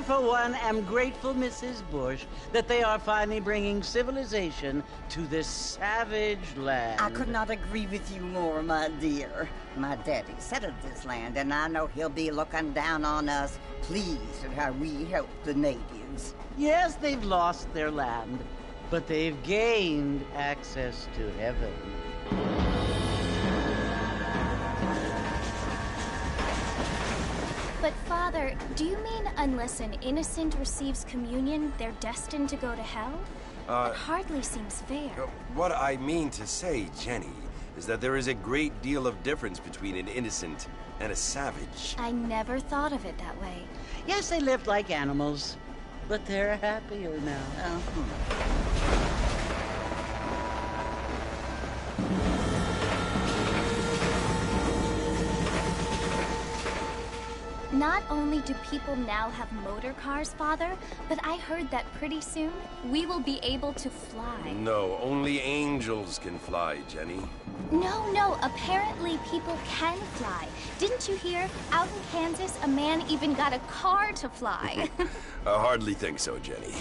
For one, am grateful, Mrs. Bush, that they are finally bringing civilization to this savage land. I could not agree with you more, my dear. My daddy settled this land, and I know he'll be looking down on us, pleased at how we help the natives. Yes, they've lost their land, but they've gained access to heaven. But, Father, do you mean unless an innocent receives communion, they're destined to go to hell? That hardly seems fair. What I mean to say, Jenny, is that there is a great deal of difference between an innocent and a savage. I never thought of it that way. Yes, they lived like animals, but they're happier now. Not only do people now have motor cars, Father, but I heard that pretty soon we will be able to fly. No, only angels can fly, Jenny. No, apparently people can fly. Didn't you hear? Out in Kansas, a man even got a car to fly. I hardly think so, Jenny.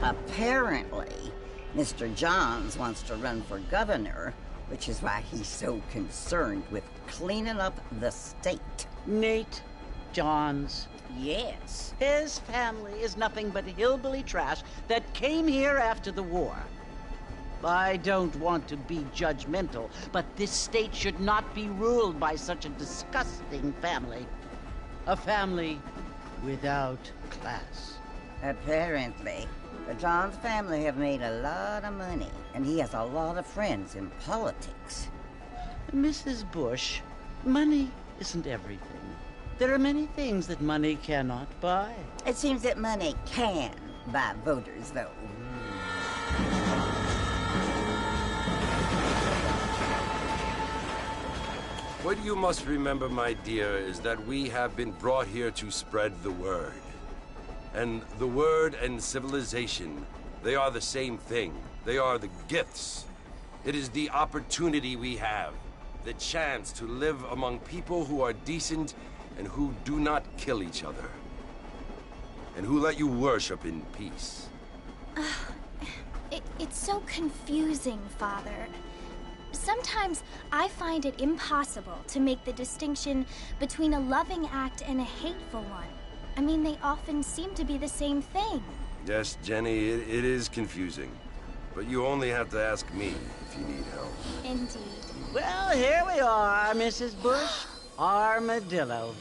Apparently, Mr. Johns wants to run for governor, which is why he's so concerned with cleaning up the state. Nate Johns. Yes. His family is nothing but hillbilly trash that came here after the war. I don't want to be judgmental, but this state should not be ruled by such a disgusting family. A family without class. Apparently. The Johns family have made a lot of money, and he has a lot of friends in politics. Mrs. Bush, money isn't everything. There are many things that money cannot buy. It seems that money can buy voters, though. What you must remember, my dear, is that we have been brought here to spread the word. And the word and civilization, they are the same thing. They are the gifts. It is the opportunity we have, the chance to live among people who are decent and who do not kill each other, and who let you worship in peace. It's so confusing, Father. Sometimes I find it impossible to make the distinction between a loving act and a hateful one. I mean, they often seem to be the same thing. Yes, Jenny, it is confusing. But you only have to ask me if you need help. Indeed. Well, here we are, Mrs. Bush. Armadillo.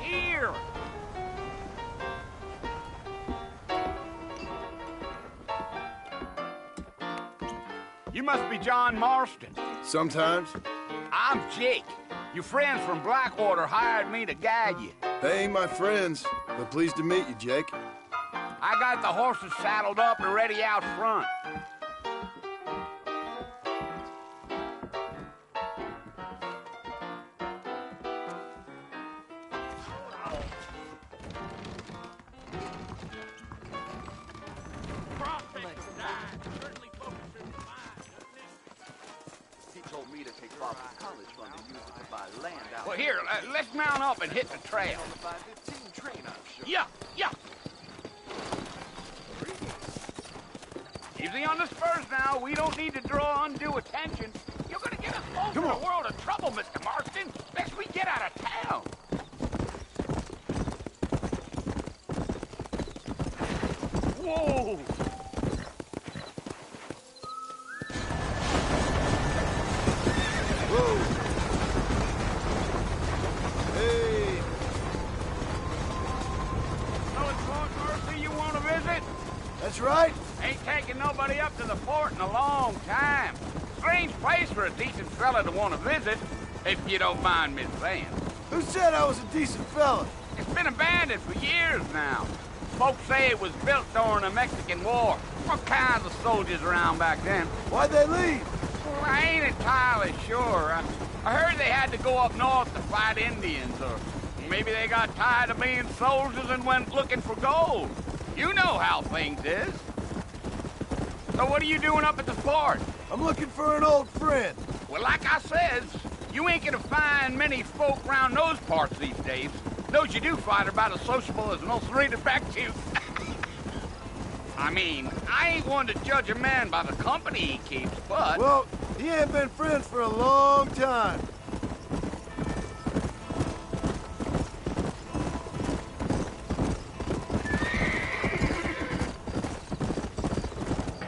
Here! You must be John Marston. Sometimes. I'm Jake. Your friends from Blackwater hired me to guide you. They ain't my friends, but pleased to meet you, Jake. I got the horses saddled up and ready out front. Well, here, let's mount up and hit the trail. Yeah. Easy on the spurs now. We don't need to draw undue attention. You're gonna get us both in a world of trouble, Mr. Marston. Lest we get out of town. Whoa! Hey! So it's Fort Mercy you want to visit? That's right. Ain't taking nobody up to the fort in a long time. Strange place for a decent fella to want to visit, if you don't mind me saying. Who said I was a decent fella? It's been abandoned for years now. Folks say it was built during the Mexican War. What kinds of soldiers around back then? Why'd they leave? Well, I ain't entirely sure. I heard they had to go up north to fight Indians, or maybe they got tired of being soldiers and went looking for gold. You know how things is. So what are you doing up at the fort? I'm looking for an old friend. Well, like I says, you ain't gonna find many folk round those parts these days. Those you do find are about as sociable as an ulcerated back tooth. I mean, I ain't one to judge a man by the company he keeps, but... Well, he ain't been friends for a long time.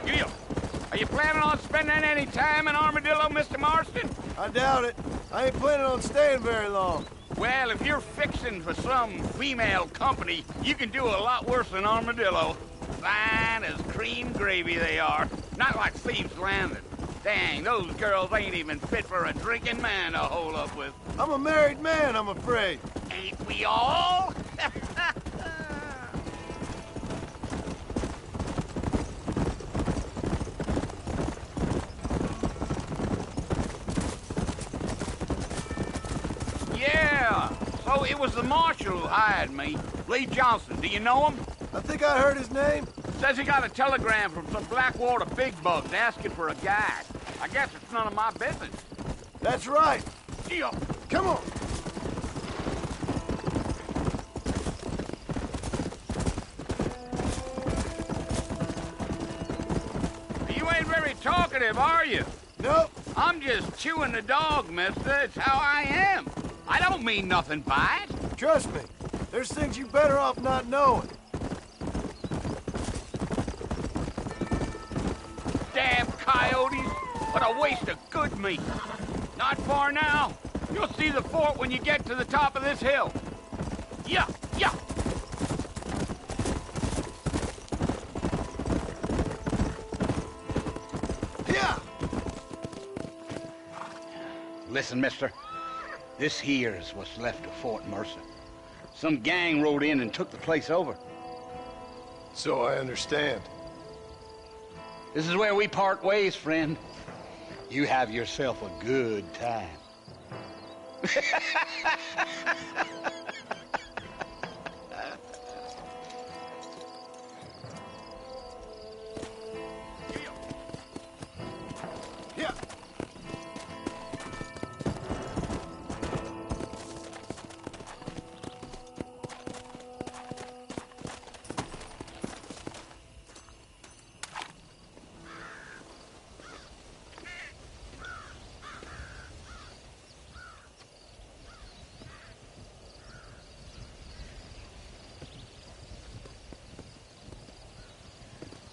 Gil, are you planning on spending any time in Armadillo, Mr. Marston? I doubt it. I ain't planning on staying very long. Well, if you're fixing for some female company, you can do a lot worse than Armadillo. Fine as cream gravy they are. Not like Thieves' Landing. Dang, those girls ain't even fit for a drinking man to hole up with. I'm a married man, I'm afraid. Ain't we all? Yeah, so it was the marshal who hired me. Lee Johnson, do you know him? I think I heard his name. Says he got a telegram from some Blackwater big bugs asking for a guide. I guess it's none of my business. That's right. Yeah. Come on. You ain't very talkative, are you? Nope. I'm just chewing the dog, mister. It's how I am. I don't mean nothing by it. Trust me. There's things you better off not knowing. Damn coyotes. What a waste of good meat. Not far now. You'll see the fort when you get to the top of this hill. Yeah, yeah. Yeah! Listen, mister. This here is what's left of Fort Mercer. Some gang rode in and took the place over. So I understand. This is where we part ways, friend. You have yourself a good time. Yeah!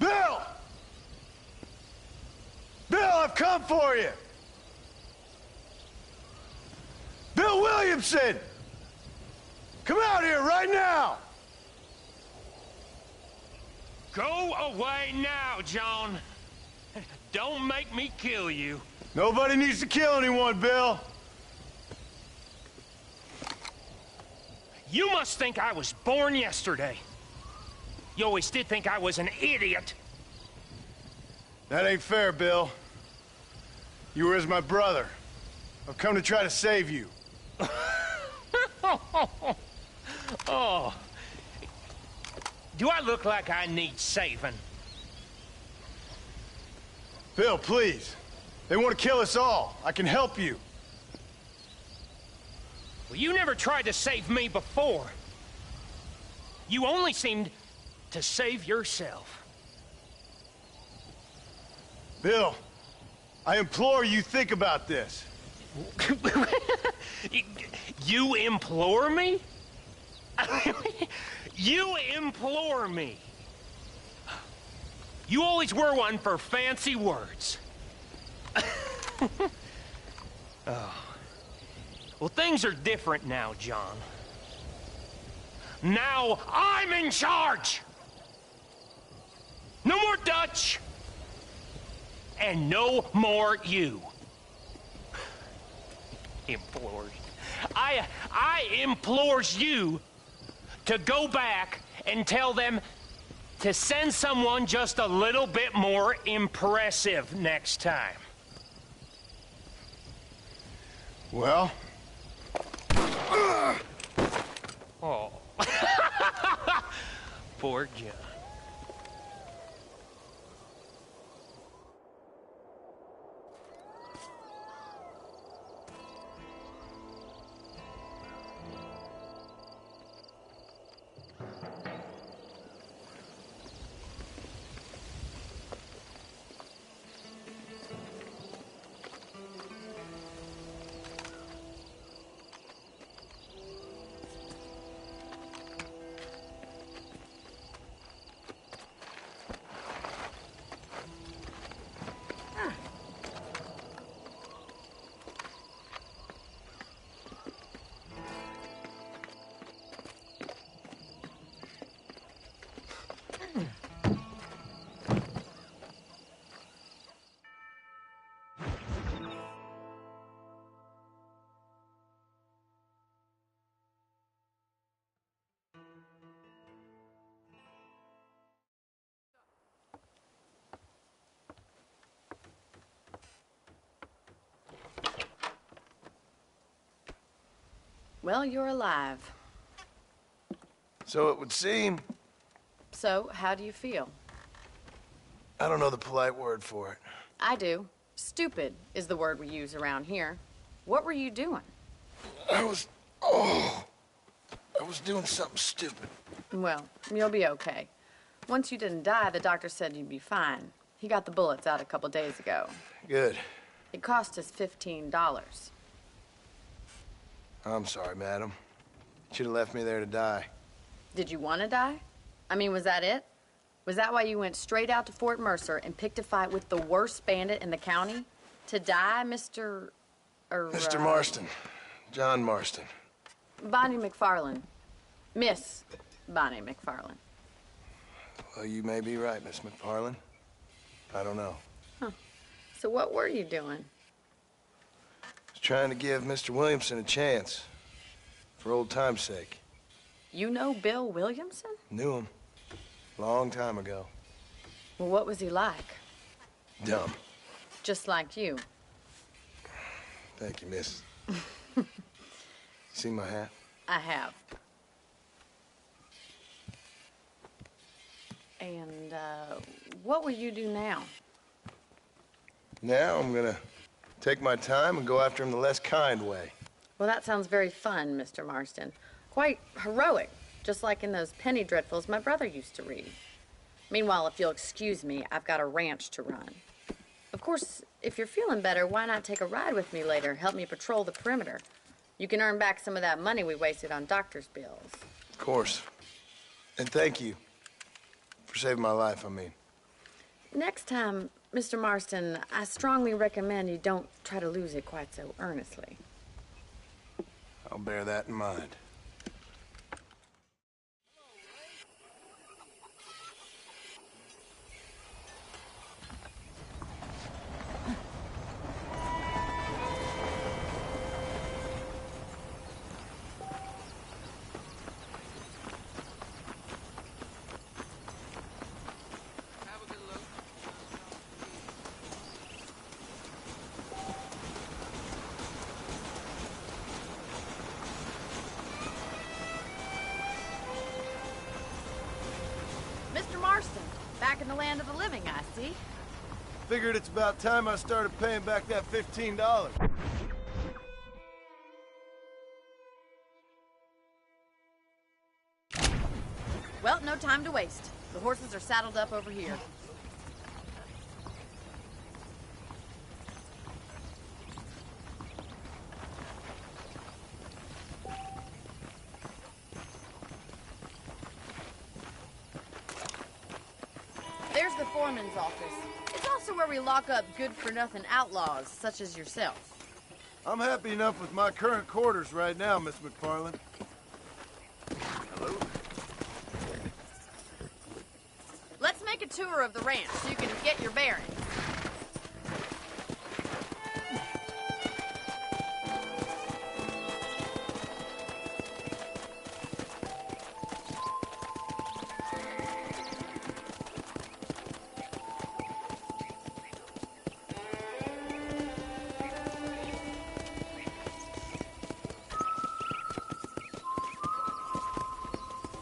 Bill! Bill, I've come for you! Bill Williamson! Come out here right now! Go away now, John. Don't make me kill you. Nobody needs to kill anyone, Bill. You must think I was born yesterday. You always did think I was an idiot. That ain't fair, Bill. You were as my brother. I've come to try to save you. Oh. Do I look like I need saving? Bill, please. They want to kill us all. I can help you. Well, you never tried to save me before. You only seemed to save yourself. Bill, I implore you think about this. You implore me? You implore me. You always were one for fancy words. Oh. Well, things are different now, John. Now I'm in charge! No more Dutch! And no more you. Implores. I implores you to go back and tell them to send someone just a little bit more impressive next time. Well? Oh. Poor John. Well, you're alive. So it would seem. So, how do you feel? I don't know the polite word for it. I do. Stupid is the word we use around here. What were you doing? I was doing something stupid. Well, you'll be okay. Once you didn't die, the doctor said you'd be fine. He got the bullets out a couple days ago. Good. It cost us $15. I'm sorry, madam. Should have left me there to die. Did you want to die? I mean, was that it? Was that why you went straight out to Fort Mercer and picked a fight with the worst bandit in the county? To die, Mr. Mr. Marston. John Marston. Bonnie McFarlane. Miss Bonnie McFarlane. Well, you may be right, Miss McFarlane. I don't know. Huh. So what were you doing? I was trying to give Mr. Williamson a chance. For old time's sake. You know Bill Williamson? Knew him. Long time ago. Well, what was he like? Dumb. Just like you. Thank you, miss. See my hat? I have. And, what will you do now? Now I'm gonna take my time and go after him the less kind way. Well, that sounds very fun, Mr. Marston. Quite heroic, just like in those penny dreadfuls my brother used to read. Meanwhile, if you'll excuse me, I've got a ranch to run. Of course, if you're feeling better, why not take a ride with me later? Help me patrol the perimeter. You can earn back some of that money we wasted on doctor's bills. Of course. And thank you. For saving my life, I mean. Next time, Mr. Marston, I strongly recommend you don't try to lose it quite so earnestly. I'll bear that in mind. Mr. Marston, back in the land of the living, I see. Figured it's about time I started paying back that $15. Well, no time to waste. The horses are saddled up over here. There's the foreman's office. It's also where we lock up good-for-nothing outlaws, such as yourself. I'm happy enough with my current quarters right now, Miss McFarlane. Hello? Let's make a tour of the ranch so you can get your bearings.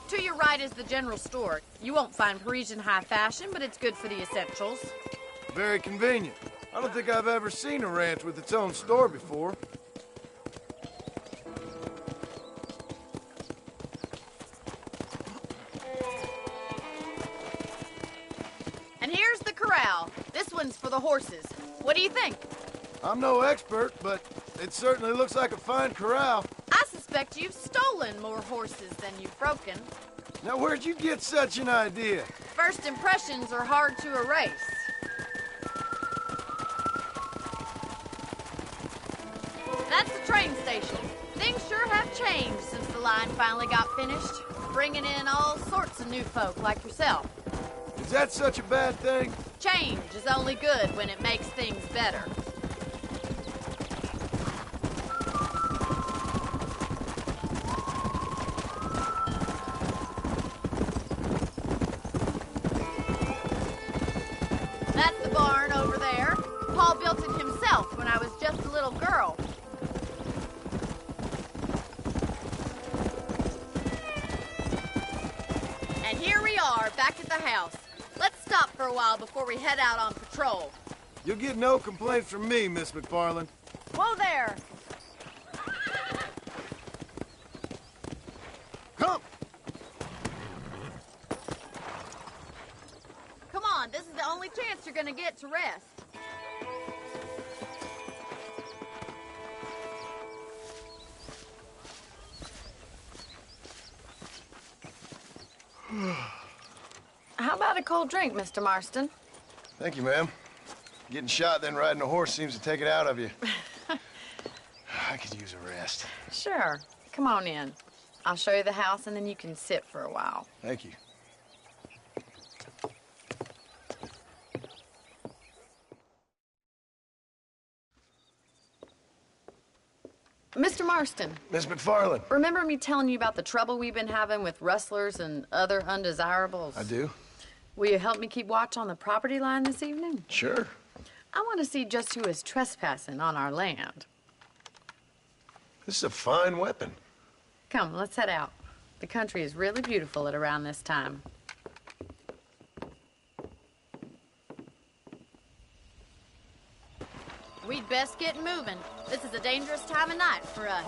To your right is the general store. You won't find Parisian high fashion, but it's good for the essentials. Very convenient. I don't think I've ever seen a ranch with its own store before. And here's the corral. This one's for the horses. What do you think? I'm no expert, but it certainly looks like a fine corral. I suspect you've stolen more horses than you've broken. Now, where'd you get such an idea? First impressions are hard to erase. That's the train station. Things sure have changed since the line finally got finished, bringing in all sorts of new folk like yourself. Is that such a bad thing? Change is only good when it makes things better. That's the barn over there. Paul built it himself when I was just a little girl. And here we are, back at the house. Let's stop for a while before we head out on patrol. You'll get no complaints from me, Miss McFarlane. Whoa there! Come! Come on, this is the only chance you're gonna get to rest. How about a cold drink, Mr. Marston? Thank you, ma'am. Getting shot, then riding a horse seems to take it out of you. I could use a rest. Sure. Come on in. I'll show you the house, and then you can sit for a while. Thank you. Mr. Marston. Miss McFarland. Remember me telling you about the trouble we've been having with rustlers and other undesirables? I do. Will you help me keep watch on the property line this evening? Sure. I want to see just who is trespassing on our land. This is a fine weapon. Come, let's head out. The country is really beautiful at around this time. We'd best get moving. This is a dangerous time of night for us.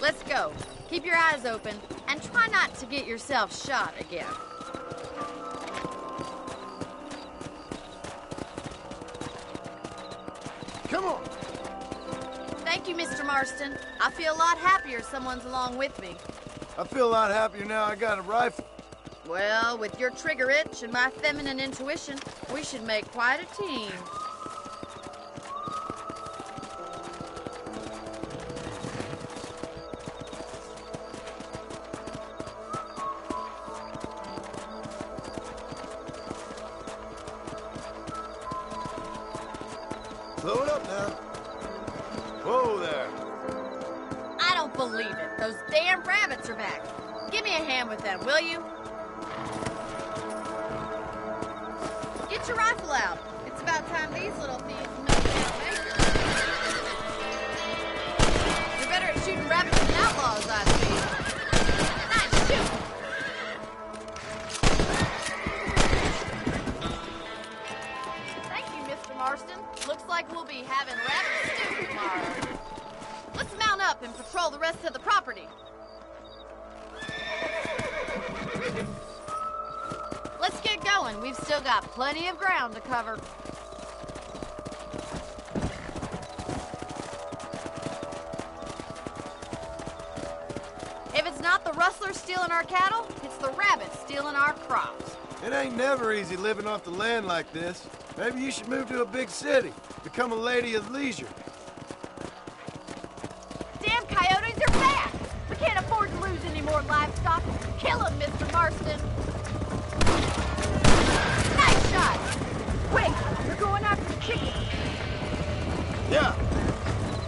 Let's go. Keep your eyes open and try not to get yourself shot again. Come on. Thank you, Mr. Marston. I feel a lot happier someone's along with me. I feel a lot happier now I got a rifle. Well, with your trigger itch and my feminine intuition, we should make quite a team. Slow it up now. Whoa there. I don't believe it. Those damn rabbits are back. Give me a hand with them, will you? Get your rifle out. It's about time these little thieves know how to make it. You're better at shooting rabbits than outlaws, I see. Nice shoot. Thank you, Mr. Marston. Looks like we'll be having rabbit stew tomorrow. Let's mount up and patrol the rest of the property. Let's get going. We've still got plenty of ground to cover. If it's not the rustlers stealing our cattle, it's the rabbits stealing our crops. It ain't never easy living off the land like this. Maybe you should move to a big city. Become a lady of leisure. Damn coyotes are back! We can't afford to lose any more livestock. Kill them, Mr. Marston. Nice shot! Wait, we're going after the chickens. Yeah.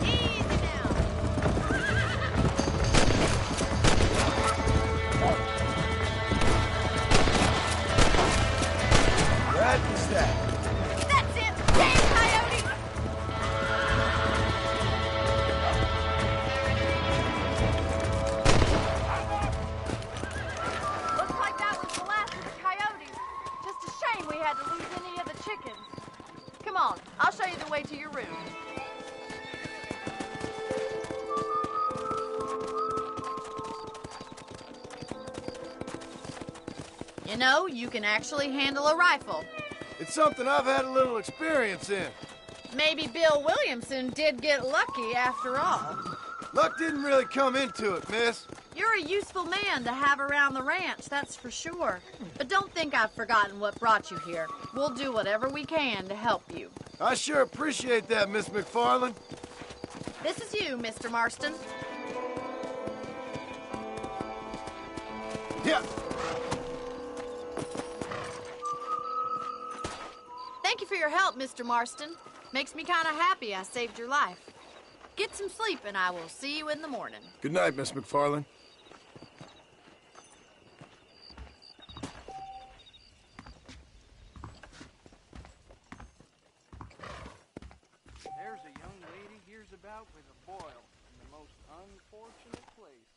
Easy now. Right is that. That's it! Damn coyote! Looks like that was the last of the coyotes. Just a shame we had to lose any of the chickens. Come on, I'll show you the way to your room. You know, you can actually handle a rifle. It's something I've had a little experience in. Maybe Bill Williamson did get lucky after all. Luck didn't really come into it, miss. You're a useful man to have around the ranch, that's for sure. But don't think I've forgotten what brought you here. We'll do whatever we can to help you. I sure appreciate that, Miss McFarland. This is you, Mr. Marston. Yeah. Thank you for your help, Mr. Marston. Makes me kind of happy I saved your life. Get some sleep and I will see you in the morning. Good night, Miss McFarland. There's a young lady hears about with a boil in the most unfortunate place.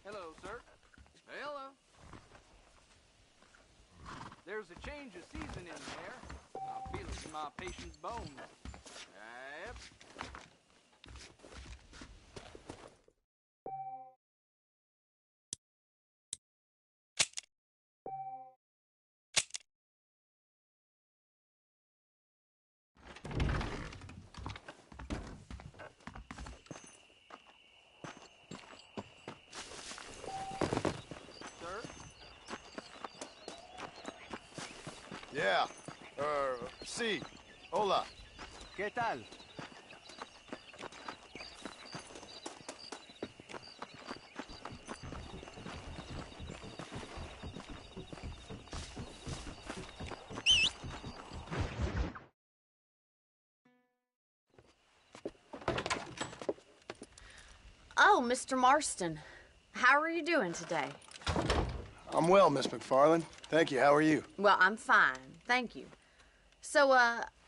Hello, sir. Hello. There's a change of season in there. I feel it in my patient's bones. Yep. Yeah. Sí. Hola. ¿Qué tal? Oh, Mr. Marston. How are you doing today? I'm well, Miss McFarland. Thank you. How are you? Well, I'm fine. Thank you. So,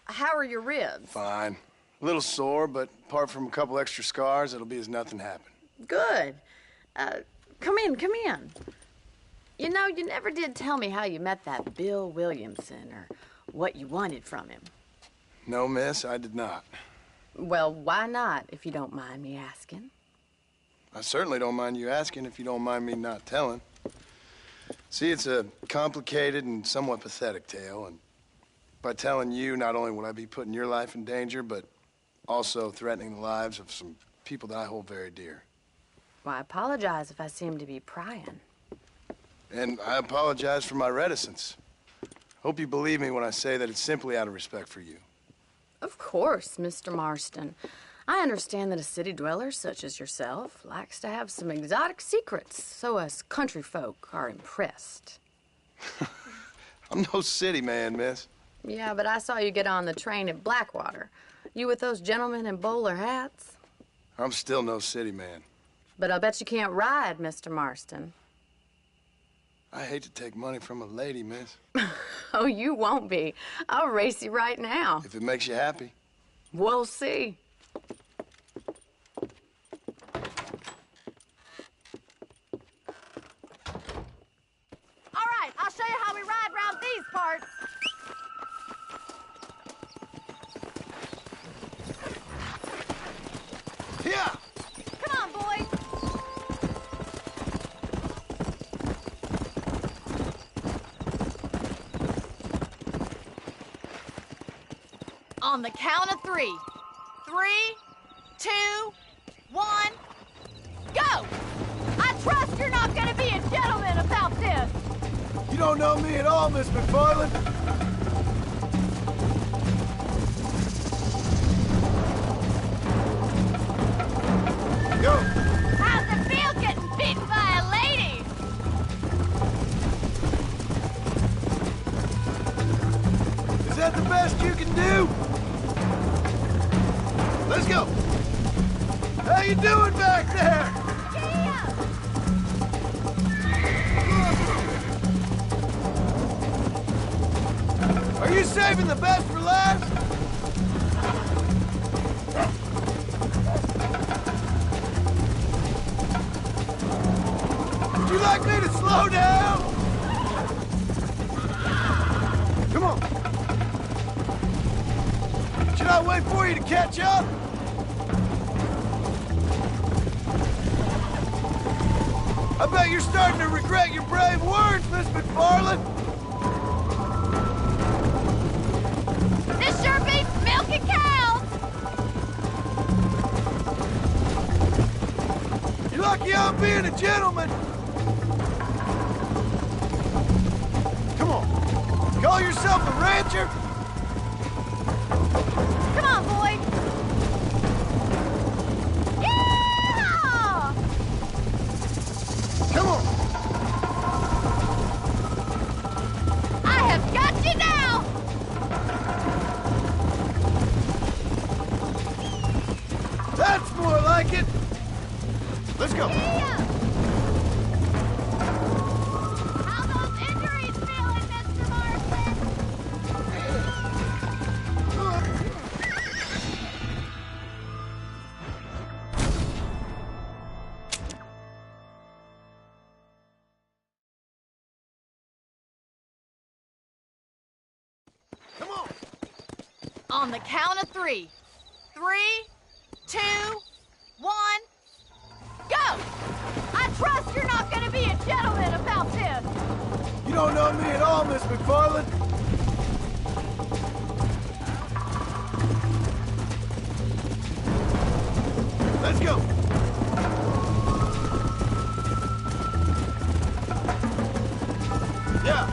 how are your ribs? Fine. A little sore, but apart from a couple extra scars, it'll be as nothing happened. Good. Come in, come in. You know, you never did tell me how you met that Bill Williamson or what you wanted from him. No, miss, I did not. Well, why not, if you don't mind me asking? I certainly don't mind you asking if you don't mind me not telling. See, it's a complicated and somewhat pathetic tale, and by telling you, not only would I be putting your life in danger, but also threatening the lives of some people that I hold very dear. Well, I apologize if I seem to be prying. And I apologize for my reticence. Hope you believe me when I say that it's simply out of respect for you. Of course, Mr. Marston. I understand that a city dweller such as yourself likes to have some exotic secrets, so us country folk are impressed. I'm no city man, miss. Yeah, but I saw you get on the train at Blackwater. You with those gentlemen in bowler hats? I'm still no city man. But I'll bet you can't ride, Mr. Marston. I hate to take money from a lady, miss. Oh, you won't be. I'll race you right now. If it makes you happy. We'll see. All right, I'll show you how we ride around these parts. Yeah! Come on, boys. On the count of 3. 3, 2, 1, go! I trust you're not gonna be a gentleman about this. You don't know me at all, Miss McFarland. Go! How's it feel getting beaten by a lady? Is that the best you can do? Let's go! How you doing back there? Are you saving the best for last? Would you like me to slow down? Come on. Should I wait for you to catch up? I bet you're starting to regret your brave words, Miss McFarland. This sure beats milking cows. You're lucky I'm being a gentleman. Come on. Call yourself a rancher? Come on, boy. Yeah! Come on. I have got you now. That's more like it. Let's go. How those injuries feeling, Mr. Marston? Come on. On the count of 3. 3, 2, 1, go! I trust you're not gonna be a gentleman about this. You don't know me at all, Miss McFarland. Let's go. Yeah.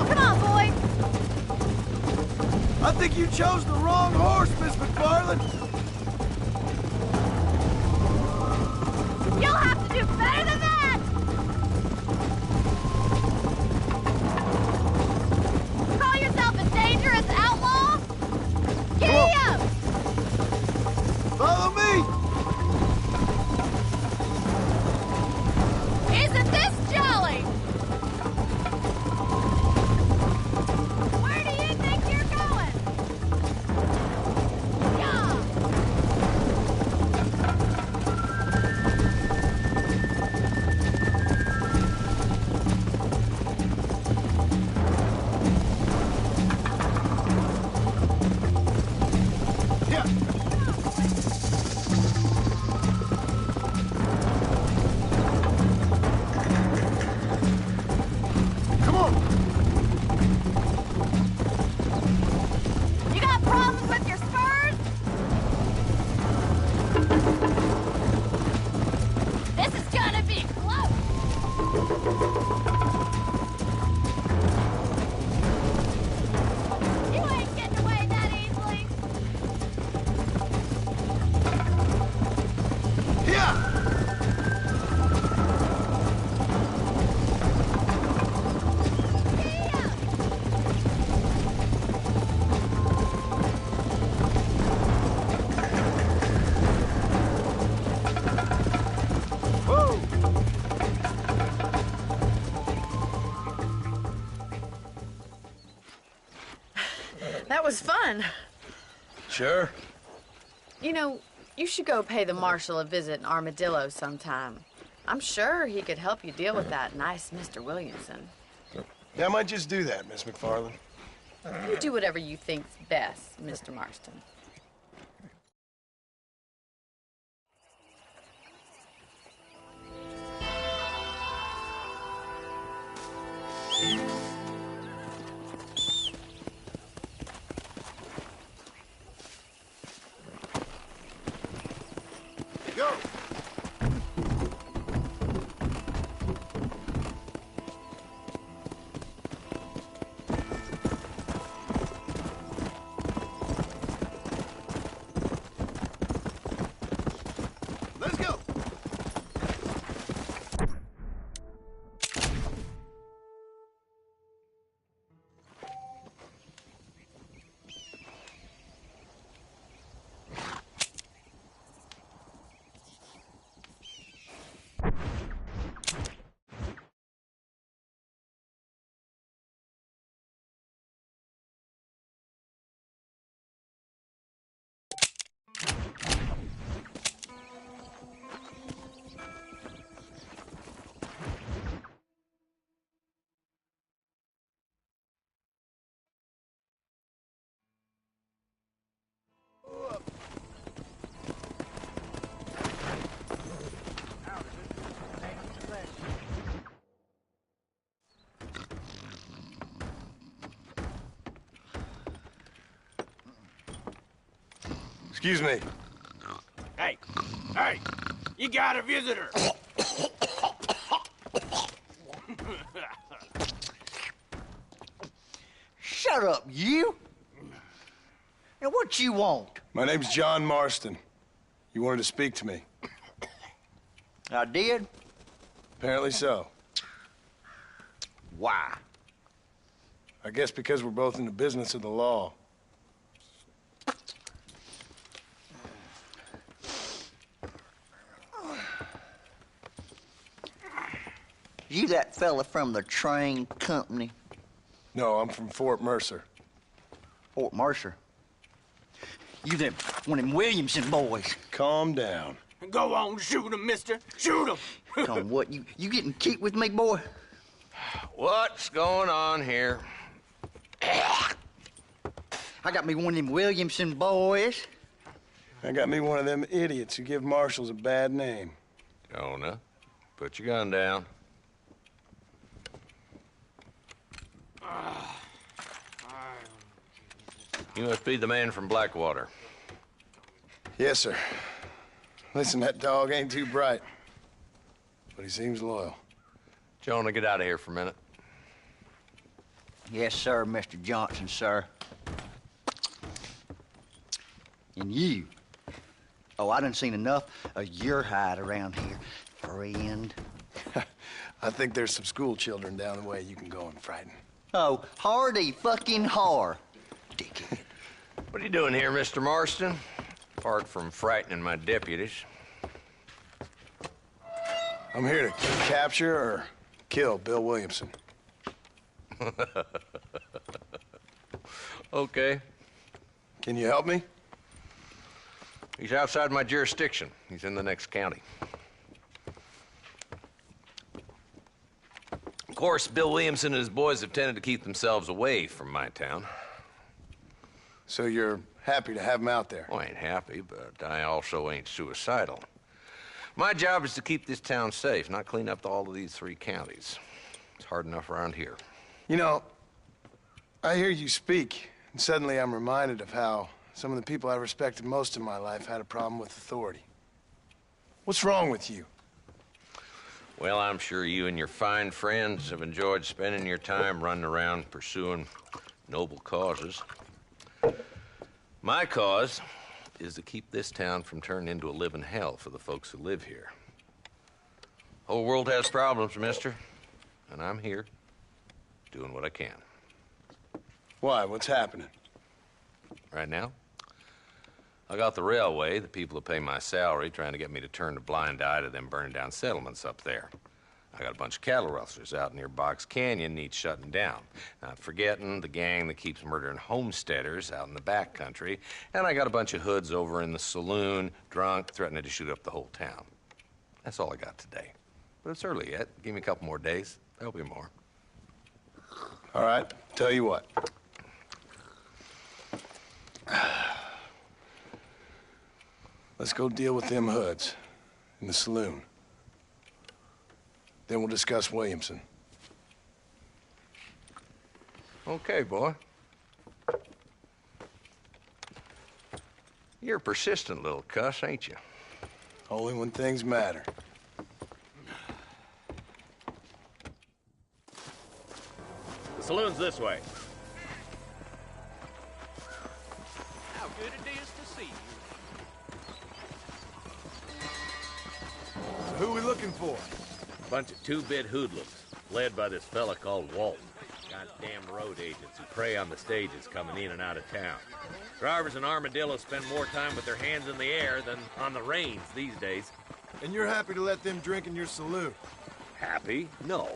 Come on, boys! I think you chose the wrong horse, Miss McFarland. You'll have to do better than that! Call yourself a dangerous outlaw? Giddy up! Follow me! Isn't this jolly? Where do you think you're going? Yeah! Yeah. Come on! You got problems with your spurs? This is gonna be close! You ain't getting away that easily! Yeah! Yeah! Woo! That was fun. Sure. You know, you should go pay the marshal a visit in Armadillo sometime. I'm sure he could help you deal with that nice Mr. Williamson. Yeah, I might just do that, Miss McFarland. You do whatever you think's best, Mr. Marston. Go! Let's go! Excuse me. Hey, hey, you got a visitor. Shut up, you! And what you want? My name's John Marston. You wanted to speak to me. I did? Apparently so. Why? I guess because we're both in the business of the law. You that fella from the train company? No, I'm from Fort Mercer. Fort Mercer? You them one of them Williamson boys? Calm down. Go on, shoot him, mister. Shoot him. Come on, what, you getting cute with me, boy? What's going on here? I got me one of them Williamson boys. I got me one of them idiots who give marshals a bad name. Jonah, put your gun down. You must be the man from Blackwater. Yes, sir. Listen, that dog ain't too bright, but he seems loyal. Jonah, get out of here for a minute. Yes, sir, Mr. Johnson, sir. And you. Oh, I done seen enough of your hide around here, friend. I think there's some school children down the way you can go and frighten. Oh, hardy fucking har. Dickhead. What are you doing here, Mr. Marston? Apart from frightening my deputies. I'm here to capture or kill Bill Williamson. Okay. Can you help me? He's outside my jurisdiction. He's in the next county. Of course, Bill Williamson and his boys have tended to keep themselves away from my town. So you're happy to have him out there? Well, I ain't happy, but I also ain't suicidal. My job is to keep this town safe, not clean up all of these 3 counties. It's hard enough around here. You know, I hear you speak, and suddenly I'm reminded of how some of the people I respected most in my life had a problem with authority. What's wrong with you? Well, I'm sure you and your fine friends have enjoyed spending your time running around pursuing noble causes. My cause is to keep this town from turning into a living hell for the folks who live here. Whole world has problems, mister, and I'm here doing what I can. Why? What's happening? Right now, I got the railway, the people who pay my salary, trying to get me to turn a blind eye to them burning down settlements up there. I got a bunch of cattle rustlers out near Box Canyon needs shutting down. Not forgetting the gang that keeps murdering homesteaders out in the back country. And I got a bunch of hoods over in the saloon, drunk, threatening to shoot up the whole town. That's all I got today. But it's early yet. Give me a couple more days. There'll be more. All right, tell you what. Let's go deal with them hoods in the saloon. Then we'll discuss Williamson. Okay, boy. You're a persistent little cuss, ain't you? Only when things matter. The saloon's this way. How good it is to see you. So who are we looking for? Bunch of two-bit hoodlums, led by this fella called Walton. Goddamn road agents who prey on the stages coming in and out of town. Drivers and armadillos spend more time with their hands in the air than on the reins these days. And you're happy to let them drink in your saloon? Happy? No.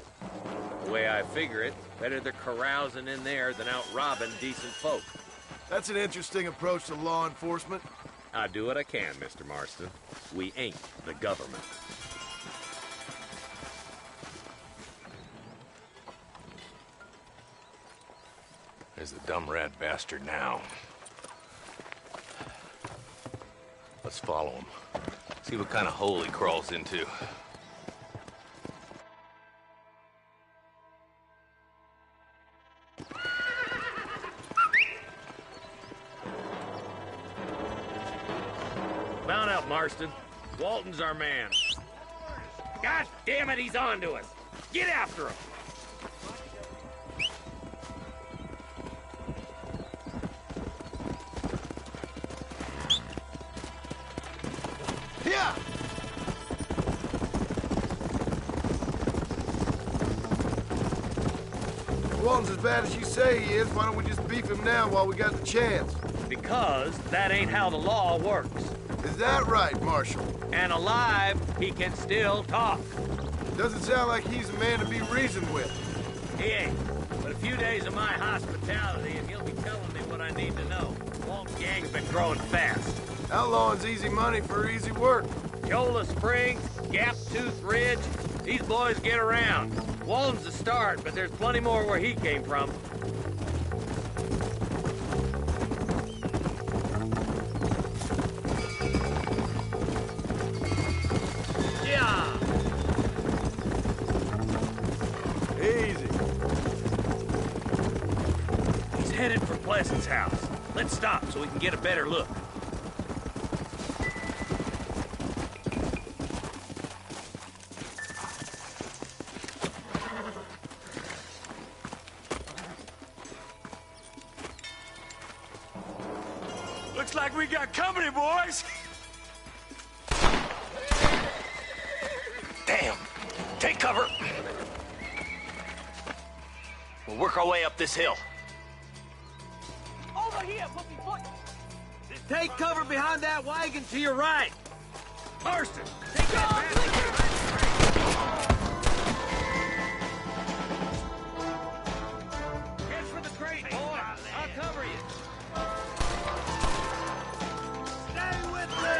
The way I figure it, better they're carousing in there than out robbing decent folk. That's an interesting approach to law enforcement. I do what I can, Mr. Marston. We ain't the government. There's the dumb rat bastard now. Let's follow him. See what kind of hole he crawls into. Mount up, Marston. Walton's our man. God damn it, he's on to us. Get after him. Yeah! If Walton's as bad as you say he is, why don't we just beef him now while we got the chance? Because that ain't how the law works. Is that right, Marshal? And alive, he can still talk. Doesn't sound like he's a man to be reasoned with. He ain't. But a few days of my hospitality, and he'll be telling me what I need to know. Walt's gang's been growing fast. Outlawing's easy money for easy work. Cholla Springs, Gap Tooth Ridge, these boys get around. Walton's the start, but there's plenty more where he came from. Yeah! Easy. He's headed for Pleasant's house. Let's stop so we can get a better look. Looks like we got company, boys. Damn. Take cover. We'll work our way up this hill. Over here, put me foot. Take cover behind that wagon to your right. Marston, take that bastard. Head for the crate, boy. I'll cover you. Stay with me.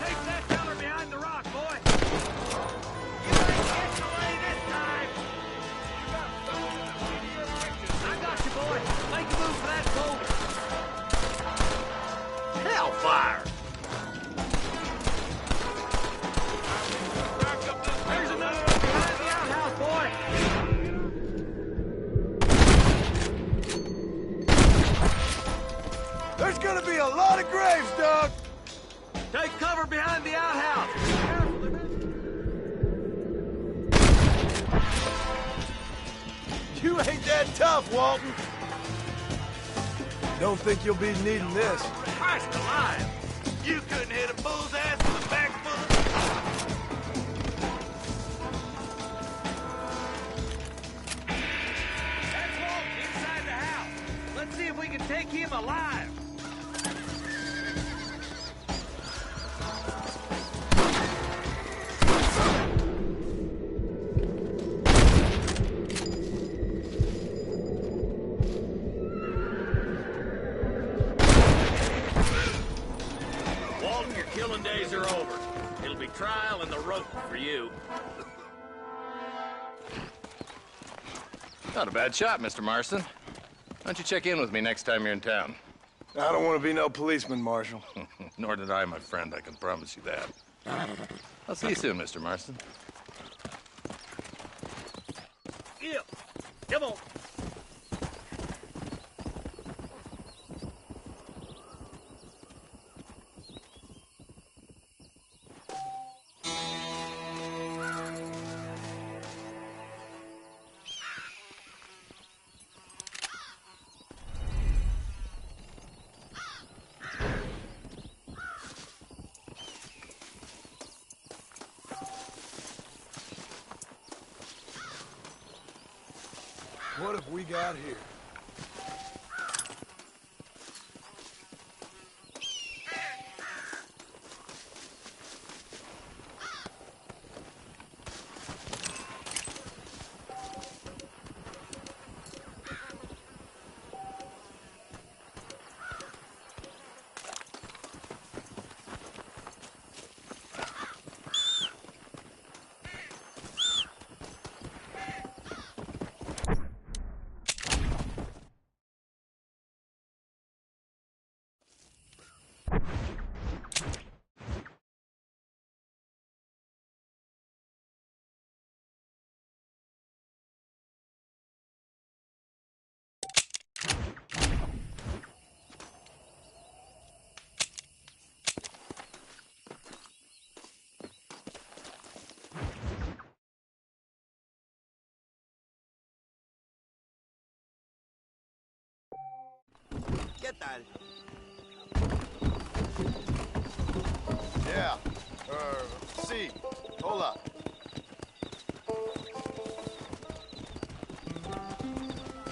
Take that feller behind the rock, boy. You ain't getting away this time. I got you, boy. Make a move for that boulder. Hellfire! There's another one behind the outhouse, boy. There's gonna be a lot of graves, Doug! Take cover behind the outhouse. You ain't that tough, Walton. Don't think you'll be needing this. Christ alive! You couldn't hit a bull's ass with a back full of... That's Walton inside the house. Let's see if we can take him alive. Walton, your killing days are over. It'll be trial and the rope for you. Not a bad shot, Mr. Marston. Why don't you check in with me next time you're in town? I don't want to be no policeman, Marshal. Nor did I, my friend. I can promise you that. I'll see you soon, Mr. Marston. Yeah. Come on. What have we got here? Get that. Yeah. See. Hold up.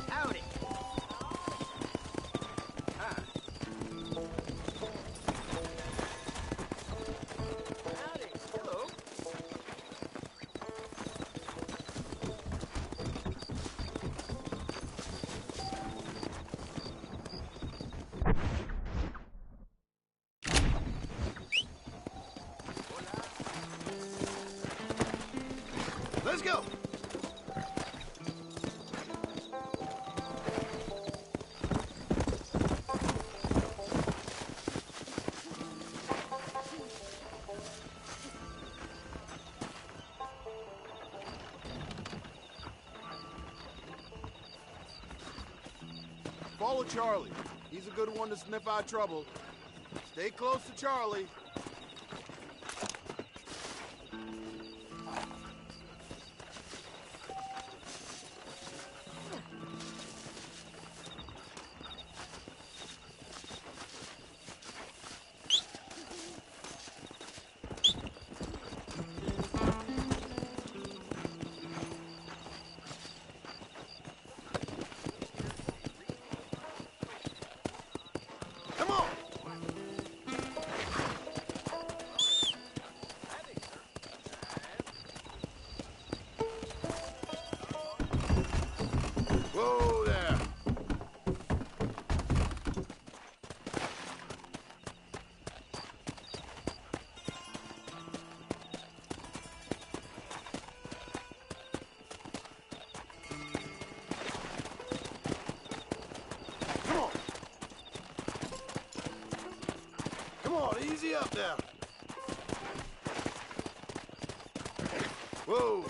Howdy. Howdy. Hello. Let's go. Follow Charlie. He's a good one to sniff out trouble. Stay close to Charlie. Easy up now. Whoa.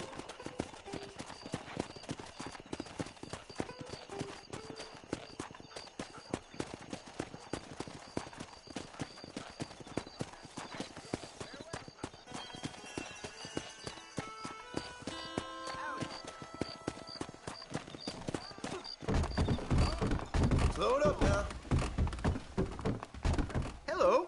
Slow it up now. Hello.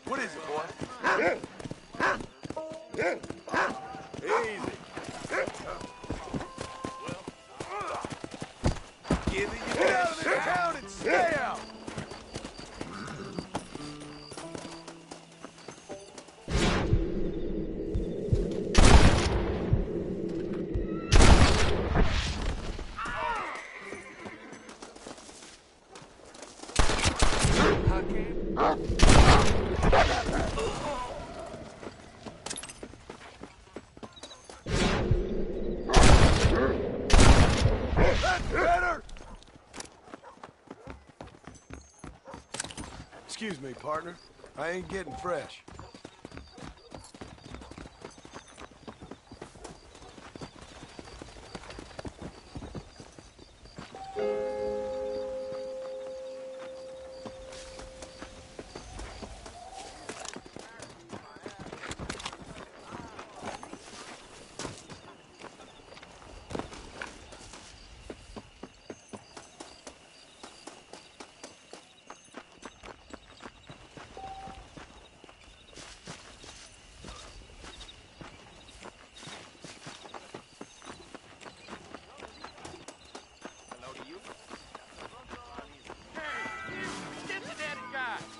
What is it, boy? Easy. Get out of this town and stay out! That's better! Excuse me, partner. I ain't getting fresh.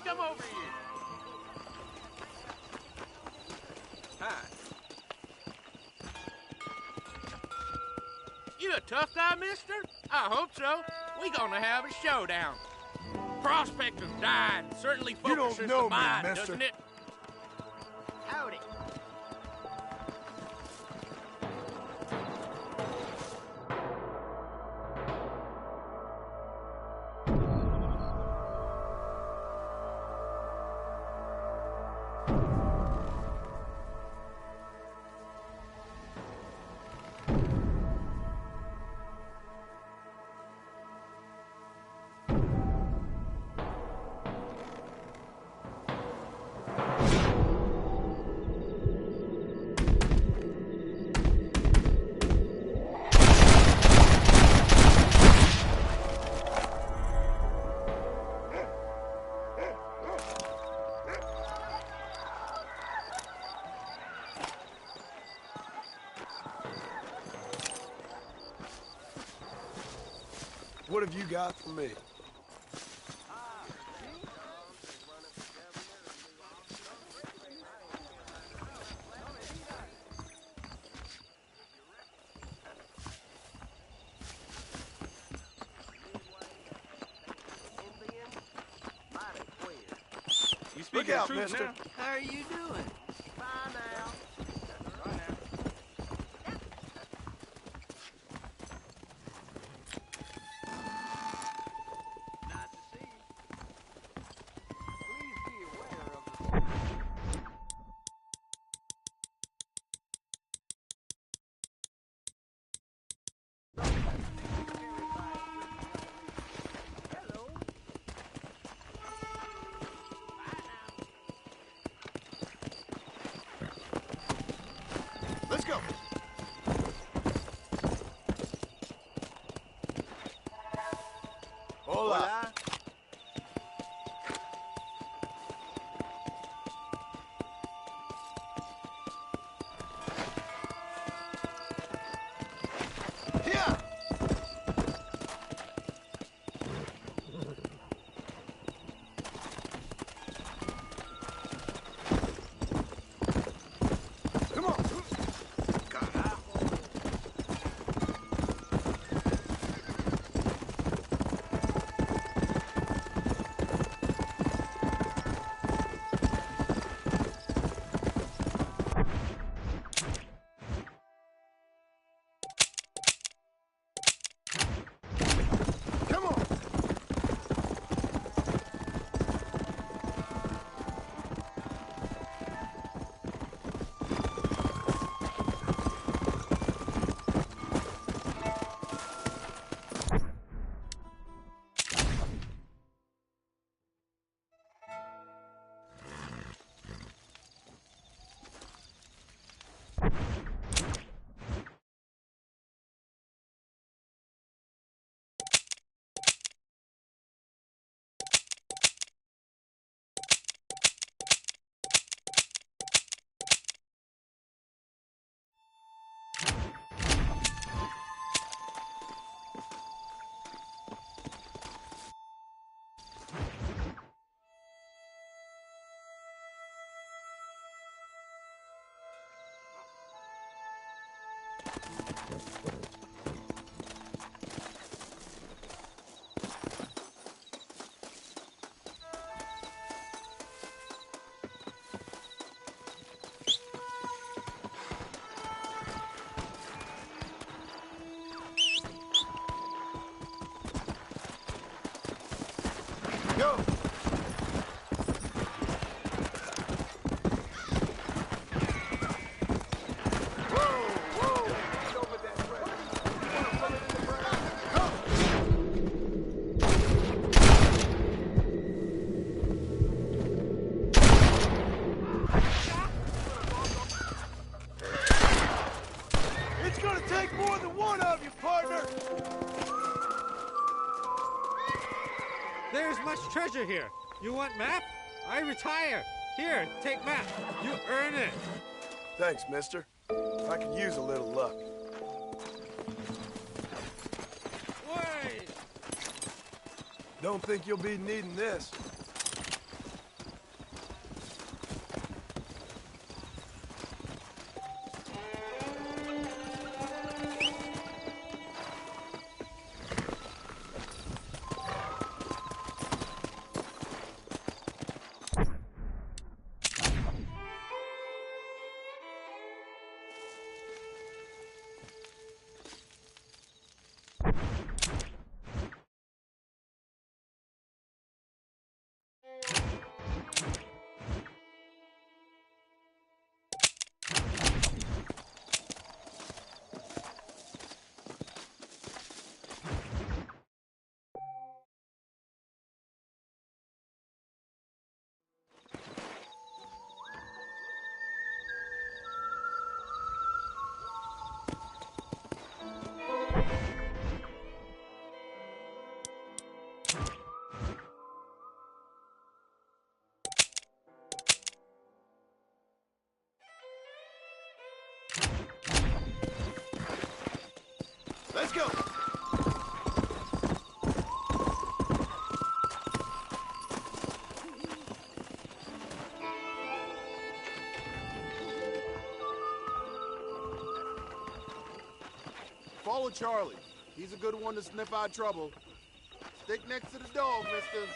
Come over here. Hi. You a tough guy, mister? I hope so. We gonna have a showdown. Prospector's died. Certainly focuses the mind, doesn't it? Howdy. What have you got for me? You speak out, the truth mister. now? How are you doing? Bye now. Let's go. Hola. Here. Come on. Go! It's gonna take more than one of you, partner! There's much treasure here. You want map? I retire. Here, take map. You earn it. Thanks, mister. I could use a little luck. Wait! Don't think you'll be needing this. Let's go! Follow Charlie. He's a good one to sniff out trouble. Stick next to the dog, mister.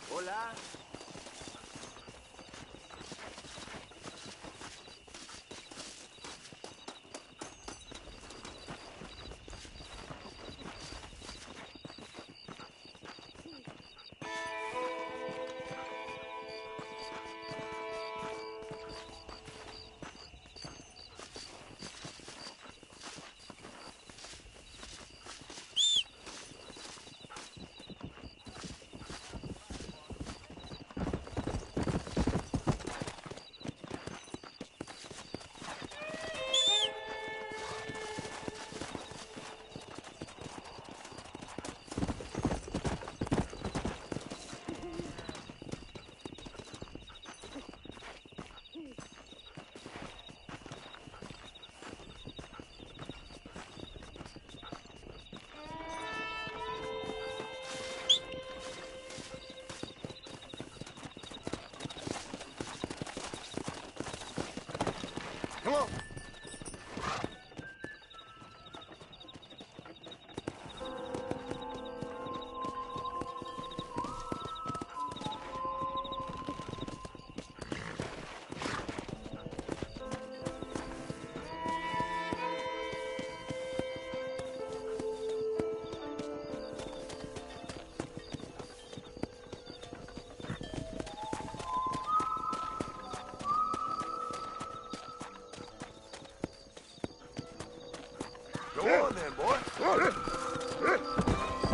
Hola. Come on! Go on then, boy.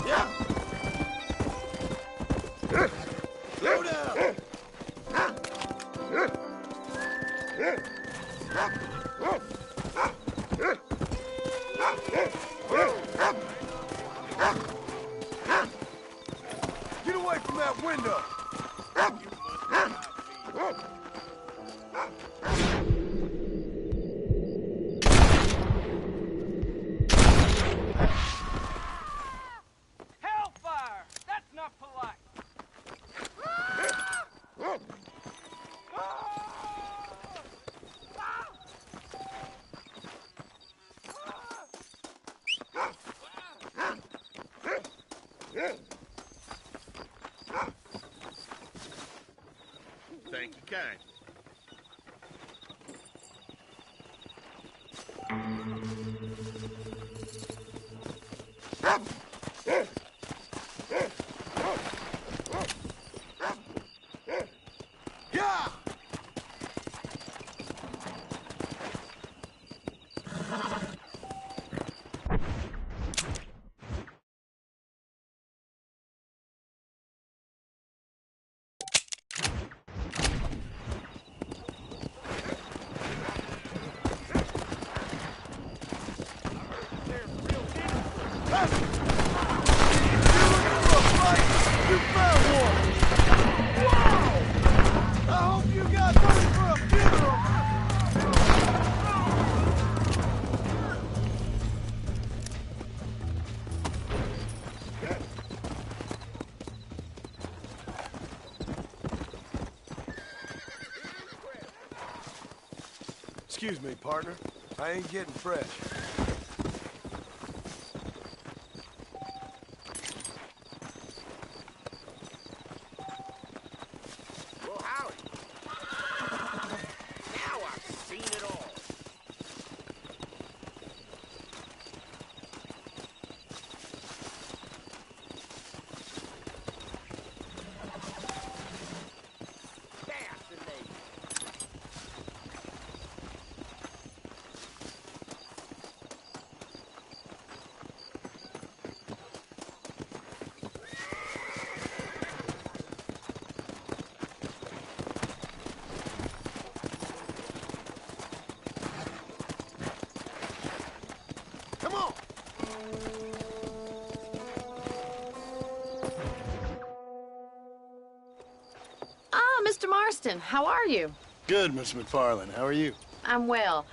Yeah. Slow down. Get away from that window. Hellfire! That's not polite. Thank you kindly. Excuse me, partner. I ain't getting fresh. Well, howdy. Now I've seen it all. Fascinating. Come on! Ah, Mr. Marston, how are you? Good, Miss McFarland. How are you? I'm well.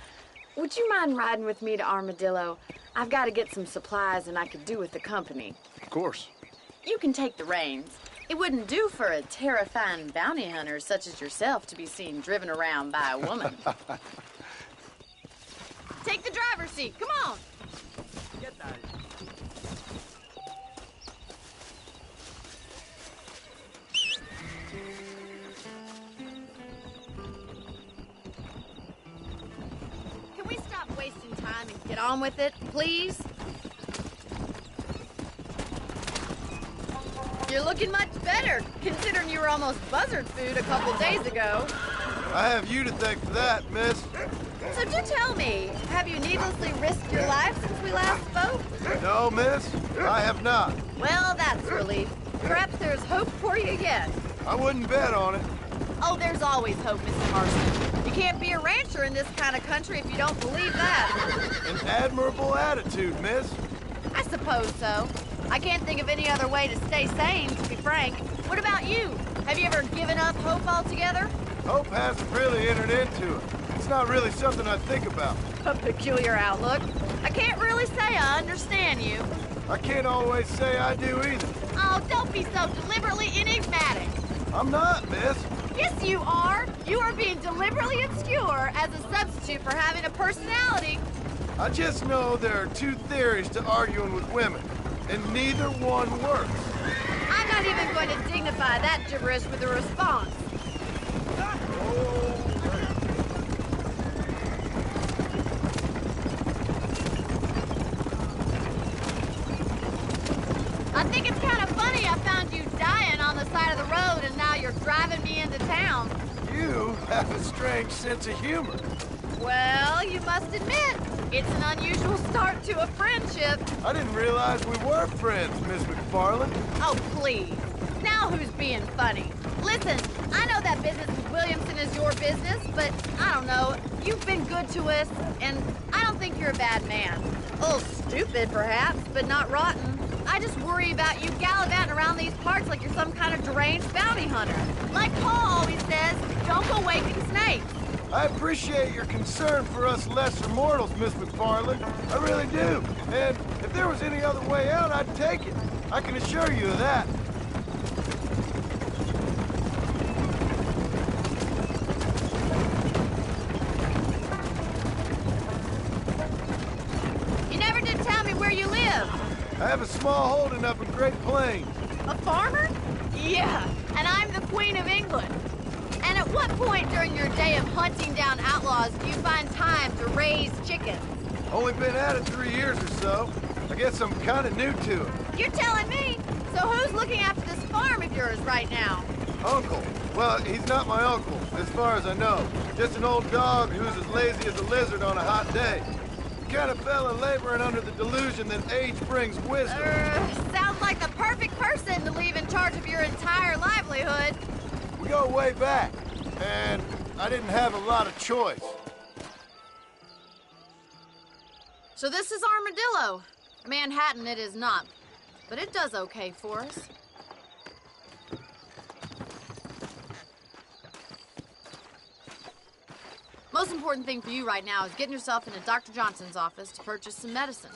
Would you mind riding with me to Armadillo? I've got to get some supplies and I could do with the company. Of course. You can take the reins. It wouldn't do for a terrifying bounty hunter such as yourself to be seen driven around by a woman. Take the driver's seat. Come on. Get that. Can we stop wasting time and get on with it, please? You're looking much better, considering you were almost buzzard food a couple days ago. I have you to thank for that, miss. So do tell me, have you needlessly risked your life since we last spoke? No, miss, I have not. Well, that's a relief. Perhaps there's hope for you yet. I wouldn't bet on it. Oh, there's always hope, Mr. Marston. You can't be a rancher in this kind of country if you don't believe that. An admirable attitude, miss. I suppose so. I can't think of any other way to stay sane, to be frank. What about you? Have you ever given up hope altogether? Hope hasn't really entered into it. It's not really something I think about. A peculiar outlook. I can't really say I understand you. I can't always say I do either. Oh, don't be so deliberately enigmatic. I'm not, miss. Yes, you are. You are being deliberately obscure as a substitute for having a personality. I just know there are two theories to arguing with women, and neither one works. I'm not even going to dignify that gibberish with a response. I think it's kind of funny I found you dying on the side of the road and now you're driving me into town. You have a strange sense of humor. Well, you must admit, it's an unusual start to a friendship. I didn't realize we were friends, Miss McFarland. Oh, please. Now who's being funny? Listen, I know that business with Williamson is your business, but I don't know. You've been good to us, and I don't think you're a bad man. A little stupid, perhaps, but not rotten. I just worry about you gallivanting around these parts like you're some kind of deranged bounty hunter. Like Paul always says, don't go waking snakes. I appreciate your concern for us lesser mortals, Miss McFarland. I really do. And if there was any other way out, I'd take it. I can assure you of that. You never did tell me where you live. I have a small holding up in Great Plains. A farmer? Yeah, and I'm the Queen of England. And at what point during your day of hunting down outlaws do you find time to raise chickens? Only been at it 3 years or so. I guess I'm kind of new to it. You're telling me? So who's looking after this farm of yours right now? Uncle. Well, he's not my uncle, as far as I know. Just an old dog who's as lazy as a lizard on a hot day. The kind of fella laboring under the delusion that age brings wisdom. Sounds like the perfect person to leave in charge of your entire livelihood. We go way back, and I didn't have a lot of choice. So this is Armadillo. Manhattan it is not, but it does okay for us. Most important thing for you right now is getting yourself into Dr. Johnson's office to purchase some medicine.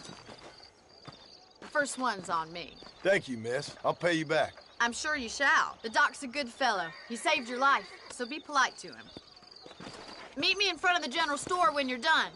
The first one's on me. Thank you, miss. I'll pay you back. I'm sure you shall. The doc's a good fellow. He saved your life, so be polite to him. Meet me in front of the general store when you're done.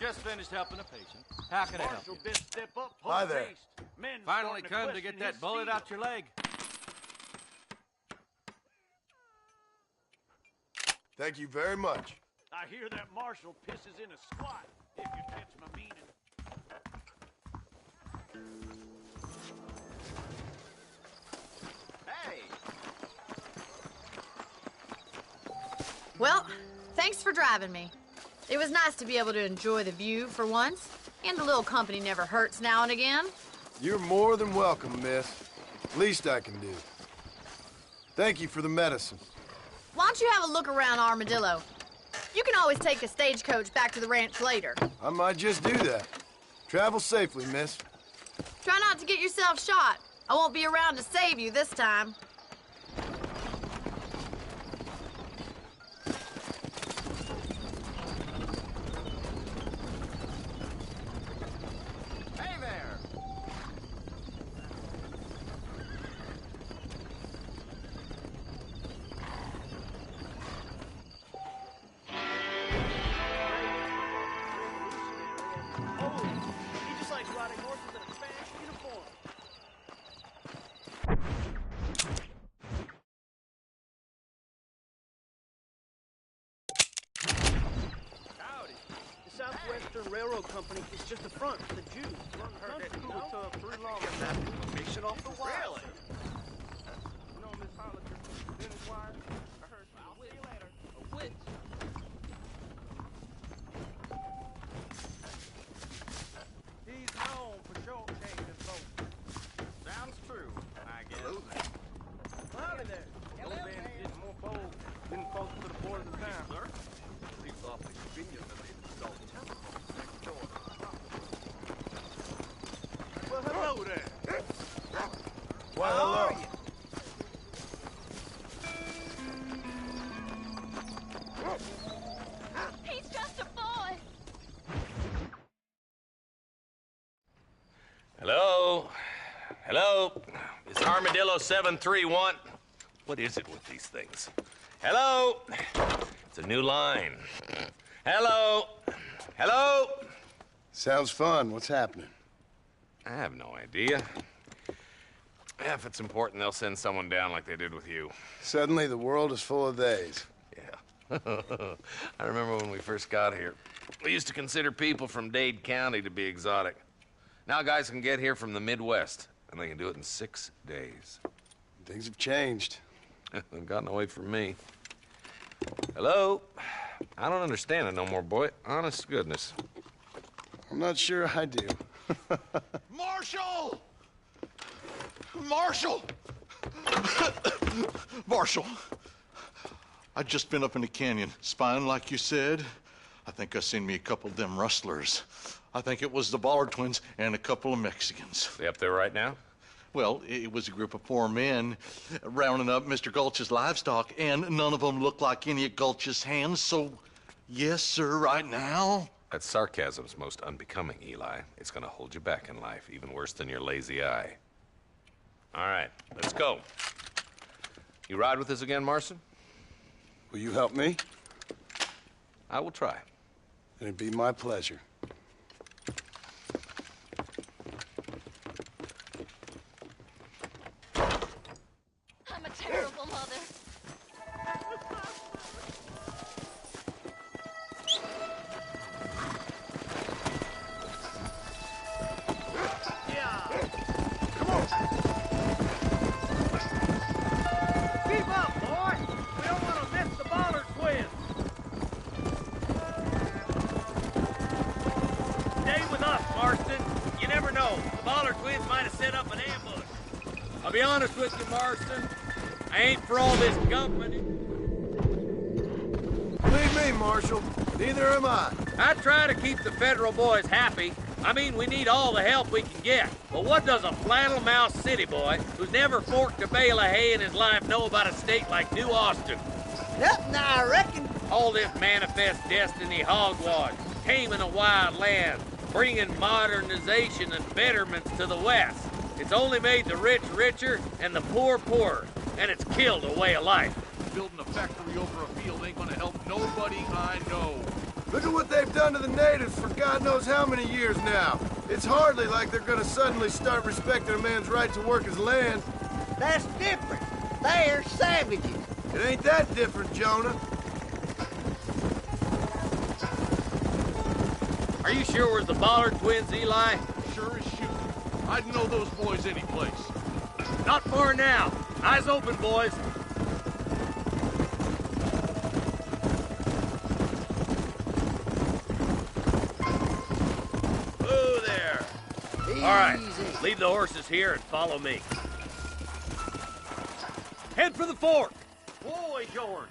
Just finished helping a patient. How can I help you? Step up, Hi there. Finally come to get that bullet out your leg. Thank you very much. I hear that Marshal pisses in a squat, if you catch my meaning. Hey! Well, thanks for driving me. It was nice to be able to enjoy the view for once, and a little company never hurts now and again. You're more than welcome, miss. Least I can do. Thank you for the medicine. Why don't you have a look around Armadillo? You can always take a stagecoach back to the ranch later. I might just do that. Travel safely, miss. Try not to get yourself shot. I won't be around to save you this time. Hey there! Oh, he just likes riding horses in a Spanish uniform. Howdy. The Southwestern Railroad Company is just the front for the Jews. Heard that cool tub 3 long and that information off the wire. Really? You know Miss Hollinger, Dennis Wire? I heard she I'll see you later. A witch. He's known for short-changing folks. Sounds true, I guess. Hello there. Howdy there. Those bandits getting more bold than folks to the border of the town. Sir? Seems awfully convenient that they've installed the telephone next door. Well, hello there. Why, How hello. are you? He's just a boy. Hello? Hello? It's Armadillo 731. What is it with these things? Hello? It's a new line. Hello? Hello? Sounds fun. What's happening? I have no idea. If it's important, they'll send someone down like they did with you. Suddenly, the world is full of theys. Yeah. I remember when we first got here. We used to consider people from Dade County to be exotic. Now guys can get here from the Midwest, and they can do it in 6 days. Things have changed. They've gotten away from me. Hello? I don't understand it no more, boy. Honest to goodness. I'm not sure I do. Marshal! Marshal! Marshal! I'd just been up in the canyon, spying like you said. I think I seen me a couple of them rustlers. I think it was the Ballard twins and a couple of Mexicans. They up there right now? Well, it was a group of 4 men rounding up Mr. Gulch's livestock, and none of them looked like any of Gulch's hands, so yes, sir, right now. That sarcasm's most unbecoming, Eli. It's gonna hold you back in life, even worse than your lazy eye. All right, let's go. You ride with us again, Marson? Will you help me? I will try. It'd be my pleasure. I'm a terrible mother. Keep up, boy! We don't want to miss the Bollard twins! Stay with us, Marston. You never know. The Bollard twins might have set up an ambush. I'll be honest with you, Marston. I ain't for all this company. Believe me, Marshal. Neither am I. I try to keep the federal boys happy. I mean, we need all the help we can get. But what does a flannel-mouthed city boy who's never forked a bale of hay in his life know about a state like New Austin? Nothing, I reckon. All this manifest destiny hogwash, taming a wild land, bringing modernization and betterments to the West. It's only made the rich richer and the poor poorer, and it's killed a way of life. Building a factory over a field ain't gonna help nobody I know. Look at what they've done to the natives for God knows how many years now. It's hardly like they're gonna suddenly start respecting a man's right to work his land. That's different. They're savages. It ain't that different, Jonah. Are you sure it was the Bollard twins, Eli? Sure as shoot. I'd know those boys any place. Not far now. Eyes open, boys. Whoa there. All right, leave the horses here and follow me. Head for the fort. Boy, George!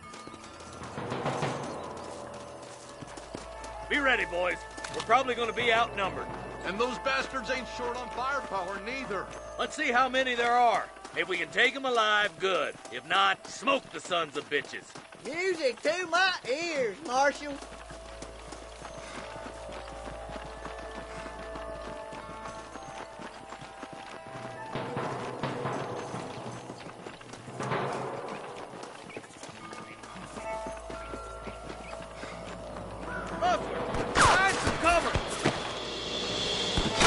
Be ready, boys. We're probably going to be outnumbered. And those bastards ain't short on firepower, neither. Let's see how many there are. If we can take them alive, good. If not, smoke the sons of bitches. Music to my ears, Marshal. Find some cover!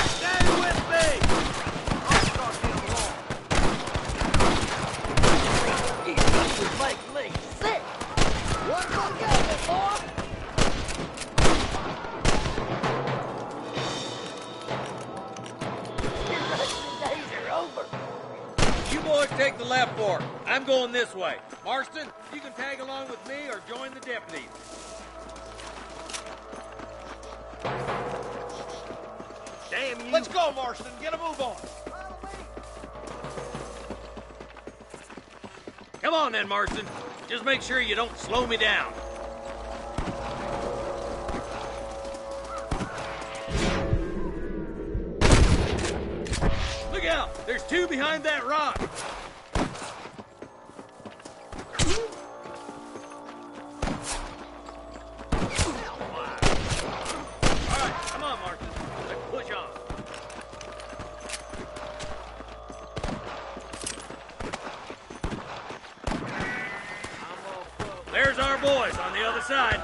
Stay with me! I'll start him along. These guns make me sick. One more gun, boy. Your racing days are over. You boys take the left fork. I'm going this way. Marston, you can tag along with me or join the deputies. Damn you! Let's go, Marston. Get a move on. Come on then, Marston. Just make sure you don't slow me down. Look out! There's two behind that rock. All right, come on, Marston. Let's push on. There's our boys on the other side.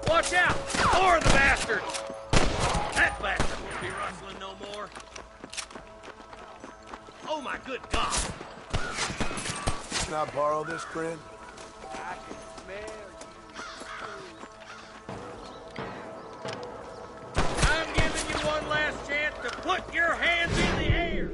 Watch out! More of the bastards! That bastard won't be rustling no more. Oh my good God! Can I borrow this, friend? I can smell I'm giving you one last chance to put your hands in the air!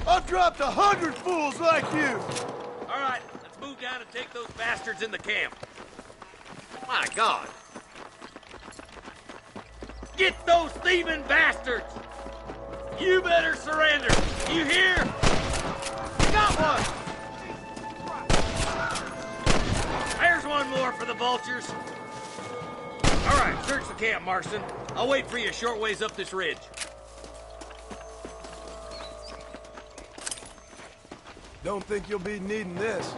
I've dropped 100 fools like you! All right, let's move down and take those bastards in the camp. My God! Get those thieving bastards! You better surrender! You hear? Got one! There's one more for the vultures. All right, search the camp, Marston. I'll wait for you a short ways up this ridge. Don't think you'll be needing this.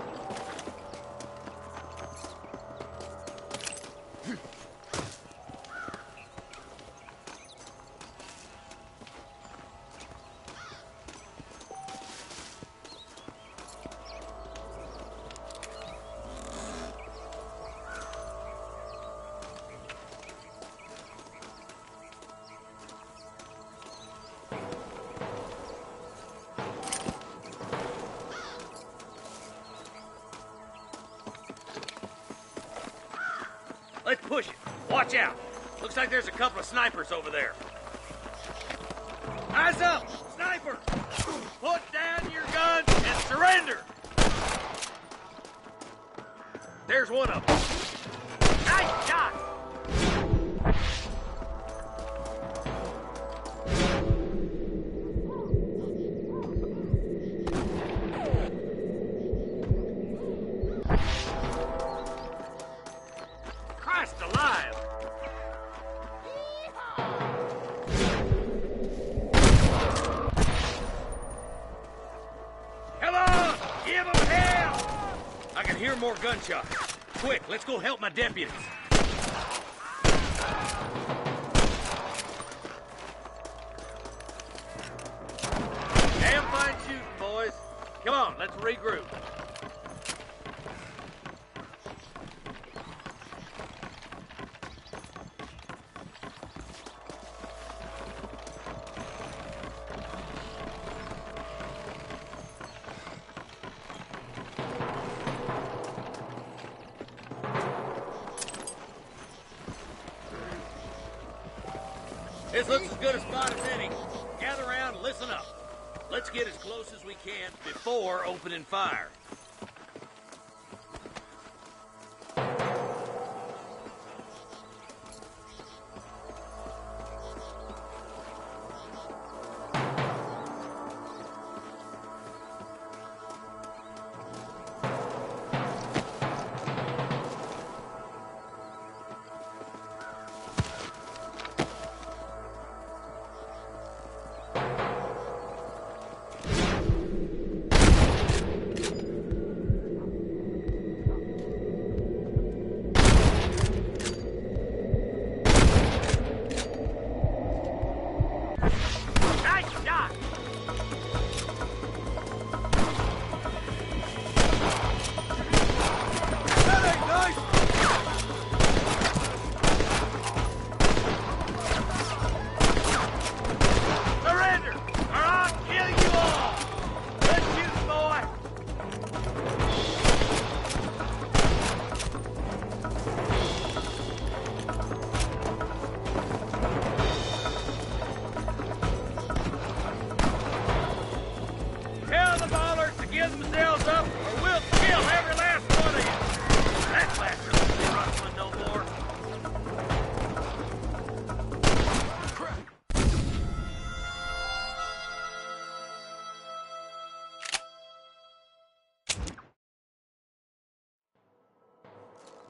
Let's push it. Watch out. Looks like there's a couple of snipers over there. Eyes up! Sniper! Put down your guns and surrender! There's one of them. Nice shot! Christ alive! Come on! Give them hell! I can hear more gunshots. Quick, let's go help my deputies. Damn fine shooting, boys. Come on, let's regroup. This looks as good a spot as any. Gather around and listen up. Let's get as close as we can before opening fire.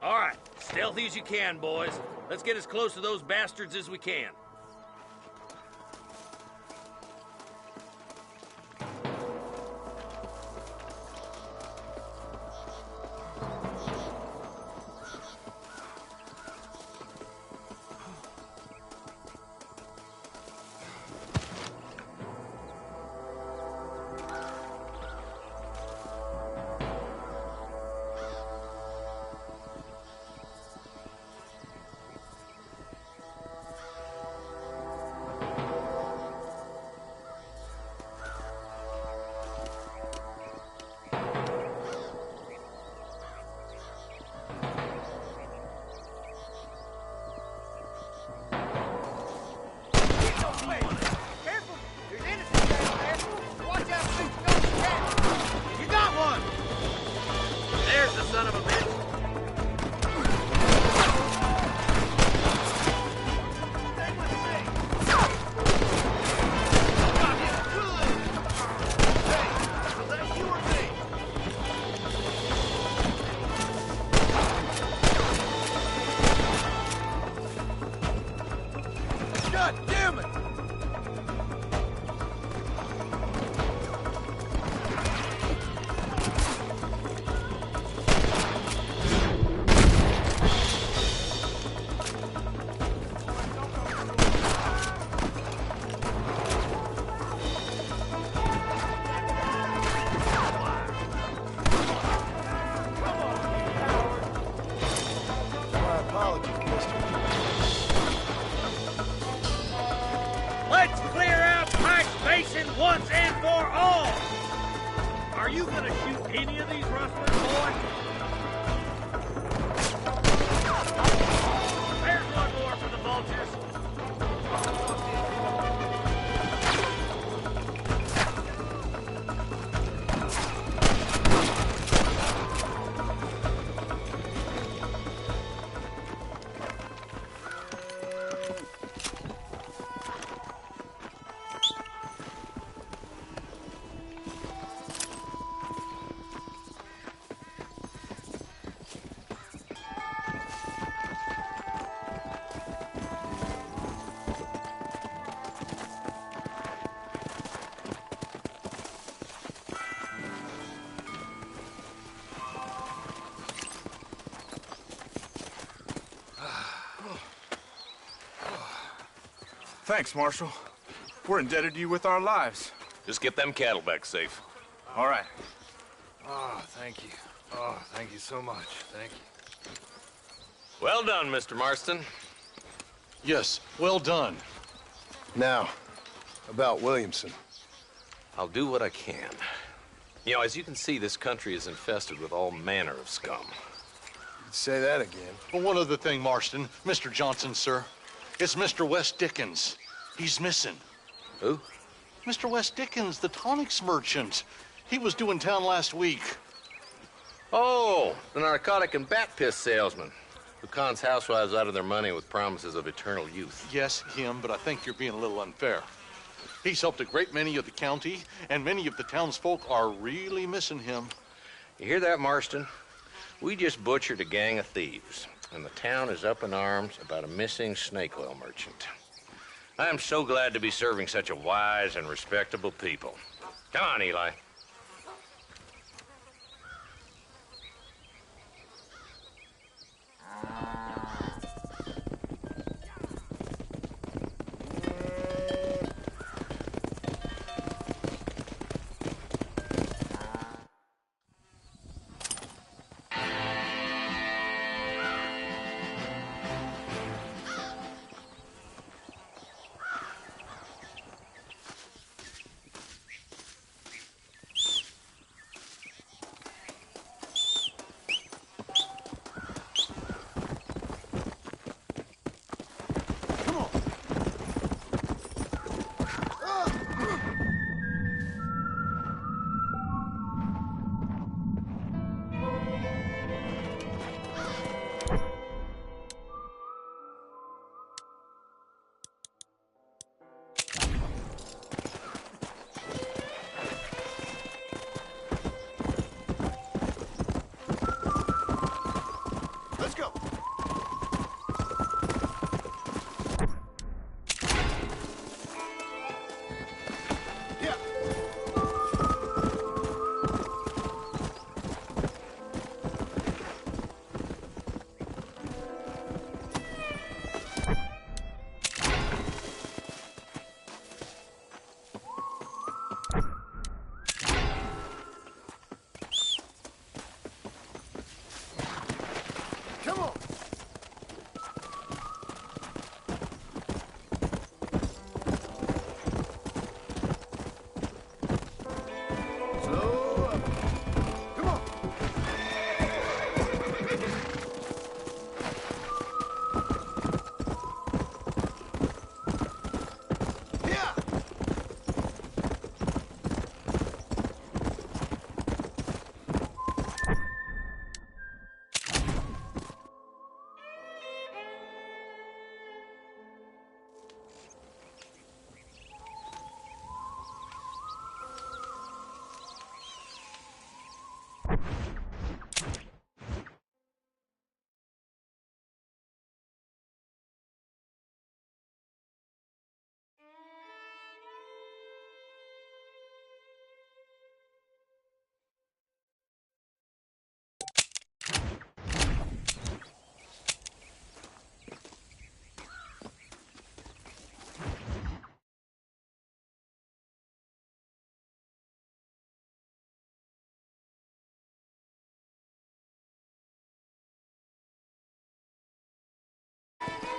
All right, stealthy as you can, boys. Let's get as close to those bastards as we can. once and for all. Are you gonna shoot any of these rustlers, boy? There's one more for the vultures. Thanks, Marshal. We're indebted to you with our lives. Just get them cattle back safe. All right. Oh, thank you. Oh, thank you so much. Thank you. Well done, Mr. Marston. Yes, well done. Now, about Williamson. I'll do what I can. You know, as you can see, this country is infested with all manner of scum. Say that again. Well, one other thing, Marston. Mr. Johnson, sir. It's Mr. West Dickens. He's missing. Who? Mr. West Dickens, the tonics merchant. He was due in town last week. Oh, the narcotic and bat piss salesman who cons housewives out of their money with promises of eternal youth. Yes, him, but I think you're being a little unfair. He's helped a great many of the county, and many of the townsfolk are really missing him. You hear that, Marston? We just butchered a gang of thieves, and the town is up in arms about a missing snake oil merchant. I am so glad to be serving such a wise and respectable people. Come on, Eli.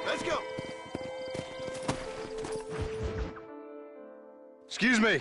Let's go. Excuse me.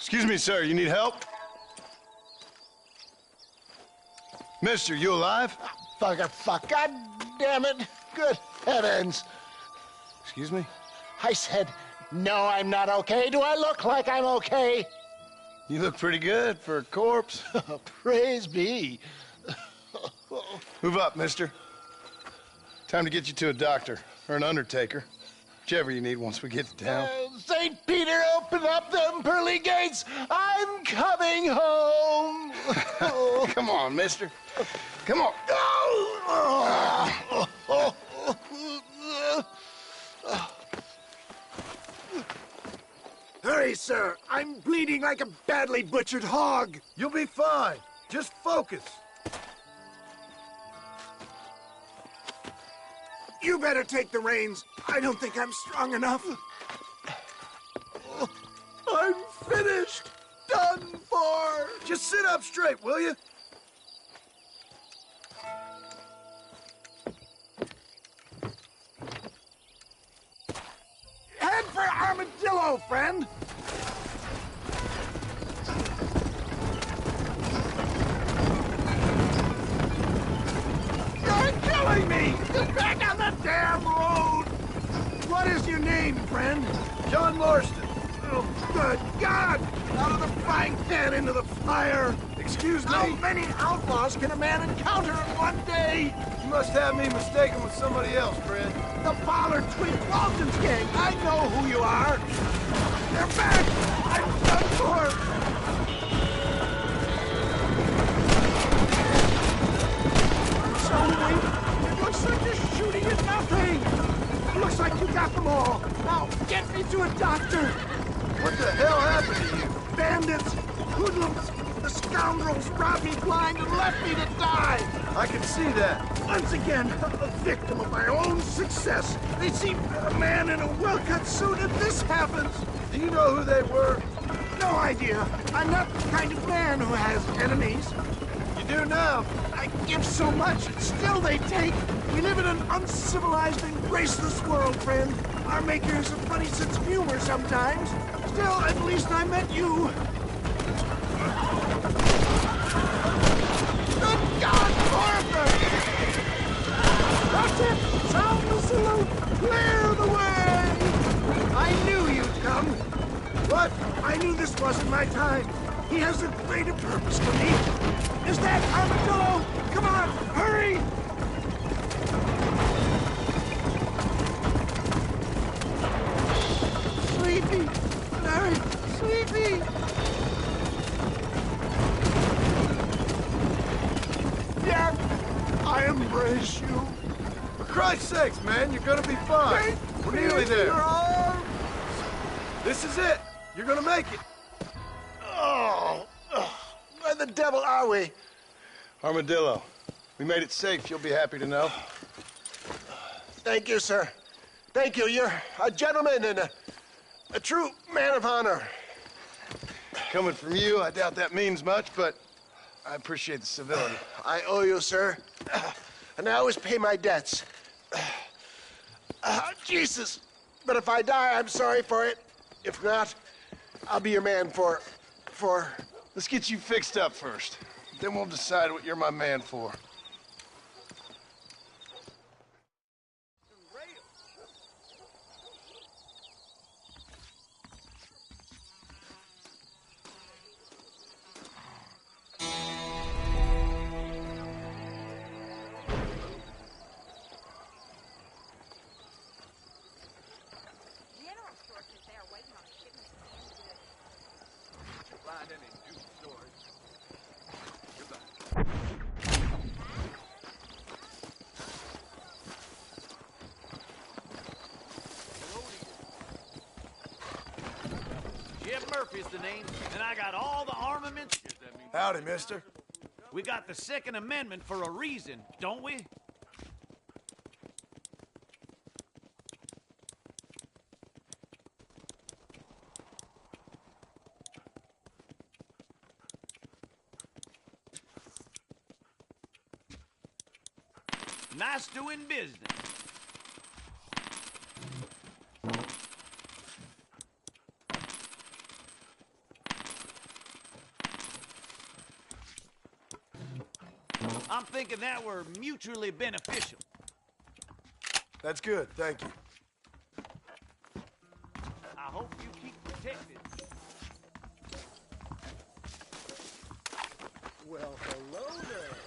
Excuse me, sir, you need help? Mister, you alive? Fuck, God damn it. Good heavens. Excuse me? I said, no, I'm not okay. Do I look like I'm okay? You look pretty good for a corpse. Praise be. Move up, mister. Time to get you to a doctor or an undertaker. Whichever you need once we get to town. St. Peter, open up them pearly gates. I'm coming home. Come on, mister. Come on. Hurry, sir. I'm bleeding like a badly butchered hog. You'll be fine. Just focus. You better take the reins. I don't think I'm strong enough. I'm finished. Done for. Just sit up straight, will you? Head for Armadillo, friend. You're killing me! Get back on the damn road! What is your name, friend? John Marston. Oh, good God! Out of the frying pan into the fire! Excuse me? How many outlaws can a man encounter in one day? You must have me mistaken with somebody else, Fred. The Pollard Twin Walton's gang! I know who you are! They're back! I'm done for! It looks like you're shooting at nothing! Looks like you got them all! Now, get me to a doctor! What the hell happened to you? Bandits! Hoodlums! The scoundrels robbed me blind and left me to die! I can see that. Once again, a victim of my own success. They seem a man in a well-cut suit and this happens! Do you know who they were? No idea. I'm not the kind of man who has enemies. You do now. I give so much, and still they take. We live in an uncivilized and graceless world, friend. Our maker has a funny sense of humor sometimes. Still, at least I met you. Good God, Arthur! That's it! Sound the salute! Clear the way! I knew you'd come. What? I knew this wasn't my time. He has a greater purpose for me. Is that Armadillo? Come on, hurry! Sleepy, very sleepy. Yeah, I embrace you. For Christ's sakes, man, you're gonna be fine. We're nearly there. This is it. You're gonna make it. Oh, where the devil are we? Armadillo. We made it safe, you'll be happy to know. Thank you, sir. Thank you. You're a gentleman and a true man of honor. Coming from you, I doubt that means much, but I appreciate the civility. I owe you, sir. And I always pay my debts. Jesus. But if I die, I'm sorry for it. If not, I'll be your man for... Let's get you fixed up first. Then we'll decide what you're my man for. Murphy's the name, and I got all the armaments. Howdy, mister. We got the Second Amendment for a reason, don't we? Nice doing business. I'm thinking that we're mutually beneficial. That's good, thank you. I hope you keep protected. Well, hello there.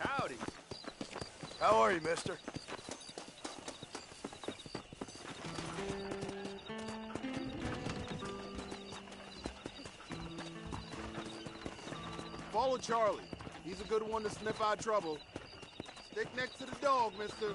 Howdy. How are you, mister? Follow Charlie. He's a good one to sniff out trouble. Stick next to the dog, mister.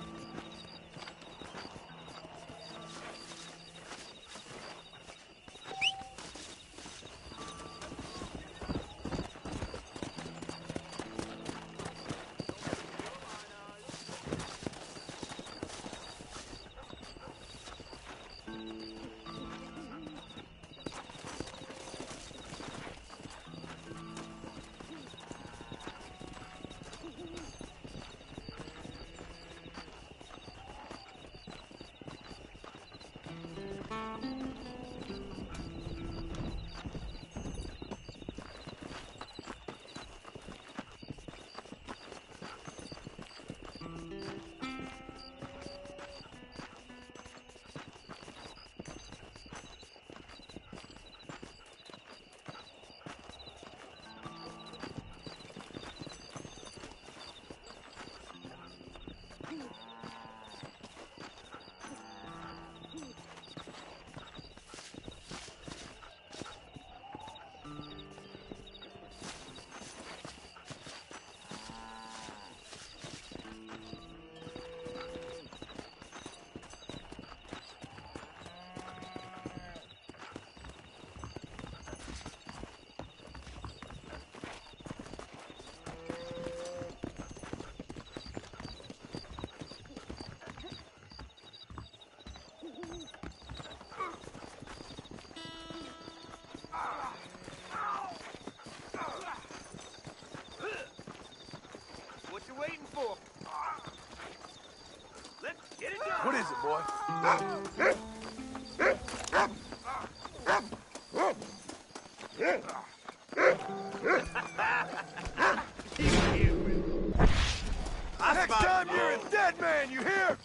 What you waiting for? Let's get it done. What is it, boy? Next time you're a dead man, you hear?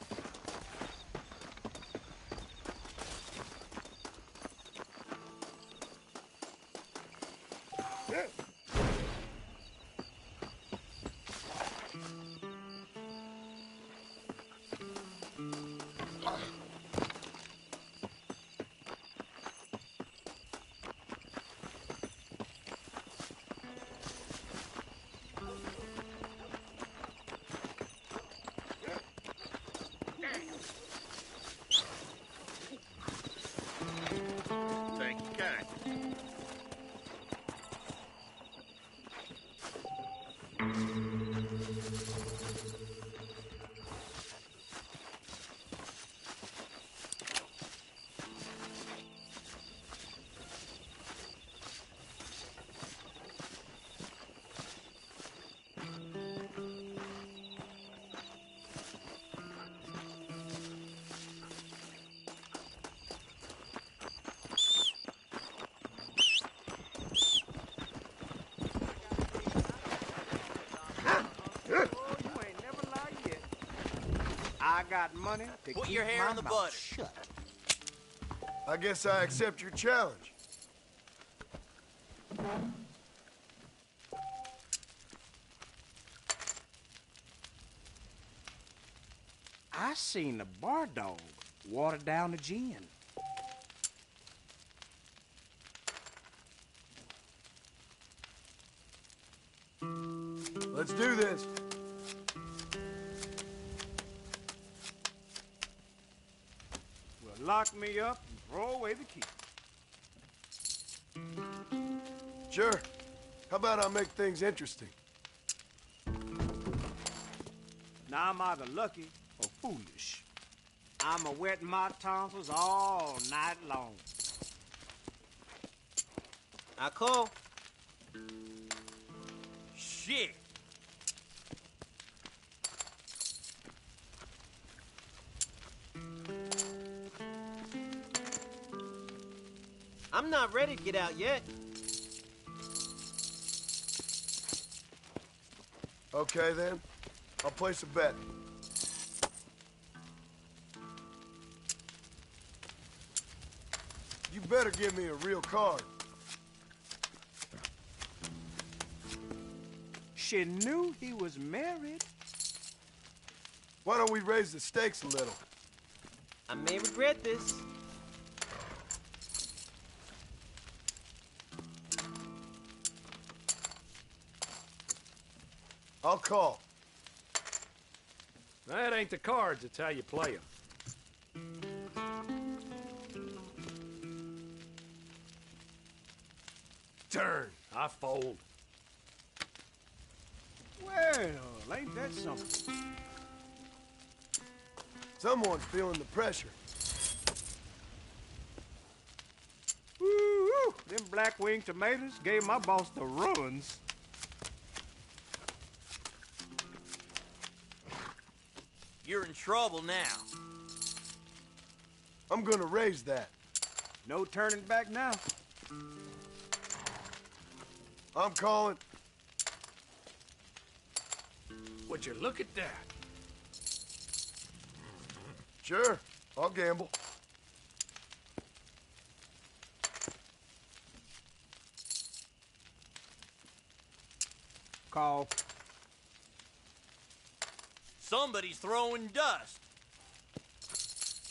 Thank you, kind. I got money to Put keep your hair my in the mouth butter. shut. I guess I accept your challenge. I seen the bar dog water down the gin. Let's do this. Well, lock me up and throw away the key. Sure. How about I make things interesting? Now I'm either lucky or foolish. I'm a wetting my tonsils all night long. I call. Shit. I'm not ready to get out yet. Okay, then. I'll place a bet. You better give me a real card. She knew he was married. Why don't we raise the stakes a little? I may regret this. I'll call. That ain't the cards, it's how you play them. Turn. I fold. Well, ain't that something? Someone's feeling the pressure. Woo-hoo! Them black-winged tomatoes gave my boss the runs. You're in trouble now. I'm gonna raise that. No turning back now. I'm calling. Would you look at that? Sure, I'll gamble. Call. Somebody's throwing dust.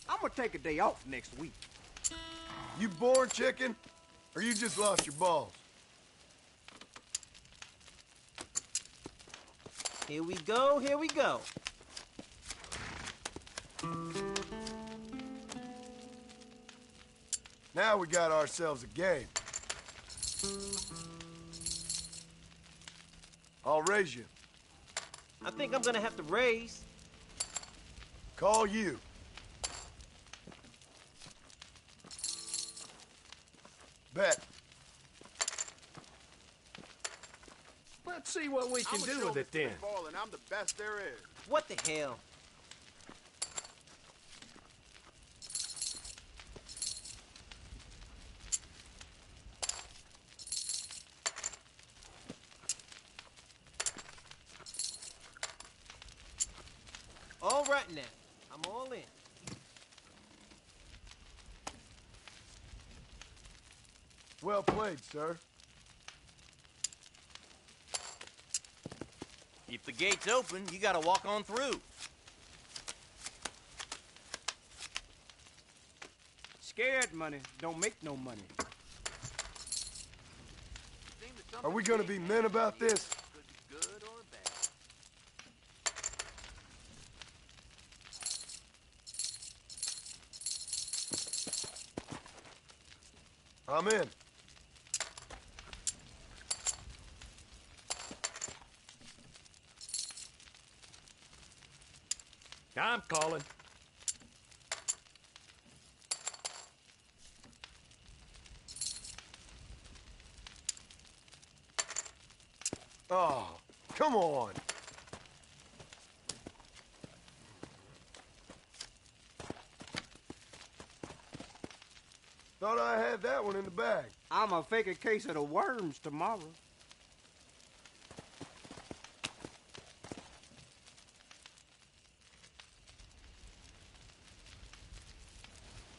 I'm gonna take a day off next week. You born chicken, or you just lost your balls? Here we go, here we go. Now we got ourselves a game. I'll raise you. I think I'm gonna have to raise. Call you. Bet. Let's see what we can do with it then. Ball, and I'm the best there is. What the hell? All right now, I'm all in. Well played, sir. If the gate's open, you gotta walk on through. Scared money don't make no money. Are we gonna be men about this? Good or bad. I'm in. I'm calling. Oh, come on. Thought I had that one in the bag. I'm gonna fake a case of the worms tomorrow.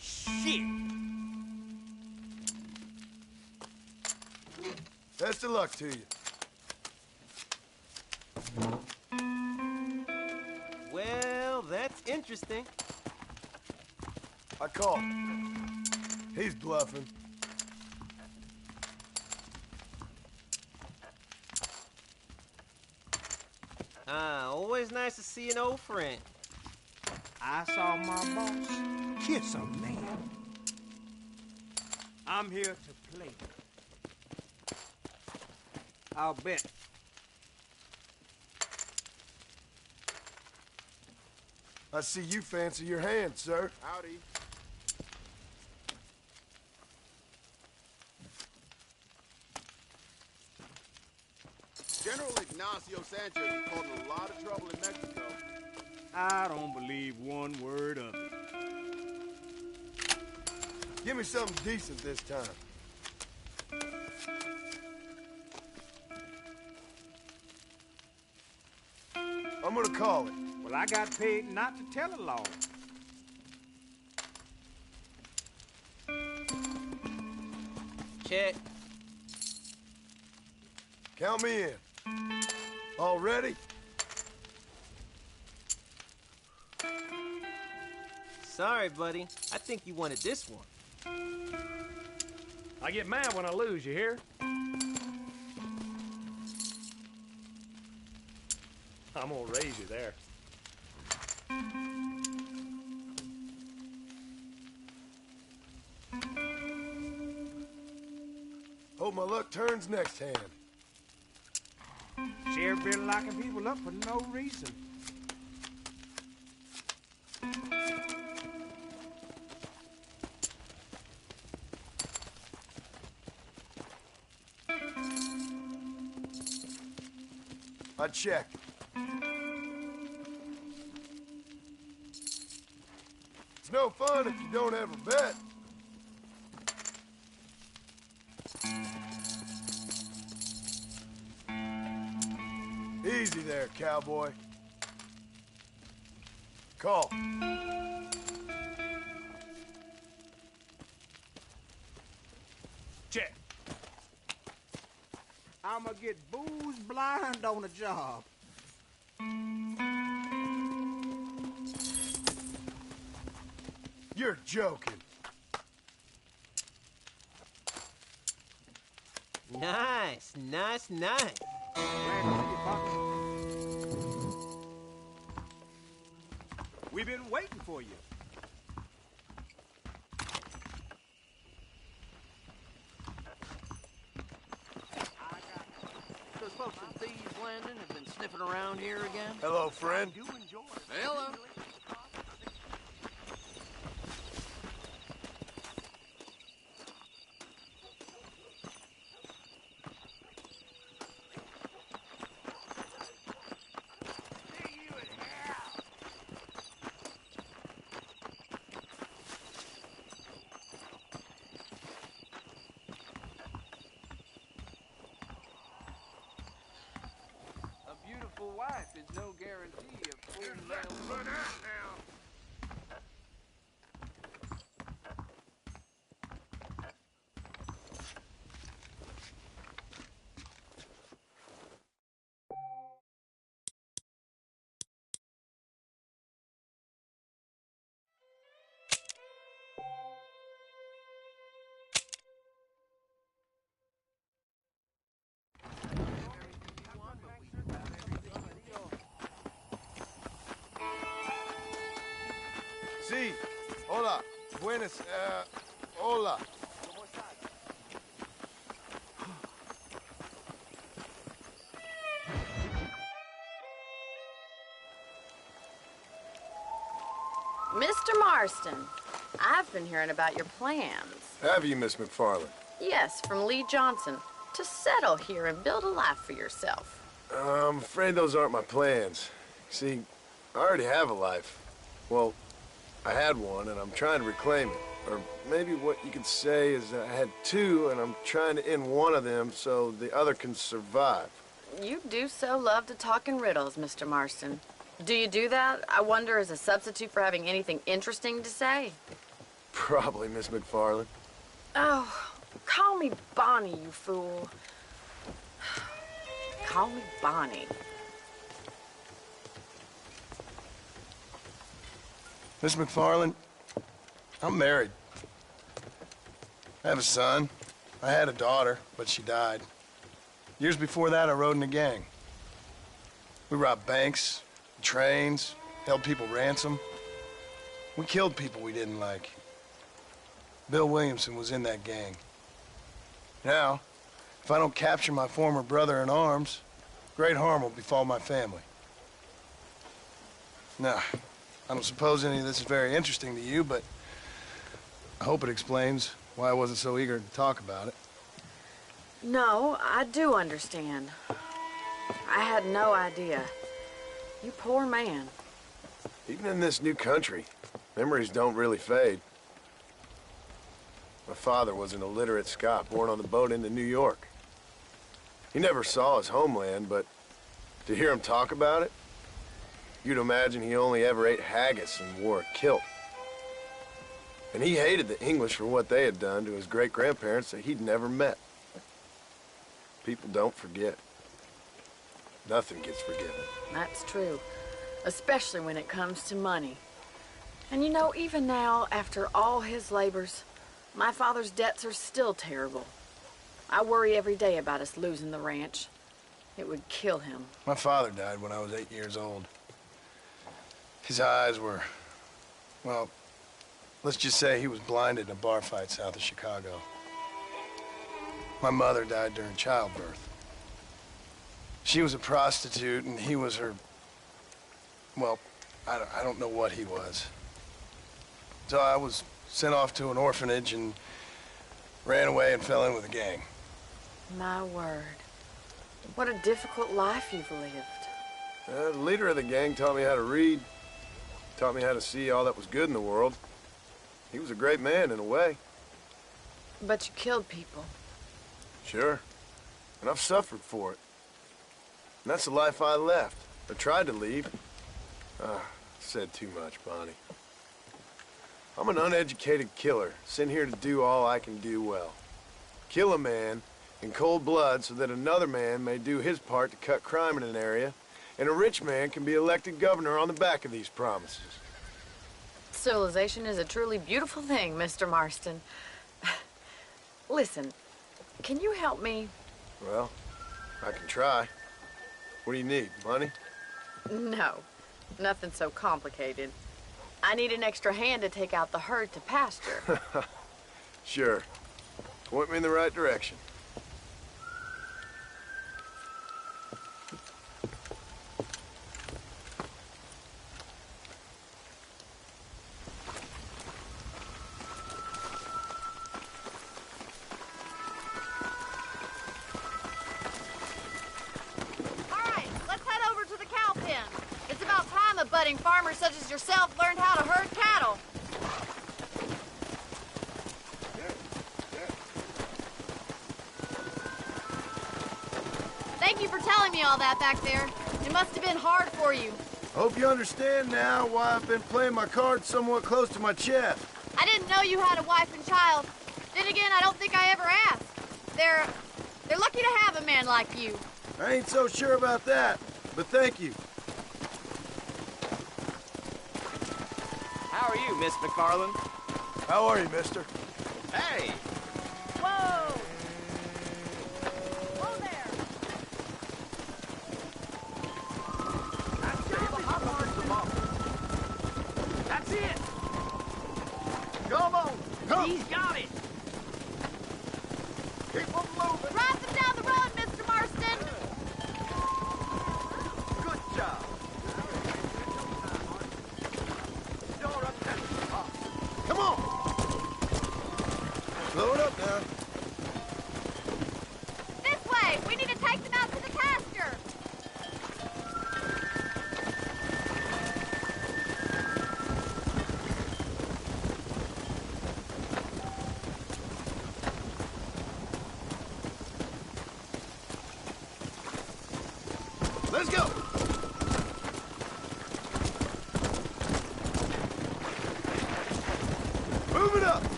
Shit! Best of luck to you. Well, that's interesting. interesting. I called. He's bluffing. Always nice to see an old friend. I saw my boss kiss a man. I'm here to play. I'll bet. I see you fancy your hand, sir. Howdy. General Ignacio Sanchez is causing a lot of trouble in Mexico. I don't believe one word of it. Give me something decent this time. I'm gonna call it. Well, I got paid not to tell a law. Check. Count me in. All ready? Sorry, buddy. I think you wanted this one. I get mad when I lose, you hear? I'm gonna raise you there. Hope my luck turns next hand. Sheriff been locking people up for no reason. I check. It's no fun if you don't ever bet. Easy there, cowboy. Call. Check. I'ma get booze blind on the job. You're joking. Nice, nice, nice. We've been waiting for you. Those folks from Thieves Landing have been sniffing around here again. Hello, friend. Hello. Wife is no guarantee of full male. Sí. Hola. Buenas. Hola. Mr. Marston, I've been hearing about your plans. Have you, Miss McFarland? Yes, from Lee Johnson, to settle here and build a life for yourself. I'm afraid those aren't my plans. See, I already have a life. Well, I had one, and I'm trying to reclaim it. Or maybe what you could say is that I had two, and I'm trying to end one of them so the other can survive. You do so love to talk in riddles, Mr. Marston. Do you do that, I wonder, as a substitute for having anything interesting to say? Probably, Miss McFarland. Oh, call me Bonnie, you fool. Call me Bonnie. Miss McFarland, I'm married. I have a son. I had a daughter, but she died. Years before that, I rode in a gang. We robbed banks, trains, held people ransom. We killed people we didn't like. Bill Williamson was in that gang. Now, if I don't capture my former brother in arms, great harm will befall my family. Now, I don't suppose any of this is very interesting to you, but I hope it explains why I wasn't so eager to talk about it. No, I do understand. I had no idea. You poor man. Even in this new country, memories don't really fade. My father was an illiterate Scot born on the boat into New York. He never saw his homeland, but to hear him talk about it, you'd imagine he only ever ate haggis and wore a kilt. And he hated the English for what they had done to his great-grandparents that he'd never met. People don't forget. Nothing gets forgiven. That's true. Especially when it comes to money. And you know, even now, after all his labors, my father's debts are still terrible. I worry every day about us losing the ranch. It would kill him. My father died when I was 8 years old. His eyes were, well, let's just say he was blinded in a bar fight south of Chicago. My mother died during childbirth. She was a prostitute and he was her, well, I don't know what he was. So I was sent off to an orphanage and ran away and fell in with a gang. My word. What a difficult life you've lived. The leader of the gang taught me how to read, taught me how to see all that was good in the world. He was a great man in a way. But you killed people. Sure. And I've suffered for it. And that's the life I left. I tried to leave. Said too much, Bonnie. I'm an uneducated killer, sent here to do all I can do well. Kill a man in cold blood so that another man may do his part to cut crime in an area, and a rich man can be elected governor on the back of these promises. Civilization is a truly beautiful thing, Mr. Marston. Listen, can you help me? Well, I can try. What do you need, money? No, nothing so complicated. I need an extra hand to take out the herd to pasture. Sure. Point me in the right direction. Farmers such as yourself learned how to herd cattle. Thank you for telling me all that back there. It must have been hard for you. Hope you understand now why I've been playing my cards somewhat close to my chest. I didn't know you had a wife and child. Then again, I don't think I ever asked. They're lucky to have a man like you. I ain't so sure about that, but thank you. How are you, Miss McFarland? How are you, mister? Hey! Whoa! Whoa there! That's it! Come on! Come! He's got it! Keep on moving! Drive them down the road, Mr. Marston! Good job! Come on! Slow it up now. This way! We need to take them out to the pasture!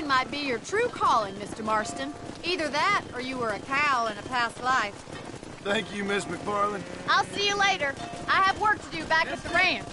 fishing might be your true calling, Mr. Marston. Either that, or you were a cow in a past life. Thank you, Miss McFarland. I'll see you later. I have work to do back at the ranch.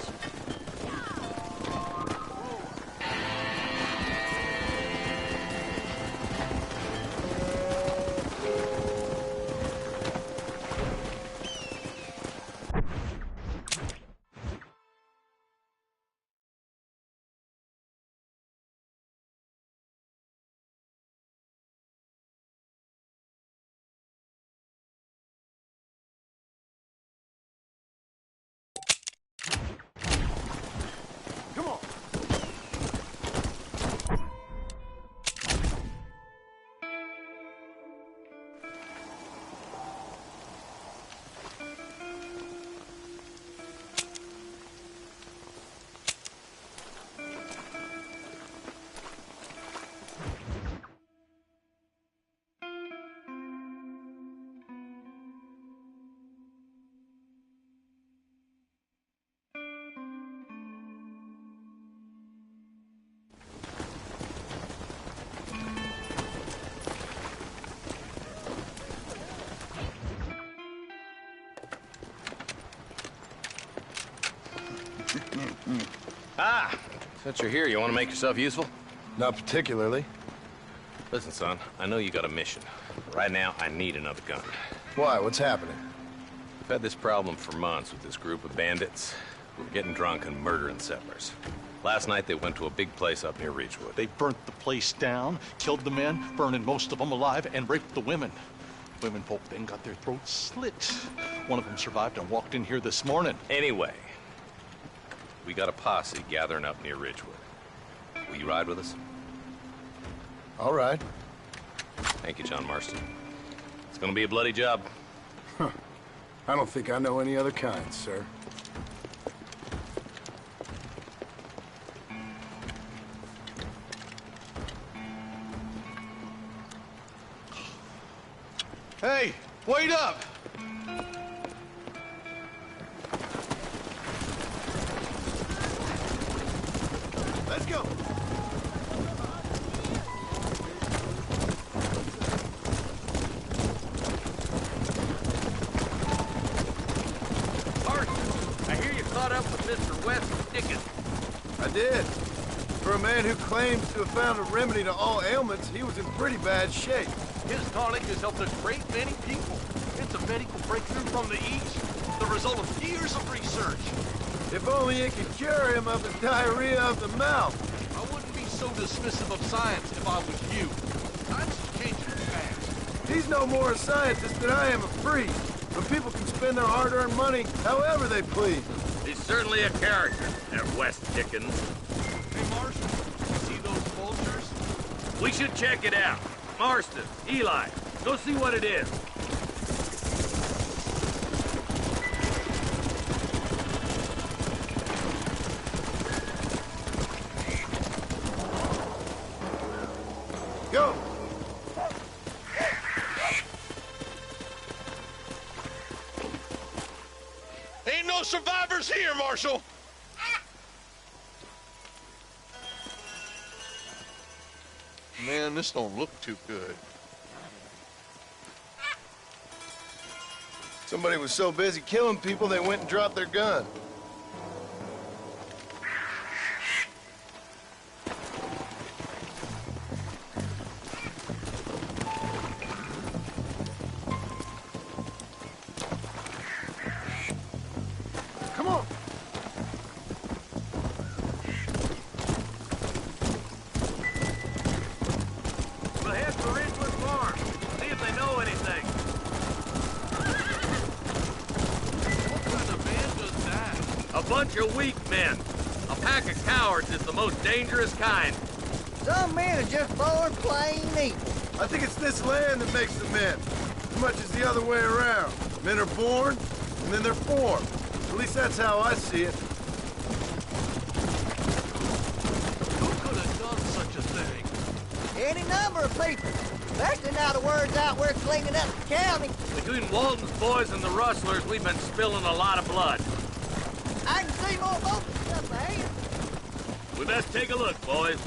Ah, since you're here, you want to make yourself useful? Not particularly. Listen, son, I know you got a mission. Right now, I need another gun. Why? What's happening? I've had this problem for months with this group of bandits who were getting drunk and murdering settlers. Last night, they went to a big place up near Ridgewood. They burnt the place down, killed the men, burning most of them alive, and raped the women. Women folk then got their throats slit. One of them survived and walked in here this morning. Anyway, we got a posse gathering up near Ridgewood. Will you ride with us? All right. Thank you, John Marston. It's gonna be a bloody job. Huh. I don't think I know any other kind, sir. Hey, wait up! Let's go! I hear you caught up with Mr. West Dickens. I did. For a man who claims to have found a remedy to all ailments, he was in pretty bad shape. His tonic has helped a great many people. It's a medical breakthrough from the East, the result of years of research. If only it could cure him of the diarrhea of the mouth. I wouldn't be so dismissive of science if I was you. Times are changing fast. He's no more a scientist than I am a priest. But people can spend their hard-earned money however they please. He's certainly a character, that West Dickens. Hey, Marston, see those vultures? We should check it out. Marston, Eli, go see what it is. Go! Ain't no survivors here, Marshal! Man, this don't look too good. Somebody was so busy killing people, they went and dropped their gun. Come on! We'll head for Ridgewood Farm. See if they know anything. What kind of man does that? A bunch of weak men. A pack of cowards is the most dangerous kind. Some men are just born plain evil. I think it's this land that makes the men, as much as the other way around. Men are born, and then they're formed. At least that's how I see it. Who could have done such a thing? Any number of people. Especially now the word's out we're cleaning up the county. Between Walton's boys and the rustlers, we've been spilling a lot of blood. I can see more boats and stuff ahead. We best take a look, boys.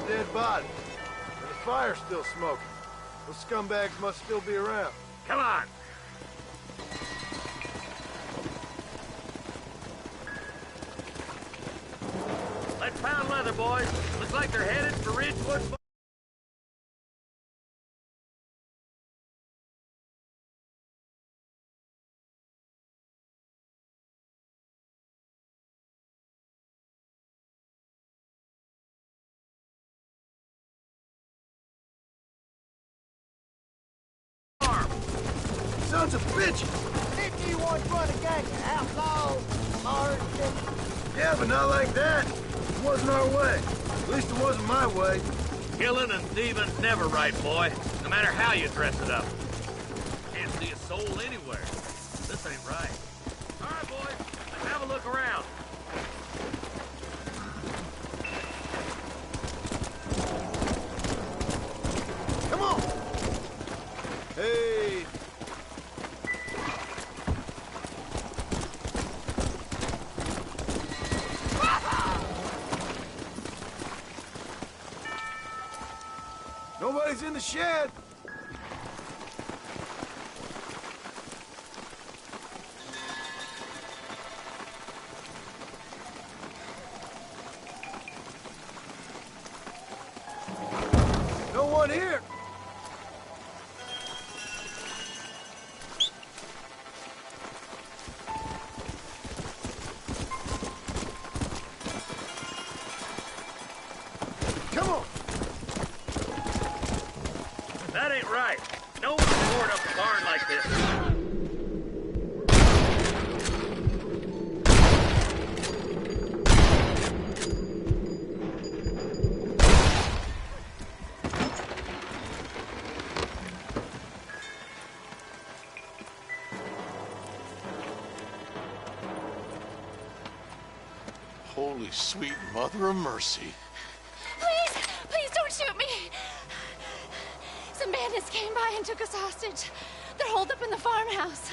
dead bodies. And the fire's still smoking. Those scumbags must still be around. Come on. Let's pound leather, boys. Looks like they're headed for Ridgewood. Sons of bitches! Didn't you once run a gang of outlaws, Marston? Yeah, but not like that. It wasn't our way. At least it wasn't my way. Killing and thieving's never right, boy. No matter how you dress it up. Can't see a soul anywhere. This ain't right. All right, boys. Let's have a look around. Come on! Hey! Nobody's in the shed. No one here. Come on. That ain't right. No one can board up a barn like this. Holy sweet mother of mercy. Please, please don't shoot me. Some bandits came by and took us hostage. They're holed up in the farmhouse.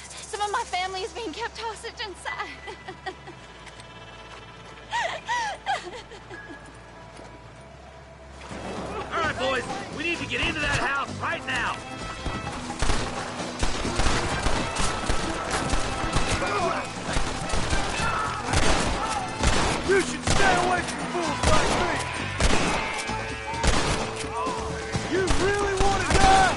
Some of my family is being kept hostage inside. All right, boys. We need to get into that house right now. You should stay away from fools like me! You really want to die?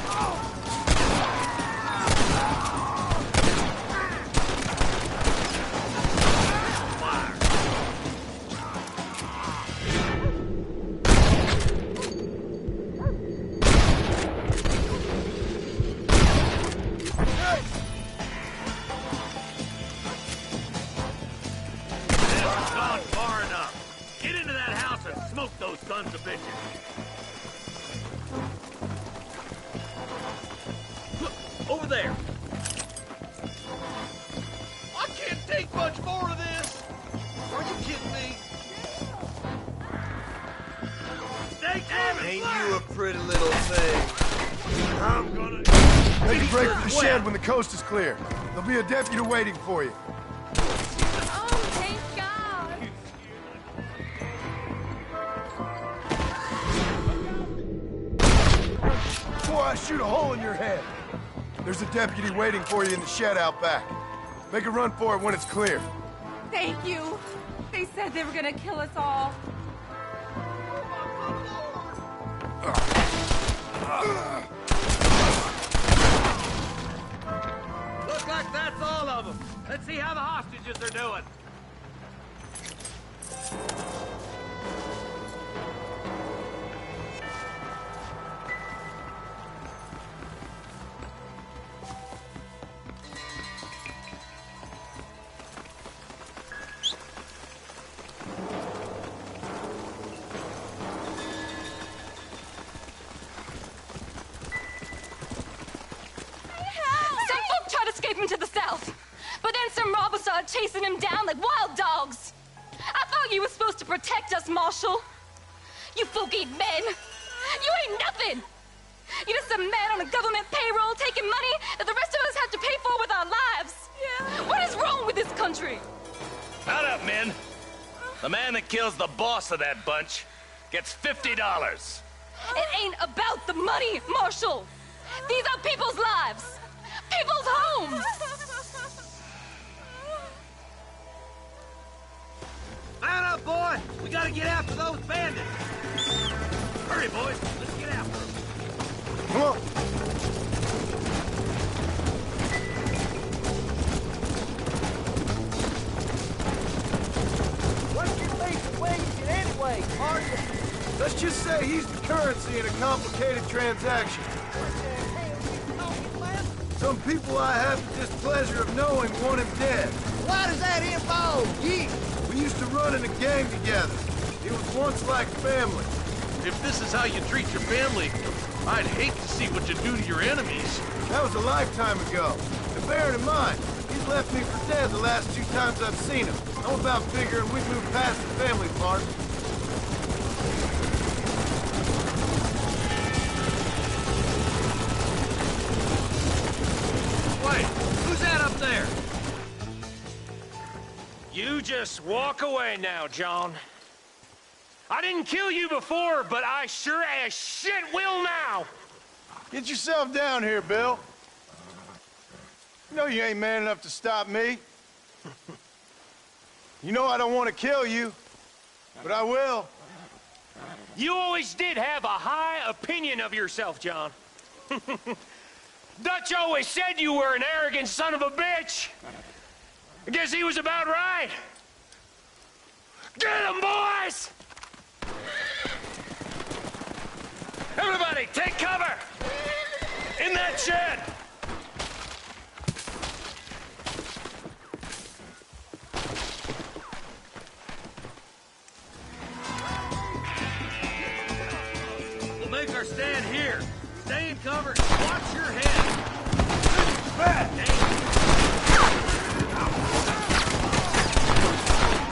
Gone far enough. Get into that house and smoke those sons of bitches. Look, over there. I can't take much more of this. Are you kidding me? Stay calm. Ain't you a pretty little thing? I'm gonna... Make a break for the shed when the coast is clear. There'll be a deputy waiting for you. Oh, thank God. Before I shoot a hole in your head. There's a deputy waiting for you in the shed out back. Make a run for it when it's clear. Thank you. They said they were gonna kill us all. Looks like that's all of them. Let's see how the hostages are doing. Some folk tried escaping to the south, but then some robbers started chasing him down like wild dogs. I thought you were supposed to protect us, Marshal. You folk ain't men. You ain't nothing. You're just a man on a government payroll taking money that the rest of us have to pay for with our lives. Yeah. What is wrong with this country? Mount up, men. The man that kills the boss of that bunch gets $50. It ain't about the money, Marshal. These are people's lives, people's homes. Man up, boy! We gotta get after those bandits! Hurry, boys! Let's get after them! Come on! What's your basic wages anyway, Marshal? Let's just say he's the currency in a complicated transaction. Some people I have the displeasure of knowing want him dead. Why does that involve you? We used to run in a gang together. It was once like family. If this is how you treat your family, I'd hate to see what you do to your enemies. That was a lifetime ago. And bearing in mind, he's left me for dead the last 2 times I've seen him. I'm about figuring we've moved past the family part. Wait, who's that up there? You just walk away now, John. I didn't kill you before, but I sure as shit will now. Get yourself down here, Bill. You know you ain't man enough to stop me. You know I don't want to kill you, but I will. You always did have a high opinion of yourself, John. Dutch always said you were an arrogant son of a bitch. I guess he was about right. Get him, boys! Everybody, take cover! In that shed! We'll make our stand here. Stay in cover and watch your head.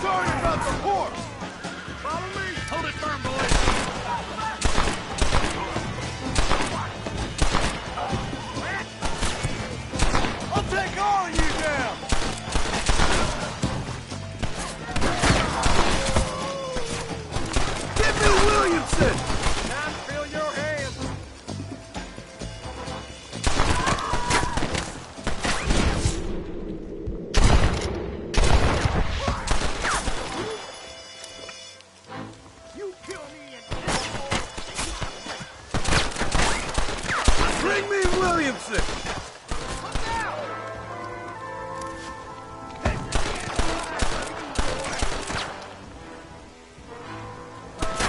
Sorry about the horse! Follow me! Hold it firm, boys! I'll take all of you down! Give me Williamson! Time to feel your hands. You kill me and Bring me Williamson!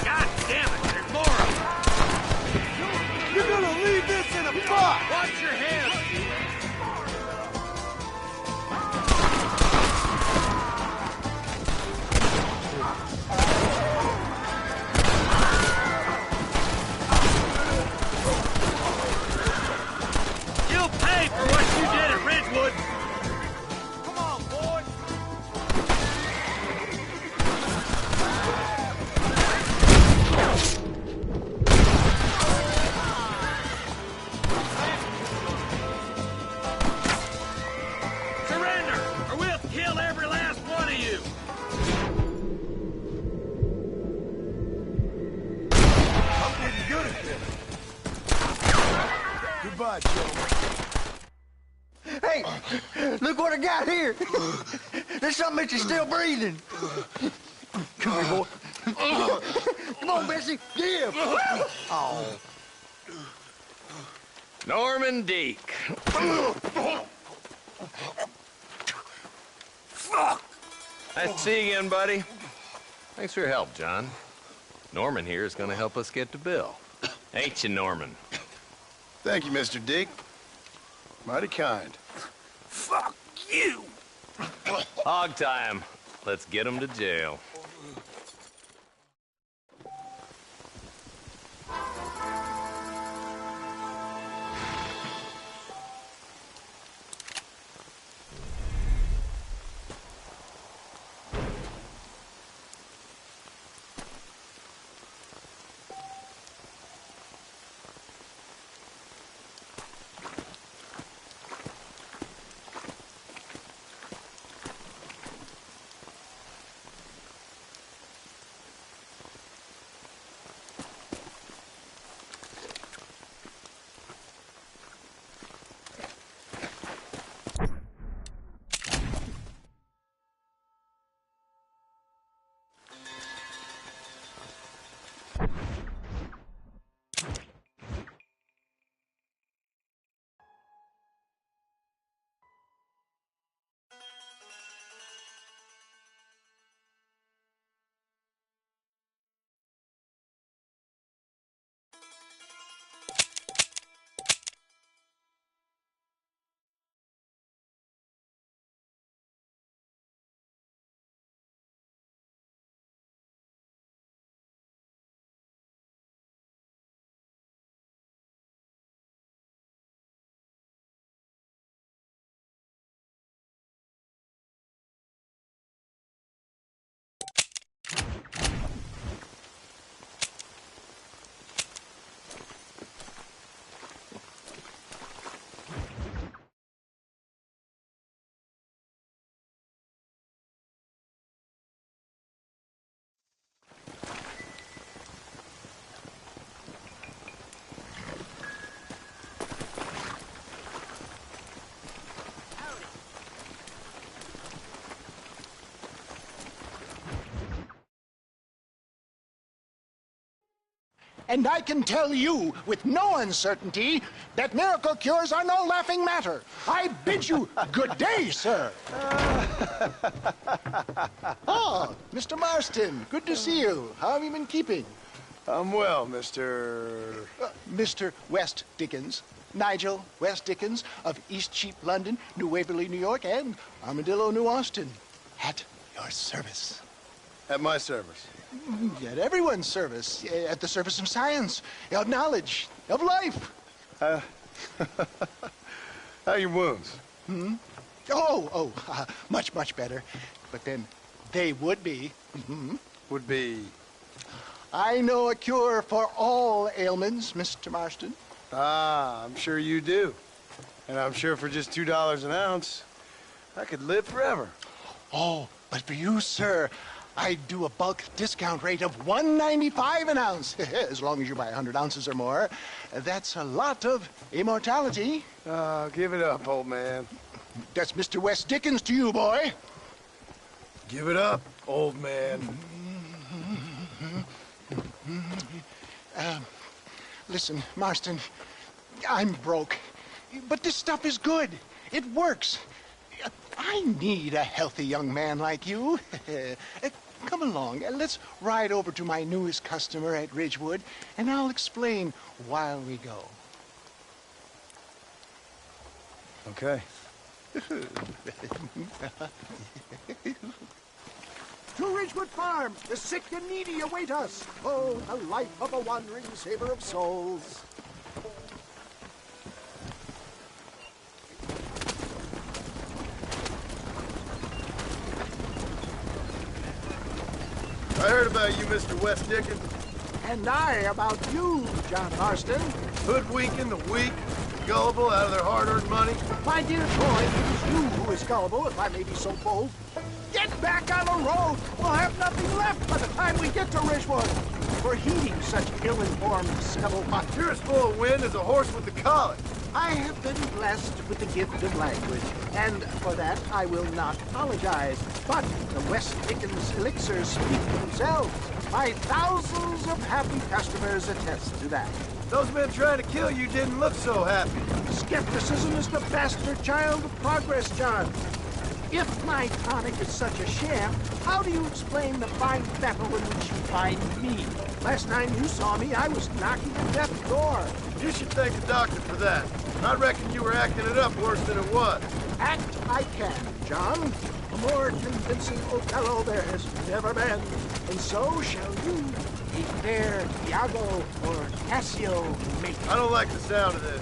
God damn it, there's more of them! You're gonna leave this in a box! Watch your head! You'll pay for what you did at Ridgewood! come on, boy. Surrender, or we'll kill every last one of you! I'm getting good at this. Goodbye, Joe. Hey, look what I got here. There's something that you're still breathing. Come here, boy. Come on, Bessie. Give. Oh. Norman Deek. Fuck. Nice to see you again, buddy. Thanks for your help, John. Norman here is going to help us get to Bill. Ain't you, Norman? Thank you, Mr. Dick. Mighty kind. Fuck you. Hog time. Let's get him to jail. And I can tell you with no uncertainty that miracle cures are no laughing matter. I bid you good day, sir. Oh, Mr. Marston, good to see you. How have you been keeping? I'm well, Mr. Mr. West Dickens. Nigel West Dickens of Eastcheap, London, New Waverly, New York, and Armadillo, New Austin. At your service. At my service. At everyone's service. At the service of science, of knowledge, of life. How are your wounds? Much, much better. But then they would be. Would be? I know a cure for all ailments, Mr. Marston. Ah, I'm sure you do. And I'm sure for just $2 an ounce, I could live forever. Oh, but for you, sir, I'd do a bulk discount rate of $1.95 an ounce, as long as you buy 100 ounces or more. That's a lot of immortality. Give it up, old man. That's Mr. West Dickens to you, boy. Give it up, old man. Listen, Marston, I'm broke, but this stuff is good. It works. I need a healthy young man like you. Come along, let's ride over to my newest customer at Ridgewood, and I'll explain while we go. Okay. To Ridgewood Farm, the sick and needy await us. Oh, the life of a wandering saver of souls. I heard about you, Mr. West Dickens. And I about you, John Marston. Hoodwinking the weak, gullible out of their hard-earned money. My dear boy, it is you who is gullible, if I may be so bold. Get back on the road! We'll have nothing left by the time we get to Ridgewood. For heeding such ill-informed scuttlebutt. You're as full of wind as a horse with the colic. I have been blessed with the gift of language, and for that I will not apologize. But the West Dickens elixirs speak for themselves. My thousands of happy customers attest to that. Those men trying to kill you didn't look so happy. Skepticism is the bastard child of progress, John. If my tonic is such a sham, how do you explain the fine battle in which you find me? Last time you saw me, I was knocking at death's door. You should thank the doctor for that. I reckon you were acting it up worse than it was. Act I can, John. A more convincing Othello there has never been. And so shall you, a fair Hago or Cassio make. I don't like the sound of this.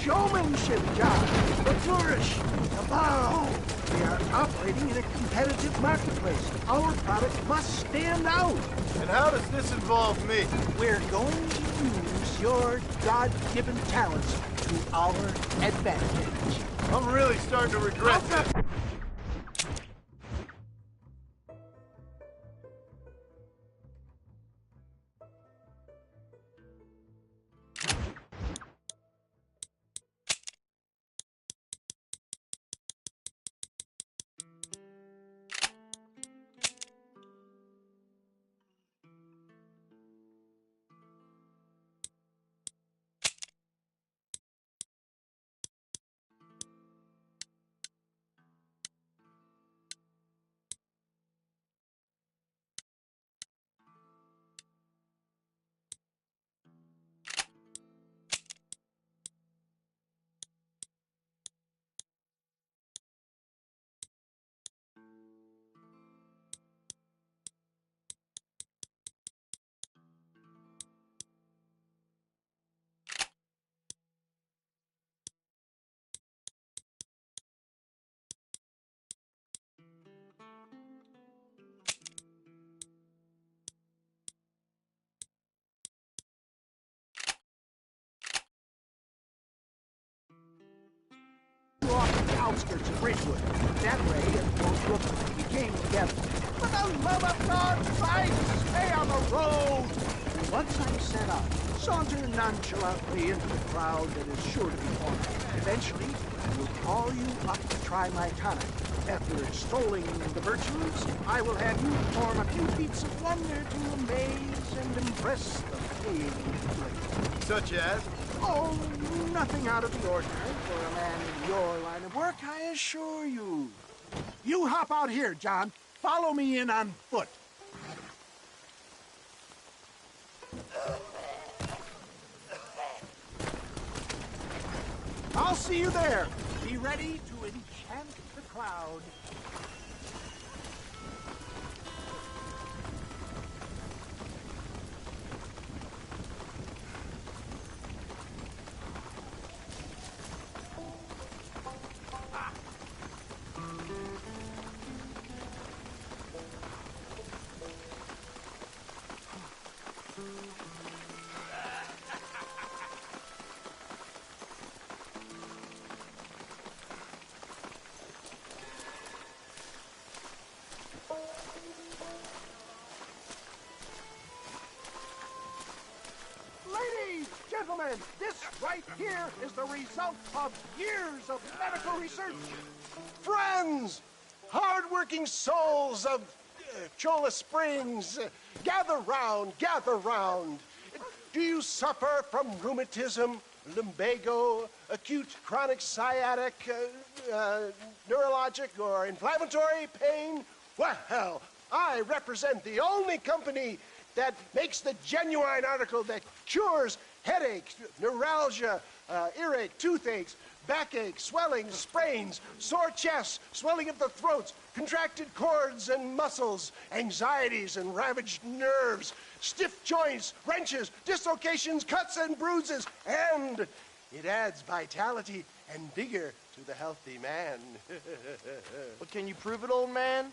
Showmanship, John. The flourish. The bow. We are operating in a competitive marketplace. Our product must stand out. And how does this involve me? We're going to use your God-given talents to our advantage. I'm really starting to regret this. Off the outskirts of Ridgewood. That way, if both of them became together. For the love of God, fight! Stay on the road! And once I'm set up, saunter nonchalantly into the crowd that is sure to be formed. Eventually, I will call you up to try my tonic. After extolling the virtues, I will have you perform a few feats of wonder to amaze and impress the paying public. Such as? Oh, nothing out of the ordinary for a man in your line of work, I assure you. You hop out here, John. Follow me in on foot. I'll see you there. Be ready to enchant the cloud. Ladies, gentlemen, this right here is the result of years of medical research. Friends, hard-working souls of Cholla Springs, gather round, gather round. Do you suffer from rheumatism, lumbago, acute chronic sciatic, neurologic, or inflammatory pain? Well, I represent the only company that makes the genuine article that cures headaches, neuralgia, earache, toothaches, backache, swelling, sprains, sore chests, swelling of the throats, contracted cords and muscles, anxieties and ravaged nerves, stiff joints, wrenches, dislocations, cuts and bruises, and it adds vitality and vigor to the healthy man. But can you prove it, old man?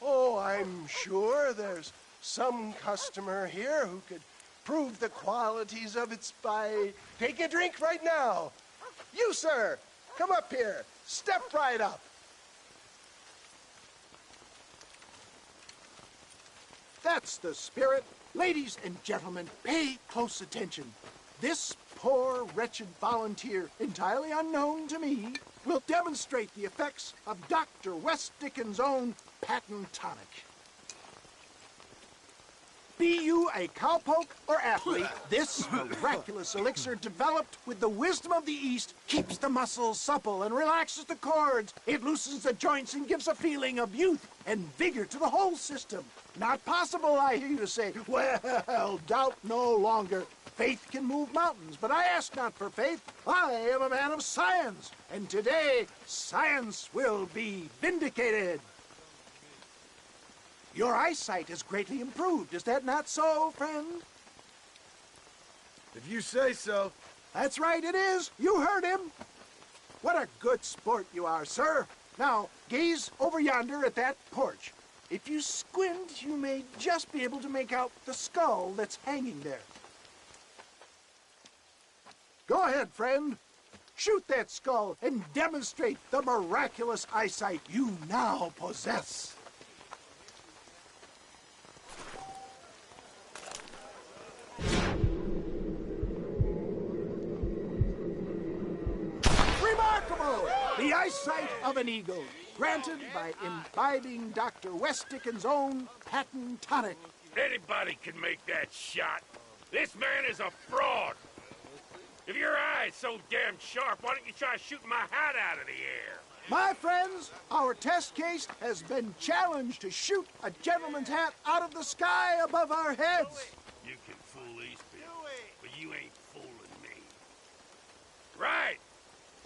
Oh, I'm sure there's some customer here who could prove the qualities of it by taking a drink right now. You, sir, come up here. Step right up. That's the spirit. Ladies and gentlemen, pay close attention. This poor, wretched volunteer, entirely unknown to me, will demonstrate the effects of Dr. West Dickens' own patent tonic. Be you a cowpoke or athlete, this miraculous elixir developed with the wisdom of the East keeps the muscles supple and relaxes the cords. It loosens the joints and gives a feeling of youth and vigor to the whole system. Not possible, I hear you say. Well, doubt no longer. Faith can move mountains, but I ask not for faith. I am a man of science, and today science will be vindicated. Your eyesight has greatly improved. Is that not so, friend? If you say so. That's right, it is. You heard him. What a good sport you are, sir. Now, gaze over yonder at that porch. If you squint, you may just be able to make out the skull that's hanging there. Go ahead, friend. Shoot that skull and demonstrate the miraculous eyesight you now possess. Remarkable! The eyesight of an eagle, granted by imbibing Dr. West Dickens' own patent tonic. Anybody can make that shot. This man is a fraud. If your eye's so damn sharp, why don't you try shooting my hat out of the air? My friends, our test case has been challenged to shoot a gentleman's hat out of the sky above our heads. You can fool these people, but you ain't fooling me. Right.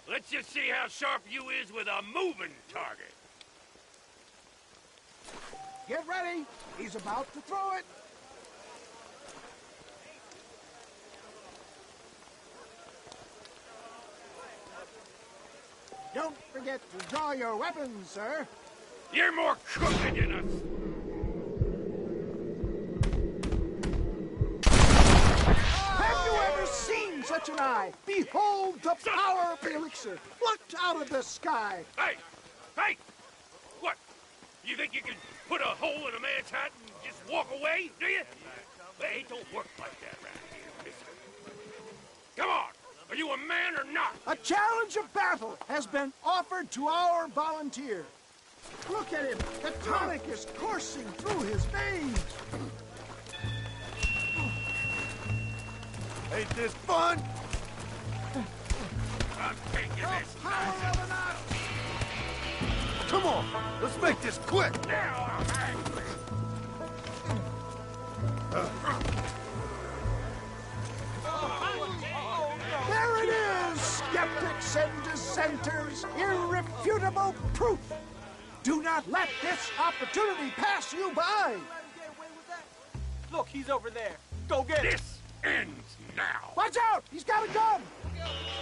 Let's just see how sharp you is with a moving target. Get ready. He's about to throw it. Don't forget to draw your weapons, sir. You're more crooked than us. Have you ever seen such an eye? Behold the power of the elixir, plucked out of the sky. Hey! Hey! What? You think you can put a hole in a man's hat and just walk away, do you? Hey, it don't work like that around here, mister. Come on! Are you a man or not? A challenge of battle has been offered to our volunteer. Look at him! The tonic is coursing through his veins! Ain't this fun? I'm taking this. Come on, let's make this quick. Now I'm angry. There it is, skeptics and dissenters! Irrefutable proof! Do not let this opportunity pass you by! Look, he's over there. Go get him. This ends now. Watch out! He's got a gun!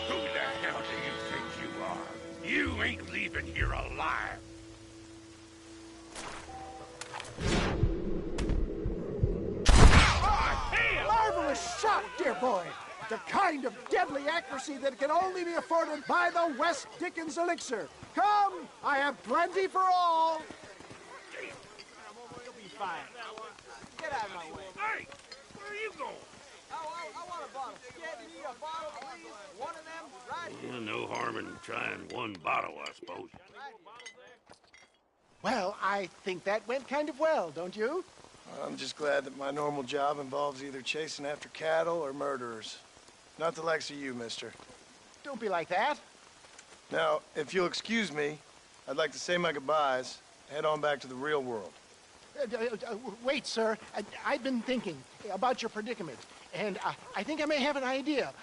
Who the hell do you think you are? You ain't leaving here alive. Marvelous shot, dear boy! The kind of deadly accuracy that can only be afforded by the West Dickens elixir. Come, I have plenty for all. You'll be fine. Get out of my way. Hey, where are you going? I want a bottle. Get me a bottle, please. One of them, right here. No harm in trying one bottle, I suppose. Well, I think that went kind of well, don't you? I'm just glad that my normal job involves either chasing after cattle or murderers. Not the likes of you, mister. Don't be like that. Now, if you'll excuse me, I'd like to say my goodbyes, head on back to the real world. Wait, sir. I've been thinking about your predicament, and I think I may have an idea.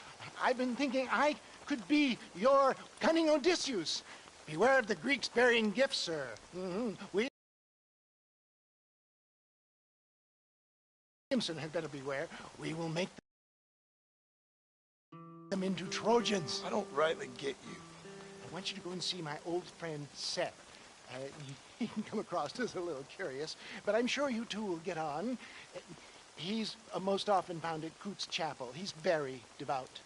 I've been thinking I could be your cunning Odysseus. Beware of the Greeks bearing gifts, sir. Williamson had better beware. We will make them into Trojans. I don't rightly get you. I want you to go and see my old friend Seth. He can come across as a little curious, but I'm sure you two will get on. He's most often found at Coots Chapel. He's very devout.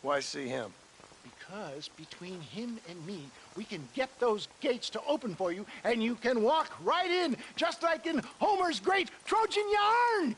Why see him? Because between him and me, we can get those gates to open for you, and you can walk right in, just like in Homer's great Trojan yarn!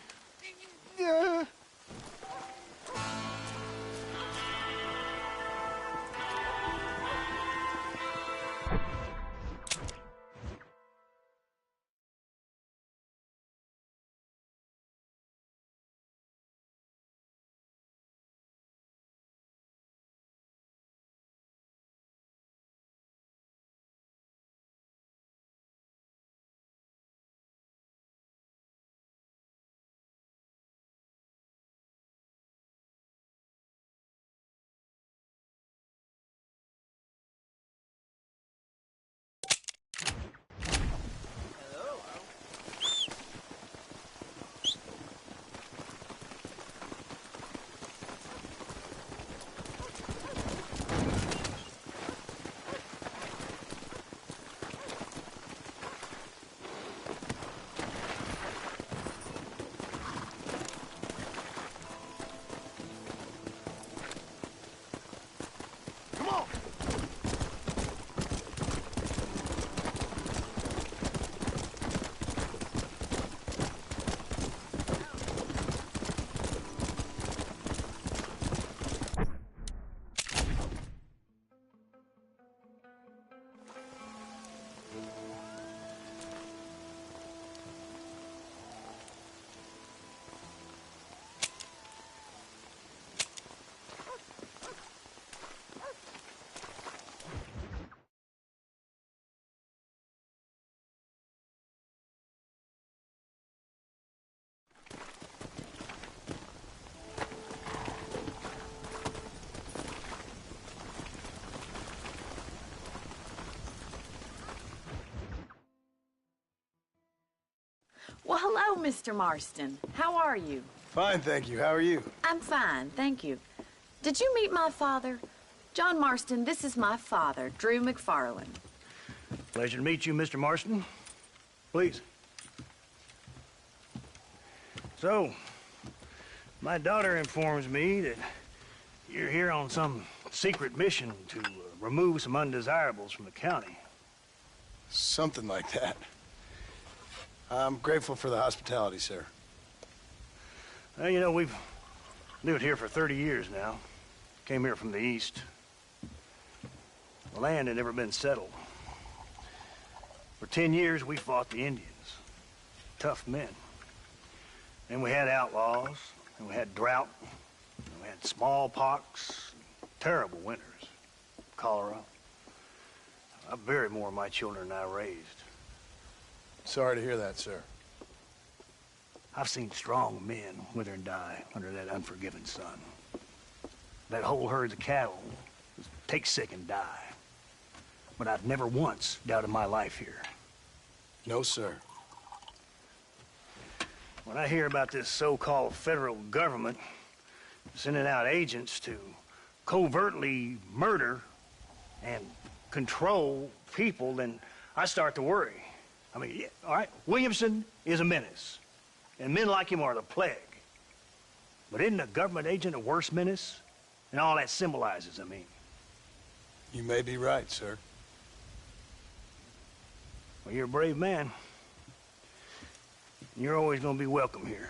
Well, hello, Mr. Marston. How are you? Fine, thank you. How are you? I'm fine, thank you. Did you meet my father? John Marston, this is my father, Drew McFarland. Pleasure to meet you, Mr. Marston. Please. So, my daughter informs me that you're here on some secret mission to remove some undesirables from the county. Something like that. I'm grateful for the hospitality, sir. Well, you know, we've lived here for 30 years now. Came here from the east. The land had never been settled. For 10 years, we fought the Indians. Tough men. Then we had outlaws, and we had drought, and we had smallpox, terrible winters, cholera. I buried more of my children than I raised. Sorry to hear that, sir. I've seen strong men wither and die under that unforgiving sun. That whole herds of cattle take sick and die. But I've never once doubted my life here. No, sir. When I hear about this so-called federal government sending out agents to covertly murder and control people, then I start to worry. I mean, yeah, all right, Williamson is a menace, and men like him are the plague. But isn't a government agent a worse menace? And all that symbolizes, I mean. You may be right, sir. Well, you're a brave man. You're always gonna be welcome here.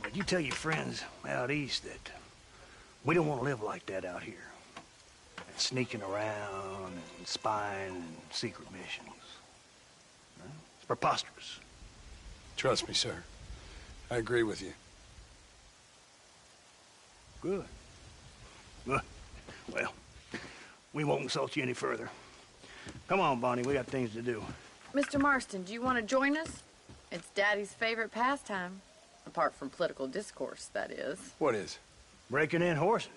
But you tell your friends out east that we don't want to live like that out here. Sneaking around and spying and secret missions. It's preposterous. Trust me, sir. I agree with you. Good. Good. Well, we won't insult you any further. Come on, Bonnie, we got things to do. Mr. Marston, do you want to join us? It's Daddy's favorite pastime. Apart from political discourse, that is. What is? Breaking in horses.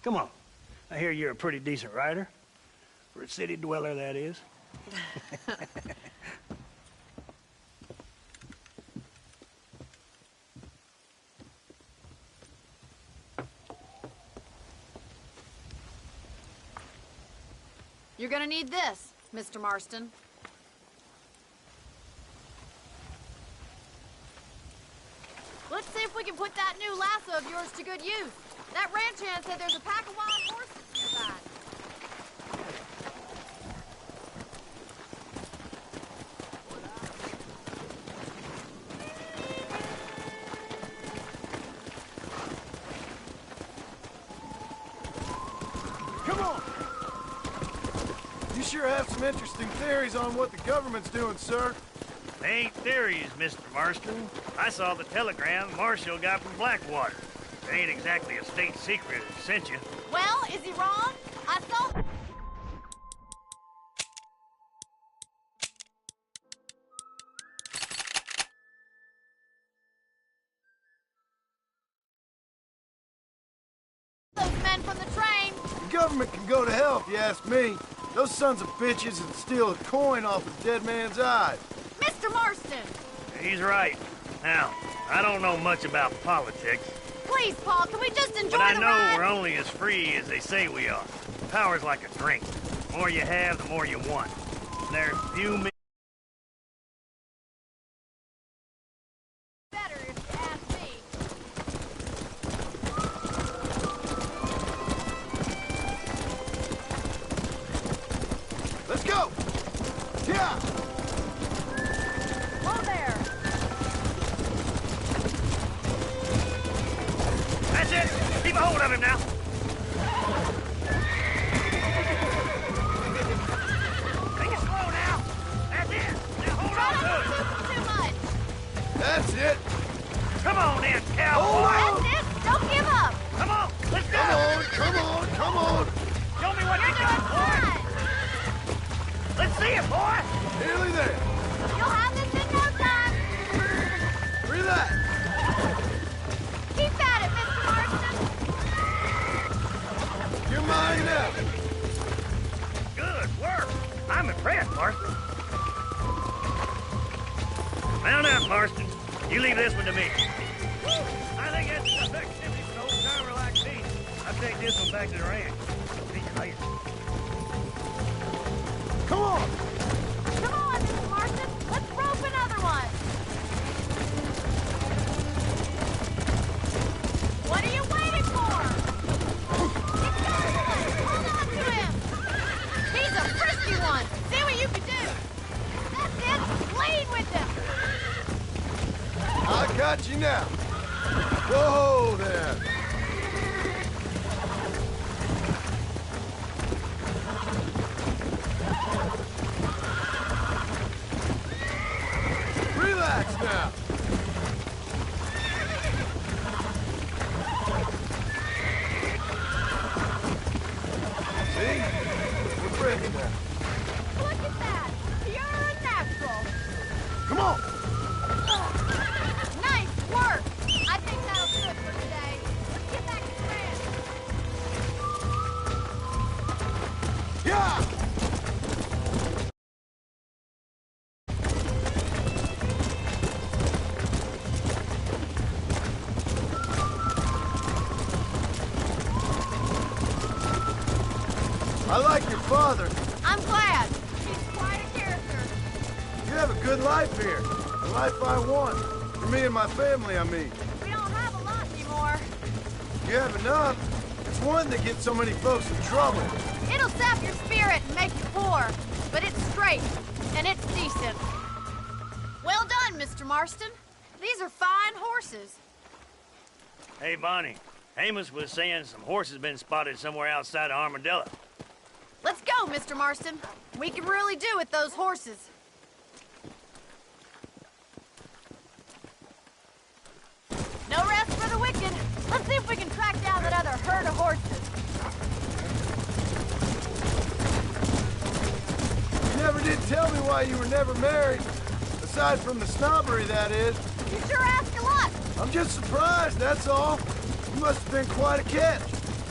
Come on. I hear you're a pretty decent rider. For a city dweller, that is. You're gonna need this, Mr. Marston. Let's see if we can put that new lasso of yours to good use. That ranch hand said there's a pack of wild horses nearby. Come on! You sure have some interesting theories on what the government's doing, sir. They ain't theories, Mr. Marston. I saw the telegram Marshall got from Blackwater. It ain't exactly a state secret that sent you. Well, is he wrong? I saw... those men from the train. The government can go to hell if you ask me. Those sons of bitches would steal a coin off a dead man's eyes. Mr. Marston! He's right. Now, I don't know much about politics. Please, Paul, can we just enjoy But I the know ride? we're only as free as they say we are. Power's like a drink. The more you have, the more you want. And there's few men... Better if you ask me. Let's go! Yeah! Whoa there! That's it! Keep a hold of him now! Take it slow now! That's it! Now hold on to it! Too much! That's it! Come on then, cowboy! Hold on! That's it! Don't give up! Come on! Let's go! Come on, come on, come on! Show me what you got, boy! Let's see it, boy! Nearly there! You'll have this in no time! Relax! Keep at it, Mr. Marston! You're mine now! Good work! I'm impressed, Marston. Mount up, Marston. You leave this one to me. I think that's enough activity for an old-timer like me. I'll take this one back to the ranch. See you later. Come on! Come on, Mr. Marston. Let's rope another one. What are you waiting for? Get going! Hold on to him! He's a frisky one. See what you can do. That's it. Lead with him. I got you now. Whoa there. Relax now. See? We're friends now. Look at that. Pure natural. Come on. Nice work. I think that'll do it for today. Let's get back to the ranch. Yeah! I like your father. I'm glad. He's quite a character. You have a good life here. The life I want. For me and my family, I mean. We don't have a lot anymore. You have enough. It's one that gets so many folks in trouble. It'll sap your spirit and make you poor, but it's straight, and it's decent. Well done, Mr. Marston. These are fine horses. Hey, Bonnie. Amos was saying some horses been spotted somewhere outside of Armadillo. Let's go, Mr. Marston. We can really do with those horses. No rest for the wicked. Let's see if we can track down that other herd of horses. You never did tell me why you were never married. Aside from the snobbery, that is. You sure ask a lot. I'm just surprised, that's all. You must have been quite a catch.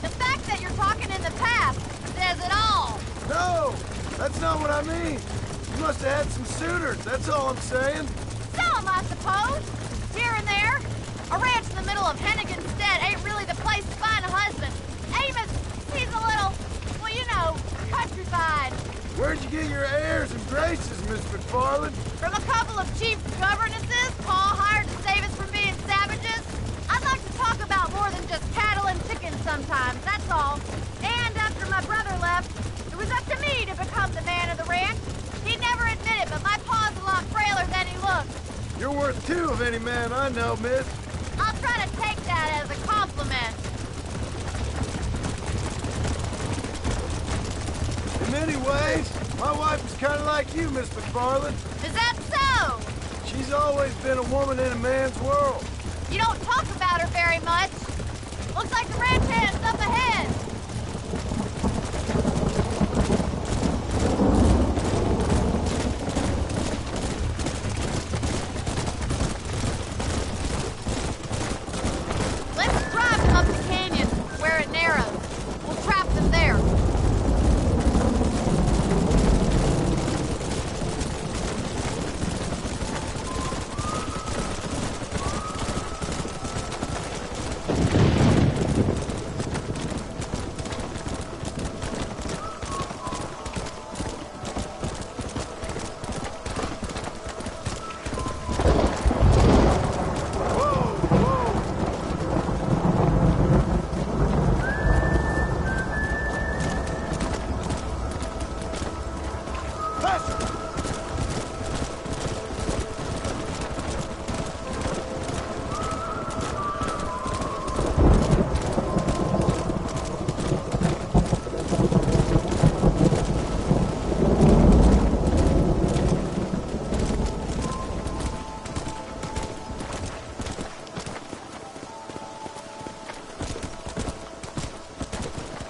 The fact that you're talking in the past says it all. No, that's not what I mean. You must have had some suitors, that's all I'm saying. Some, I suppose. Here and there. A ranch in the middle of Hennigan's Stead ain't really the place to find a husband. Amos, he's a little, well, you know, countrified. Where'd you get your airs and graces, Miss McFarland? From a couple of cheap governesses Paul hired to save us from being savages. I'd like to talk about more than just cattle and chickens sometimes, that's all. And after my brother left, it was up to me to become the man of the ranch. He'd never admit it, but my paw's a lot frailer than he looks. You're worth two of any man I know, miss. I'll try to take that as a compliment. In many ways, my wife is kind of like you, Miss McFarland. Is that so? She's always been a woman in a man's world. You don't talk about her very much. Looks like the ranch hand's up ahead. Let's drive them up the canyon where it narrows. We'll trap them there.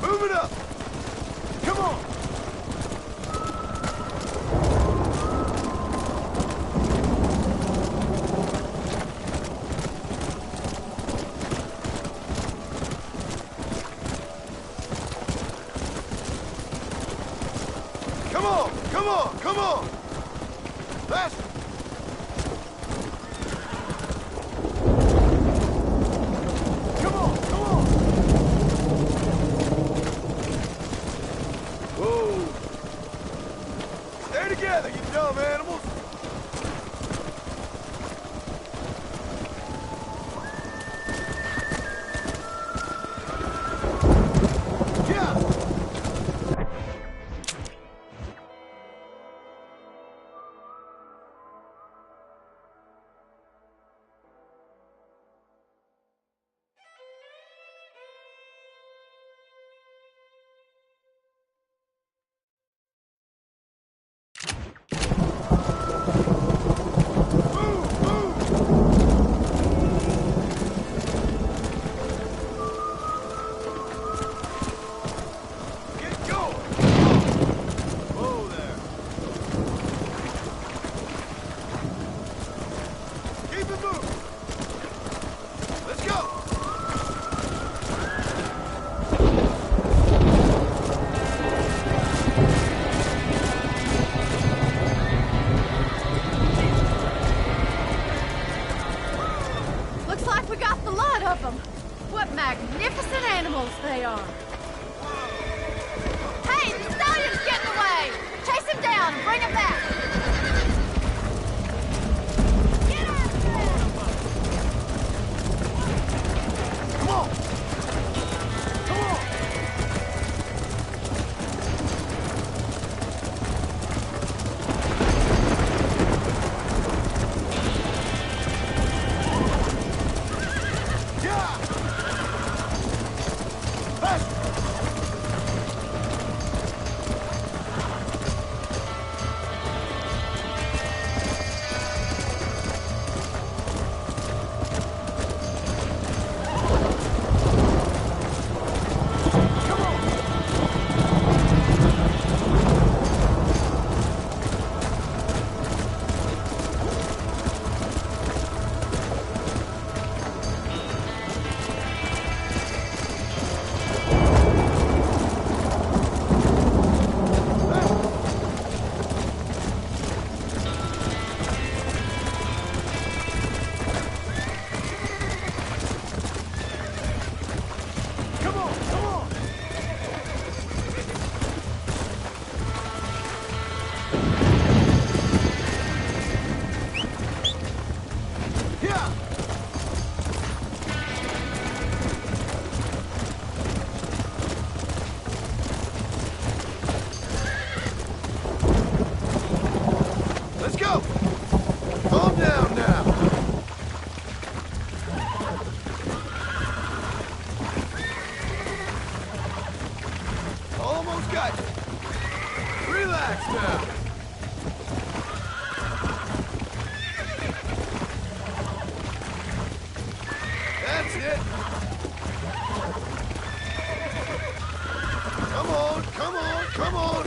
Move it up! Come on! Come on! Come on! Come on! Faster! they are. Hey, the stallion's getting away! Chase him down and bring him back! Get out of there! Come on! Come on! Let's go! Calm down now! Almost got you. Relax now. That's it. Come on, come on, come on.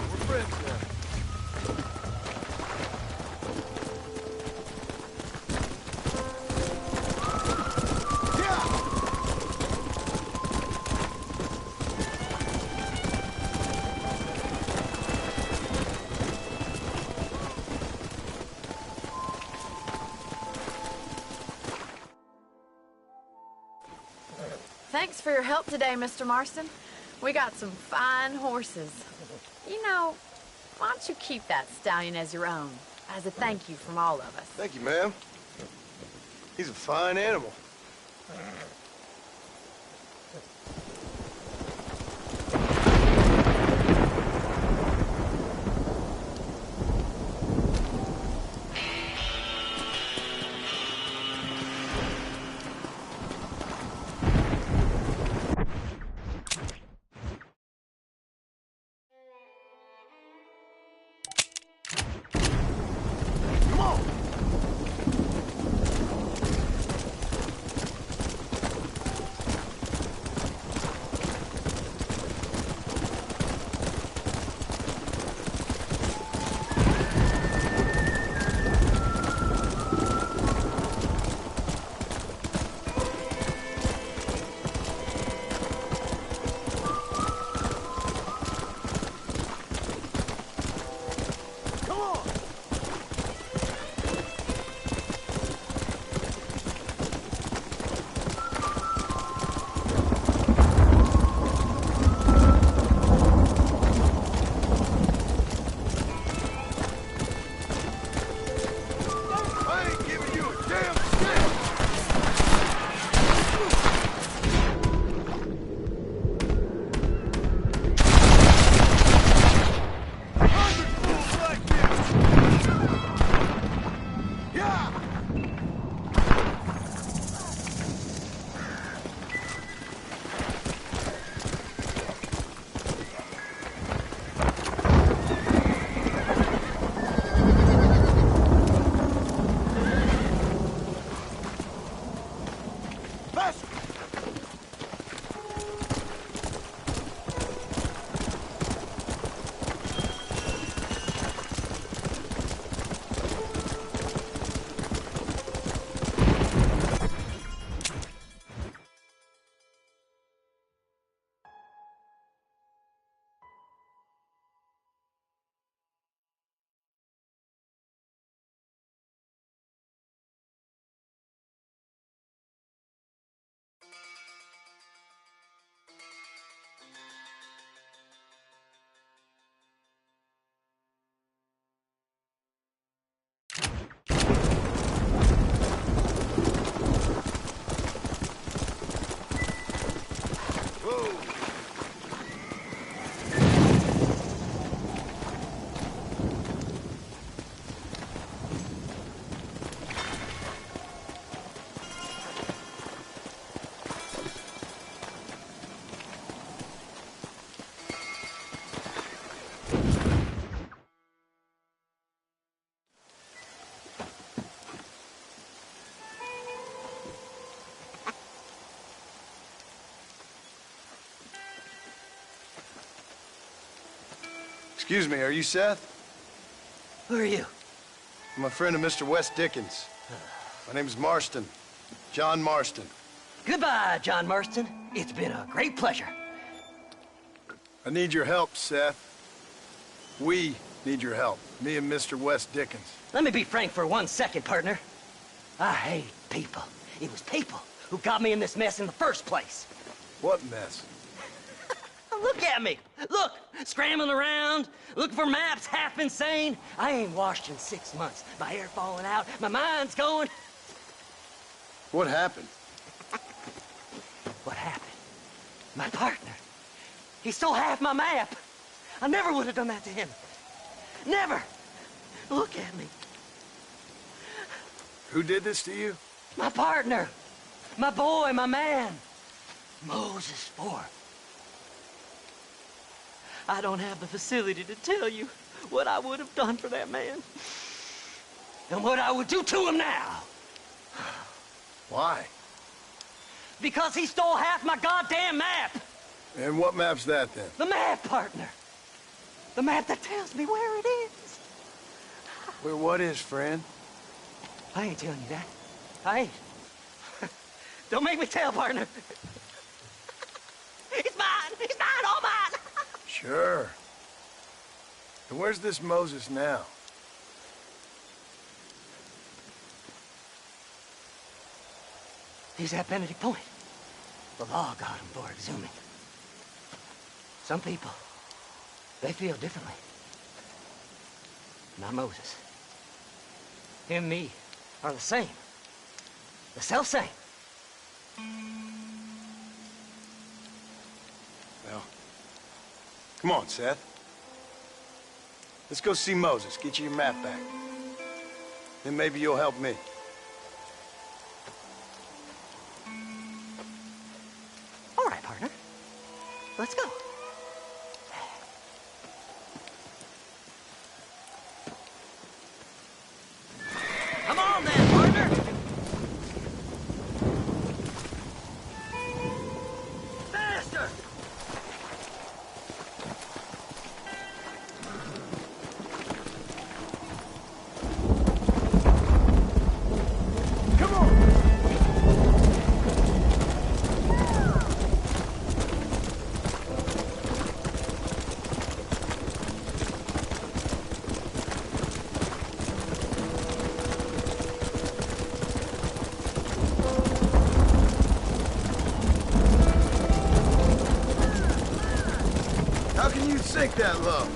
We're friends now. Thanks for your help today, Mr. Marston. We got some fine horses. You know, why don't you keep that stallion as your own, as a thank you from all of us? Thank you, ma'am. He's a fine animal. Excuse me, are you Seth? Who are you? I'm a friend of Mr. Wes Dickens. My name's Marston. John Marston. Goodbye, John Marston. It's been a great pleasure. I need your help, Seth. We need your help. Me and Mr. Wes Dickens. Let me be frank for 1 second, partner. I hate people. It was people who got me in this mess in the first place. What mess? Look at me. Look, scrambling around, looking for maps, half insane. I ain't washed in 6 months. My hair falling out, my mind's going. What happened? What happened? My partner. He stole half my map. I never would have done that to him. Never. Look at me. Who did this to you? My partner. My boy, my man. Moses Ford. I don't have the facility to tell you what I would have done for that man. And what I would do to him now. Why? Because he stole half my goddamn map. And what map's that, then? The map, partner. The map that tells me where it is. Where what is, friend? I ain't telling you that. I ain't. Don't make me tell, partner. It's mine! It's mine! All mine! Sure. And where's this Moses now? He's at Benedict Point. The law got him for exhuming. Some people, they feel differently. Not Moses. Him and me are the same. The self-same. Well, come on, Seth. Let's go see Moses, get you your map back. Then maybe you'll help me. All right, partner. Let's go. Come on then, partner. Faster! Come on! How can you sink that low?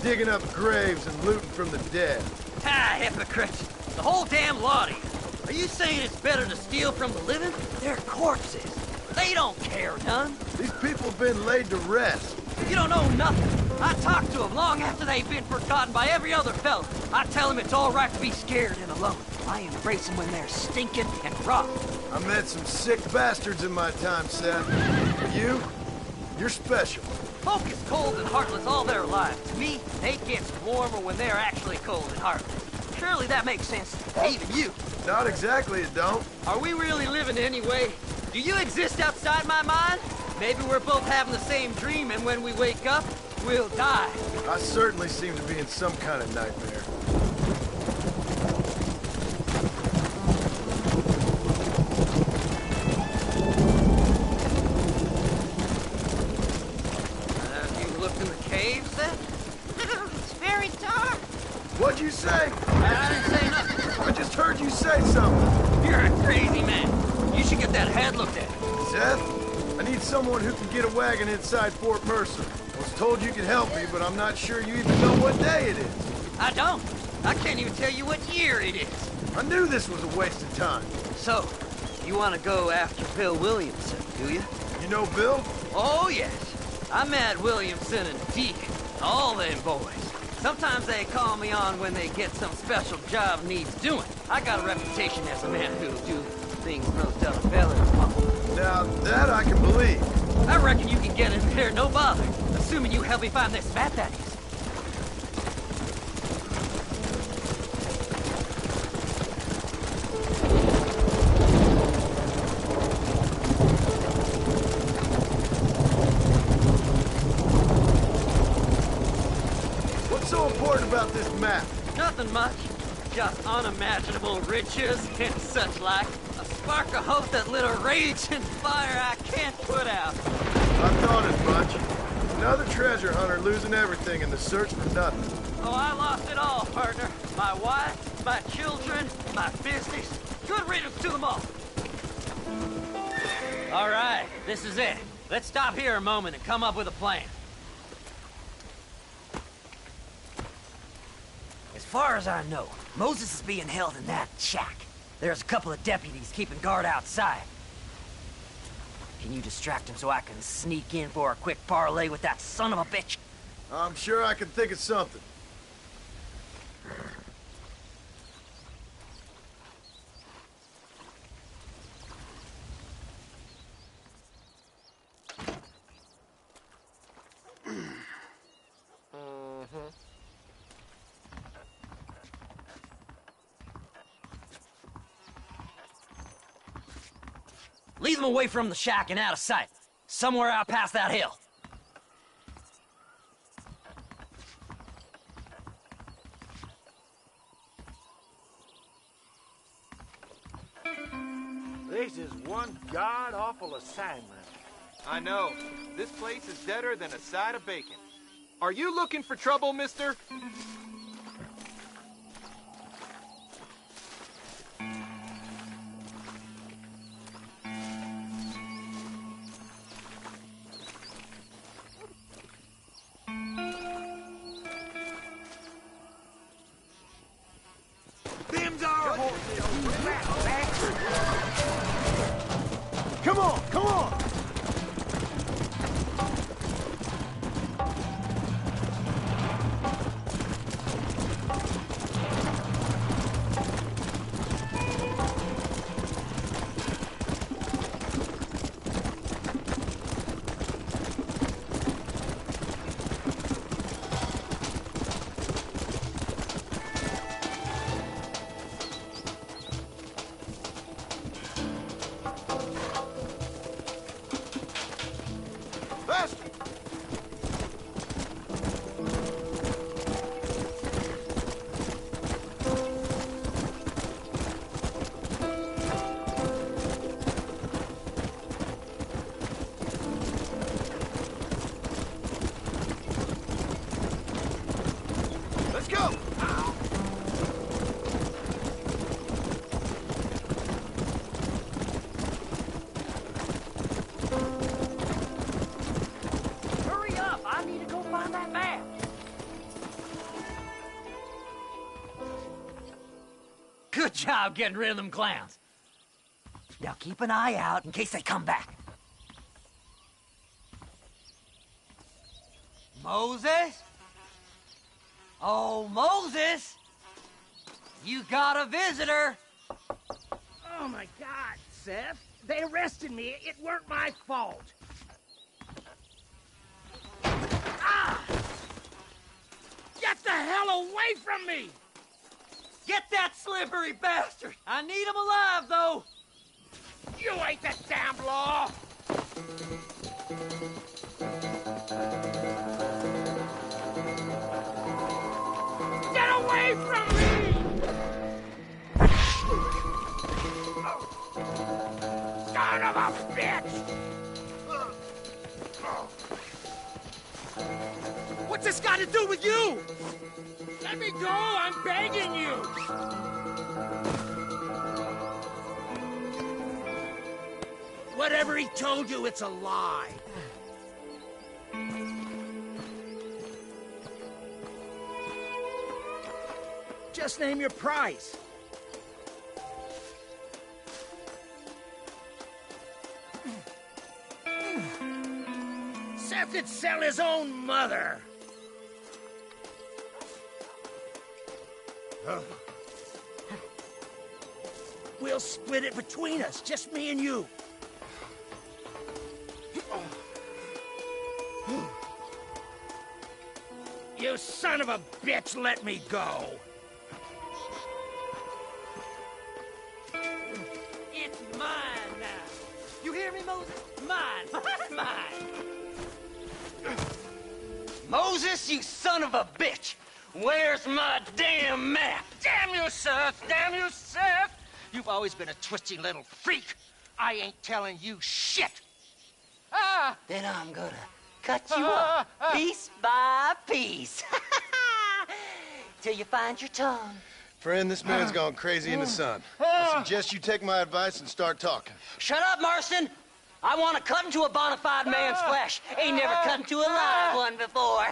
Digging up graves and looting from the dead. Ah, hypocrites. The whole damn lot of you. Are you saying it's better to steal from the living? They're corpses. They don't care none. These people have been laid to rest. You don't know nothing. I talk to them long after they've been forgotten by every other fella. I tell them it's all right to be scared and alone. I embrace them when they're stinking and rotten. I met some sick bastards in my time, Seth. But you're special. Folk is cold and heartless all their lives. To me, they get warmer when they're actually cold and heartless. Surely that makes sense to even you. Not exactly, it don't. Are we really living anyway? Do you exist outside my mind? Maybe we're both having the same dream, and when we wake up, we'll die. I certainly seem to be in some kind of nightmare. Have you looked in the caves, then? It's very dark. What'd you say? I didn't say nothing. I just heard you say something. You're a crazy man. You should get that head looked at. Seth, I need someone who can get a wagon inside Fort Mercer. I was told you could help me, but I'm not sure you even know what day it is. I don't. I can't even tell you what year it is. I knew this was a waste of time. So, you want to go after Bill Williamson, do you? You know Bill? Oh, yes. I met Williamson and Deacon, all them boys. Sometimes they call me on when they get some special job needs doing. I got a reputation as a man who'll do things most other fellas won't. Now, that I can believe. I reckon you can get in there, no bother. Assuming you help me find this map, that is. off this map? Nothing much. Just unimaginable riches and such like. A spark of hope that lit a raging fire I can't put out. I thought as much. Another treasure hunter losing everything in the search for nothing. Oh, I lost it all, partner. My wife, my children, my business. Good riddance to them all. All right, this is it. Let's stop here a moment and come up with a plan. As far as I know, Moses is being held in that shack. There's a couple of deputies keeping guard outside. Can you distract him so I can sneak in for a quick parlay with that son of a bitch? I'm sure I can think of something. Lead them away from the shack and out of sight. Somewhere out past that hill. This is one god-awful assignment. I know. This place is deader than a side of bacon. Are you looking for trouble, mister? Them's our horses. Come on, come on! Good job getting rid of them clowns. Now keep an eye out in case they come back. Moses? Oh, Moses! You got a visitor! Oh my God, Seth. They arrested me. It weren't my fault. Ah! Get the hell away from me! Get that slippery bastard! I need him alive, though! You ain't the damn law! Get away from me! Son of a bitch! What's this got to do with you? Let me go! I'm begging you! Whatever he told you, it's a lie. Just name your price. Seth could sell his own mother. We'll split it between us, just me and you. You son of a bitch, let me go! It's mine now. You hear me, Moses? Mine. Mine. Moses, you son of a bitch! Where's my damn map? Damn you, Seth! Damn you, Seth! You've always been a twisty little freak. I ain't telling you shit. Ah! Then I'm gonna cut you up piece by piece. Till you find your tongue. Friend, this man's gone crazy in the sun. I suggest you take my advice and start talking. Shut up, Marston! I want to cut into a bona fide man's flesh. Ain't never cut into a live one before.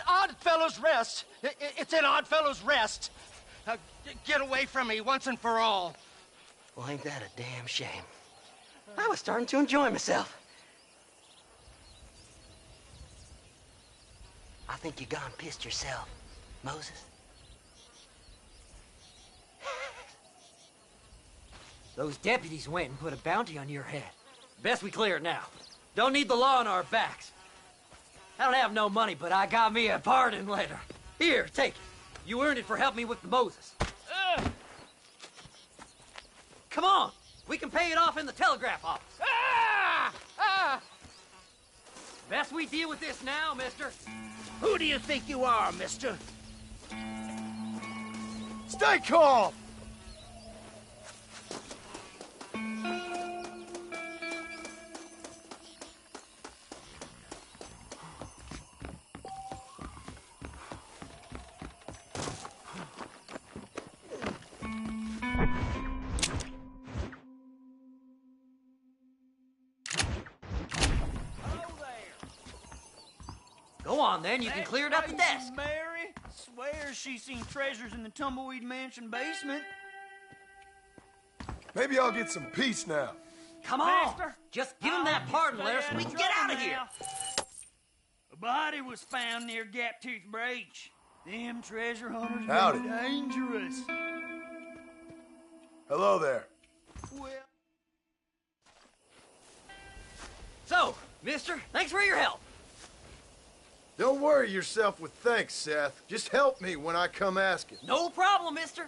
Oddfellows Rest. It's in Oddfellows Rest. Get away from me once and for all. Well, ain't that a damn shame? I was starting to enjoy myself. I think you gone pissed yourself, Moses. Those deputies went and put a bounty on your head. Best we clear it now. Don't need the law on our backs. I don't have no money, but I got me a pardon letter. Here, take it. You earned it for helping me with the Moses. Come on. We can pay it off in the telegraph office. Best we deal with this now, mister. Who do you think you are, mister? Stay calm! Go on, then. You can clear it up the desk. Mary swears she's seen treasures in the Tumbleweed Mansion basement. Maybe I'll get some peace now. Come on. Just give him that pardon letter so we can get out of here. A body was found near Gaptooth Breach. Them treasure hunters Howdy. are dangerous. Hello there. Well... So, mister, thanks for your help. Don't worry yourself with thanks, Seth. Just help me when I come asking. No problem, mister.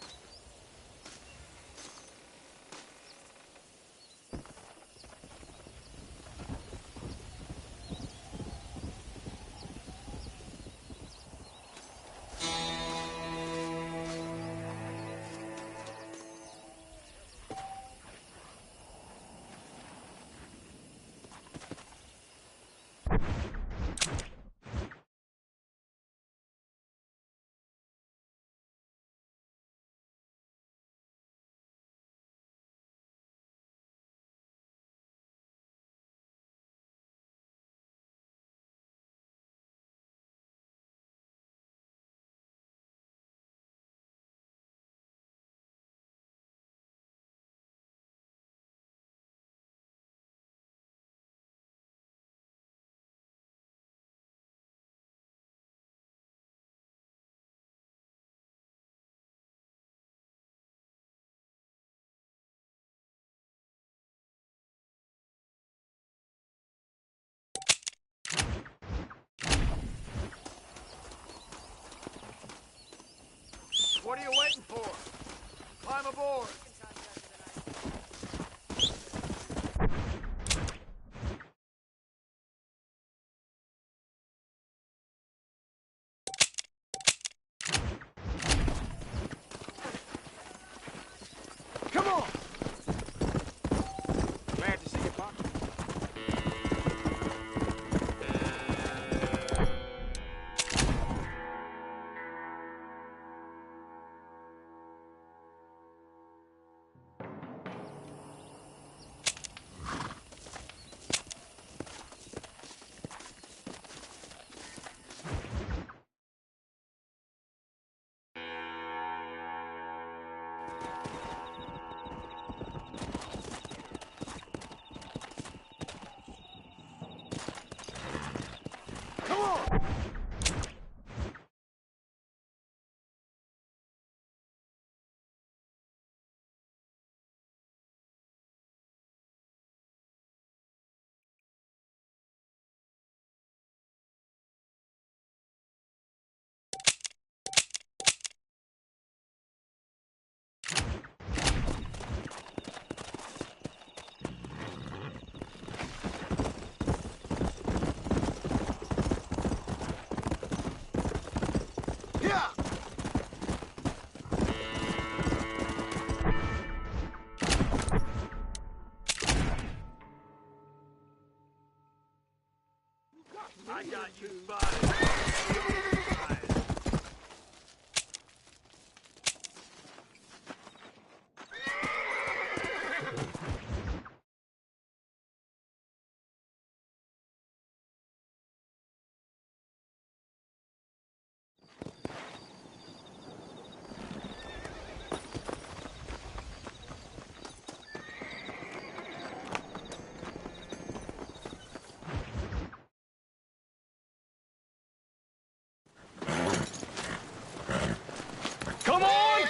What are you waiting for? Climb aboard. Come on. Glad to see you, Pop.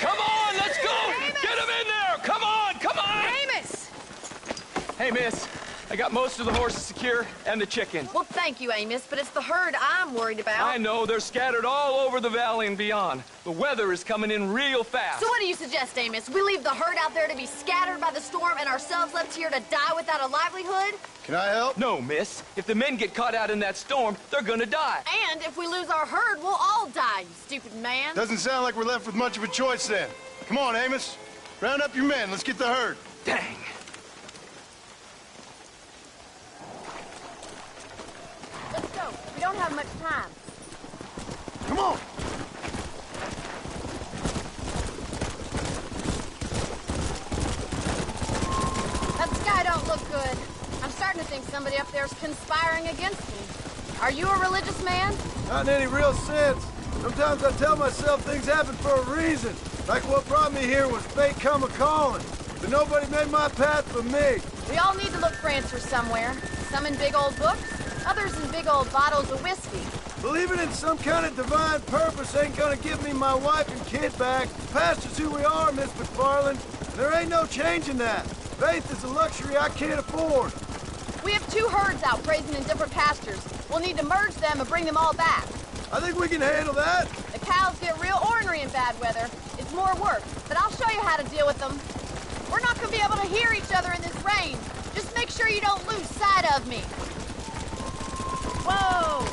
Come on, let's go! Get him in there! Come on! Amos! Hey, miss, I got most of the horses secure and the chickens. Well, thank you, Amos, but it's the herd I'm worried about. I know, they're scattered all over the valley and beyond. The weather is coming in real fast. So what do you suggest, Amos? We leave the herd out there to be scattered by the storm and ourselves left here to die without a livelihood? Can I help? No, miss. If the men get caught out in that storm, they're gonna die. And if we lose our herd, we'll all die, you stupid man. Doesn't sound like we're left with much of a choice then. Come on, Amos. Round up your men. Let's get the herd. Dang. Let's go. We don't have much time. Come on. That sky don't look good. I'm starting to think somebody up there's conspiring against me. Are you a religious man? Not in any real sense. Sometimes I tell myself things happen for a reason. Like what brought me here was fate come a-calling. But nobody made my path for me. We all need to look for answers somewhere. Some in big old books, others in big old bottles of whiskey. Believing in some kind of divine purpose ain't gonna give me my wife and kid back. Past is who we are, Miss McFarland. There ain't no changing that. Faith is a luxury I can't afford. We have 2 herds out grazing in different pastures. We'll need to merge them and bring them all back. I think we can handle that. The cows get real ornery in bad weather. It's more work, but I'll show you how to deal with them. We're not gonna be able to hear each other in this rain. Just make sure you don't lose sight of me. Whoa!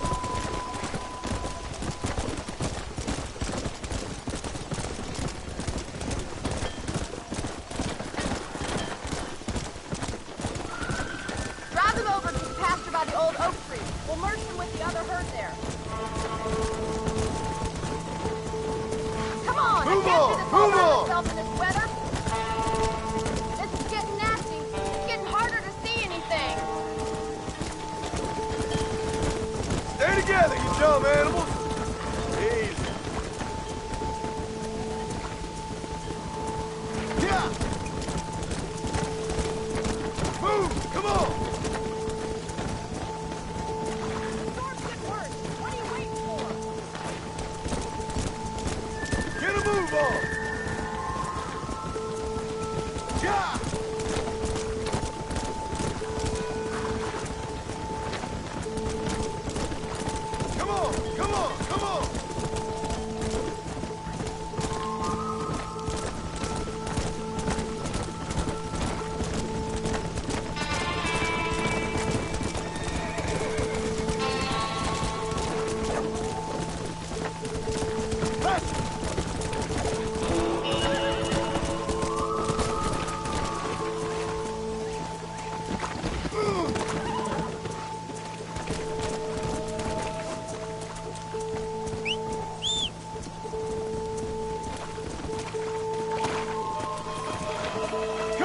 Drive them over to the pasture by the old oak tree. We'll merge them with the other herd there. Come on! Move I can't on! do this Move all on! by myself in this weather. This is getting nasty. It's getting harder to see anything. Stay together, you dumb animals. Easy. Yeah. Move! Come on! The storm's getting worse. What are you waiting for? Get a move on! Yeah! Come on! Come on! Come on!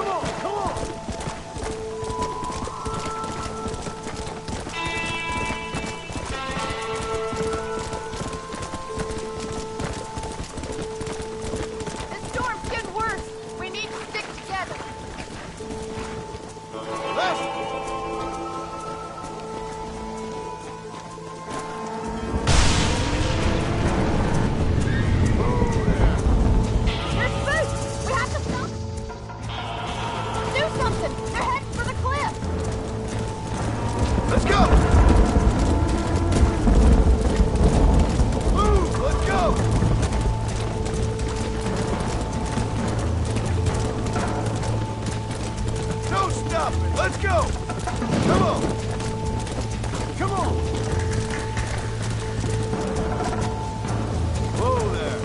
Come on! Come on! This storm's getting worse. We need to stick together. There's food. We have to stop. Do something. They're heading for the cliff. Let's go! Move! Let's go! No stopping! Let's go! Come on! Come on! Whoa there!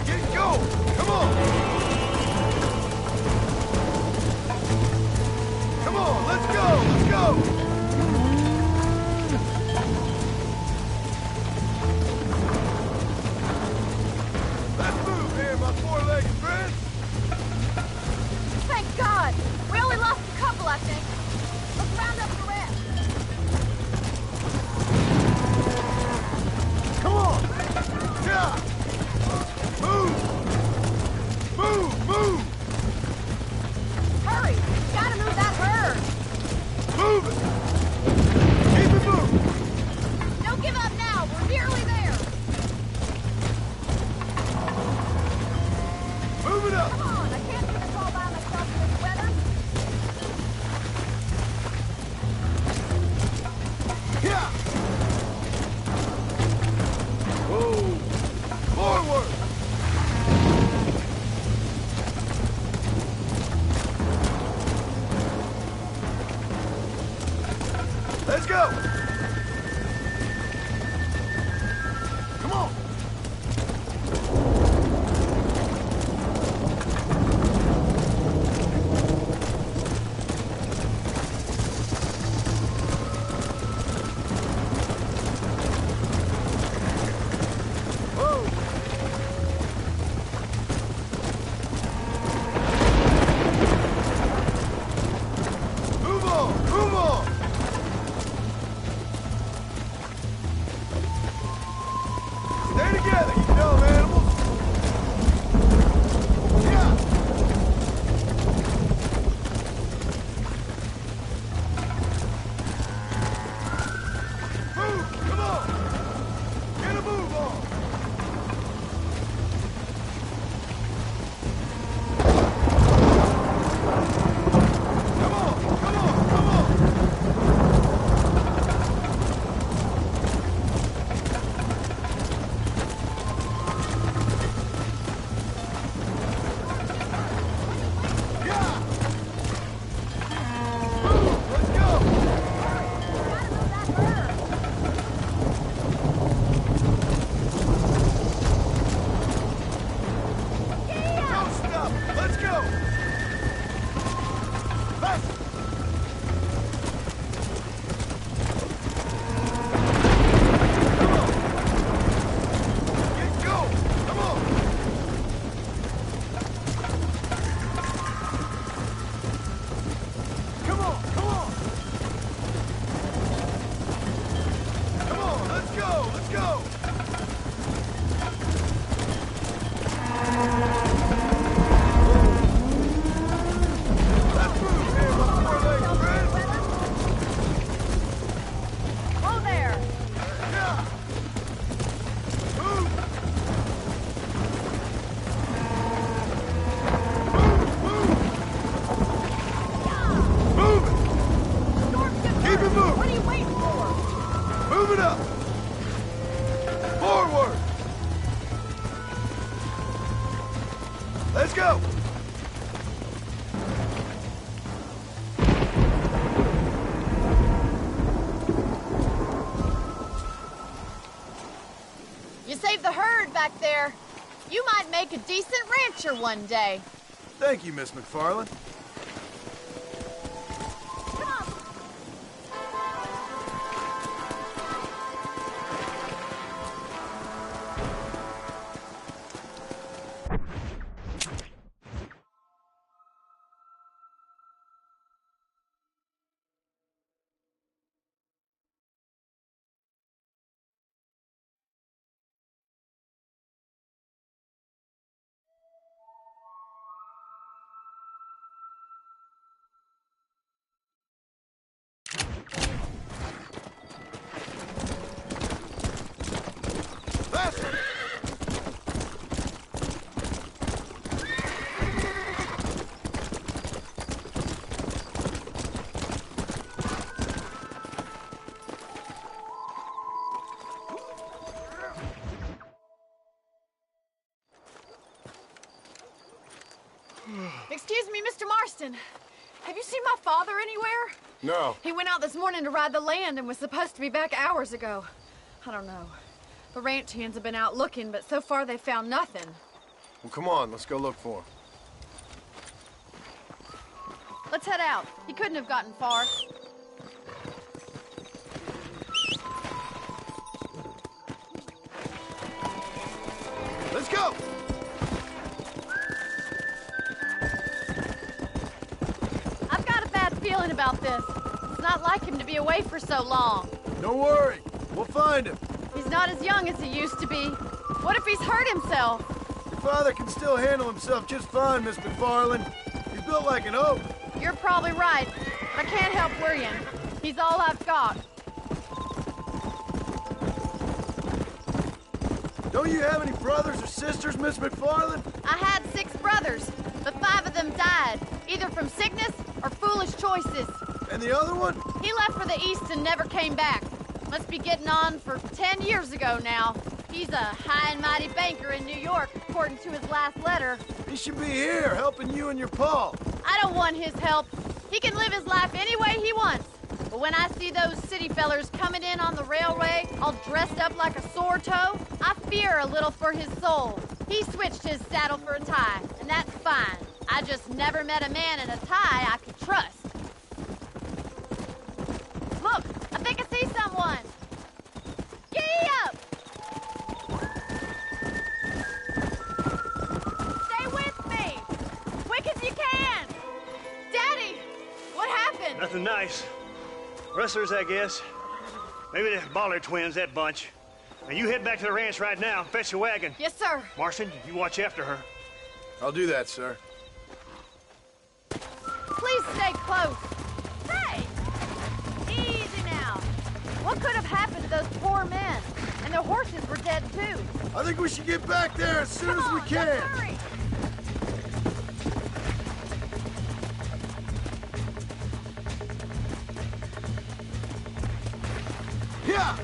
Get going! Come on! Come on! Come on! back there. You might make a decent rancher one day. Thank you, Miss McFarland. Excuse me, Mr. Marston. Have you seen my father anywhere? No. He went out this morning to ride the land and was supposed to be back hours ago. I don't know. The ranch hands have been out looking, but so far they found nothing. Well, come on, let's go look for him. Let's head out. He couldn't have gotten far. Let's go! I've got a bad feeling about this. It's not like him to be away for so long. Don't worry. We'll find him. He's not as young as he used to be. What if he's hurt himself? Your father can still handle himself just fine, Miss McFarland. He's built like an oak. You're probably right. I can't help worrying. He's all I've got. Don't you have any brothers or sisters, Miss McFarland? I had 6 brothers, but 5 of them died, either from sickness or foolish choices. And the other one? He left for the east and never came back. Must be getting on for 10 years ago now. He's a high and mighty banker in New York, according to his last letter. He should be here, helping you and your pa. I don't want his help. He can live his life any way he wants. But when I see those city fellers coming in on the railway, all dressed up like a sore toe, I fear a little for his soul. He switched his saddle for a tie, and that's fine. I just never met a man in a tie I could trust. Look, I think I see someone. Giddy up! Stay with me! Quick as you can! Daddy! What happened? Nothing nice. Rustlers, I guess. Maybe the Baller twins, that bunch. Now you head back to the ranch right now and fetch the wagon. Yes, sir. Marston, you watch after her. I'll do that, sir. Please stay close. Hey! Easy now. What could have happened to those poor men? And their horses were dead, too. I think we should get back there as soon as we can. Let's hurry. Yeah!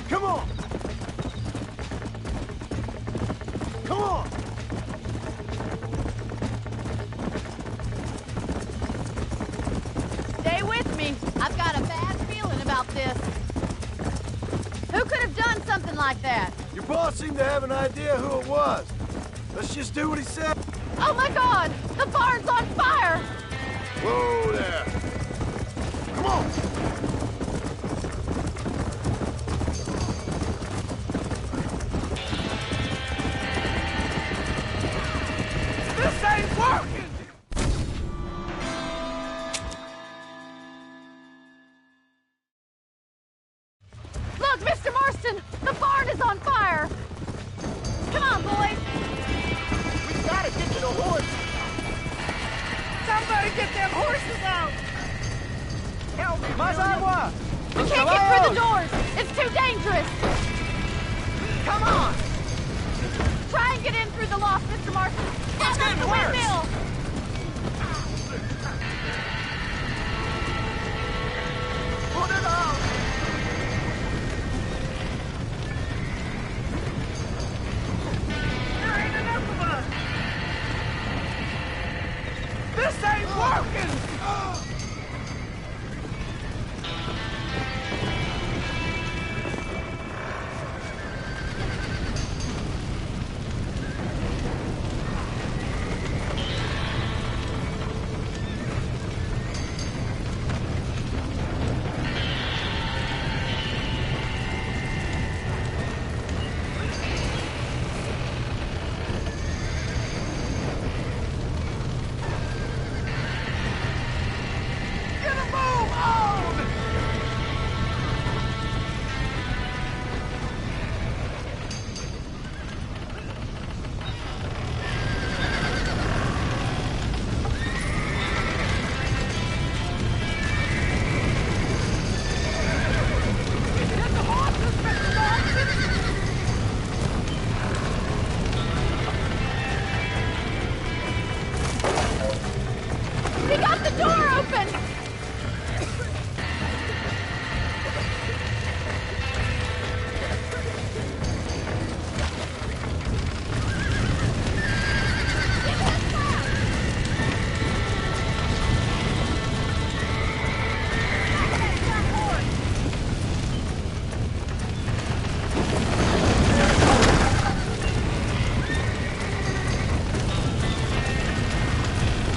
Come on! Come on! Stay with me. I've got a bad feeling about this. Who could have done something like that? Your boss seemed to have an idea who it was. Let's just do what he said. Oh my God! The barn's on fire! Whoa there! Come on! This ain't working! Look, Mr. Marston! The barn is on fire! Come on, boys! We gotta get to the horse! Somebody get them horses out! Help me! Mazagua! We can't get through the doors! It's too dangerous! Come on! Try and get in through the loft, Mr. Marston! It's getting the worse. windmill! Put it out! There ain't enough of us! This ain't working! Get a move on! Get the horses, Mr. Marston! We got the door open!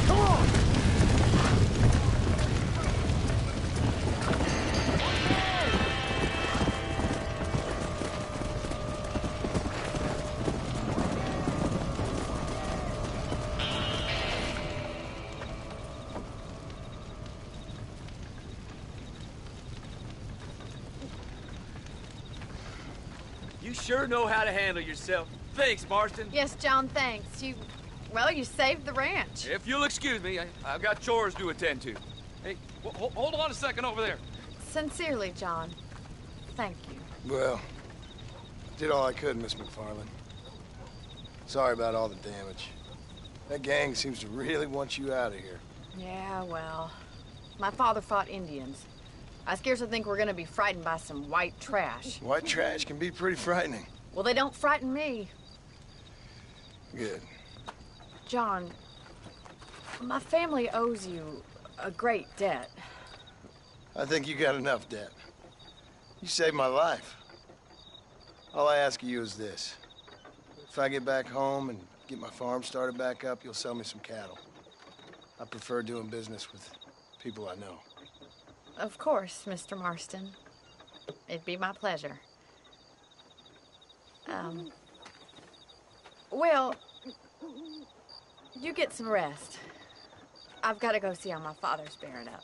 Come on! You sure know how to handle yourself. Thanks, Marston. Yes, John, thanks. Well, you saved the ranch. If you'll excuse me, I've got chores to attend to. Hey, hold on a second over there. Sincerely, John. Thank you. Well, did all I could, Miss McFarland. Sorry about all the damage. That gang seems to really want you out of here. Yeah, well, my father fought Indians. I scarcely think we're gonna be frightened by some white trash. White trash can be pretty frightening. Well, they don't frighten me. Good. John, my family owes you a great debt. I think you got enough debt. You saved my life. All I ask of you is this. If I get back home and get my farm started back up, you'll sell me some cattle. I prefer doing business with people I know. Of course, Mr. Marston. It'd be my pleasure. Well, you get some rest. I've got to go see how my father's bearing up.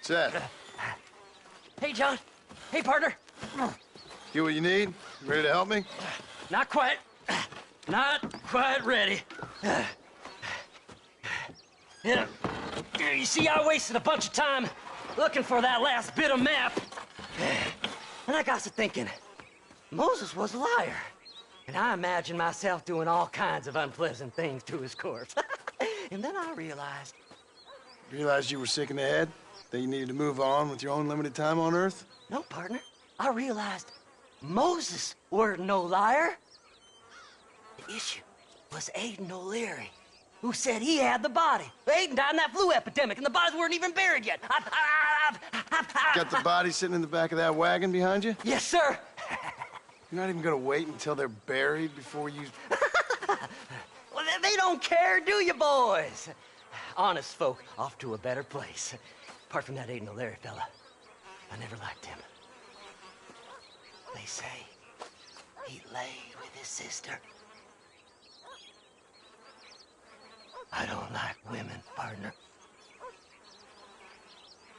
Seth. Hey, John. Hey, partner. Get what you need? You ready to help me? Not quite. Not quite ready. You see, I wasted a bunch of time looking for that last bit of map. And I got to thinking, Moses was a liar. And I imagined myself doing all kinds of unpleasant things to his corpse. And then I realized... Realized you were sick in the head? That you needed to move on with your own limited time on Earth? No, partner. I realized Moses weren't no liar. The issue was Aiden O'Leary, who said he had the body. Aiden died in that flu epidemic, and the bodies weren't even buried yet. Got the body sitting in the back of that wagon behind you? Yes, sir. You're not even gonna wait until they're buried before you... Well, they don't care, do you, boys? Honest folk off to a better place. Apart from that Aiden O'Leary fella, I never liked him. They say he laid with his sister. I don't like women, partner.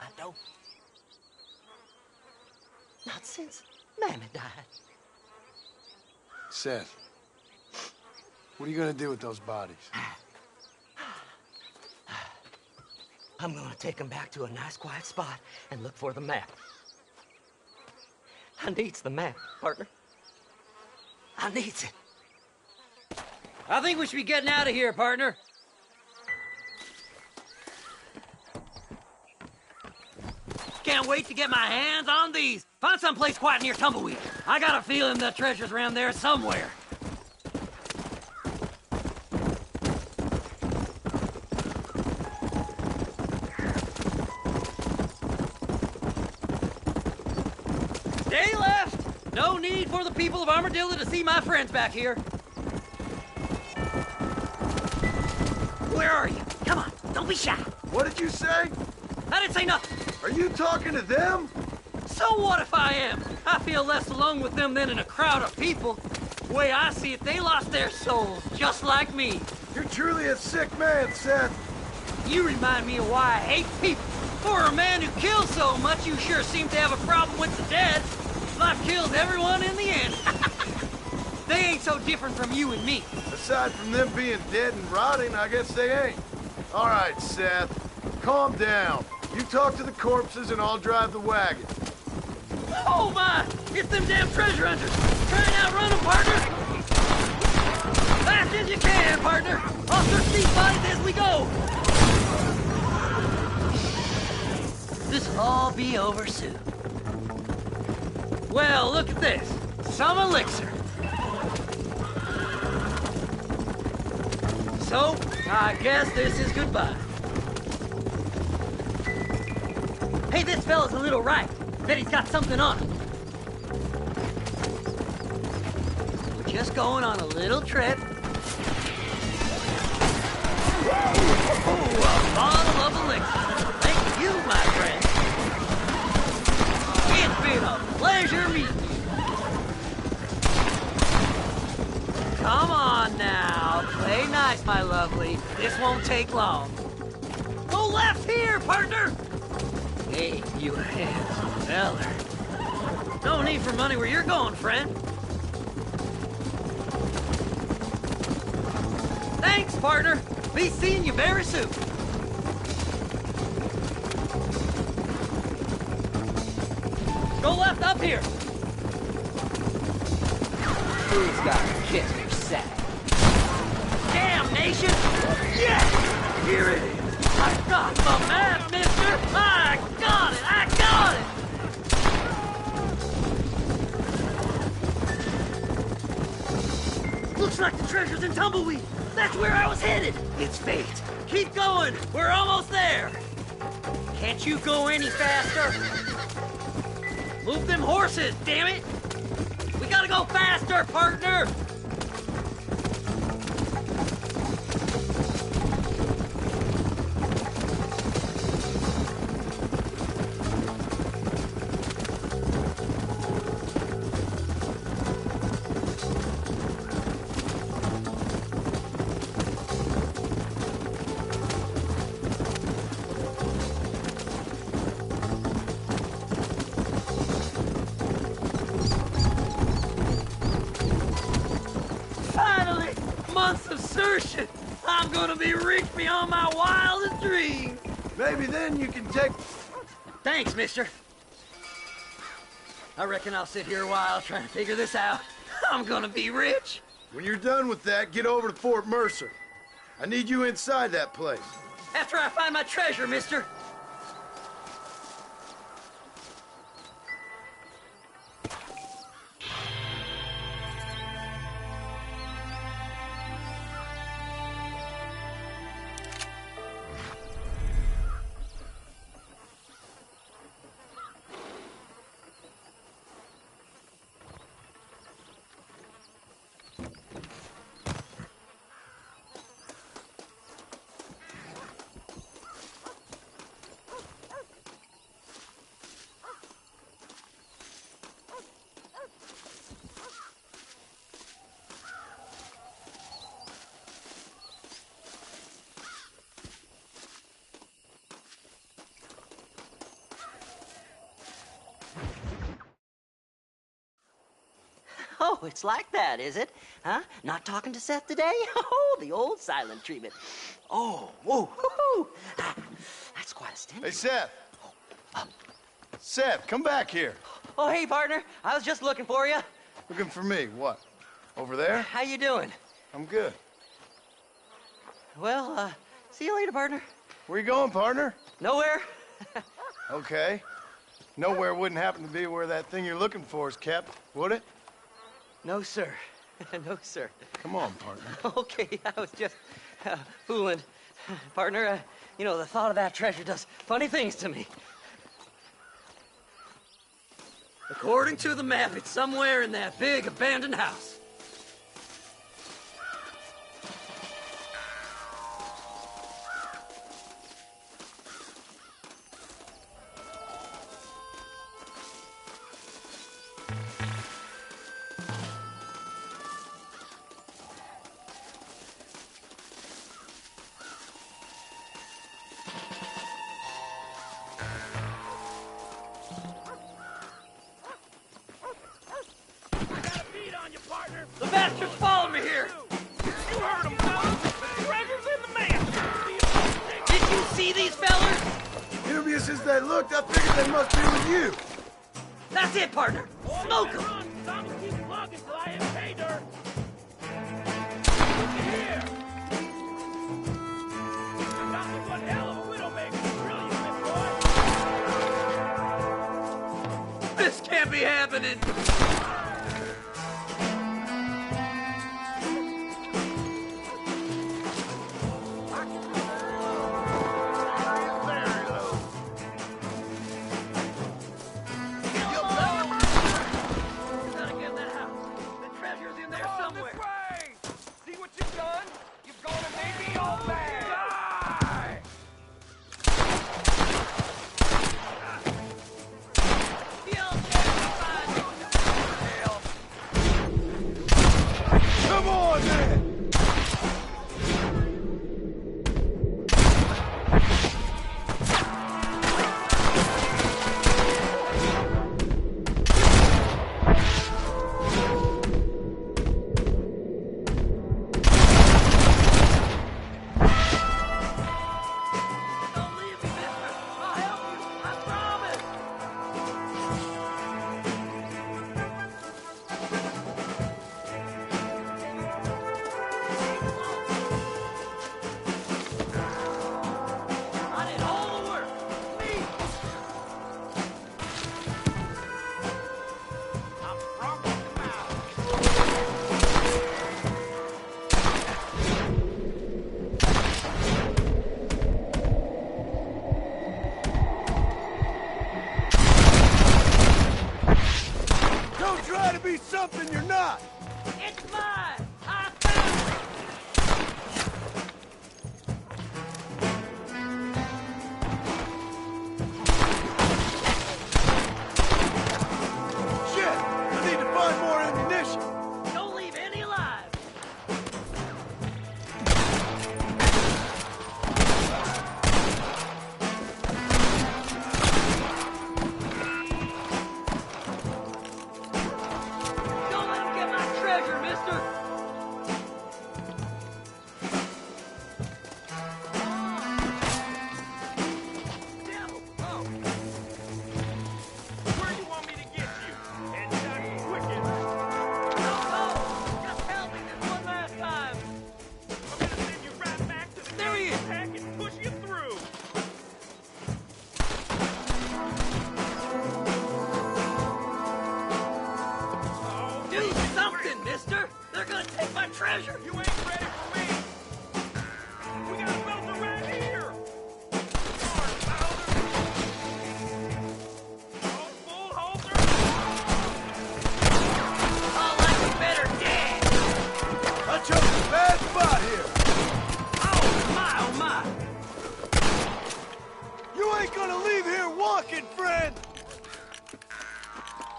I don't. Not since Mammy died. Seth, what are you gonna do with those bodies? I'm gonna take them back to a nice quiet spot and look for the map. I needs the map, partner. I needs it. I think we should be getting out of here, partner. Can't wait to get my hands on these. Find someplace quiet near Tumbleweed. I got a feeling the treasure's around there somewhere. Stay left! No need for the people of Armadillo to see my friends back here. Where are you? Come on, don't be shy. What did you say? I didn't say nothing. Are you talking to them? So what if I am? I feel less alone with them than in a crowd of people. The way I see it, they lost their souls, just like me. You're truly a sick man, Seth. You remind me of why I hate people. For a man who kills so much, you sure seem to have a problem with the dead. Life kills everyone in the end. They ain't so different from you and me. Aside from them being dead and rotting, I guess they ain't. All right, Seth, calm down. You talk to the corpses and I'll drive the wagon. Oh my! It's them damn treasure hunters! Try and outrun them, partner! Fast as you can, partner! I'll search these bodies as we go! This'll all be over soon. Well, look at this. Some elixir. So, I guess this is goodbye. Hey, this fella's a little right. Bet he's got something on him. We're just going on a little trip. Oh, a bottle of elixir. Thank you, my friend. It's been a pleasure meeting you. Come on now. Play nice, my lovely. This won't take long. Go left here, partner! Hey, you a handsome feller. No need for money where you're going, friend. Thanks, partner. Be seeing you very soon. Go left up here. Who's got a kiss for sack? Damnation! Yes! Here it is. I got the map, mister! I got it! I got it! Looks like the treasure's in Tumbleweed. That's where I was headed. It's fate. Keep going. We're almost there. Can't you go any faster? Move them horses, damn it! We gotta go faster, partner! I'm gonna be rich beyond my wildest dreams. Maybe then you can take... Thanks, mister. I reckon I'll sit here a while trying to figure this out. I'm gonna be rich. When you're done with that, get over to Fort Mercer. I need you inside that place. After I find my treasure, mister. Oh, it's like that, is it? Huh? Not talking to Seth today? Oh, the old silent treatment. Oh, whoa, whoo-hoo. That's quite a stench. Hey, Seth. Seth, come back here. Oh, hey, partner. I was just looking for you. Looking for me? What? Over there? How you doing? I'm good. Well, see you later, partner. Where you going, partner? Nowhere. Okay. Nowhere wouldn't happen to be where that thing you're looking for is kept, would it? No, sir. No, sir. Come on, partner. Okay, I was just fooling. Partner, you know, the thought of that treasure does funny things to me. According to the map, it's somewhere in that big abandoned house. The bastards followed me here! You heard them, fellas! The treasure's in the map! Did you see these fellas? It'll be as as they looked, I figured they must be with you. That's it, partner. Smoke 'em. Keep plugging till I hit pay dirt. This can't be happening. Come on, man! Don't try to be something you're not! It's mine! I found it! Shit! I need to find more ammunition! Don't leave any alive! Don't let him get my treasure, mister! Where do you want me to get you? Head down quick. Just help me this one last time! I'm gonna send you right back to the There he is! pack and push you through. Do something, mister! They're gonna take my treasure! You ain't ready for me. We got a builder right here. Oh, like a better dead! I chose a bad spot here! Oh my! You ain't gonna leave here walking, friend!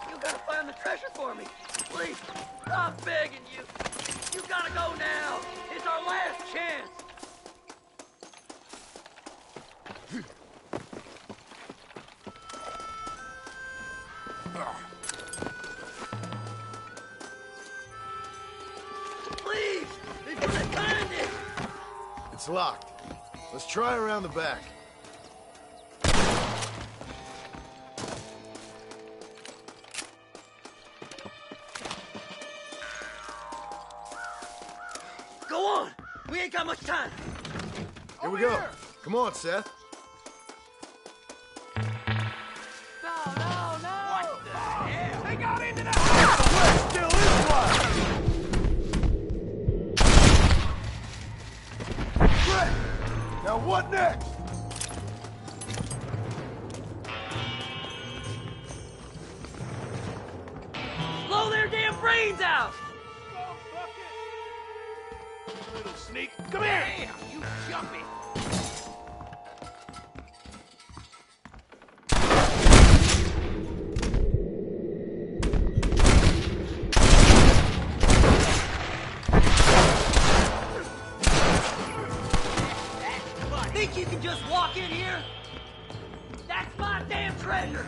You gotta find the treasure for me. Please, I'm begging you. You gotta go now. It's our last chance. Please, before they find it. It's locked. Let's try around the back. Go on. We ain't got much time. Here we go. Come on, Seth. What the hell? They got into the house. The West still is one! Great! Now what next? Blow their damn brains out. Little sneak. Come here. Damn, you jumpy. Think you can just walk in here? That's my damn treasure.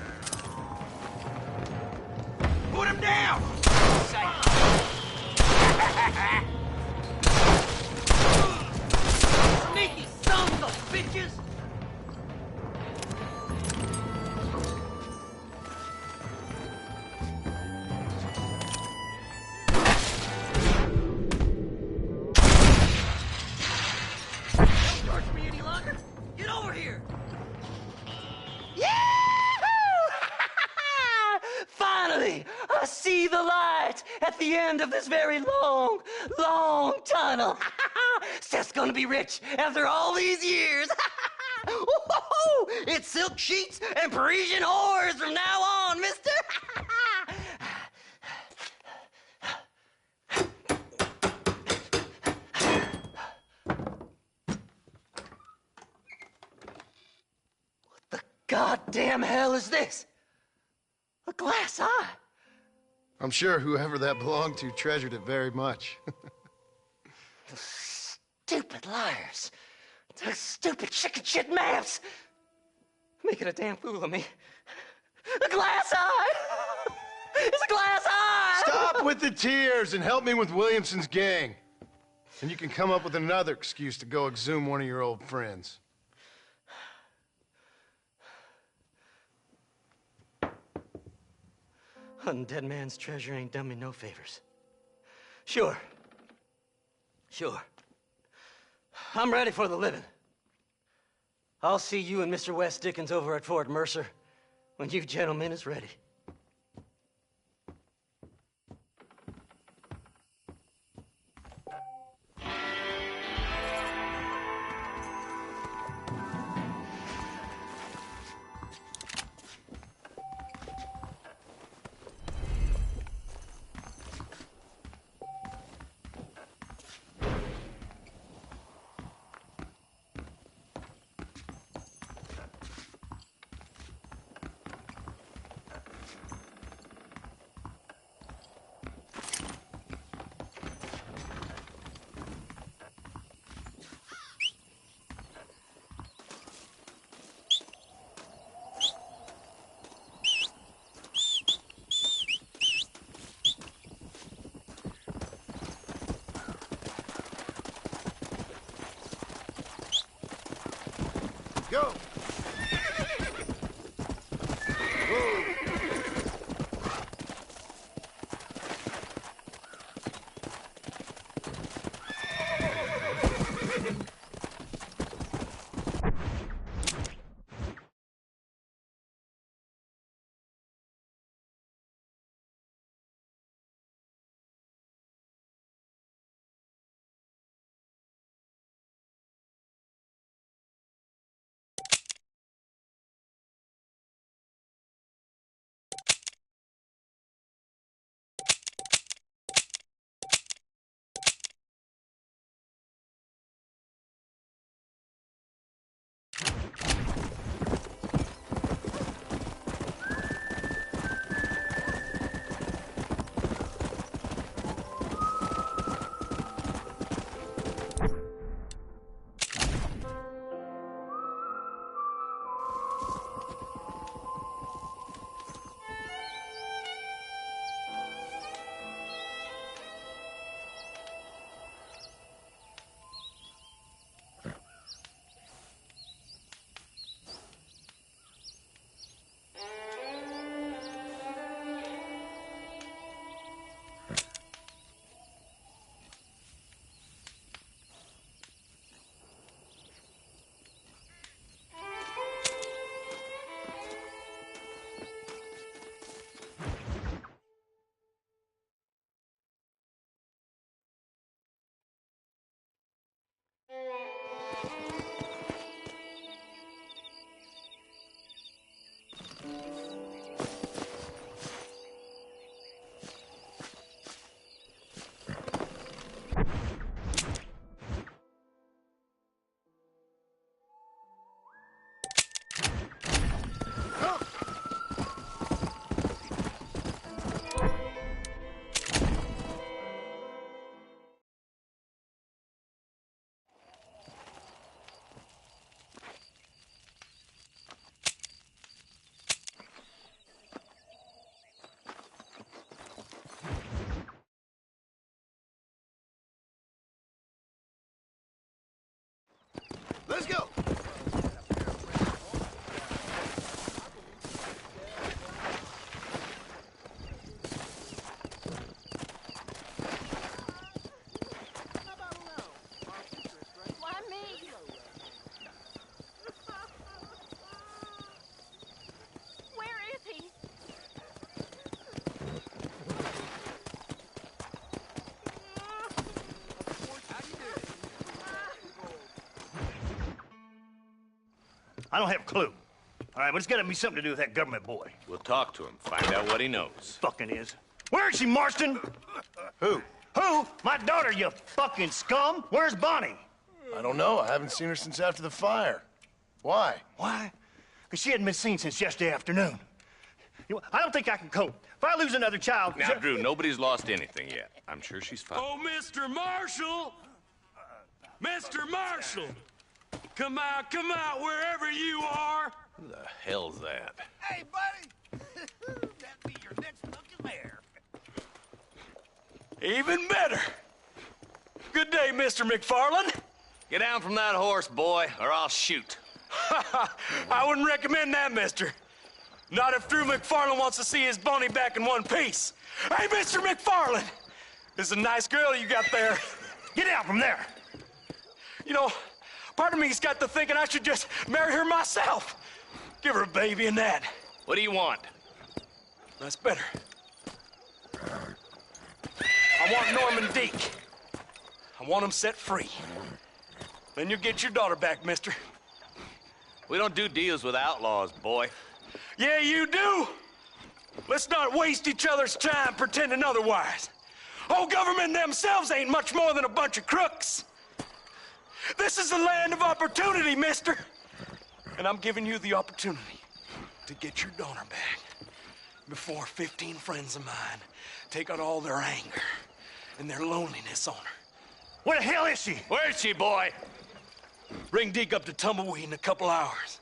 Put him down. Sneaky sons of bitches! see the light at the end of this very long, long tunnel. Seth's gonna be rich after all these years. It's silk sheets and Parisian whores from now on, mister. What the goddamn hell is this? A glass eye. I'm sure whoever that belonged to treasured it very much. Stupid liars. Those stupid chicken shit maps. Making a damn fool of me. A glass eye! It's a glass eye! Stop with the tears and help me with Williamson's gang. And you can come up with another excuse to go exhume one of your old friends. Hunting dead man's treasure ain't done me no favors. Sure. I'm ready for the living. I'll see you and Mr. West Dickens over at Fort Mercer when you gentlemen is ready. I don't have a clue. All right, but it's got to be something to do with that government boy. We'll talk to him, find out what he knows. Fucking is. Where is she, Marston? Who? Who? My daughter, you fucking scum. Where's Bonnie? I don't know. I haven't seen her since after the fire. Why? Why? Because she hadn't been seen since yesterday afternoon. I don't think I can cope. If I lose another child... Now, Drew, nobody's lost anything yet. I'm sure she's fine. Oh, Mr. Marshall! Mr. Marshall! Come out, wherever you are! Who the hell's that? Hey, buddy! That'd be your next lucky bear. Even better! Good day, Mr. McFarland. Get down from that horse, boy, or I'll shoot. I wouldn't recommend that, mister. Not if Drew McFarland wants to see his Bonnie back in one piece. Hey, Mr. McFarland! This is a nice girl you got there. Get out from there! You know, part of me's got to thinking I should just marry her myself. Give her a baby and that. What do you want? That's better. I want Norman Deek. I want him set free. Then you'll get your daughter back, mister. We don't do deals with outlaws, boy. Yeah, you do. Let's not waste each other's time pretending otherwise. Oh, government themselves ain't much more than a bunch of crooks. This is the land of opportunity, mister. And I'm giving you the opportunity to get your daughter back before 15 friends of mine take out all their anger and their loneliness on her. Where the hell is she? Where is she, boy? Bring Deke up to Tumbleweed in a couple hours.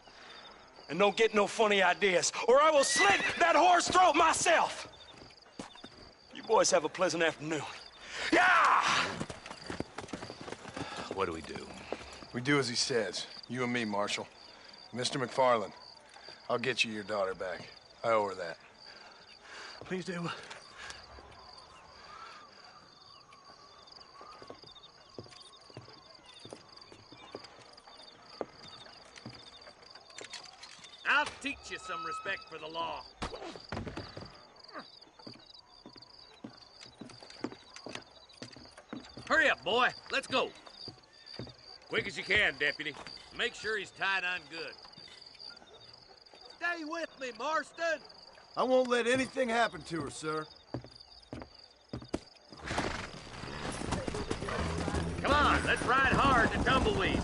And don't get no funny ideas, or I will slit that whore's throat myself. You boys have a pleasant afternoon. Yeah! What do we do? We do as he says. You and me, Marshal. Mr. McFarland, I'll get you your daughter back. I owe her that. Please do. I'll teach you some respect for the law. Hurry up, boy. Let's go. Quick as you can, deputy. Make sure he's tied on good. Stay with me, Marston. I won't let anything happen to her, sir. Come on, let's ride hard to Tumbleweed.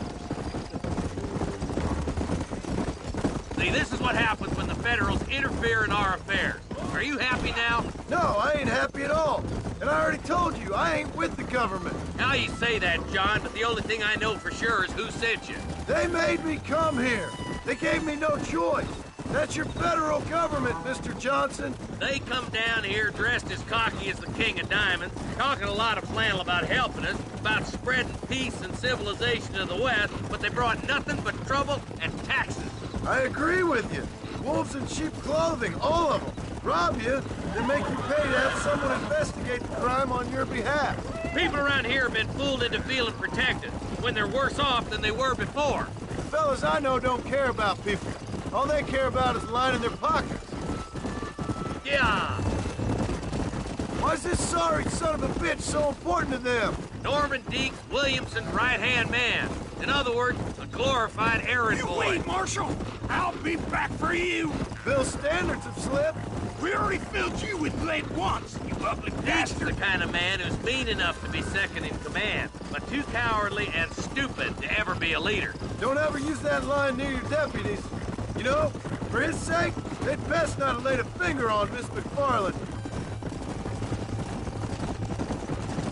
See, this is what happens when the Federals interfere in our affairs. Are you happy now? No, I ain't happy at all. And I already told you, I ain't with the government. Now you say that, John, but the only thing I know for sure is who sent you. They made me come here. They gave me no choice. That's your federal government, Mr. Johnson. They come down here dressed as cocky as the King of Diamonds, talking a lot of flannel about helping us, about spreading peace and civilization to the West, but they brought nothing but trouble and taxes. I agree with you. Wolves in sheep clothing, all of them. Rob you, then make you pay to have someone investigate the crime on your behalf. People around here have been fooled into feeling protected, when they're worse off than they were before. The fellas I know don't care about people. All they care about is lining their pockets. Yeah. Why's this sorry son of a bitch so important to them? Norman Deeks Williamson's right-hand man. In other words, a glorified errand boy. Wait, Marshal! I'll be back for you! Bill's standards have slipped. We already filled you with lead once, you ugly That's bastard! the kind of man who's mean enough to be second in command, but too cowardly and stupid to ever be a leader. Don't ever use that line near your deputies. You know, for his sake, they'd best not have laid a finger on Miss McFarland.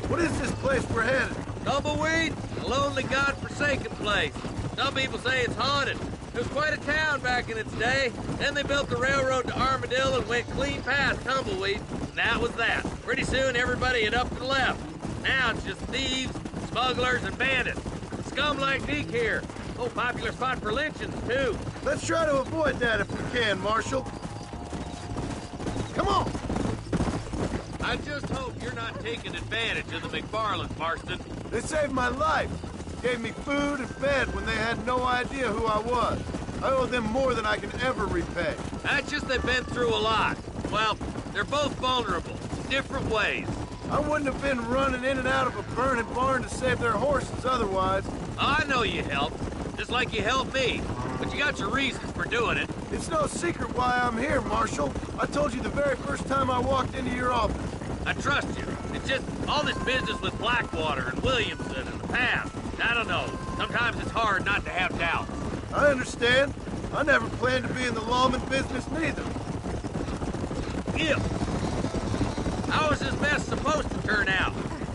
What is this place we're headed? Tumbleweed, a lonely, god-forsaken place. Some people say it's haunted. It was quite a town back in its day. Then they built the railroad to Armadillo and went clean past Tumbleweed. And that was that. Pretty soon, everybody had up and left. Now it's just thieves, smugglers, and bandits. Scum like Deke here. Oh, popular spot for lynchings, too. Let's try to avoid that if we can, Marshal. Come on! I just hope you're not taking advantage of the McFarlands, Marston. They saved my life. Gave me food and fed when they had no idea who I was. I owe them more than I can ever repay. That's just they've been through a lot. Well, they're both vulnerable, different ways. I wouldn't have been running in and out of a burning barn to save their horses otherwise. I know you helped, just like you helped me. but you got your reasons for doing it. It's no secret why I'm here, Marshal. I told you the very first time I walked into your office. I trust you. It's just all this business with Blackwater and Williamson and the past. I don't know. Sometimes it's hard not to have doubts. I understand. I never planned to be in the lawman business neither. How is this mess supposed to turn out?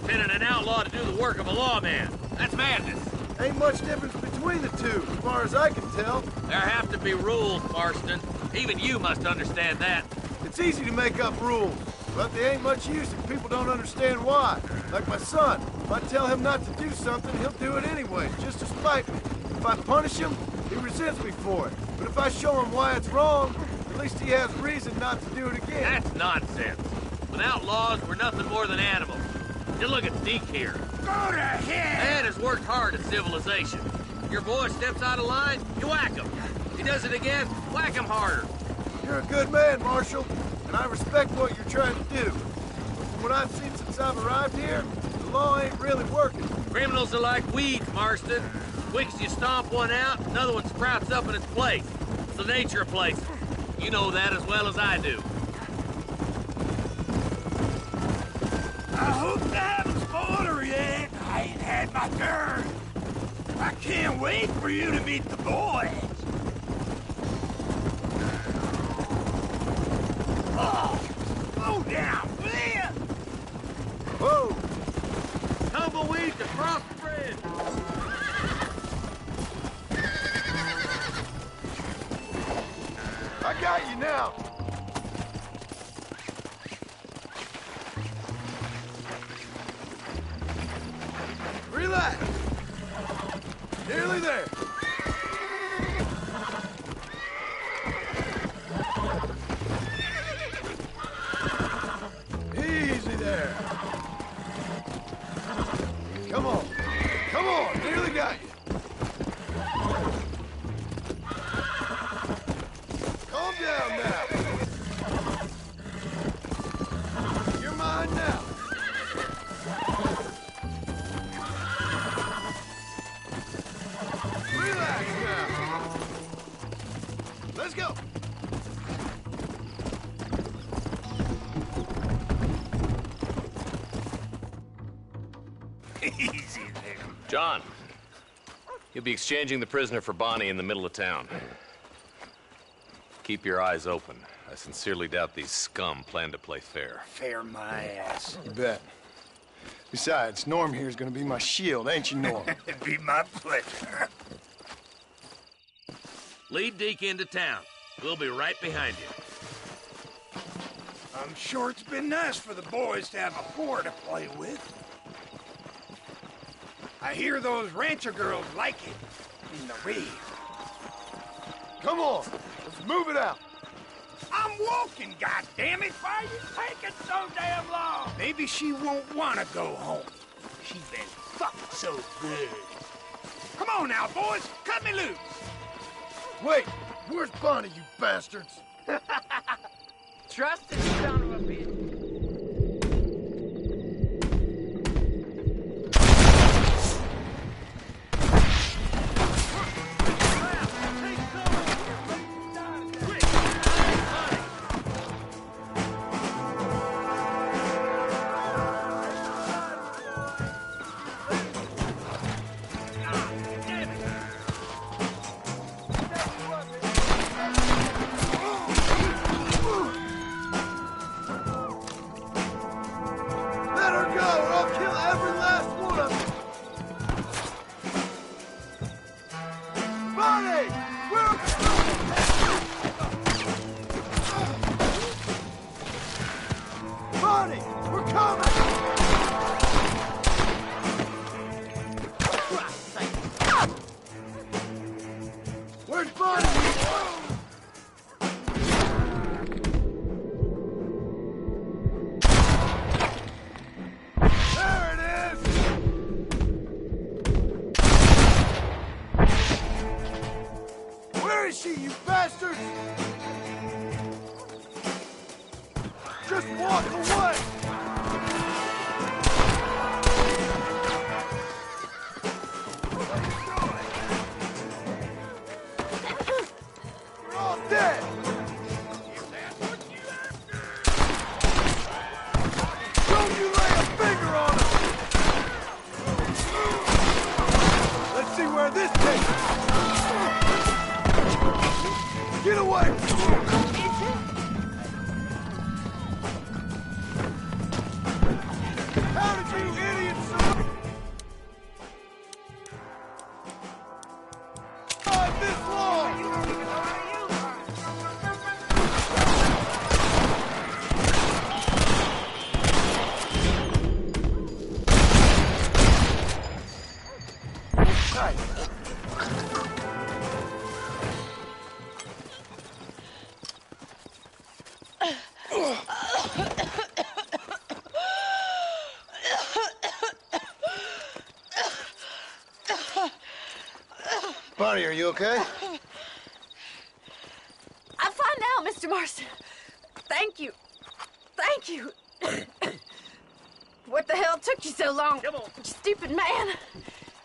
Pinning an outlaw to do the work of a lawman. That's madness. Ain't much difference between the two, as far as I can tell. There have to be rules, Marston. Even you must understand that. It's easy to make up rules, but they ain't much use if people don't understand why. Like my son. If I tell him not to do something, he'll do it anyway, just to spite me. If I punish him, he resents me for it. But if I show him why it's wrong, at least he has reason not to do it again. That's nonsense. Without laws, we're nothing more than animals. Just look at Deke here. Go to hell! Man has worked hard at civilization. Your boy steps out of line, you whack him. He does it again, whack him harder. You're a good man, Marshal, and I respect what you're trying to do. But from what I've seen since I've arrived here, the law ain't really working. Criminals are like weeds, Marston. Quick as you stomp one out, another one sprouts up in its place. It's the nature of places. You know that as well as I do. I hope they haven't spoiled her yet. I ain't had my turn. I can't wait for you to meet the boys. Oh, slow down, please. Whoa! Tumbleweeds across the bridge. I got you now. Relax. Nearly there. Easy there. Come on. Come on. Nearly got you. Calm down now. You're mine now. Relax now. Let's go. Easy there. John, you'll be exchanging the prisoner for Bonnie in the middle of town. Keep your eyes open. I sincerely doubt these scum plan to play fair. Fair my ass. You bet. Besides, Norm here's gonna be my shield, ain't you, Norm? It'd be my pleasure. Lead Deke into town. We'll be right behind you. I'm sure it's been nice for the boys to have a whore to play with. I hear those rancher girls like it in the rear. Come on. Let's move it out. I'm walking, goddammit! Why are you taking so damn long? Maybe she won't want to go home. She's been fucked so good. Come on now, boys. Cut me loose. Wait. Where's Bonnie, you bastards? Trust this son of a bitch. Let her go, or I'll kill every last one of you! Bonnie! Where... Bonnie! We're coming! Where's Bonnie? There it is! Where is she, you bastards? Just walk away! this case! Get away! How did you idiots survive this long? Bonnie, are you okay? I'm fine now, Mr. Marston. Thank you. Thank you. What the hell took you so long? Come on. You stupid man.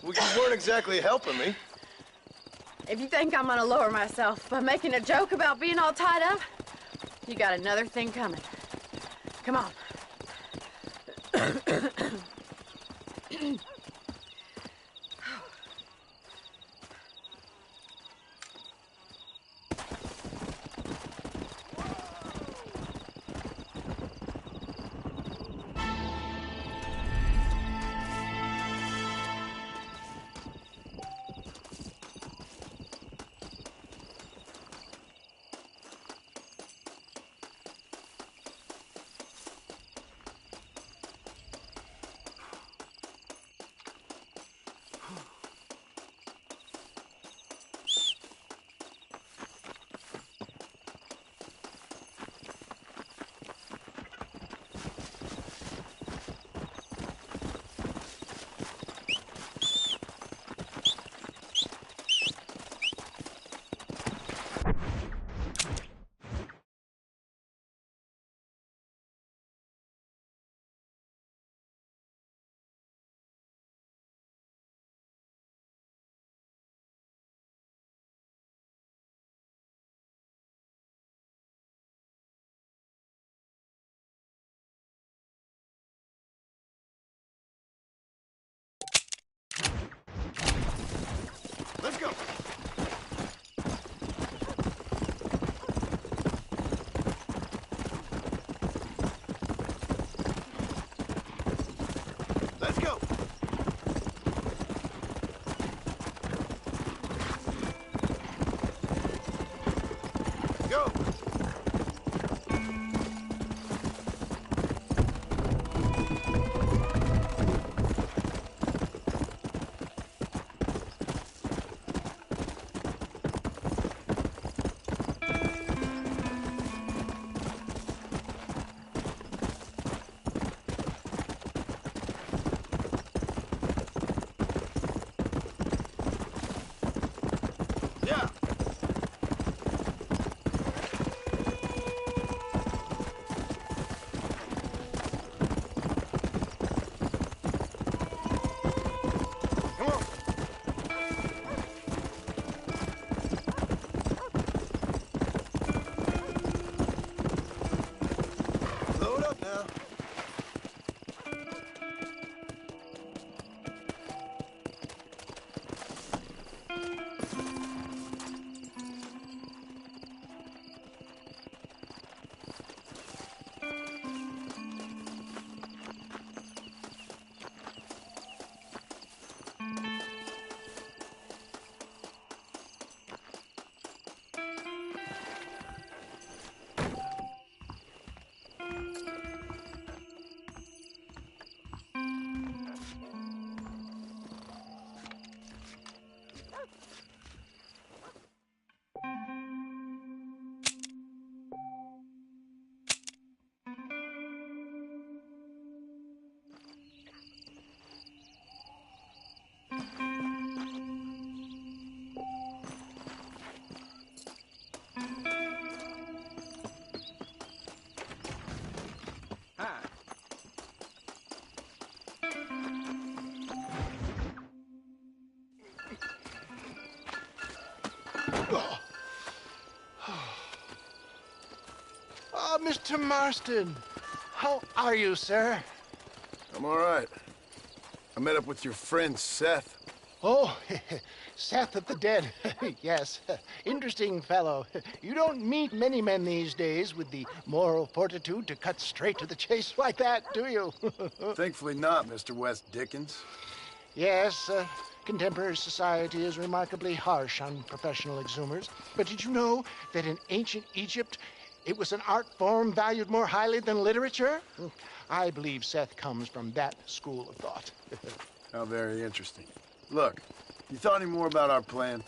Well, you weren't exactly helping me. If you think I'm gonna lower myself by making a joke about being all tied up, you got another thing coming. Come on. Let's go. Let's go. Go. Yeah. Come on. Load up now. Oh, Mr. Marston. How are you, sir? I'm all right. I met up with your friend, Seth. Oh, Seth of the Dead. Yes, interesting fellow. You don't meet many men these days with the moral fortitude to cut straight to the chase like that, do you? Thankfully not, Mr. West Dickens. Yes, contemporary society is remarkably harsh on professional exhumers. But did you know that in ancient Egypt, it was an art form valued more highly than literature? I believe Seth comes from that school of thought. How very interesting. Look, you thought any more about our plan?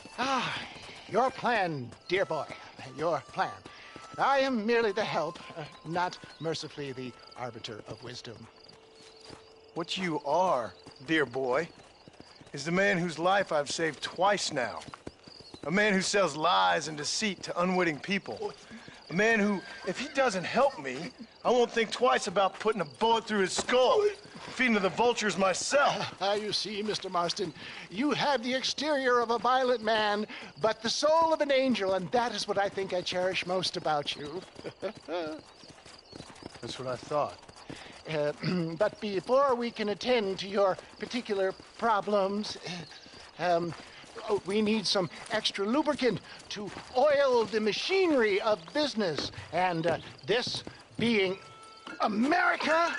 Your plan, dear boy. Your plan. I am merely the help, not mercifully the arbiter of wisdom. What you are, dear boy, is the man whose life I've saved twice now. A man who sells lies and deceit to unwitting people. A man who, if he doesn't help me, I won't think twice about putting a bullet through his skull. Feeding to the vultures myself. You see, Mr. Marston, you have the exterior of a violent man, but the soul of an angel, and that is what I think I cherish most about you. That's what I thought. But before we can attend to your particular problems, we need some extra lubricant to oil the machinery of business. And this being America,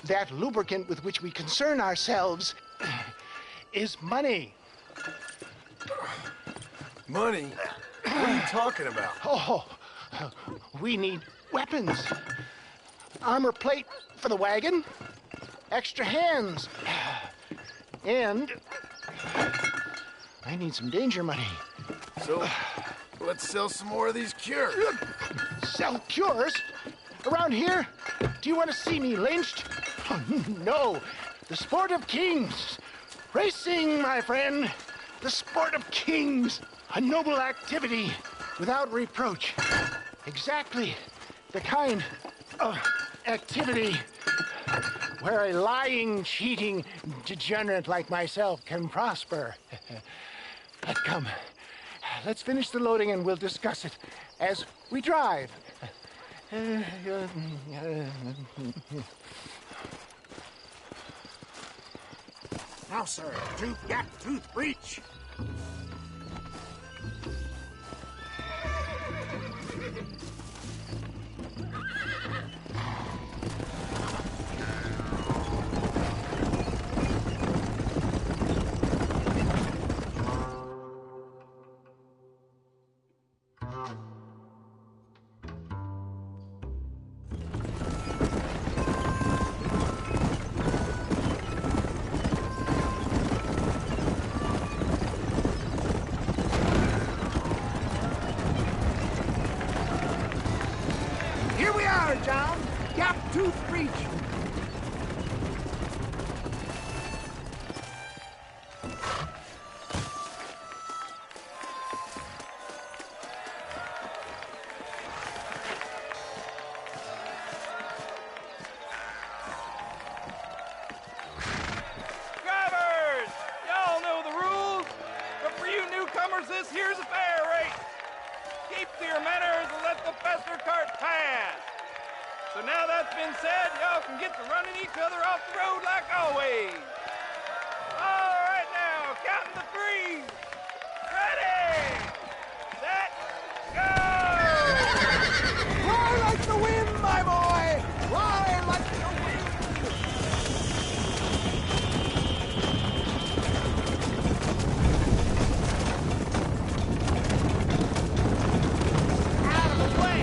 that lubricant with which we concern ourselves is money. Money? What are you talking about? Oh, we need weapons. Armor plate for the wagon, extra hands, and I need some danger money. So, let's sell some more of these cures. Sell cures? Around here? Do you want to see me lynched? Oh, no. The sport of kings. Racing, my friend. The sport of kings. A noble activity without reproach. Exactly the kind of activity where a lying, cheating degenerate like myself can prosper. But come, let's finish the loading and we'll discuss it as we drive. Now, sir, tooth breach. John. Gap tooth breach. Drivers! Y'all know the rules, but for you newcomers, this here's a fair rate. Keep to your manners and let the fester cart pass. So now that's been said, y'all can get to running each other off the road like always. All right now, counting to three. Ready, set, go! Fly like the wind, my boy! Fly like the wind! Out of the way!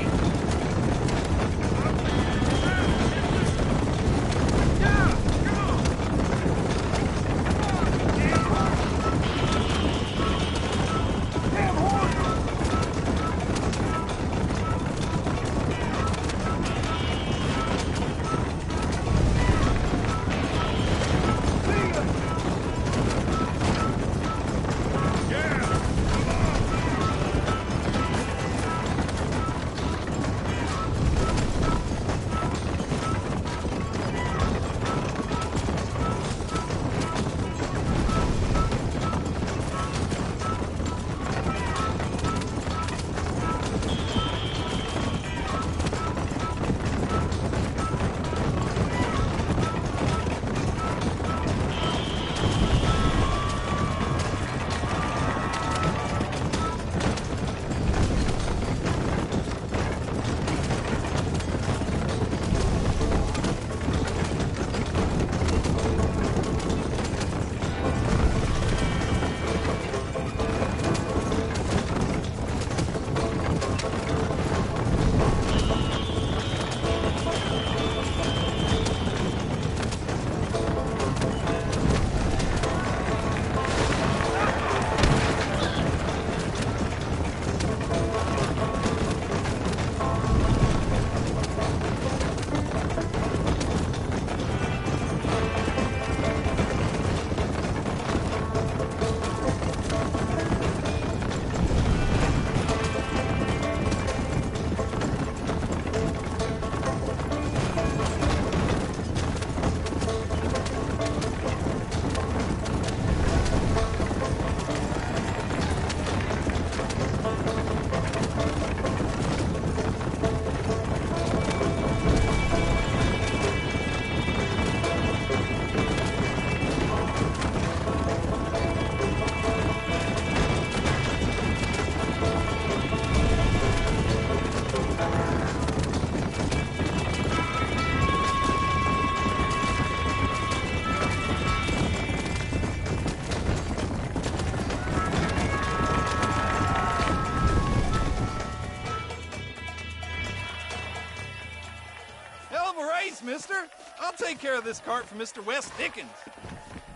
Thanks, mister. I'll take care of this cart for Mr. West Dickens.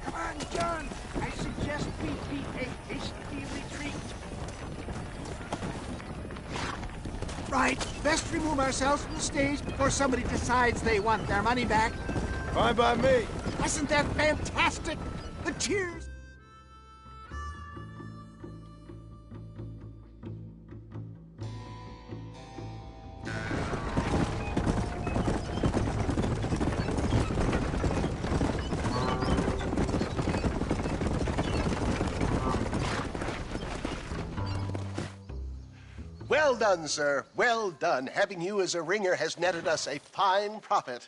Come on, John. I suggest we beat a hasty retreat. Right. Best remove ourselves from the stage before somebody decides they want their money back. Fine by me. Wasn't that fantastic? The cheers. Well done, sir. Well done. Having you as a ringer has netted us a fine profit.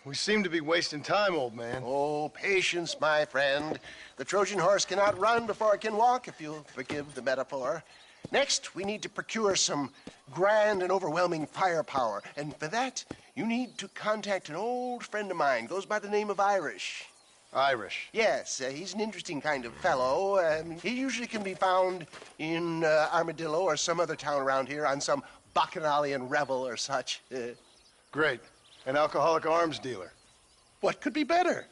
We seem to be wasting time, old man. Oh, patience, my friend. The Trojan horse cannot run before it can walk, if you'll forgive the metaphor. Next, we need to procure some grand and overwhelming firepower. And for that, you need to contact an old friend of mine. Goes by the name of Irish. Irish? Yes, he's an interesting kind of fellow. He usually can be found in Armadillo or some other town around here on some bacchanalian revel or such. Great. An alcoholic arms dealer. What could be better?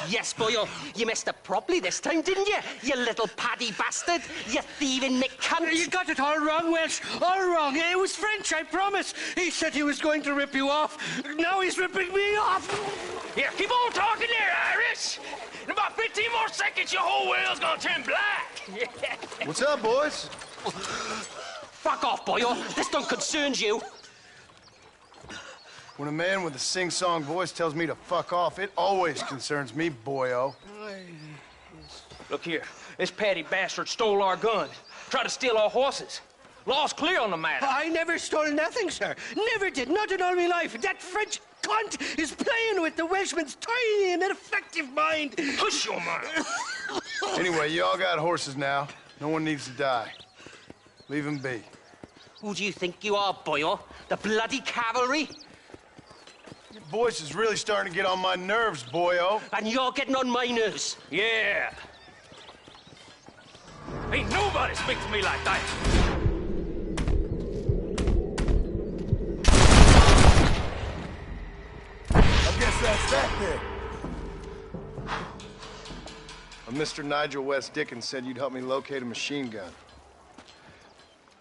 Yes, boyo, you messed up properly this time, didn't you? You little paddy bastard. You thieving McCunt. You got it all wrong, Welsh. All wrong. It was French, I promise. He said he was going to rip you off. Now he's ripping me off. Here, keep on talking there, Irish. In about 15 more seconds, your whole world's gonna turn black. What's up, boys? Fuck off, boyo. This don't concern you. When a man with a sing-song voice tells me to fuck off, it always concerns me, boyo. Look here. This petty bastard stole our guns. Tried to steal our horses. Law's clear on the matter. I never stole nothing, sir. Never did. Not in all my life. That French cunt is playing with the Welshman's tiny and ineffective mind. Hush your mouth. Anyway, you all got horses now. No one needs to die. Leave them be. Who do you think you are, boyo? The bloody cavalry? Your voice is really starting to get on my nerves, boyo. And you're getting on my nerves. Yeah. Ain't nobody speaks to me like that. I guess that's that then. Mr. Nigel West Dickens said you'd help me locate a machine gun.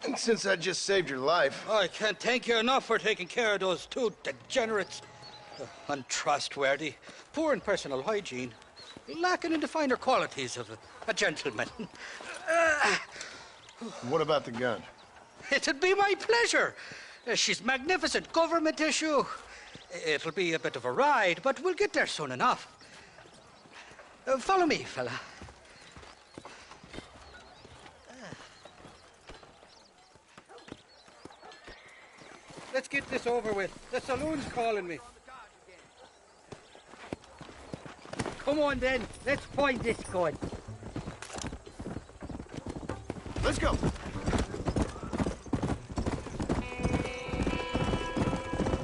And since I just saved your life... I can't thank you enough for taking care of those two degenerates. Untrustworthy, poor in personal hygiene, lacking in the finer qualities of a gentleman. What about the gun? It'd be my pleasure. She's magnificent, government issue. It'll be a bit of a ride, but we'll get there soon enough. Follow me, fella. Let's get this over with. The saloon's calling me. Come on, then. Let's find this gun. Let's go.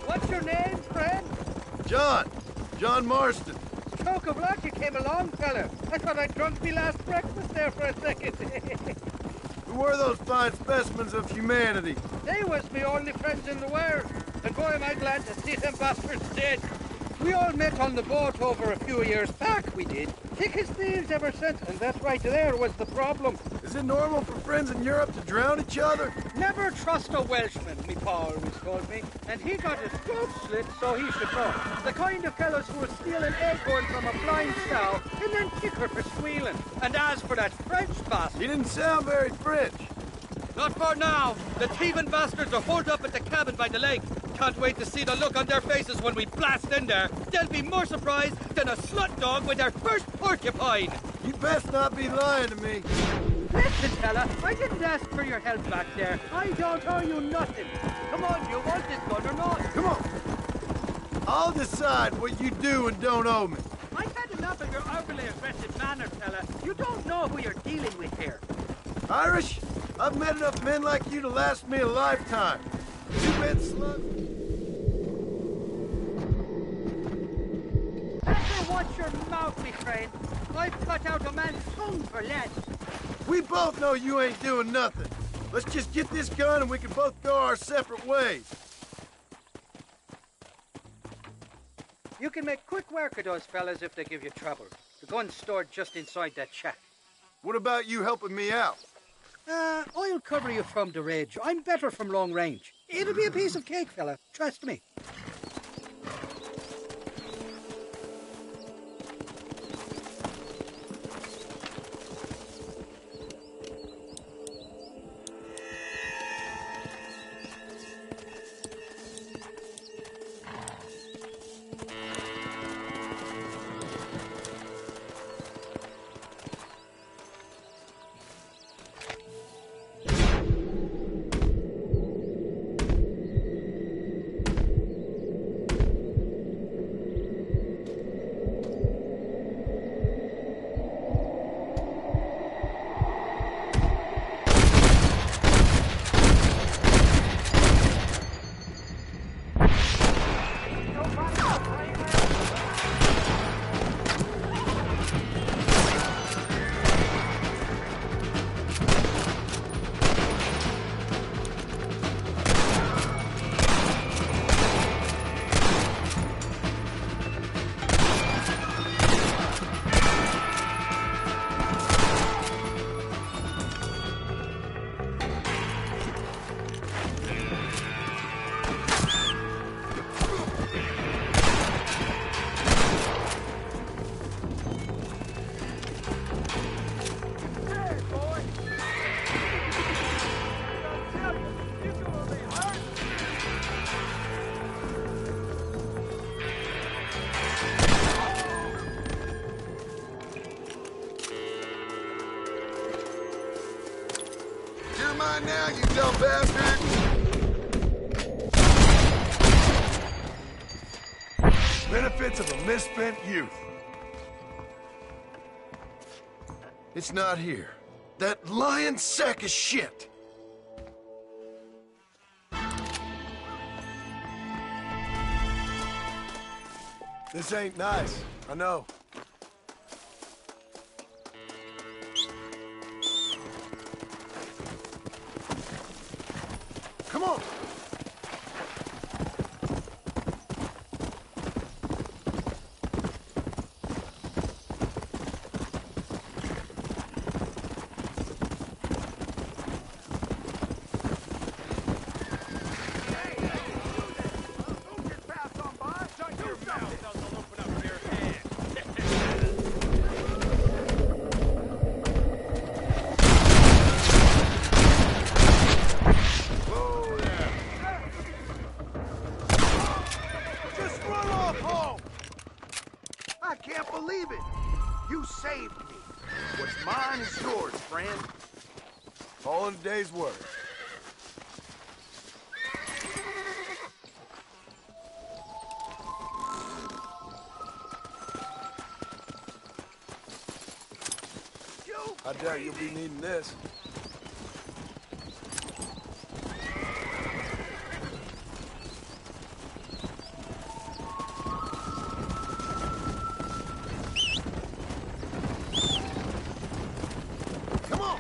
What's your name, friend? John Marston. Stroke of luck you came along, fella. I thought I'd drunk me last breakfast there for a second. Who were those fine specimens of humanity? They was me only friends in the world. And boy, am I glad to see them bastards dead. We all met on the boat over a few years back, we did. Thick as thieves ever since, and that right there was the problem. Is it normal for friends in Europe to drown each other? Never trust a Welshman, me pa always told me. And he got his throat slit, so he should know. The kind of fellows who will steal an acorn from a blind sow and then kick her for squealing. And as for that French bastard... He didn't sound very French. Not for now. The thieving bastards are holed up at the cabin by the lake. Can't wait to see the look on their faces when we blast in there. They'll be more surprised than a slut dog with their first porcupine. You best not be lying to me. Listen, fella, I didn't ask for your help back there. I don't owe you nothing. Come on, you want this gun or not? Come on. I'll decide what you do and don't owe me. I've had enough of your overly aggressive manner, fella. You don't know who you're dealing with here. Irish, I've met enough men like you to last me a lifetime. Two-bit slug. Better watch your mouth, me friend. I've cut out a man's tongue for less. We both know you ain't doing nothing. Let's just get this gun and we can both go our separate ways. You can make quick work of those fellas if they give you trouble. The gun's stored just inside that shack. What about you helping me out? I'll cover you from the ridge. I'm better from long range. It'll be a piece of cake, fella. Trust me. Now, you dumb bastard! Benefits of a misspent youth. It's not here. That lying sack of shit! This ain't nice, I know. Come on! mine is yours, friend. All in a day's work. I doubt you'll be needing this. Come on!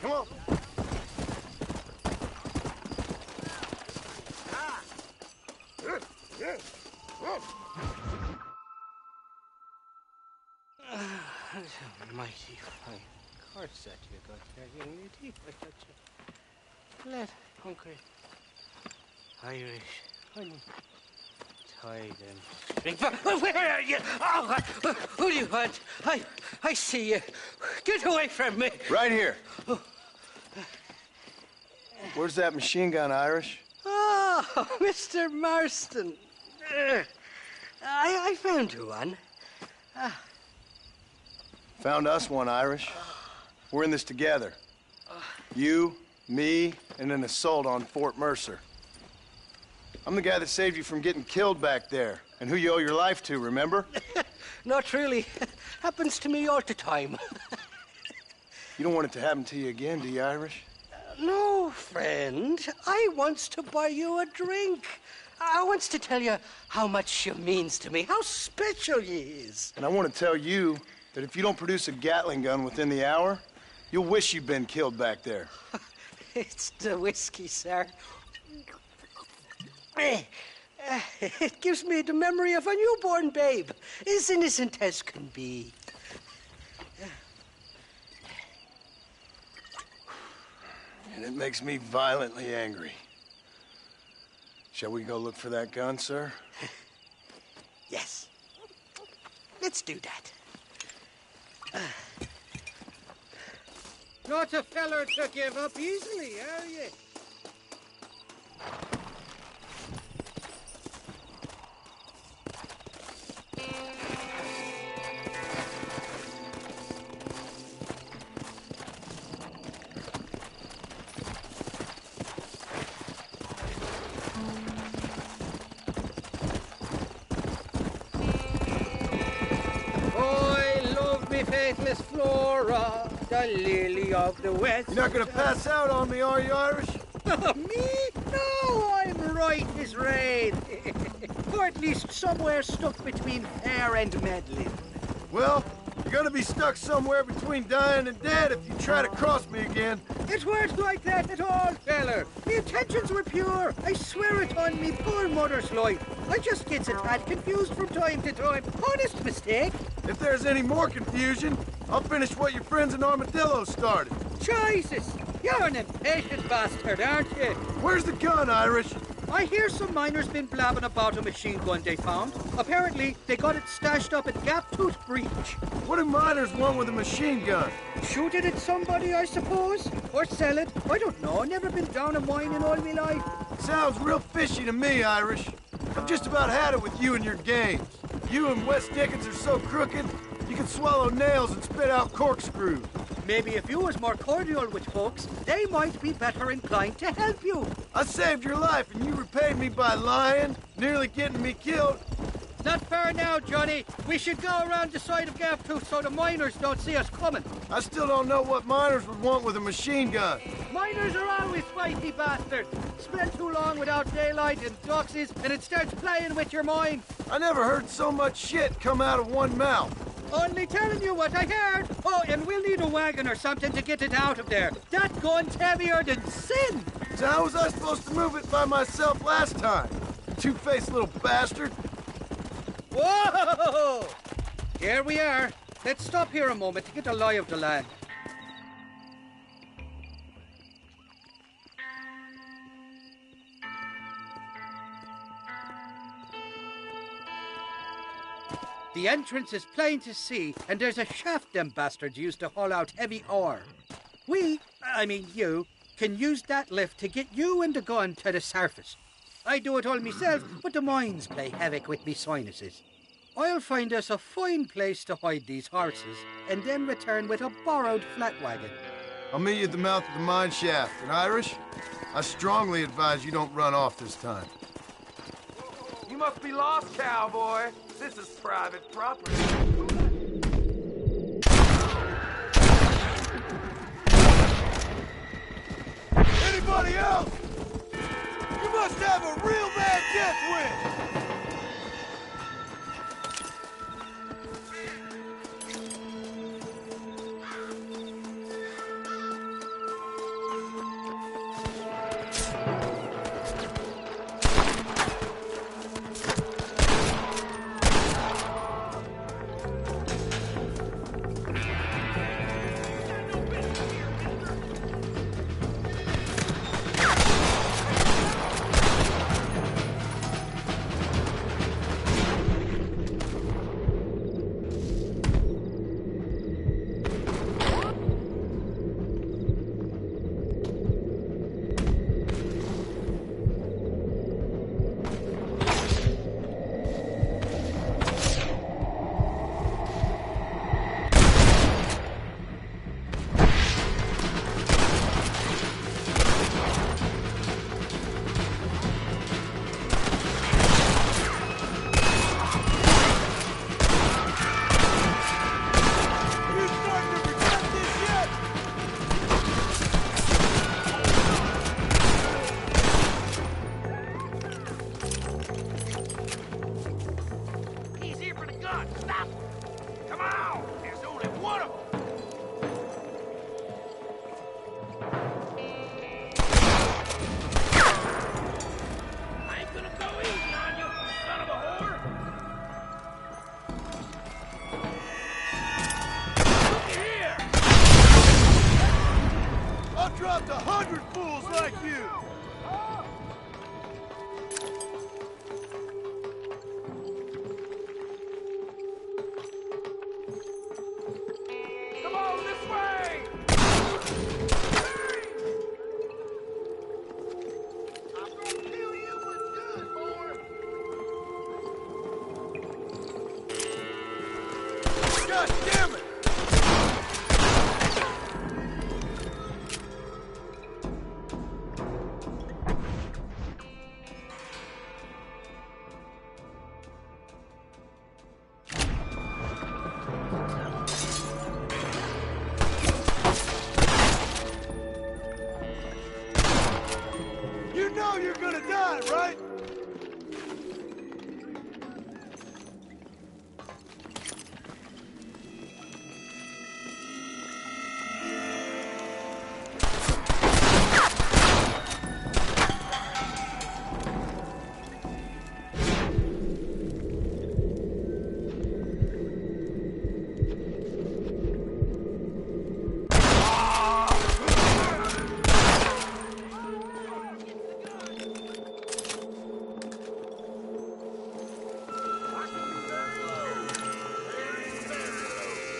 Come on. Mighty fine course that you got there, young lady. I got you. Let hungry Irish honey. Tie them. Where are you? Oh, who do you want? I see you. Get away from me. Right here. Where's that machine gun, Irish? Oh, Mr. Marston. I found you one. Found us one, Irish. We're in this together. You, me, and an assault on Fort Mercer. I'm the guy that saved you from getting killed back there, and who you owe your life to, remember? Not really. Happens to me all the time. You don't want it to happen to you again, do you, Irish? No, friend. I wants to buy you a drink. I wants to tell you how much you means to me, how special you is. And I want to tell you that if you don't produce a Gatling gun within the hour, you'll wish you'd been killed back there. It's the whiskey, sir. It gives me the memory of a newborn babe, as innocent as can be. And it makes me violently angry. Shall we go look for that gun, sir? Yes. Let's do that. Not a feller to give up easily, are you? Faithless Flora, the lily of the west. You're not gonna pass out on me, are you, Irish? Me? No, I'm right as rain. Or at least somewhere stuck between fair and meddling. Well, you're gonna be stuck somewhere between dying and dead if you try to cross me again. It weren't like that at all, feller. Me intentions were pure. I swear it on me poor mother's life. I just gets a tad confused from time to time. Honest mistake. If there's any more confusion, I'll finish what your friends in Armadillo started. Jesus! You're an impatient bastard, aren't you? Where's the gun, Irish? I hear some miners been blabbing about a machine gun they found. Apparently, they got it stashed up at Gap Tooth Breach. What do miners want with a machine gun? Shoot it at somebody, I suppose? Or sell it? I don't know. Never been down a mine in all my life. Sounds real fishy to me, Irish. I've just about had it with you and your games. You and Wes Dickens are so crooked, you can swallow nails and spit out corkscrews. Maybe if you was more cordial with folks, they might be better inclined to help you. I saved your life and you repaid me by lying, nearly getting me killed. Not fair now, Johnny. We should go around the side of Gap Tooth so the miners don't see us coming. I still don't know what miners would want with a machine gun. Miners are always feisty bastards. Spend too long without daylight and doxies, and it starts playing with your mind. I never heard so much shit come out of one mouth. Only telling you what I heard. Oh, and we'll need a wagon or something to get it out of there. That gun's heavier than sin. So how was I supposed to move it by myself last time? You two-faced little bastard. Whoa! Here we are. Let's stop here a moment to get a lie of the land. The entrance is plain to see, and there's a shaft them bastards used to haul out heavy ore. I mean you, can use that lift to get you and the gun to the surface. I do it all myself, but the mines play havoc with me sinuses. I'll find us a fine place to hide these horses, and then return with a borrowed flat wagon. I'll meet you at the mouth of the mine shaft. And Irish, I strongly advise you don't run off this time. You must be lost, cowboy. This is private property. Anybody else? You must have a real bad death wish! Dropped 100 fools like you! Come on, this way! I'm gonna kill you with good, boy! God damn it! You know you're gonna die, right?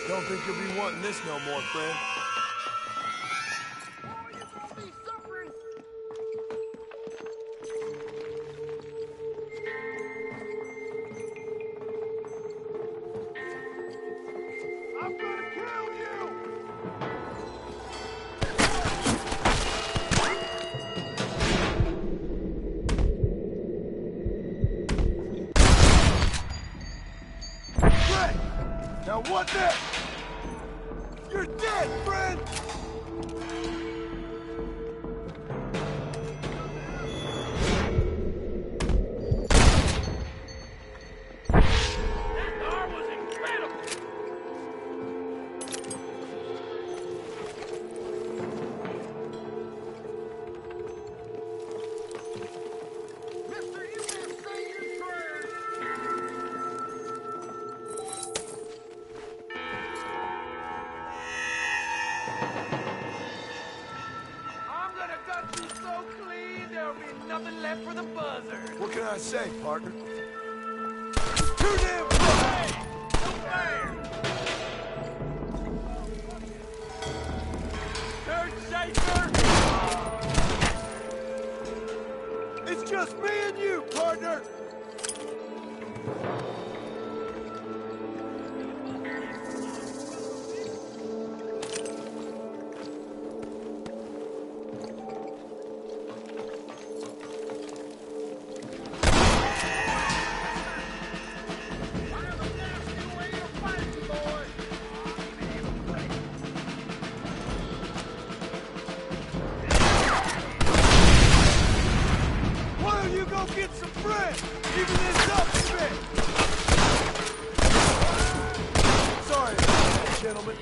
Don't think you'll be wanting this no more, friend. Now what next? You're dead, friend! What can I say, partner? Too damn close! Dirt shaker! It's just me and you, partner! Get some friends! Even this up a bit! Sorry, gentlemen.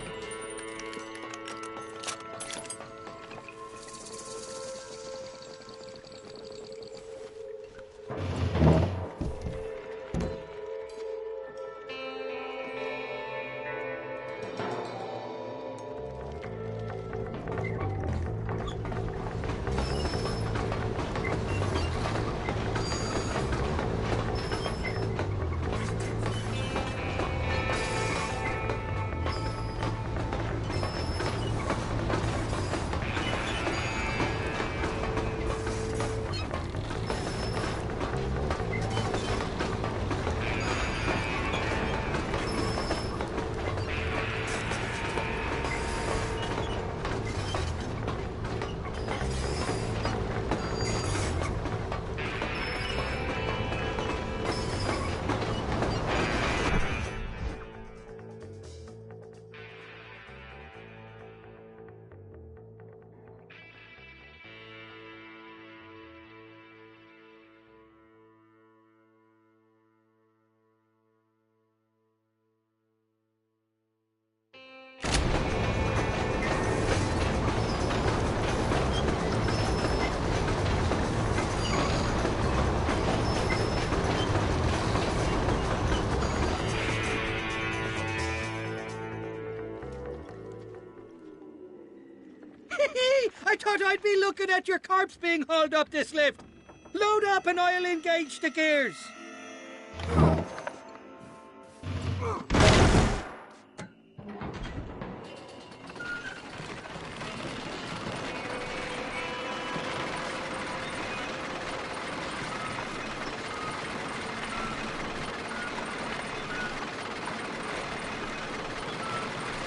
I thought I'd be looking at your corpse being hauled up this lift. Load up and I'll engage the gears.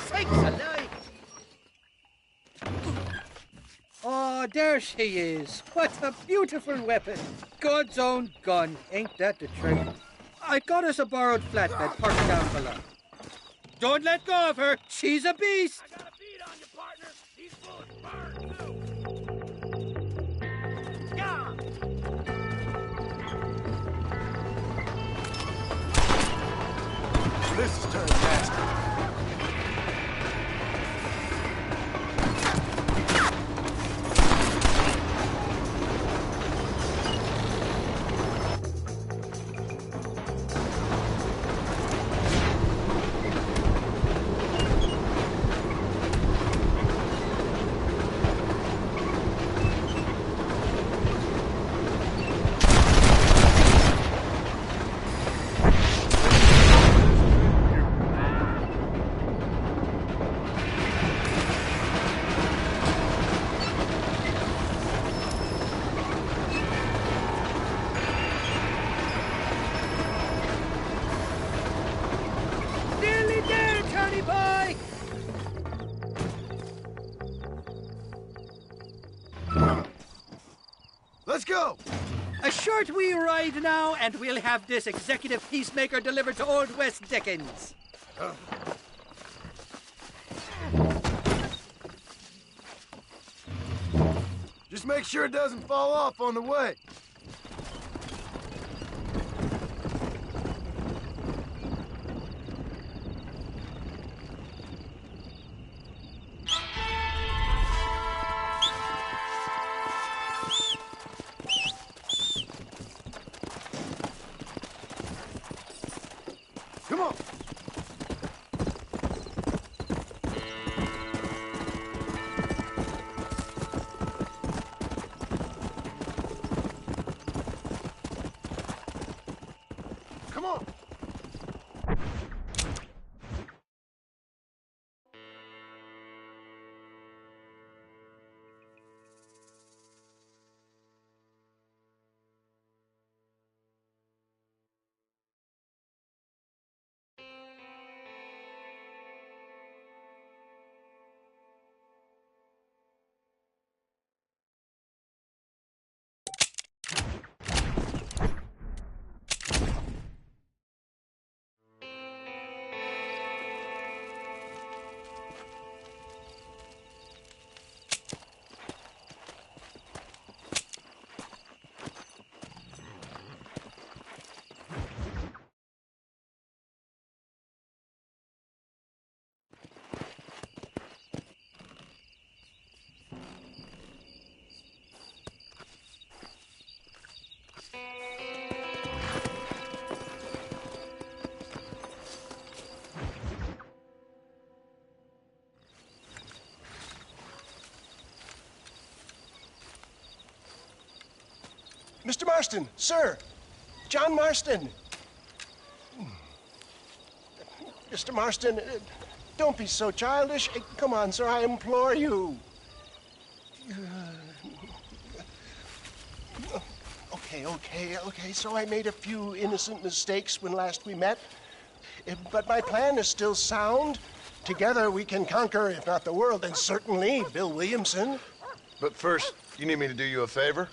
Sakes alive! Oh, there she is. What a beautiful weapon. God's own gun. Ain't that the truth? I got us a borrowed flatbed parked down below. Don't let go of her. She's a beast. I got a beat on you, partner. These bullets burn, too. Yeah. This is turning nasty. Let's go! A short wee ride now, and we'll have this executive peacemaker delivered to Old West Dickens. Just make sure it doesn't fall off on the way. Come on. Come on. Mr. Marston, sir. John Marston. Mr. Marston, don't be so childish. Come on, sir, I implore you. Okay, so I made a few innocent mistakes when last we met. But my plan is still sound. Together we can conquer, if not the world, then certainly Bill Williamson. But first, you need me to do you a favor?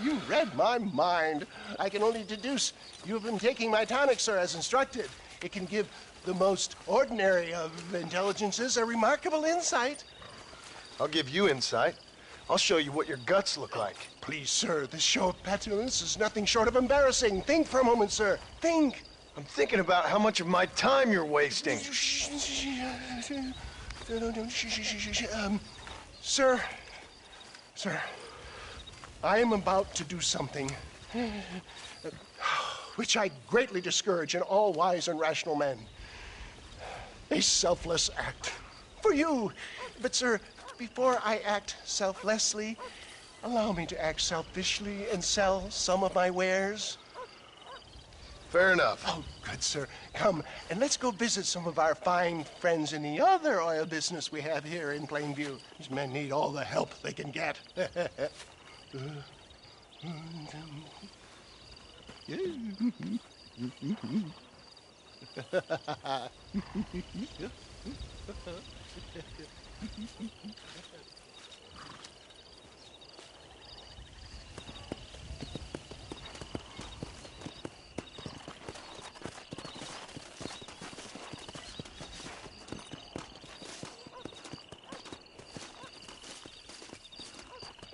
You read my mind. I can only deduce you have been taking my tonic, sir, as instructed. It can give the most ordinary of intelligences a remarkable insight. I'll give you insight. I'll show you what your guts look like. Please, sir, this show of petulance is nothing short of embarrassing. Think for a moment, sir. Think. I'm thinking about how much of my time you're wasting. Sir, I am about to do something which I greatly discourage in all wise and rational men. A selfless act for you. But, sir, before I act selflessly, allow me to act selfishly and sell some of my wares. Fair enough. Oh, good, sir. Come, and let's go visit some of our fine friends in the other oil business we have here in Plainview. These men need all the help they can get.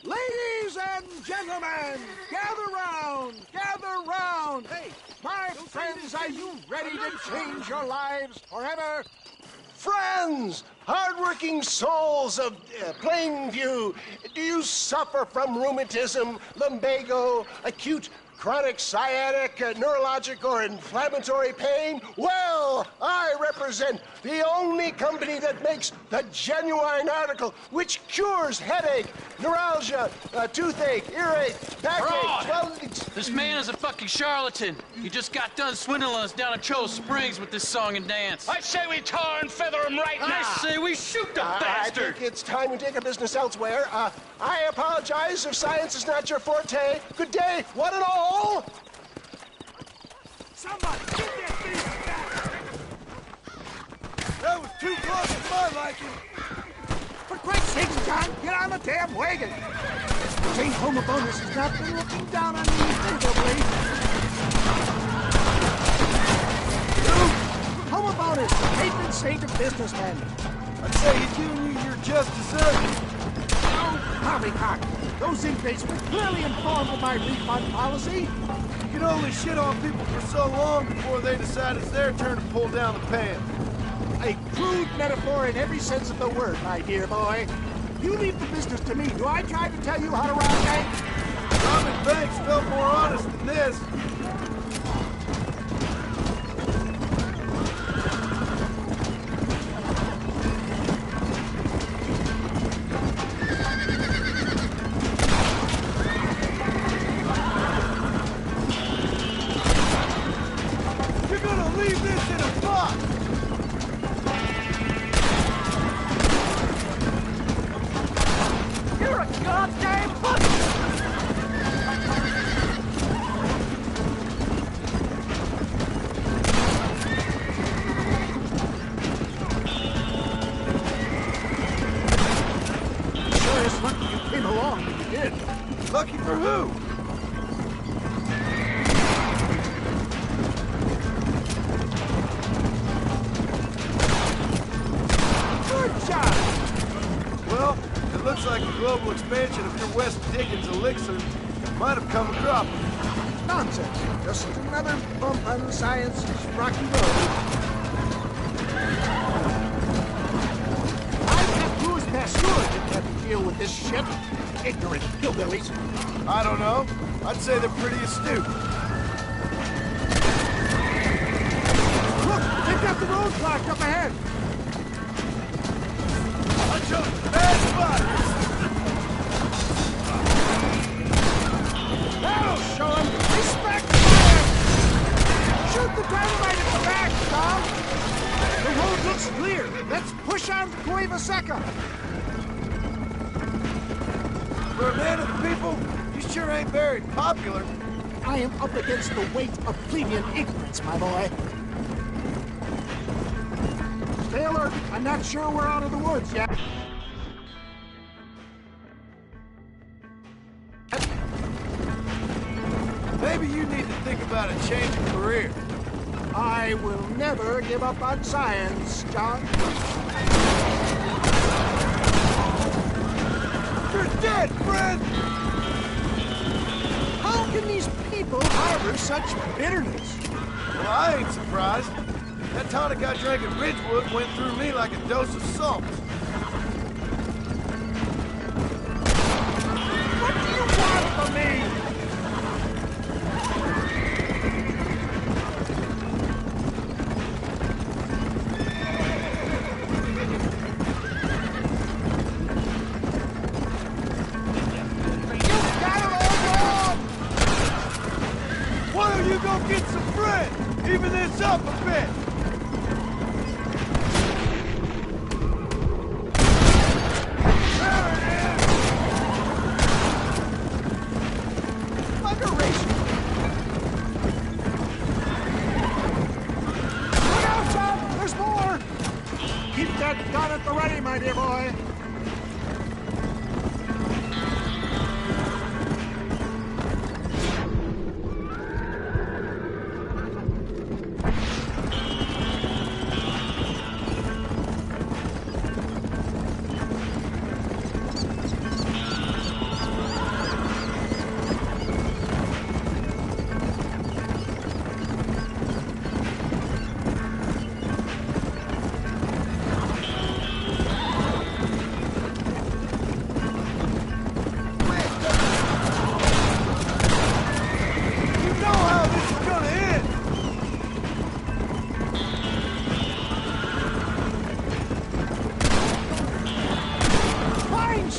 Ladies and gentlemen, gather round, gather round. Hey, my friends, are you ready to change your lives forever? Friends, hardworking souls of Plainview, do you suffer from rheumatism, lumbago, acute chronic sciatic, neurologic, or inflammatory pain? Well, I represent the only company that makes the genuine article which cures headache, neuralgia, toothache, earache, backache. Well, this man is a fucking charlatan. He just got done swindling us down at Cho Springs with this song and dance. I say we tar and feather him right now. I say we shoot the bastard. I think it's time we take our business elsewhere. I apologize if science is not your forte. Good day, one and all. Somebody, get that thing back! That was too close to my liking. For Christ's sakes, John, get on the damn wagon! St. Homobonus has not been looking down on you favorably. You, Homobonus, patron saint of businessmen. I'd say he's giving you your just desserts. No, Poppycock! Those inmates were clearly informed of my refund policy. You can only shit on people for so long before they decide it's their turn to pull down the pants. A crude metaphor in every sense of the word, my dear boy. You leave the business to me. Do I try to tell you how to rob banks? Robbing banks felt more honest than this. You're gonna leave this in a box! You're a goddamn pussy! Sure is lucky you came along when you did. Lucky for who? Good job! Well, it looks like the global expansion of your West Dickens elixir might have come a cropping. Nonsense. Just another bump on science's rocky road. I can't do as Pasteur didn't have to deal with this shit. Ignorant hillbillies. I don't know. I'd say they're pretty astute. Look, they've got the road blocked up ahead. I chose bad spot. That'll show them respect fire! Shoot the dynamite at the back, Tom! The road looks clear. Let's push on to Cueva Seca. For a man of the people, you sure ain't very popular. I am up against the weight of plebeian ignorance, my boy. Stay alert. I'm not sure we're out of the woods yet. Maybe you need to think about a change of career. I will never give up on science, John. You're dead, friend! How can these people harbor such bitterness? Well, I ain't surprised. That tonic I drank at Ridgewood went through me like a dose of salt. What do you want from me? Why don't you go get some bread? Even this up a bit. Look out, John! There's more! Keep that gun at the ready, my dear boy.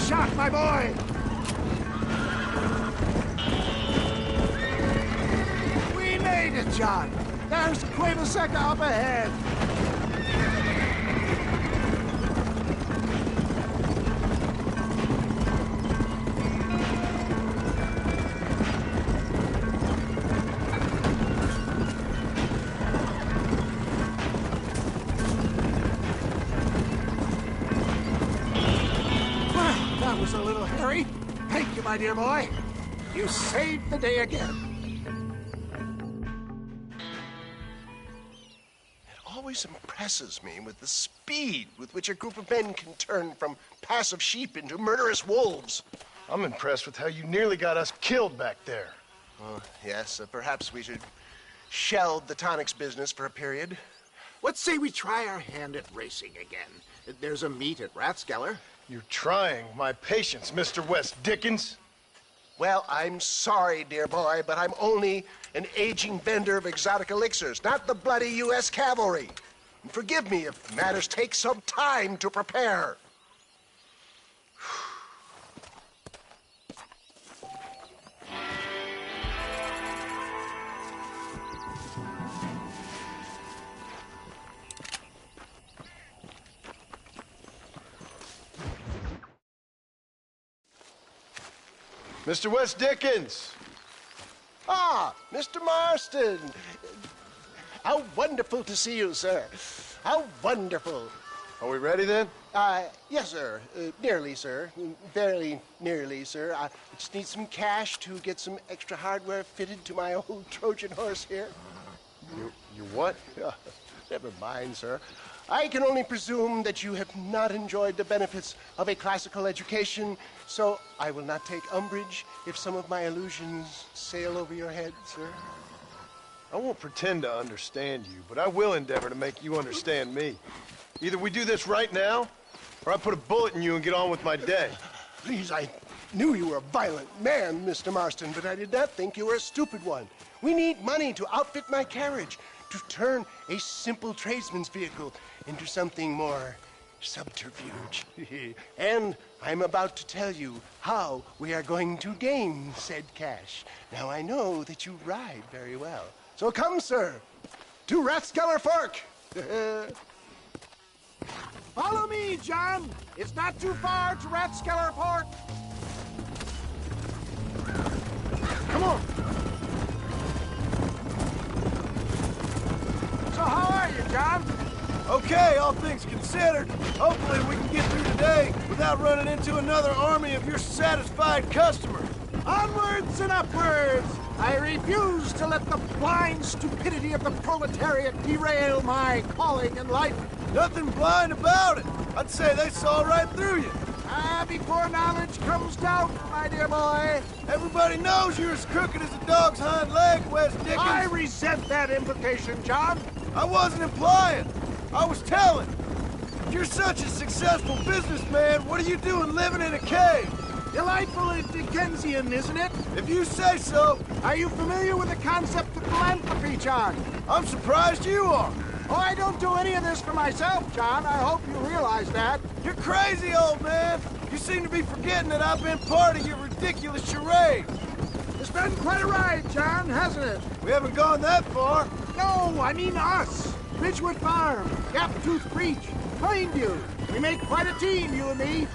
Shot, my boy! We made it, John. There's Cueva Seca up ahead. That was a little hairy. Thank you, my dear boy. You saved the day again. always impresses me with the speed with which a group of men can turn from passive sheep into murderous wolves. I'm impressed with how you nearly got us killed back there. Yes, perhaps we should shelve the tonics business for a period. What say we try our hand at racing again? There's a meet at Rathskeller. You're trying my patience, Mr. West Dickens. Well, I'm sorry, dear boy, but I'm only an aging vendor of exotic elixirs, not the bloody U.S. cavalry. And forgive me if matters take some time to prepare. Mr. West Dickens! Ah, Mr. Marston. How wonderful to see you, sir. How wonderful. Are we ready then? Yes, sir. Nearly, sir. Very nearly, sir. I just need some cash to get some extra hardware fitted to my old Trojan horse here. You what? Never mind, sir. I can only presume that you have not enjoyed the benefits of a classical education, so I will not take umbrage if some of my illusions sail over your head, sir. I won't pretend to understand you, but I will endeavor to make you understand me. Either we do this right now, or I put a bullet in you and get on with my day. Please, I knew you were a violent man, Mr. Marston, but I did not think you were a stupid one. We need money to outfit my carriage, to turn a simple tradesman's vehicle into something more subterfuge. And I'm about to tell you how we are going to gain said cash. Now, I know that you ride very well. So come, sir, to Rathskeller Fork. Follow me, John. It's not too far to Rathskeller Fork. Come on. So how are you, John? Okay, all things considered. Hopefully we can get through today without running into another army of your satisfied customers. Onwards and upwards! I refuse to let the blind stupidity of the proletariat derail my calling in life. Nothing blind about it. I'd say they saw right through you. Before knowledge comes doubt, my dear boy. Everybody knows you're as crooked as a dog's hind leg, West Dickens. I resent that implication, John. I wasn't implying. I was telling. If you're such a successful businessman, what are you doing living in a cave? Delightfully Dickensian, isn't it? If you say so. Are you familiar with the concept of philanthropy, John? I'm surprised you are. Oh, I don't do any of this for myself, John. I hope you realize that. You're crazy, old man. You seem to be forgetting that I've been part of your ridiculous charade. It's been quite a ride, John, hasn't it? We haven't gone that far. No, I mean us. Ridgewood Farm, Gaptooth Breach, Plainview. We make quite a team, you and me.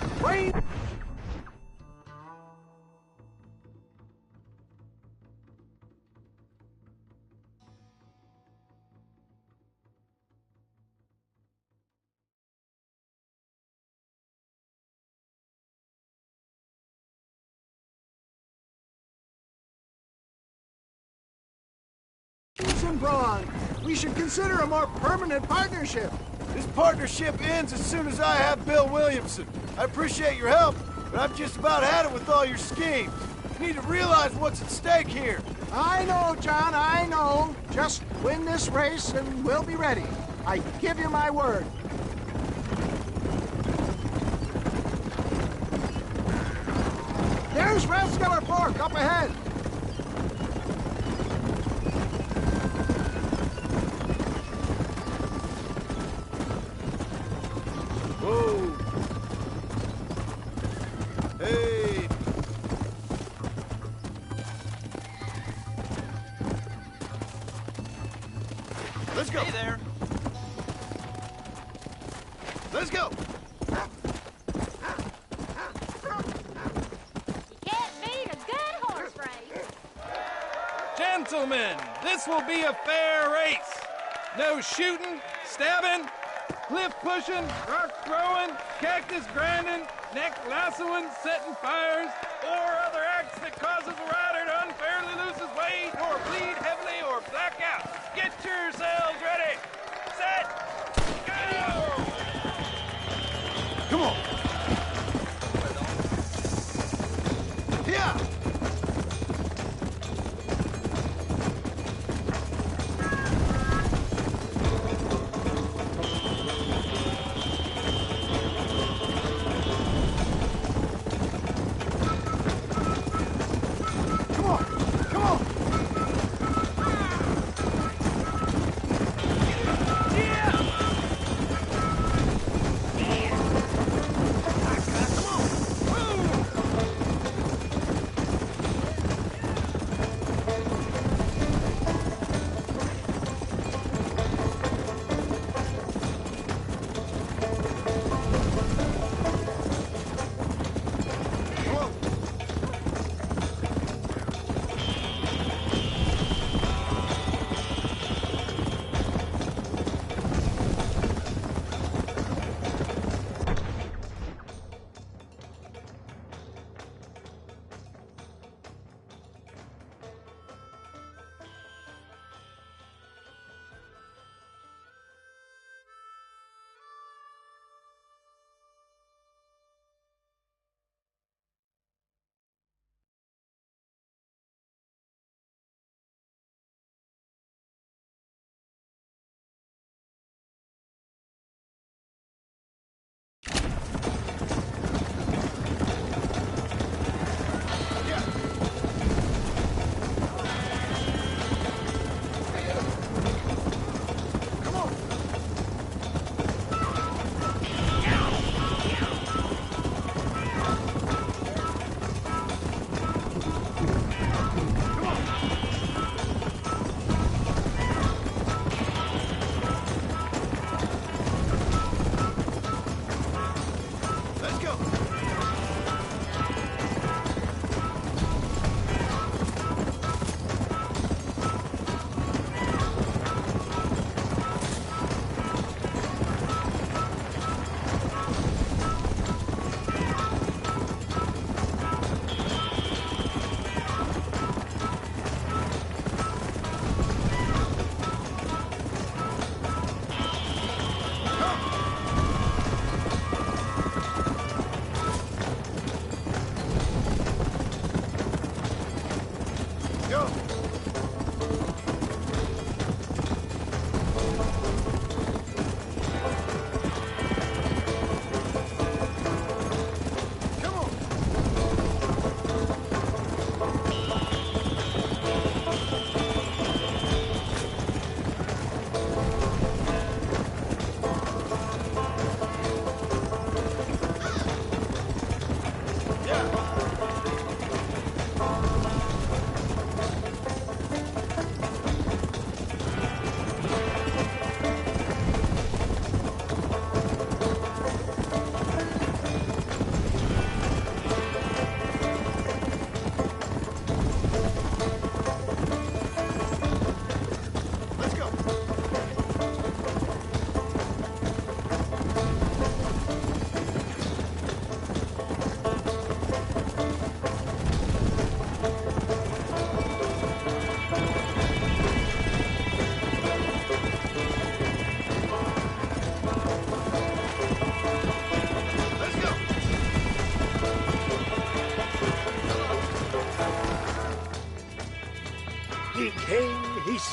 And Braun. We should consider a more permanent partnership. This partnership ends as soon as I have Bill Williamson. I appreciate your help, but I've just about had it with all your schemes. You need to realize what's at stake here. I know, John, I know. Just win this race and we'll be ready. I give you my word. There's Rathskeller Fork up ahead. Whoa. Hey. Let's go. Hey there. Let's go. You can't beat a good horse race. Gentlemen, this will be a fair race. No shooting, stabbing, cliff pushing, rock throwing, cactus grinding, neck lassoing, setting fires, or other acts that causes a rider to unfairly lose his weight or bleed heavily or black out. Get yourselves ready. Set.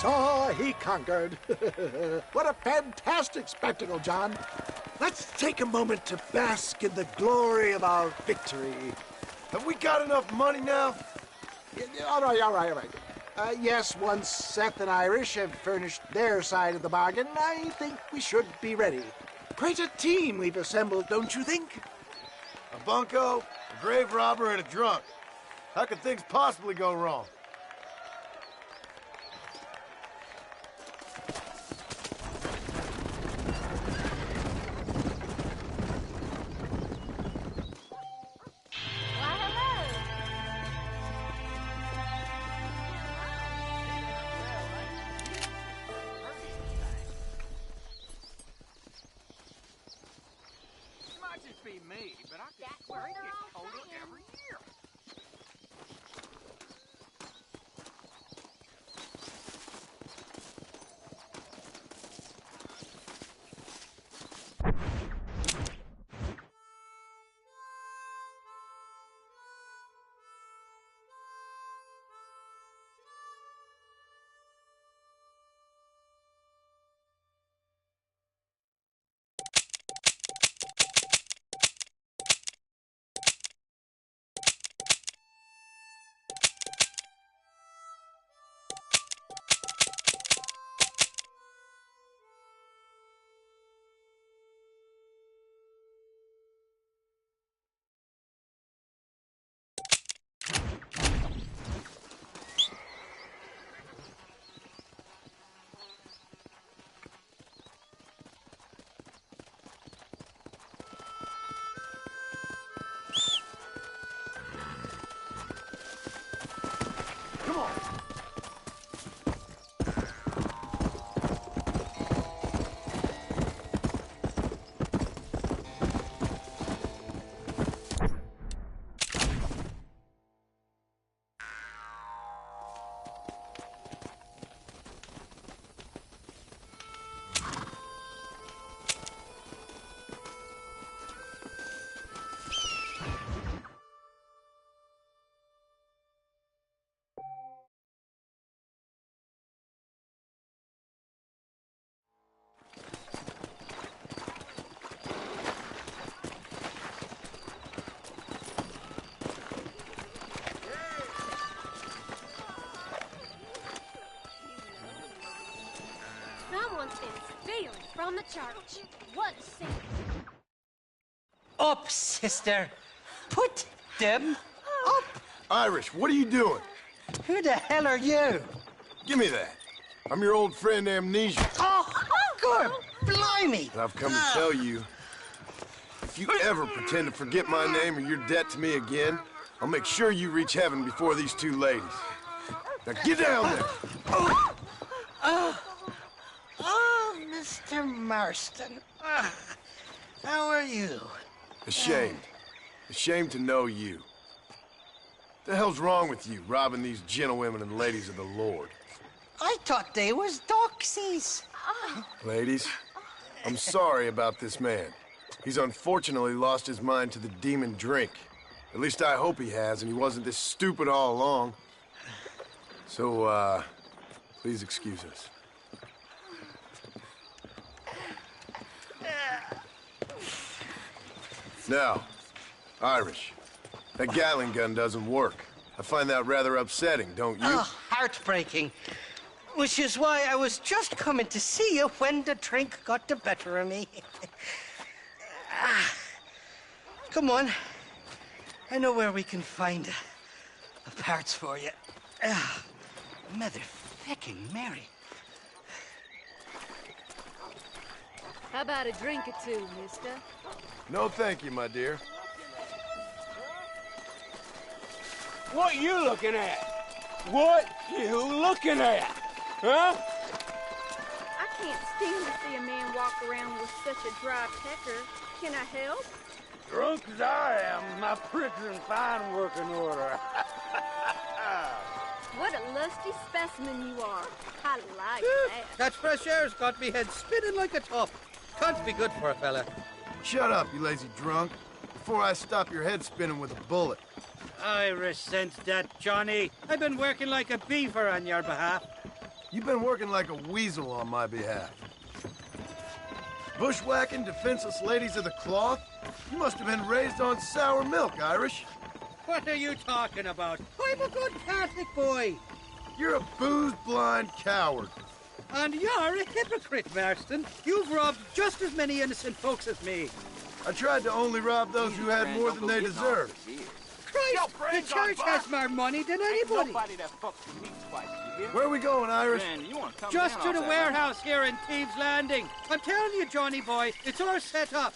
saw, he conquered. What a fantastic spectacle, John. Let's take a moment to bask in the glory of our victory. Have we got enough money now? All right. Yes, once Seth and Irish have furnished their side of the bargain, I think we should be ready. Quite a team we've assembled, don't you think? A bunco, a grave robber, and a drunk. How could things possibly go wrong? Be me, but I can swear it gets colder every year. Someone's been stealing from the church. What a scene. Up, sister. Put them up. Irish, what are you doing? Who the hell are you? Give me that. I'm your old friend Amnesia. Oh, good. Blimey. And I've come to tell you, if you ever pretend to forget my name or your debt to me again, I'll make sure you reach heaven before these two ladies. Now get down there. Oh, Mr. Marston. How are you? Ashamed. Ashamed to know you. The hell's wrong with you, robbing these gentlewomen and ladies of the Lord? I thought they was doxies. Ladies, I'm sorry about this man. He's unfortunately lost his mind to the demon drink. At least I hope he has, and he wasn't this stupid all along. So, please excuse us. Now, Irish, that Gatling gun doesn't work. I find that rather upsetting, don't you? Oh, heartbreaking. Which is why I was just coming to see you when the drink got the better of me. Come on. I know where we can find the parts for you. Motherfucking Mary. How about a drink or two, mister? No, thank you, my dear. What you looking at? What you looking at? Huh? I can't stand to see a man walk around with such a dry pecker. Can I help? Drunk as I am, my prick's in fine working order. What a lusty specimen you are. I like that. That fresh air's got me head spinning like a top. Can't be good for a fella. Shut up, you lazy drunk, before I stop your head spinning with a bullet. I resent that, Johnny. I've been working like a beaver on your behalf. You've been working like a weasel on my behalf. Bushwhacking defenseless ladies of the cloth? You must have been raised on sour milk, Irish. What are you talking about? I'm a good Catholic boy. You're a booze-blind coward. And you're a hypocrite, Marston. You've robbed just as many innocent folks as me. I tried to only rob those who had more than they deserved. Christ, the church has more money than anybody. Nobody that fucks with me twice, you hear? Where are we going, Irish? Man, you want to come Just down to the off that warehouse here in Thieves' Landing. I'm telling you, Johnny boy, it's all set up.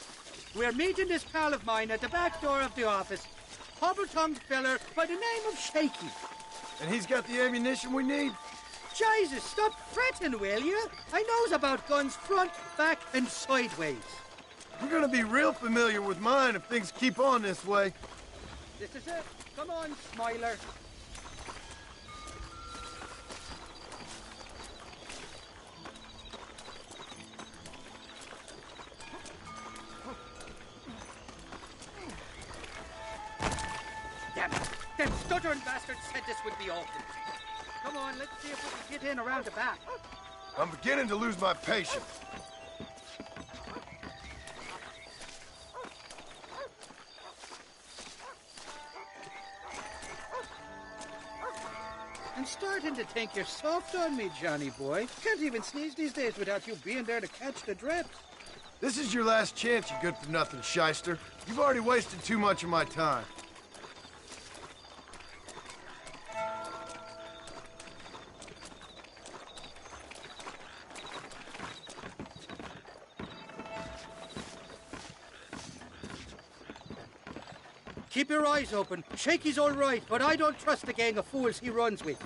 We're meeting this pal of mine at the back door of the office. Hobble-tongued fella by the name of Shaky. And he's got the ammunition we need? Jesus, stop fretting, will you? I knows about guns front, back, and sideways. We're gonna be real familiar with mine if things keep on this way. This is it. Come on, Smiler. Damn it. Them stuttering bastards said this would be open. Come on, let's see if we can get in around the back. I'm beginning to lose my patience. I'm starting to think you're soft on me, Johnny boy. Can't even sneeze these days without you being there to catch the drips. This is your last chance, you good-for-nothing shyster. You've already wasted too much of my time. Keep your eyes open. Shaky's all right, but I don't trust the gang of fools he runs with.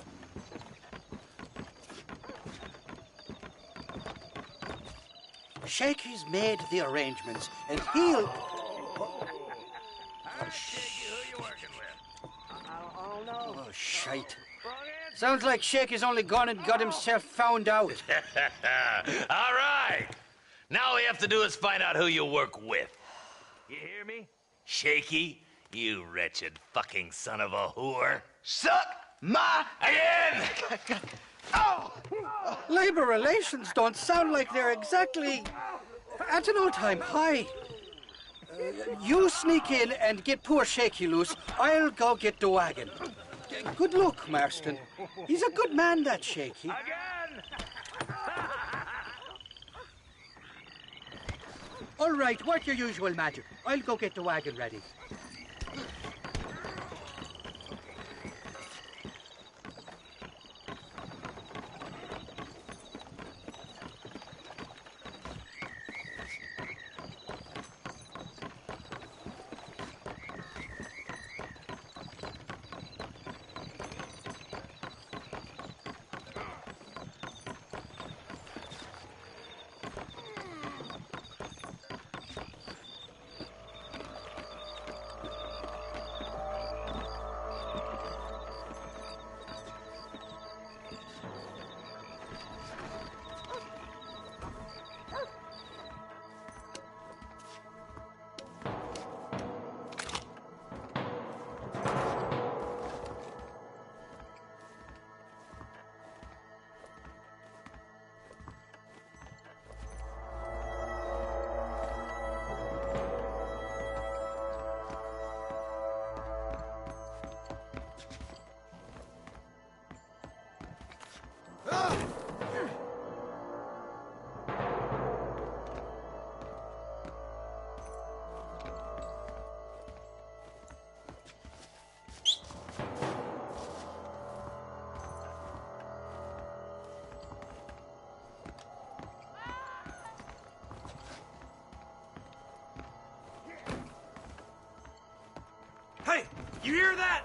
Shaky's made the arrangements, and he'll... Oh, shite. Sounds like Shaky's only gone and got himself found out. All right. Now all we have to do is find out who you work with. You hear me? Shaky, you wretched fucking son of a whore. Suck my... Again! Oh! Labor relations don't sound like they're exactly at an all-time high. You sneak in and get poor Shaky loose. I'll go get the wagon. Good luck, Marston. He's a good man, that Shaky. Again! All right, work your usual magic. I'll go get the wagon ready. Hey, you hear that?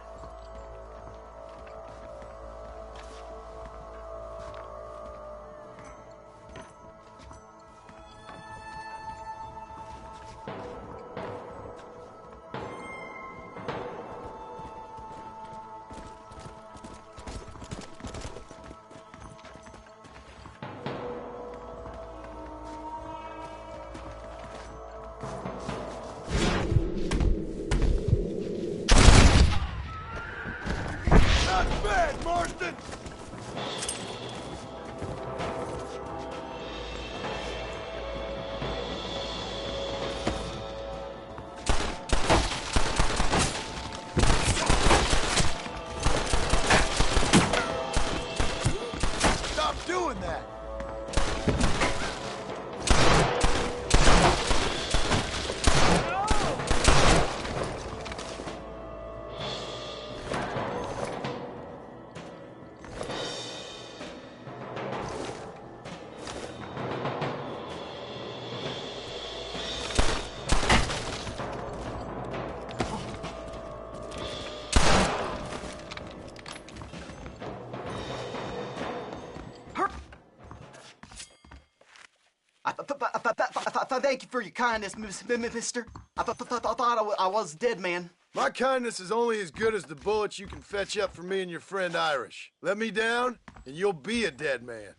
Thank you for your kindness, mister. I thought I was a dead man. My kindness is only as good as the bullets you can fetch up for me and your friend Irish. Let me down, and you'll be a dead man.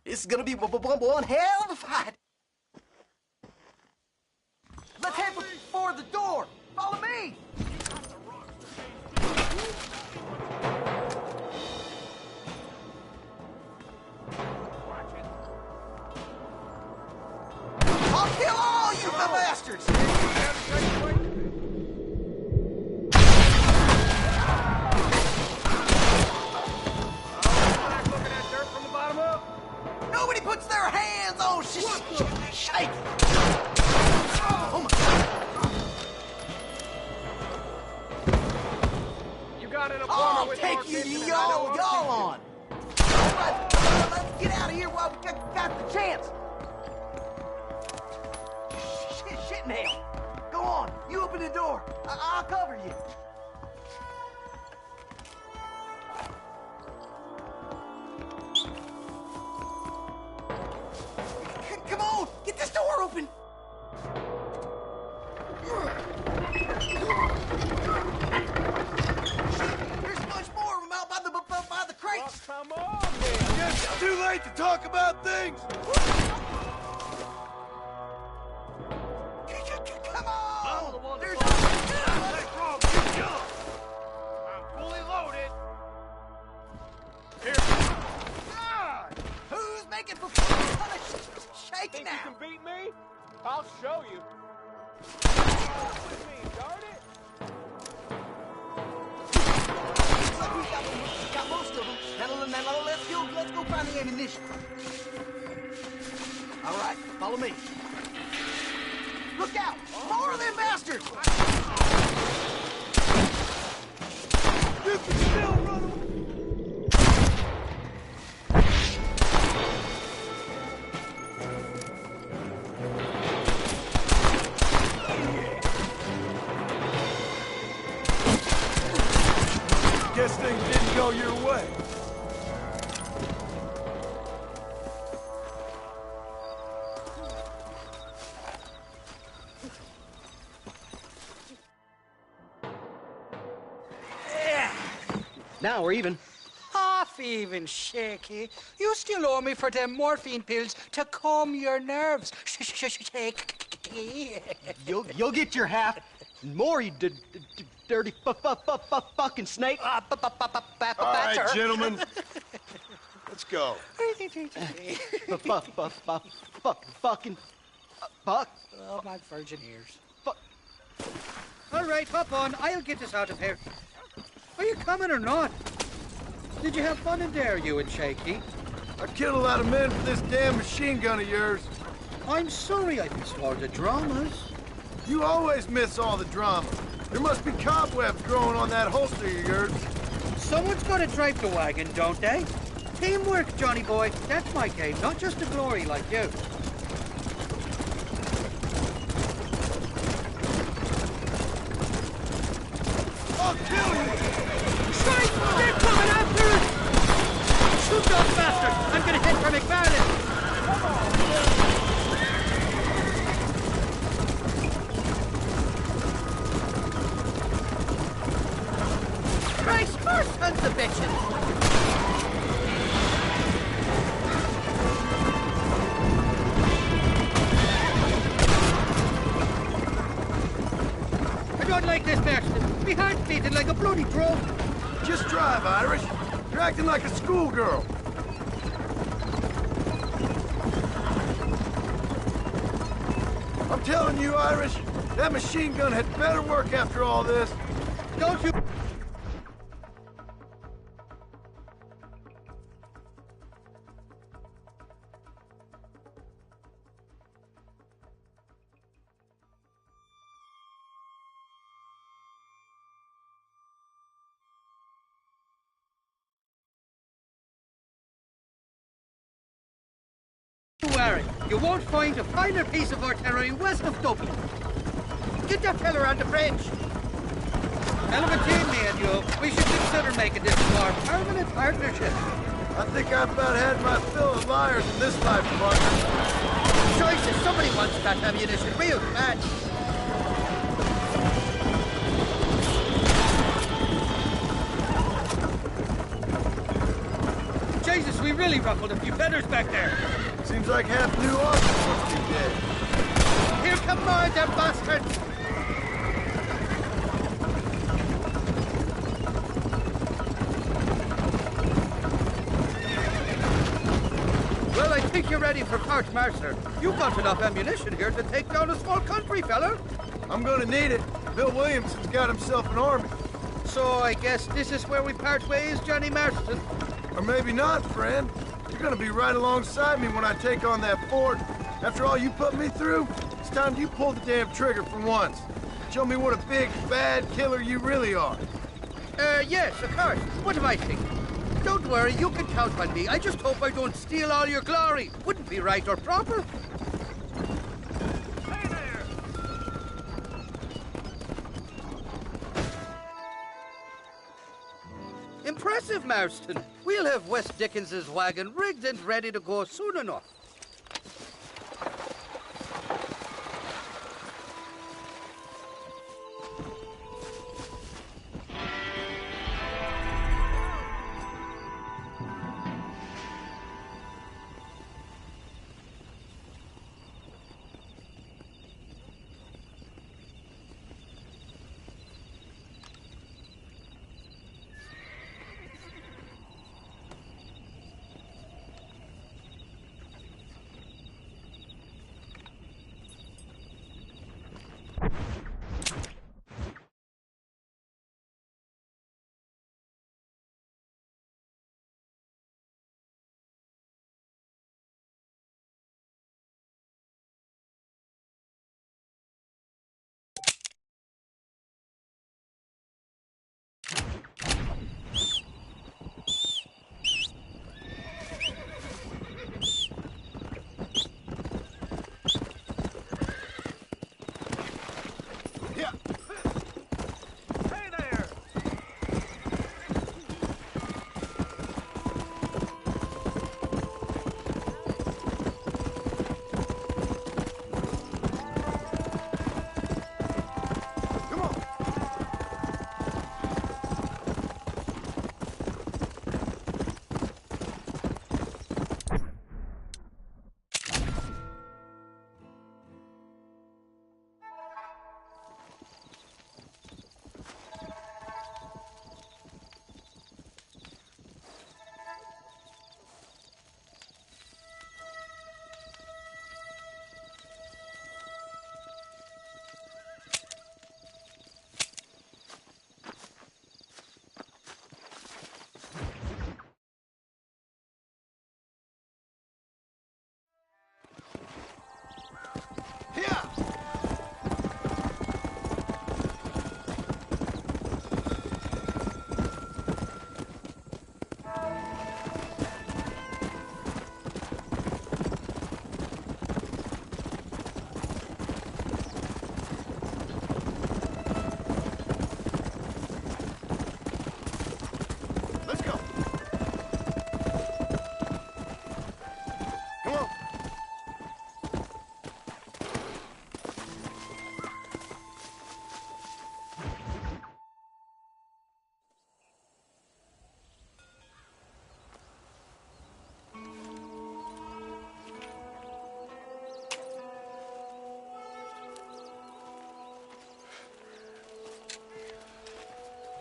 This is gonna be one hell of a fight. Let's head for the door. Follow me. I'll kill all you bastards! Nobody puts their hands on shake! Oh my God! You got an appointment I'll with take y'all on! Alright, let's get out of here while we got the chance! Shit, man! Go on, you open the door. I'll cover you. Come on, get this door open! There's much more of them out by the crates! Well, come on, man! I guess it's too late to talk about things! Come on! There's wrong. You jump. I'm fully loaded. Here. God! Who's making for shaking Think now? you can beat me? I'll show you. With me, darn it! Looks like we got most of them. Now let's go find the ammunition. All right, follow me. Look out! More of them bastards! You can still run away! Guess things didn't go your way. Now we're even. Half even, Shaky. You still owe me for them morphine pills to calm your nerves. Shaky. You'll get your half. More, you dirty fucking snake. All right, gentlemen. Let's go. Fucking fuck. Oh, my virgin ears. Fuck. All right, hop on. I'll get us out of here. Are you coming or not? Did you have fun in there, you and Shaky? I killed a lot of men for this damn machine gun of yours. I'm sorry I missed all the dramas. You always miss all the drama. There must be cobwebs growing on that holster of yours. Someone's got to drive the wagon, don't they? Teamwork, Johnny boy. That's my game, not just the glory like you. I'll kill you! Strike! They're coming after us! Shoot those bastards! I'm gonna head for McFarlane! Come on! Christ, more sons of bitches! I don't like this, Baxter. My heart's beating like a bloody drum. Just drive, Irish. You're acting like a schoolgirl. I'm telling you, Irish, that machine gun had better work after all this. Don't you... Worry, you won't find a finer piece of artillery west of Dublin. Get that fella on the bridge. Hell of a team, me and you. We should consider making this our permanent partnership. I think I've about had my fill of liars in this life, partner. Choices, somebody wants that ammunition real bad. Jesus, we really ruffled a few feathers back there. Seems like half New Orleans must be dead. Here come more, them bastards! Well, I think you're ready for part, Master. You've got enough ammunition here to take down a small country, fella. I'm gonna need it. Bill Williamson's got himself an army. So I guess this is where we part ways, Johnny Marston. Or maybe not, friend. You're gonna be right alongside me when I take on that fort. After all you put me through, it's time you pull the damn trigger for once. Show me what a big, bad killer you really are. Yes, of course. What am I thinking? Don't worry, you can count on me. I just hope I don't steal all your glory. Wouldn't be right or proper. Hey there! Impressive, Marston. We'll have West Dickens's wagon rigged and ready to go soon enough.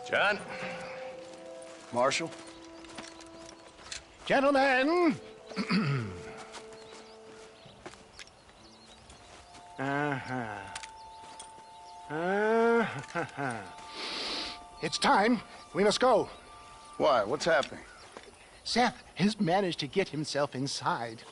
John? Marshal? Gentlemen! It's time. We must go. Why? What's happening? Seth has managed to get himself inside.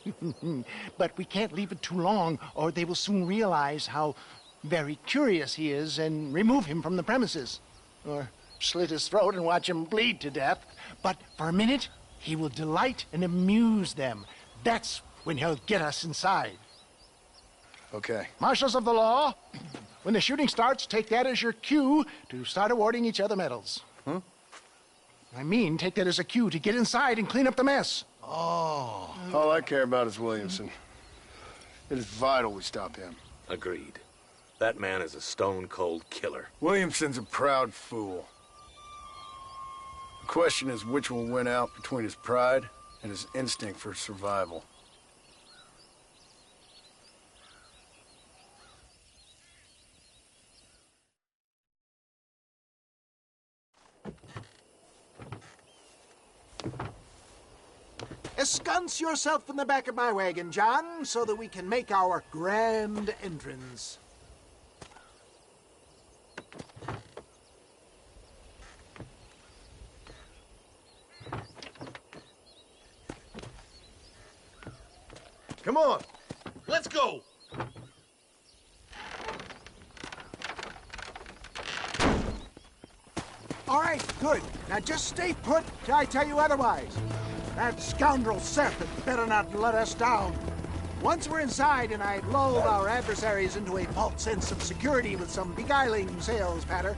But we can't leave it too long, or they will soon realize how very curious he is and remove him from the premises. Or slit his throat and watch him bleed to death. But for a minute, he will delight and amuse them. That's when he'll get us inside. Okay. Marshals of the law, when the shooting starts, take that as your cue to start awarding each other medals. Huh? I mean, take that as a cue to get inside and clean up the mess. Oh. All I care about is Williamson. It is vital we stop him. Agreed. That man is a stone-cold killer. Williamson's a proud fool. The question is which will win out between his pride and his instinct for survival. Ensconce yourself in the back of my wagon, John, so that we can make our grand entrance. Come on. Let's go. All right, good. Now just stay put till I tell you otherwise. That scoundrel Seth had better not let us down. Once we're inside and I've lulled our adversaries into a false sense of security with some beguiling sales patter,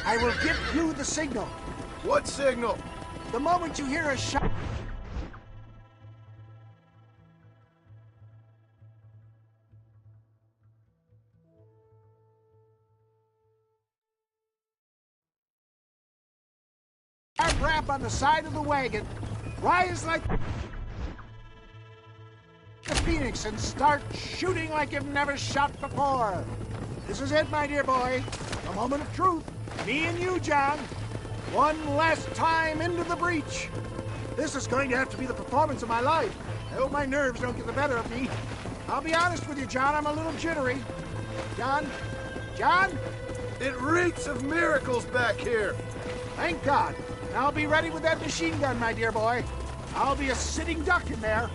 I will give you the signal. What signal? The moment you hear a shot... Rap on the side of the wagon, rise like the phoenix and start shooting like you've never shot before. This is it, my dear boy. A moment of truth. Me and you, John. One last time into the breach. This is going to have to be the performance of my life. I hope my nerves don't get the better of me. I'll be honest with you, John, I'm a little jittery. John? It reeks of miracles back here. Thank God. I'll be ready with that machine gun, my dear boy. I'll be a sitting duck in there.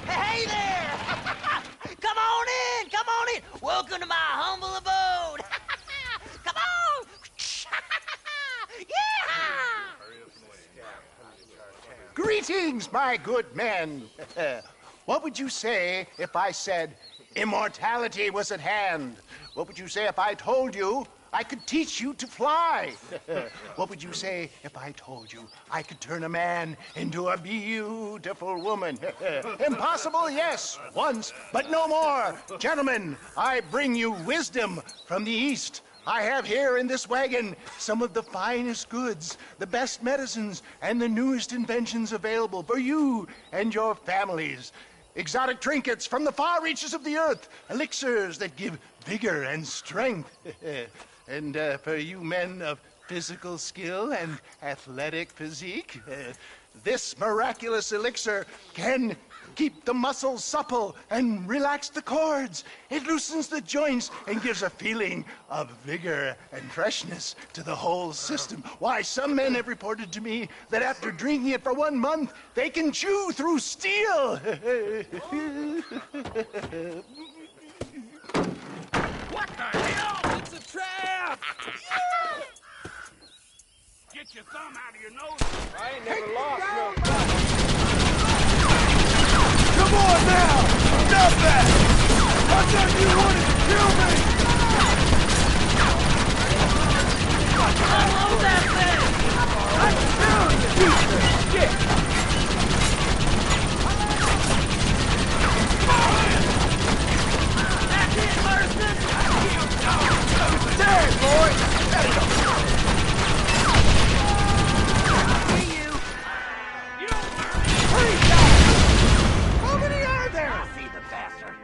Hey there! Come on in! Come on in! Welcome to my humble abode! Come on! Yeah! Greetings, my good men. What would you say if I said immortality was at hand? What would you say if I told you I could teach you to fly? What would you say if I told you I could turn a man into a beautiful woman? Impossible, yes, once, but no more. Gentlemen, I bring you wisdom from the East. I have here in this wagon some of the finest goods, the best medicines, and the newest inventions available for you and your families. Exotic trinkets from the far reaches of the earth, elixirs that give vigor and strength. And for you men of physical skill and athletic physique, this miraculous elixir can keep the muscles supple and relax the cords. It loosens the joints and gives a feeling of vigor and freshness to the whole system. Why, some men have reported to me that after drinking it for 1 month, they can chew through steel. What the hell? It's a trap! Get your thumb out of your nose. I ain't never lost no fight. Come on now! Stop that! I thought you wanted to kill me! Unload that thing! I'm telling you, piece of shit! That's it, Marston! Dang, boy! There you go! How many are there? I see the bastard.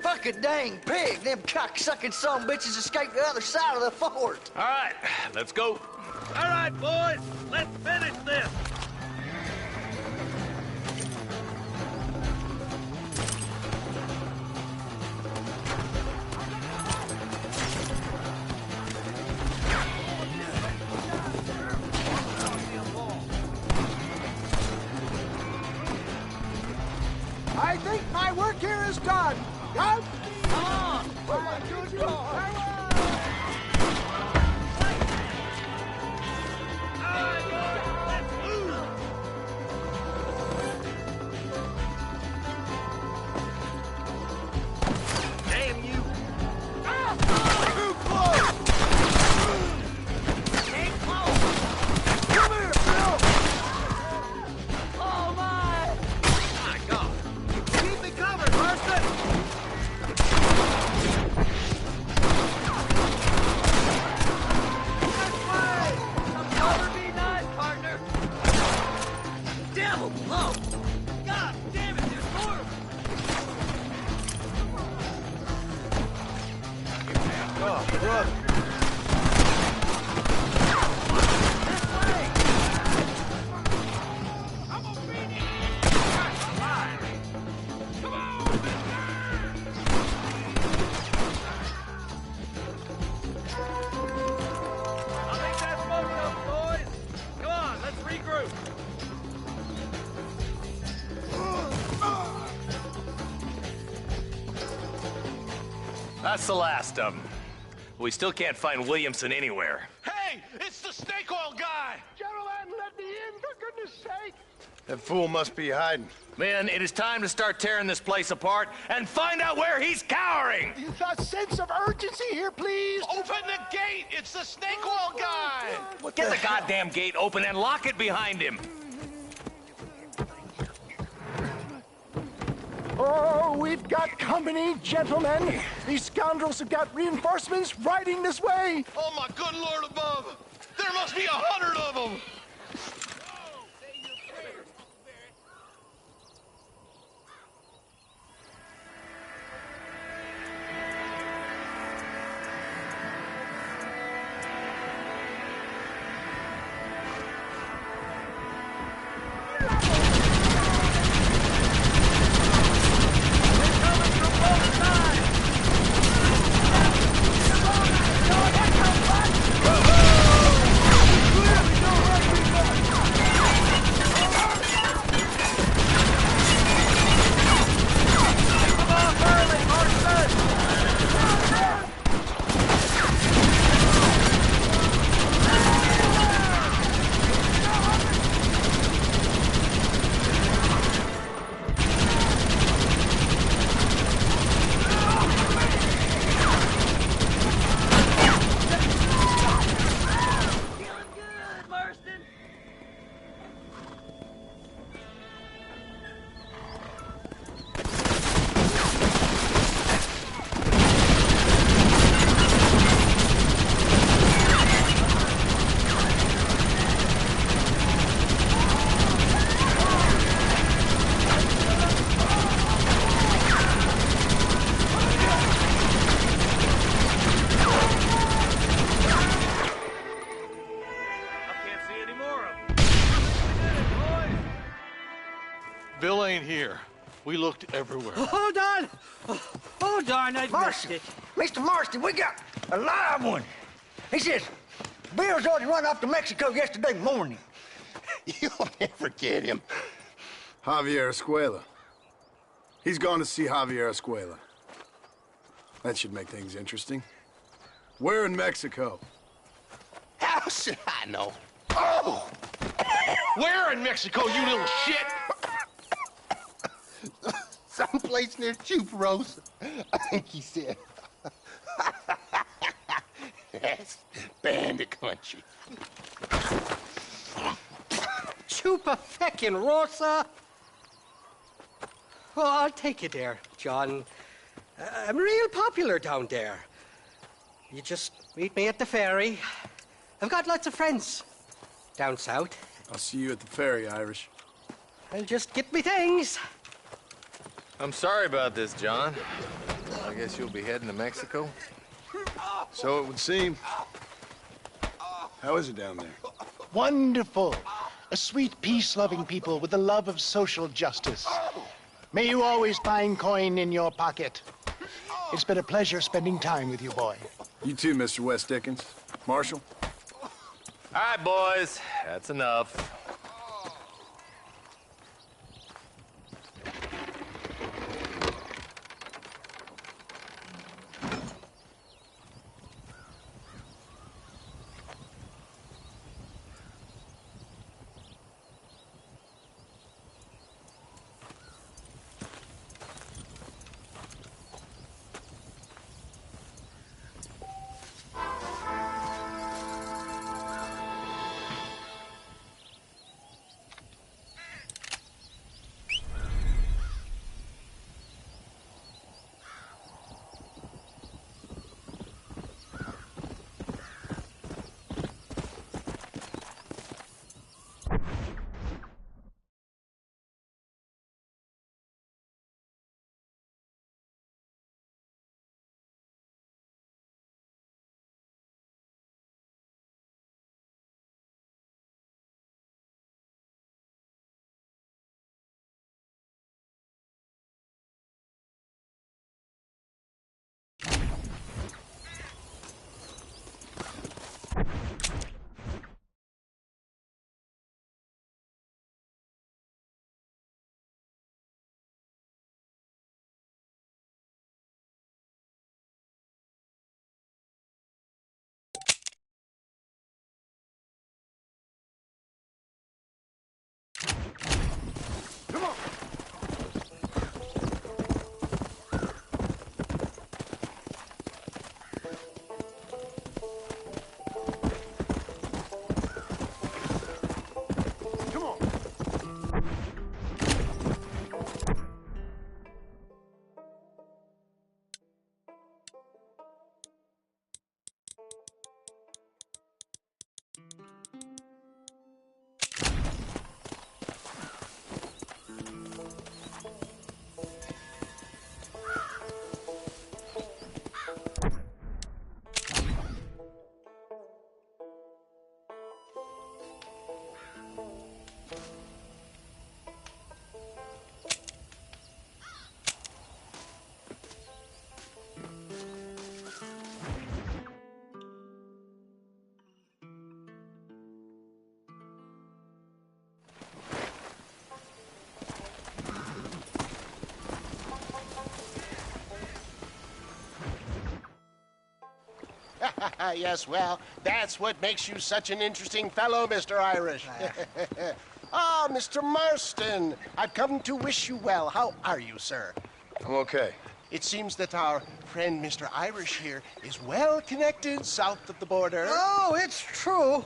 Fucking dang pig! Them cocksucking son bitches escaped the other side of the fort. All right, let's go. All right, boys, let's finish this. I think my work here is done. Come on! Oh my good God! Damn you! Too close! Ain't close! Come here, Phil! Oh my! My God! Keep me covered, Marston! Cover me nice, partner! Devil blow! God damn it, there's more of them! Oh, brother. I think that's most of them, boys. Come on, let's regroup. That's the last of them. We still can't find Williamson anywhere. Hey, it's the snake oil guy! Gentlemen, let me in, for goodness sake! That fool must be hiding. Men, it is time to start tearing this place apart and find out where he's cowering! A sense of urgency here, please! Open the gate! It's the snake oil guy! Get the goddamn gate open and lock it behind him! Oh, we've got company, gentlemen. These scoundrels have got reinforcements riding this way. Oh my good Lord above! There must be 100 of them! Bill ain't here. We looked everywhere. Hold on! Oh, darn, I missed Marston! it. Mr. Marston, we got a live one. He says, Bill's already run off to Mexico yesterday morning. You'll never get him. Javier Escuela. He's gone to see Javier Escuela. That should make things interesting. Where in Mexico? How should I know? Oh! Where in Mexico, you little shit? Someplace near Chuparosa, I think he said. That's bandit country. Chupa feckin' Rosa. Well, I'll take you there, John. I'm real popular down there. You just meet me at the ferry. I've got lots of friends down south. I'll see you at the ferry, Irish. I'll just get me things. I'm sorry about this, John. I guess you'll be heading to Mexico? So it would seem. How is it down there? Wonderful. A sweet, peace-loving people with the love of social justice. May you always find coin in your pocket. It's been a pleasure spending time with you, boy. You too, Mr. West Dickens. Marshal? All right, boys. That's enough. Yes, well, that's what makes you such an interesting fellow, Mr. Irish. Ah, Mr. Marston, I've come to wish you well. How are you, sir? I'm okay. It seems that our friend Mr. Irish here is well connected south of the border. Oh, it's true.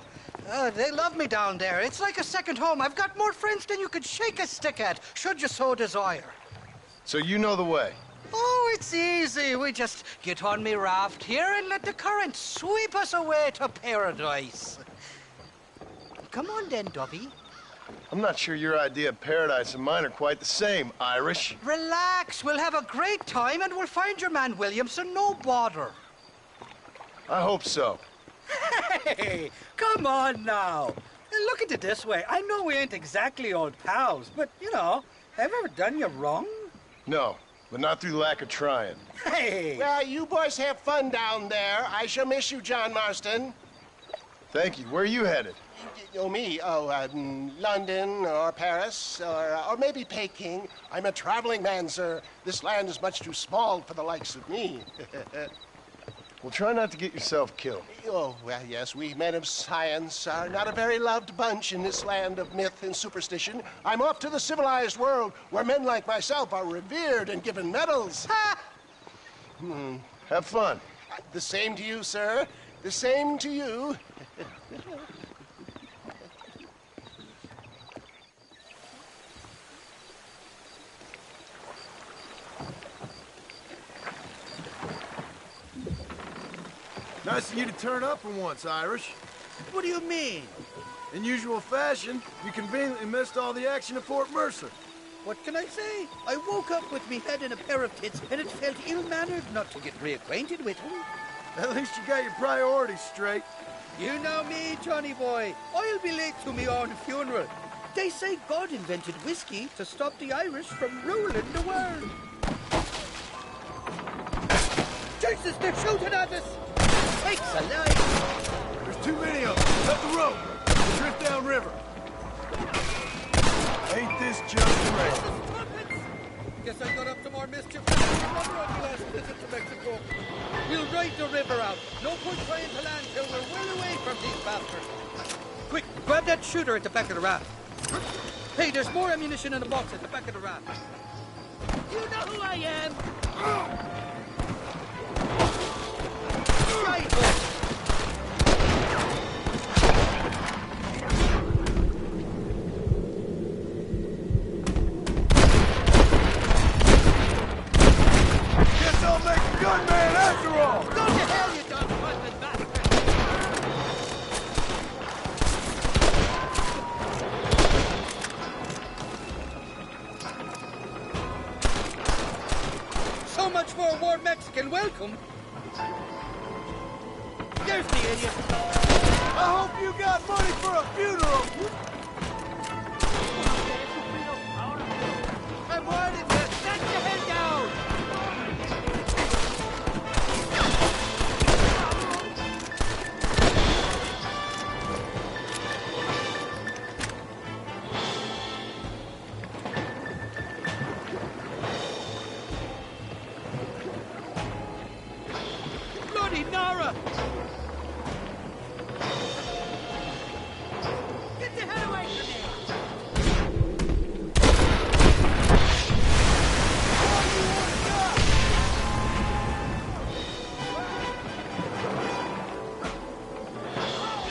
They love me down there. It's like a second home. I've got more friends than you could shake a stick at, should you so desire. So you know the way? Oh, it's easy. We just get on me raft here and let the current sweep us away to paradise. Come on then, Dubby. I'm not sure your idea of paradise and mine are quite the same, Irish. Relax. We'll have a great time and we'll find your man Williamson, no bother. I hope so. Hey, come on now. Look at it this way. I know we ain't exactly old pals, but, you know, have I ever done you wrong? No, but not through lack of trying. Hey! Well, you boys have fun down there. I shall miss you, John Marston. Thank you. Where are you headed? Oh, me? Oh, London or Paris or maybe Peking. I'm a traveling man, sir. This land is much too small for the likes of me. Well, try not to get yourself killed. Oh, well, yes, we men of science are not a very loved bunch in this land of myth and superstition. I'm off to the civilized world where men like myself are revered and given medals. Ha! Have fun. The same to you, sir. The same to you. Nice of you to turn up for once, Irish. What do you mean? In usual fashion, you conveniently missed all the action at Fort Mercer. What can I say? I woke up with me head in a pair of tits, and it felt ill-mannered not to get reacquainted with him. At least you got your priorities straight. You know me, Johnny boy. I'll be late to my own funeral. They say God invented whiskey to stop the Irish from ruling the world. Jesus, they're shooting at us! Sakes alive! There's too many of them. Cut the rope. We'll drift downriver. Ain't this just great? Guess I got up to more mischief than I remember on my last visit to Mexico. We'll ride the river out. No point trying to land till we're well away from these bastards. Quick, grab that shooter at the back of the raft. Hey, there's more ammunition in the box at the back of the raft. You know who I am! Right, boy. Guess I'll make a gunman after all! Go to hell, you dog-fucking bastard! So much for a warm Mexican welcome. There's the idiot. I hope you got money for a funeral! I'm warning you. Set your head down. Bloody Nara! Get the hell away from me!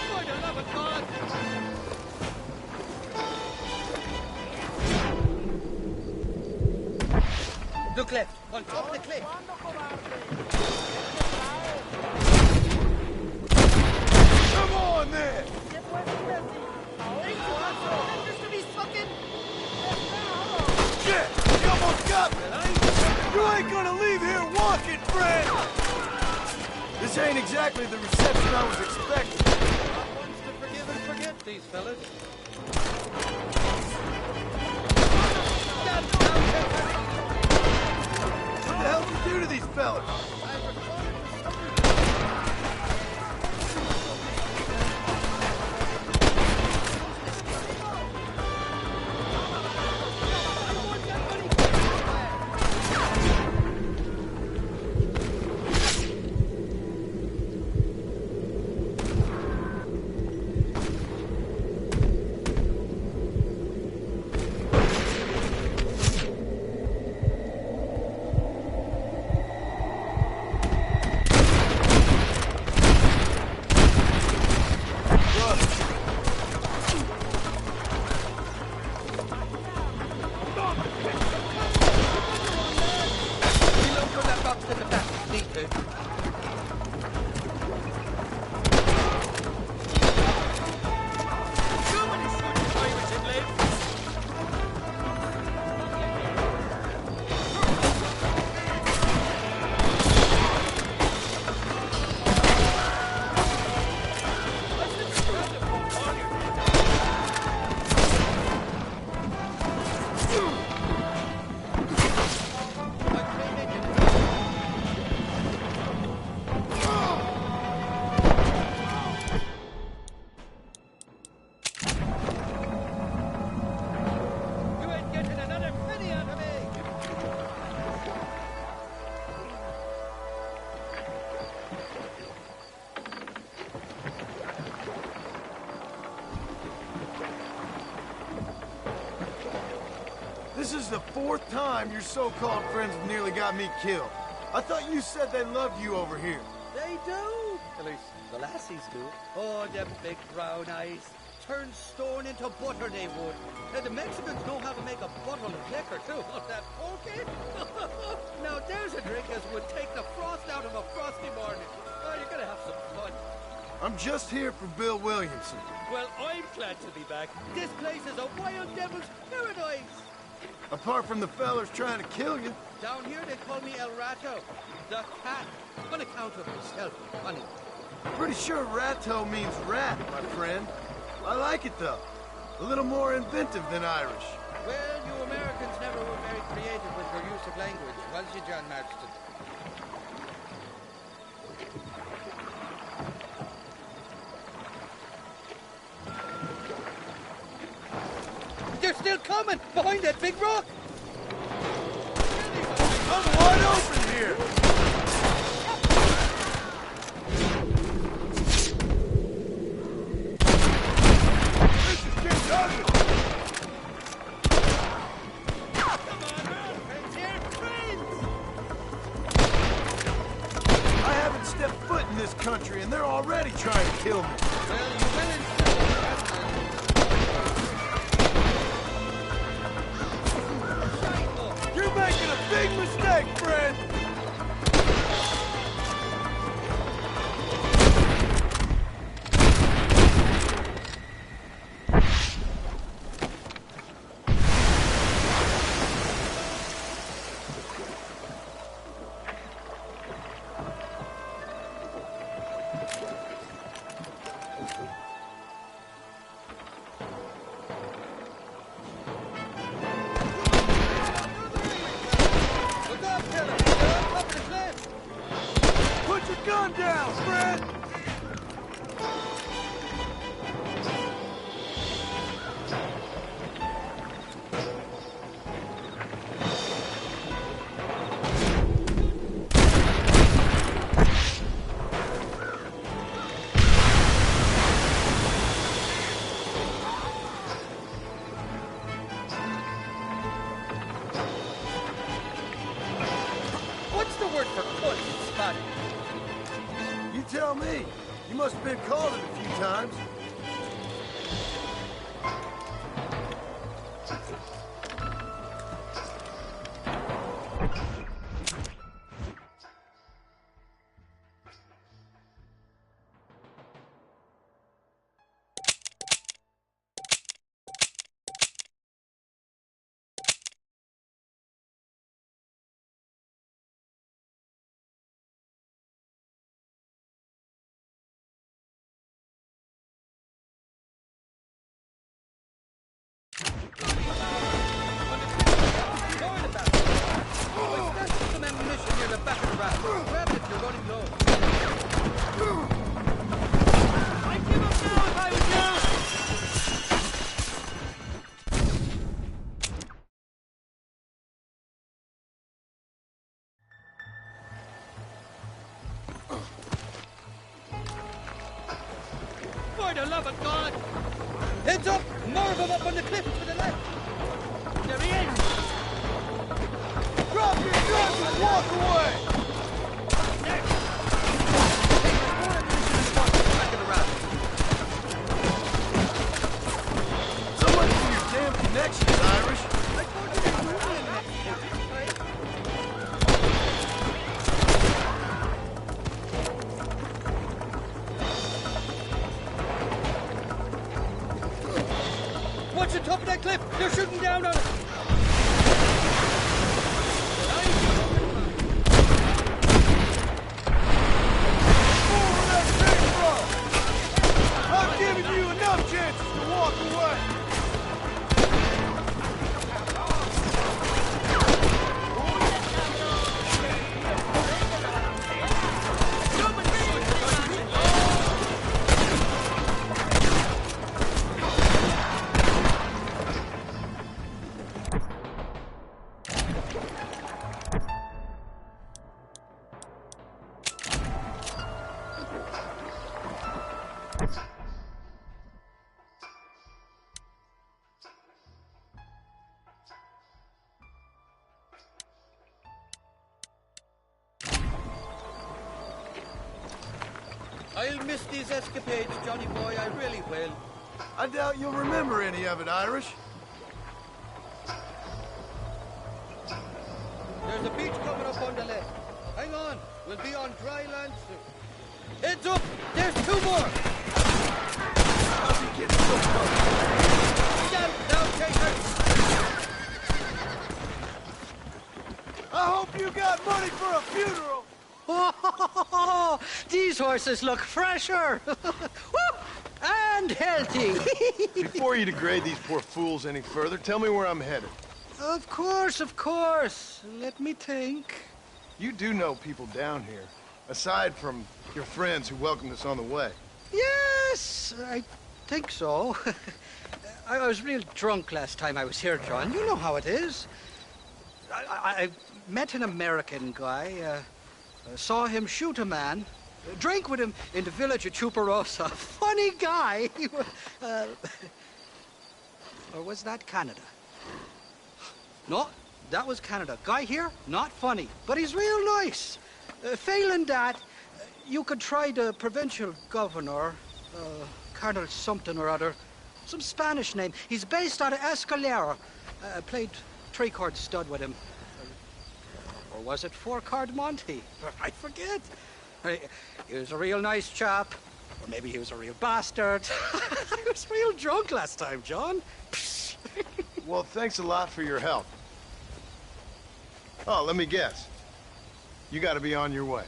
For the love of God! Look left, on top of the cliff. Come on, then! Shit! You almost got me! You ain't gonna leave here walking, friend! This ain't exactly the reception I was expecting. Not ones to forgive and forget, these fellas. What the hell did you do to these fellas? Reload from that box to the back. Need to. You ain't getting another penny out of me! This is the fourth time your so-called friends have nearly got me killed. I thought you said they loved you over here. They do. At least the lassies do. Oh, them big brown eyes. turn stone into butter, they would. And the Mexicans know how to make a bottle of liquor, too. That okay? Now, there's a drink as would take the frost out of a frosty morning. Oh, you're gonna have some fun. I'm just here for Bill Williamson. Well, I'm glad to be back. This place is a wild devil's paradise. Apart from the fellers trying to kill you. Down here, they call me El Rato, the cat, on account of myself, honey. Pretty sure Rato means rat, my friend. I like it, though. A little more inventive than Irish. Well, you Americans never were very creative with your use of language, was you, John Marston? They're still coming! Behind that big rock! I'm wide open here! This is getting ugly! I haven't stepped foot in this country and they're already trying to kill me. Well, you will in You're making a big mistake, friend! Put your gun down, friend! What's the word for cunt in Spanish? You tell me. You must have been called it a few times. Some ammunition near the back of the raft. Grab it if you're running low. I'd give up now if I was you! For the love of God! Heads up! More of them up on the cliff to the left! There he is! Drop your guns and walk away! So much for your damn connections, Irish. Watch the top of that cliff! They're shooting down on us! I've given you enough chances to walk away. I'll miss these escapades, Johnny boy, I really will. I doubt you'll remember any of it, Irish. There's a beach coming up on the left. Hang on, we'll be on dry land soon. Heads up! There's 2 more! How's he getting so close? Down, takers! I hope you got money for a funeral! Oh, these horses look fresher. And healthy. Before you degrade these poor fools any further, tell me where I'm headed. Of course, of course. Let me think. You do know people down here, aside from your friends who welcomed us on the way. Yes, I think so. I was real drunk last time I was here, John. You know how it is. I met an American guy, saw him shoot a man, drank with him in the village of Chuparosa. Funny guy. Or was that Canada? No, that was Canada. Guy here, not funny, but he's real nice. Failing that, you could try the provincial governor, Colonel something or other, some Spanish name. He's based out of Escalera. Played 3-card stud with him. Or was it 4-card Monte? I forget. He was a real nice chap. Or maybe he was a real bastard. I was real drunk last time, John. Well, thanks a lot for your help. Oh, let me guess. You gotta be on your way.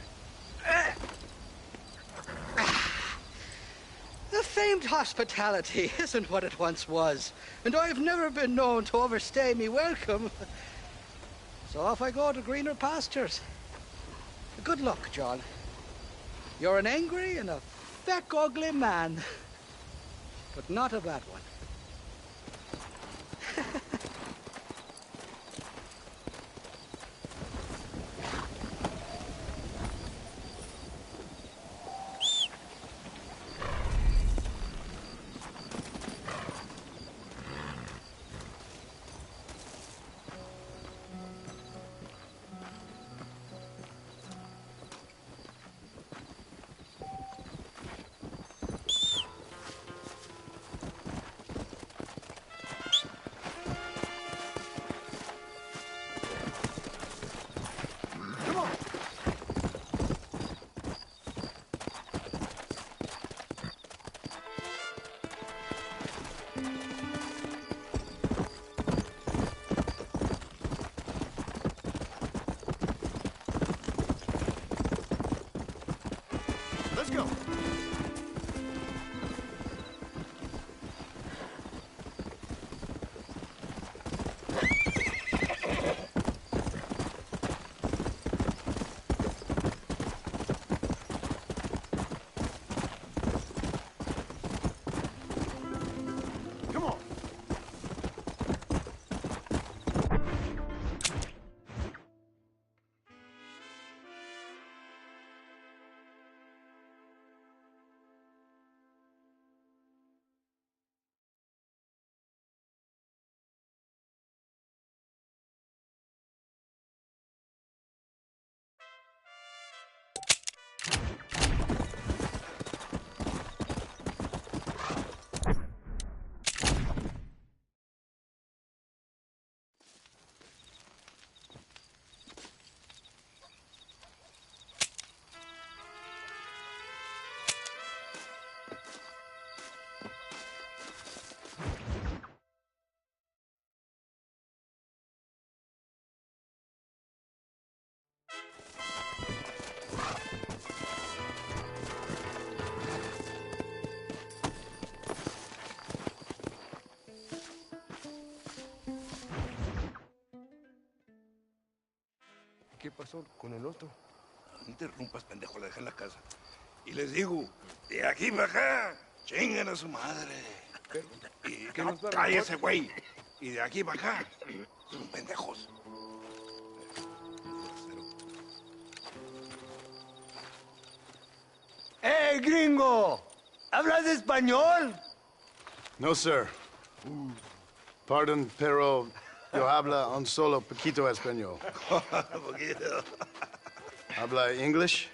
The famed hospitality isn't what it once was, and I've never been known to overstay me welcome. So off I go to greener pastures. Good luck, John. You're an angry and a feck ugly man, but not a bad one. Let's go. Come on. ¿Qué pasó con el otro? No interrumpas, pendejo, la dejé en la casa. Y les digo, de aquí para acá, chingan a su madre. Y que no cállese, güey. Y de aquí para acá, son pendejos. ¡Eh, gringo! ¿Hablas español? No, sir. Pardon, pero yo habla un solo poquito español. Poquito. ¿Habla English?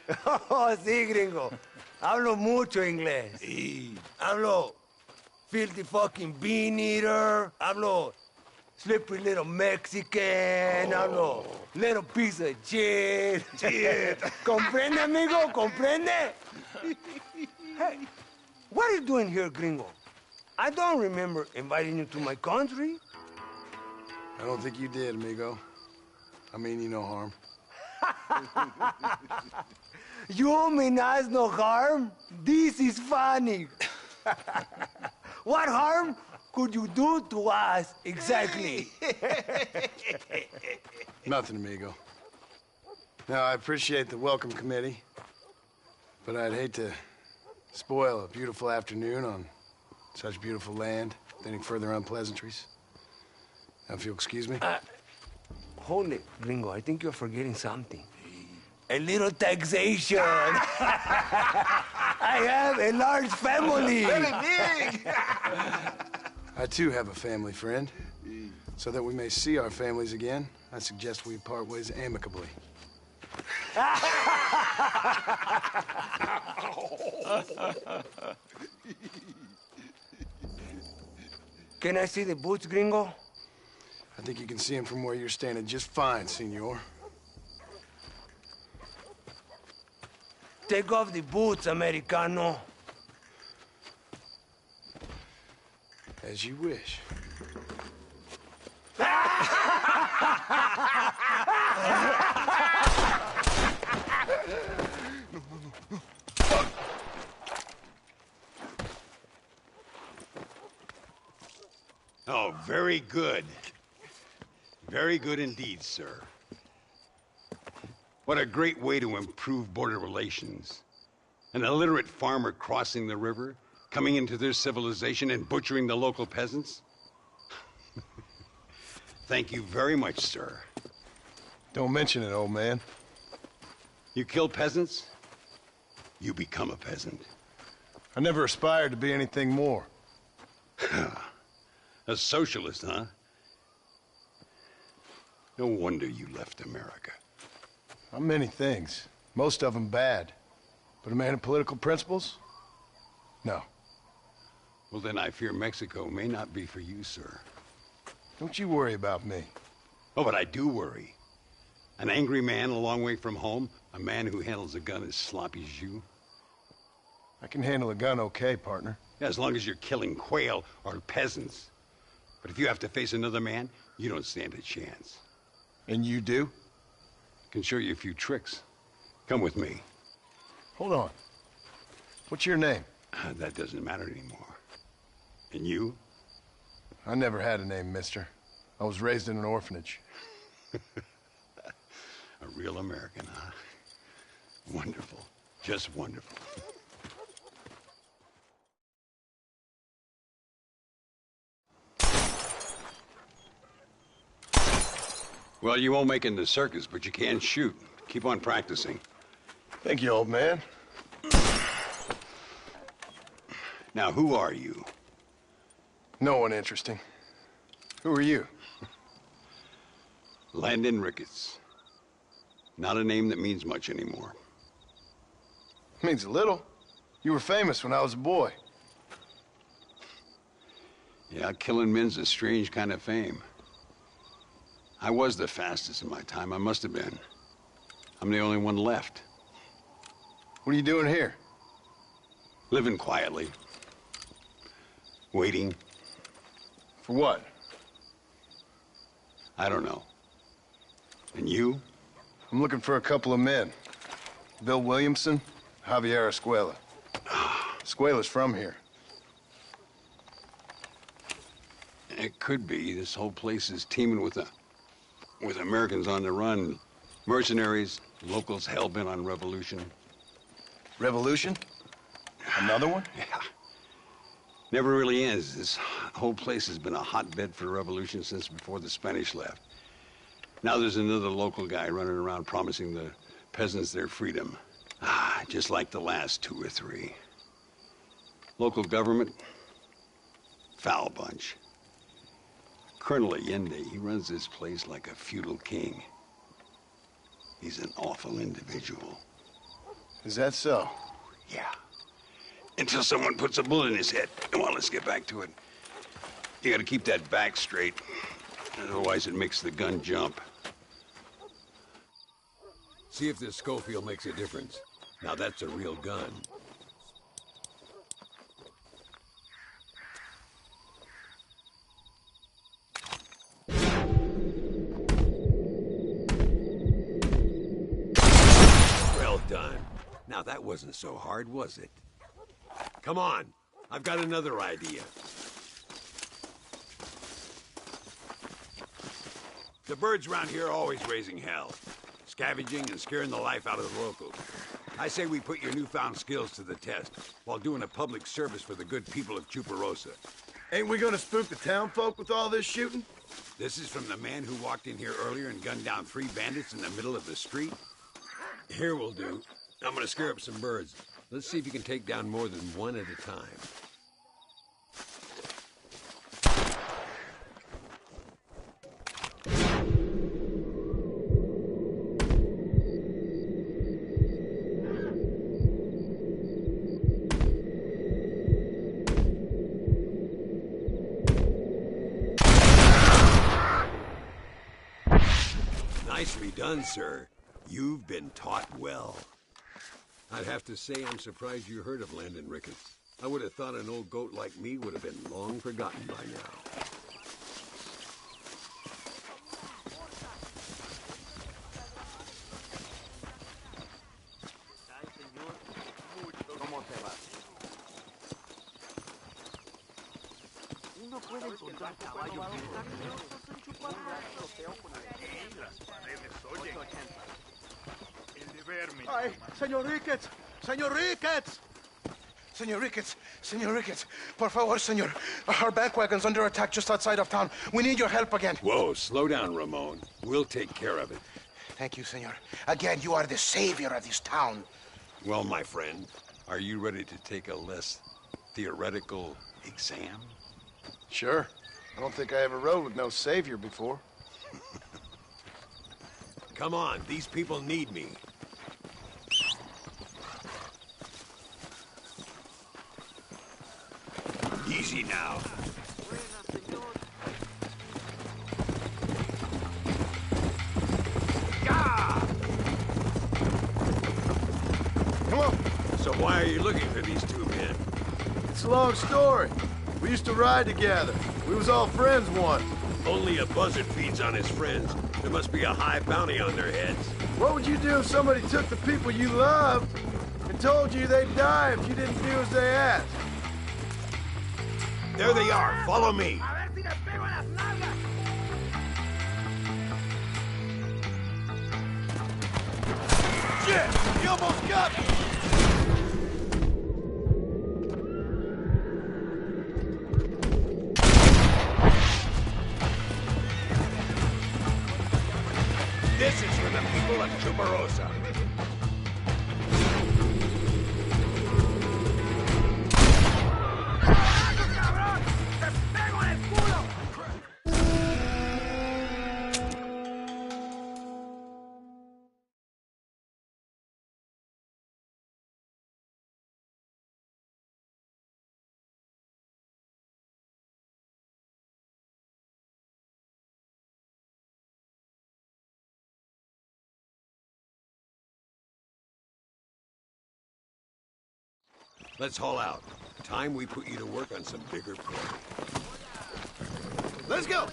Oh, sí, gringo. Hablo mucho inglés. Sí. Hablo filthy fucking bean eater. Hablo slippery little Mexican. Hablo little piece of shit. Shit. ¿Comprende, amigo? ¿Comprende? Hey, what are you doing here, gringo? I don't remember inviting you to my country. I don't think you did, amigo. I mean you no harm. You mean us no harm? This is funny. What harm could you do to us, exactly? Nothing, amigo. Now, I appreciate the welcome committee, but I'd hate to spoil a beautiful afternoon on such beautiful land with any further unpleasantries. Now, if you'll excuse me. Hold it, gringo. I think you're forgetting something. A little taxation. I have a large family. Very big. I, too, have a family friend. So that we may see our families again, I suggest we part ways amicably. Can I see the boots, gringo? I think you can see him from where you're standing just fine, senor. Take off the boots, Americano. As you wish. Oh, very good. Very good indeed, sir. What a great way to improve border relations. An illiterate farmer crossing the river, coming into their civilization and butchering the local peasants? Thank you very much, sir. Don't mention it, old man. You kill peasants, you become a peasant. I never aspired to be anything more. A socialist, huh? No wonder you left America. I'm many things. Most of them bad. But a man of political principles? No. Well, then I fear Mexico may not be for you, sir. Don't you worry about me. Oh, but I do worry. An angry man a long way from home, a man who handles a gun as sloppy as you. I can handle a gun okay, partner. Yeah, as long as you're killing quail or peasants. But if you have to face another man, you don't stand a chance. And you do? I can show you a few tricks. Come with me. Hold on. What's your name? That doesn't matter anymore. And you? I never had a name, mister. I was raised in an orphanage. A real American, huh? Wonderful. Just wonderful. Well, you won't make it in the circus, but you can shoot. Keep on practicing. Thank you, old man. Now, who are you? No one interesting. Who are you? Landon Ricketts. Not a name that means much anymore. Means a little. You were famous when I was a boy. Yeah, killing men's a strange kind of fame. I was the fastest in my time. I must have been. I'm the only one left. What are you doing here? Living quietly. Waiting. For what? I don't know. And you? I'm looking for a couple of men. Bill Williamson, Javier Escuela. Escuela's from here. It could be. This whole place is teeming with Americans on the run. Mercenaries, locals hell-bent on revolution. Revolution? Another one? Yeah. Never really ends. This whole place has been a hotbed for revolution since before the Spanish left. Now there's another local guy running around promising the peasants their freedom. Just like the last 2 or 3. Local government, foul bunch. Colonel Allende, he runs this place like a feudal king. He's an awful individual. Is that so? Yeah. Until someone puts a bullet in his head. Come on, let's get back to it. You gotta keep that back straight. Otherwise it makes the gun jump. See if this Schofield makes a difference. Now that's a real gun. Well done. Now that wasn't so hard, was it? Come on, I've got another idea. The birds around here are always raising hell, scavenging and scaring the life out of the locals. I say we put your newfound skills to the test while doing a public service for the good people of Chuparosa. Ain't we gonna spook the town folk with all this shooting? This is from the man who walked in here earlier and gunned down 3 bandits in the middle of the street. Here will do. I'm gonna scare up some birds. Let's see if you can take down more than one at a time. Nicely done, sir. You've been taught well. I'd have to say I'm surprised you heard of Landon Ricketts. I would have thought an old goat like me would have been long forgotten by now. Ay, Señor Ricketts! Señor Ricketts! Señor Ricketts! Señor Ricketts! Por favor, señor. Our bank wagon's under attack just outside of town. We need your help again. Whoa, slow down, Ramon. We'll take care of it. Thank you, senor. Again, you are the savior of this town. Well, my friend, are you ready to take a less theoretical exam? Sure. I don't think I ever rode with no savior before. Come on, these people need me. Easy now. Come on. So why are you looking for these 2 men? It's a long story. We used to ride together. We was all friends once. Only a buzzard feeds on his friends. There must be a high bounty on their heads. What would you do if somebody took the people you loved and told you they'd die if you didn't do as they asked? There they are. Follow me. Shit! You almost got me! This is for the people of Chuparosa. Let's haul out. Time we put you to work on some bigger prey. Let's go!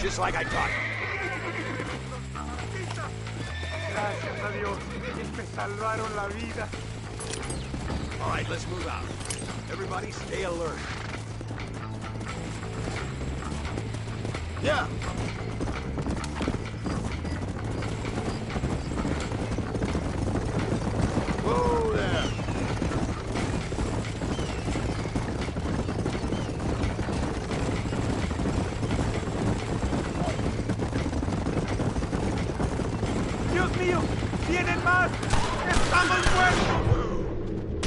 Just like I thought. Gracias a Dios. Me salvaron la vida. All right, let's move out. Everybody stay alert. Yeah. Whoa there. ¡Dios mío! ¡Vienen más! ¡Estamos muertos!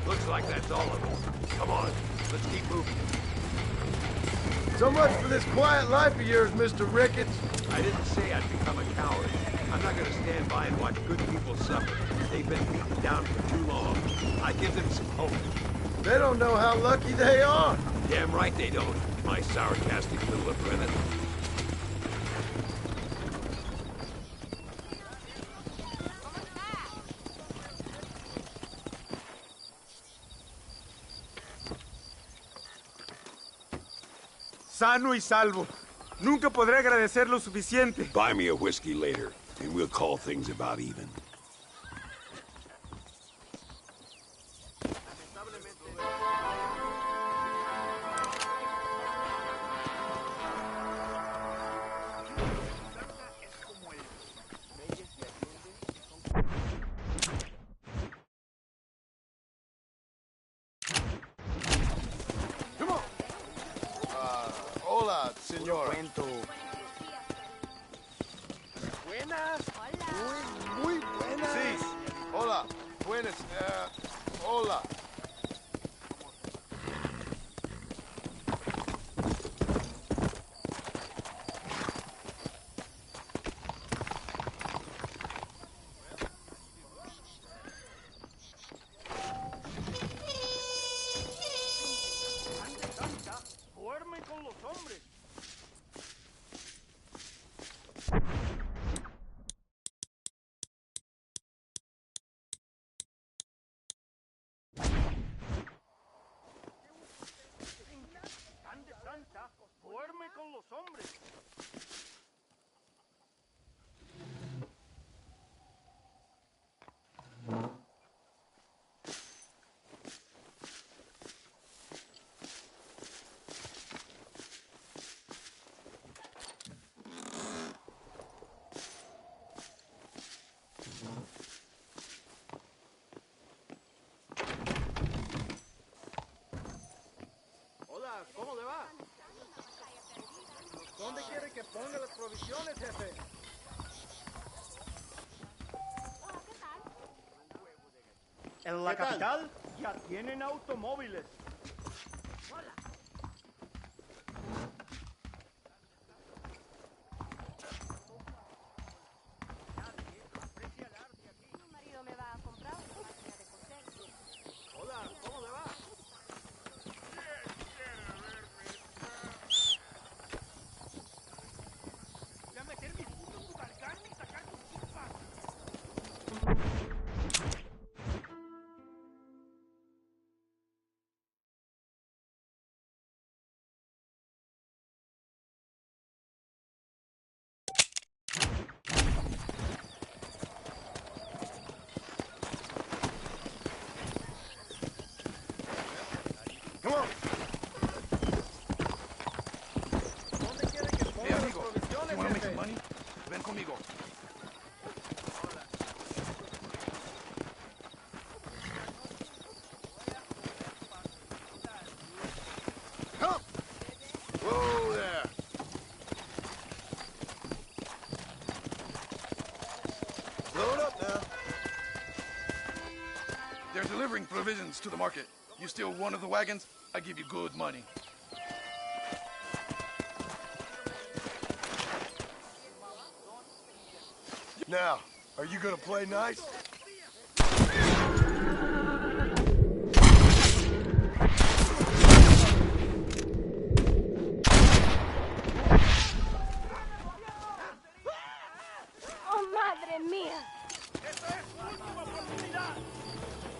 Looks like that's all of them. Come on, let's keep moving. So much for this quiet life of yours, Mr. Ricketts. I didn't say I'd become a coward. I'm not gonna stand by and watch good people suffer. They've been beaten down for too long. I give them some hope. They don't know how lucky they are. Damn right they don't, my sarcastic little apprentice. Sano y salvo. Nunca podré agradecer lo suficiente. Buy me a whiskey later, and we'll call things about even. Hola, señora. Buenas. Muy buenas. Sí. Hola. Buenas. Hola. Duerme con los hombres. Ande santa, duerme con los hombres. Hola, ¿cómo le va? ¿Dónde quiere que ponga las provisiones, jefe? En la capital ya tienen automóviles. Mi marido me va a comprar una máquina de coser. Hola, ¿cómo le va? Voy a meter mi puto en tu garganta y sacar tus chispas. Come on. ¿Dónde quiere que ponga Hey, las amigo. provisiones, You wanna make jefe? some money? Ven conmigo. Come. Whoa there. Load up now. They're delivering provisions to the market. You steal one of the wagons, I give you good money. Now, are you gonna play nice? ¡Oh, madre mía! ¡Esta es su última oportunidad!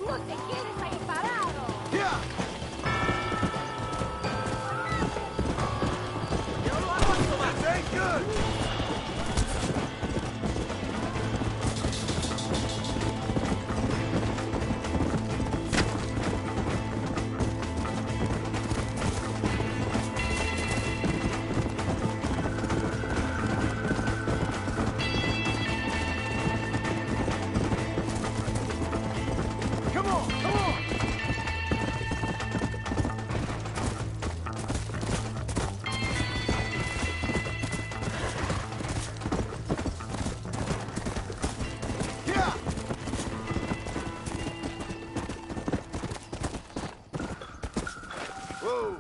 ¡No te quedes ahí parado! Yeah. This ain't good. Whoa.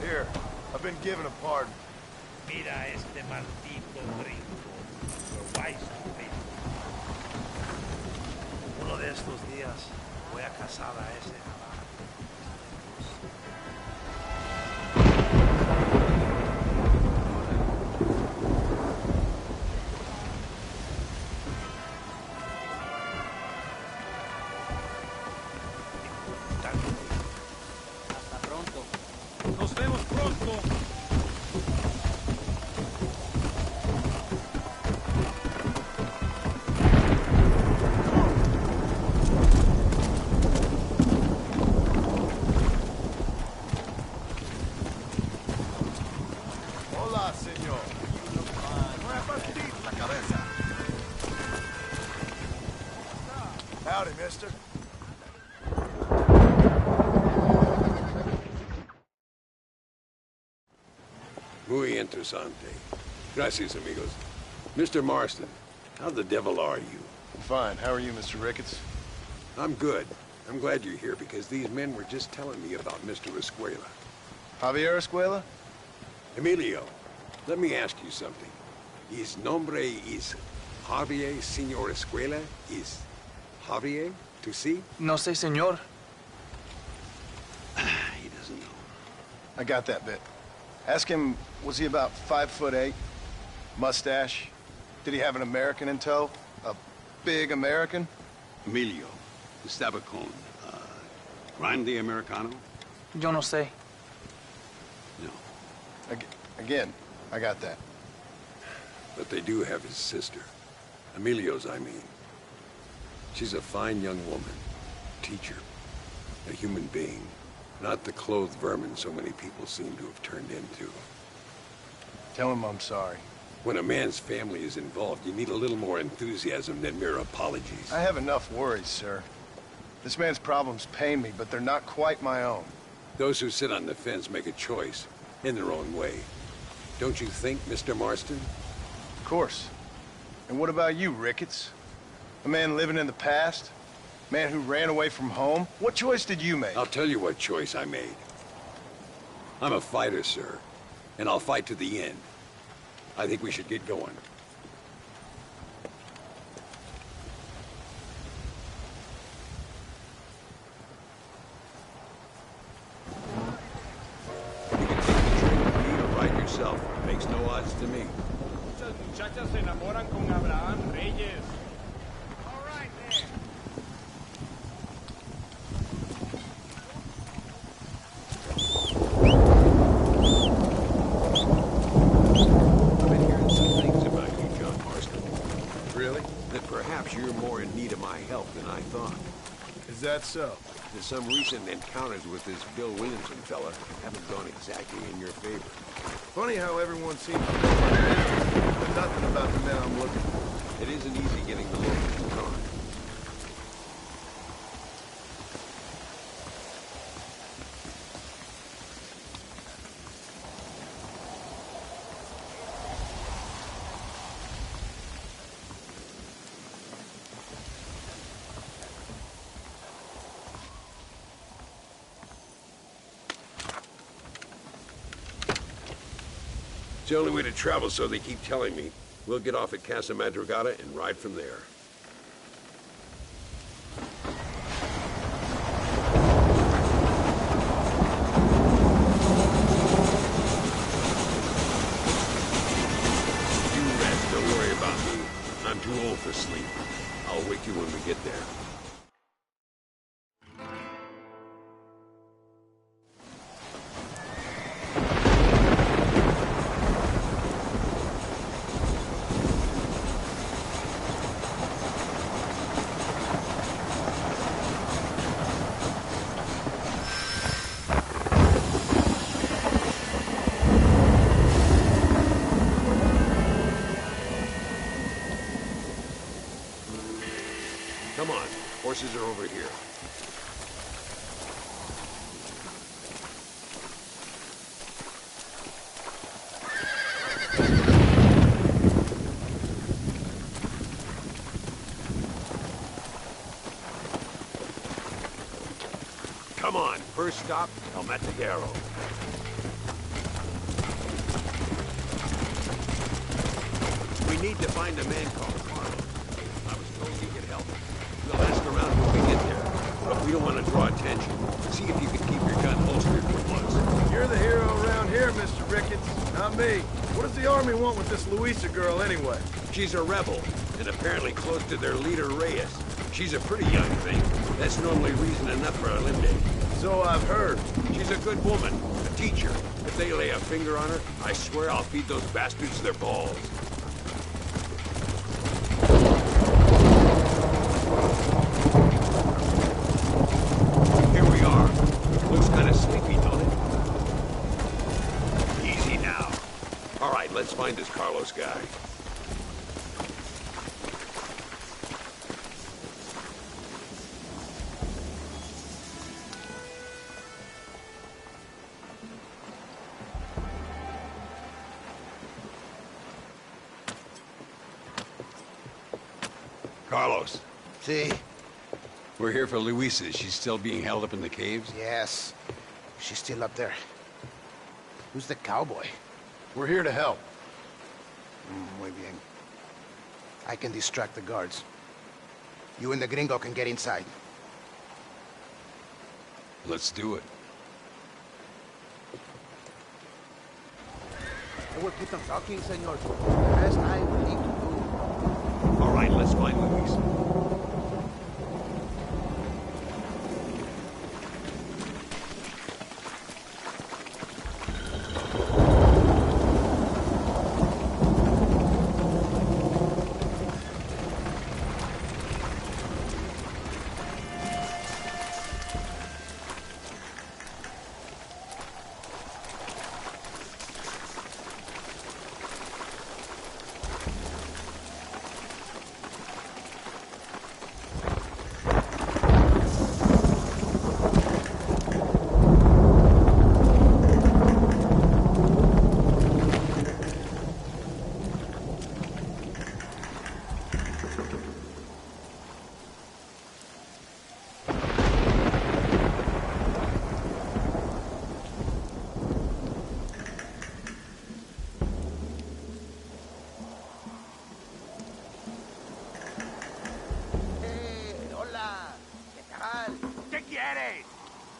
Here, I've been given a pardon. Mira este maldito gringo. Your wife's stupid. Uno de estos días voy a casar a ese jabalí. Hasta pronto. Nos vemos pronto. Hola, señor. La cabeza. Howdy, mister. Muy interesante. Gracias, amigos. Mr. Marston, how the devil are you? Fine. How are you, Mr. Ricketts? I'm good. I'm glad you're here because these men were just telling me about Mr. Escuela. Javier Escuela? Emilio, let me ask you something. His nombre is Javier Señor Escuela? Is Javier to see? No sé, señor. He doesn't know. I got that bit. Ask him, was he about 5'8"? Mustache? Did he have an American in tow? A big American? Emilio, Estabacon, Grande Americano? Yo no sé. No. Again, I got that. But they do have his sister. Emilio's, I mean. She's a fine young woman. Teacher. A human being. Not the clothed vermin so many people seem to have turned into. Tell him I'm sorry. When a man's family is involved, you need a little more enthusiasm than mere apologies. I have enough worries, sir. This man's problems pain me, but they're not quite my own. Those who sit on the fence make a choice, in their own way. Don't you think, Mr. Marston? Of course. And what about you, Ricketts? A man living in the past? Man who ran away from home? What choice did you make? I'll tell you what choice I made. I'm a fighter, sir. And I'll fight to the end. I think we should get going. You can take the train with me or ride yourself. Makes no odds to me. Muchas muchachas se enamoran con Abraham Reyes. That perhaps you're more in need of my help than I thought. Is that so? That some recent encounters with this Bill Williamson fella haven't gone exactly in your favor. Funny how everyone seems to know but nothing about the men I'm looking for. It isn't easy getting the locals drawn. It's the only way to travel, so they keep telling me. We'll get off at Casa Madrugada and ride from there. You rest, don't worry about me. I'm too old for sleep. I'll wake you when we get there. Come on, horses are over here. Come on, first stop, El Matadero. We need to find a man called Carlos. I was told he could help. We'll ask around when we get there, but we don't want to draw attention. See if you can keep your gun holstered for once. You're the hero around here, Mr. Ricketts, not me. What does the army want with this Luisa girl anyway? She's a rebel, and apparently close to their leader, Reyes. She's a pretty young thing. That's normally reason enough for a limbe. So I've heard. She's a good woman, a teacher. If they lay a finger on her, I swear I'll feed those bastards their balls. Here we are. Looks kind of sleepy, don't it? Easy now. All right, let's find this Carlos guy. Carlos. See? We're here for Luisa. She's still being held up in the caves? Yes. She's still up there. Who's the cowboy? We're here to help. Muy bien. I can distract the guards. You and the gringo can get inside. Let's do it. I will keep on talking, senor. As I will need to do. All right, let's find Luis.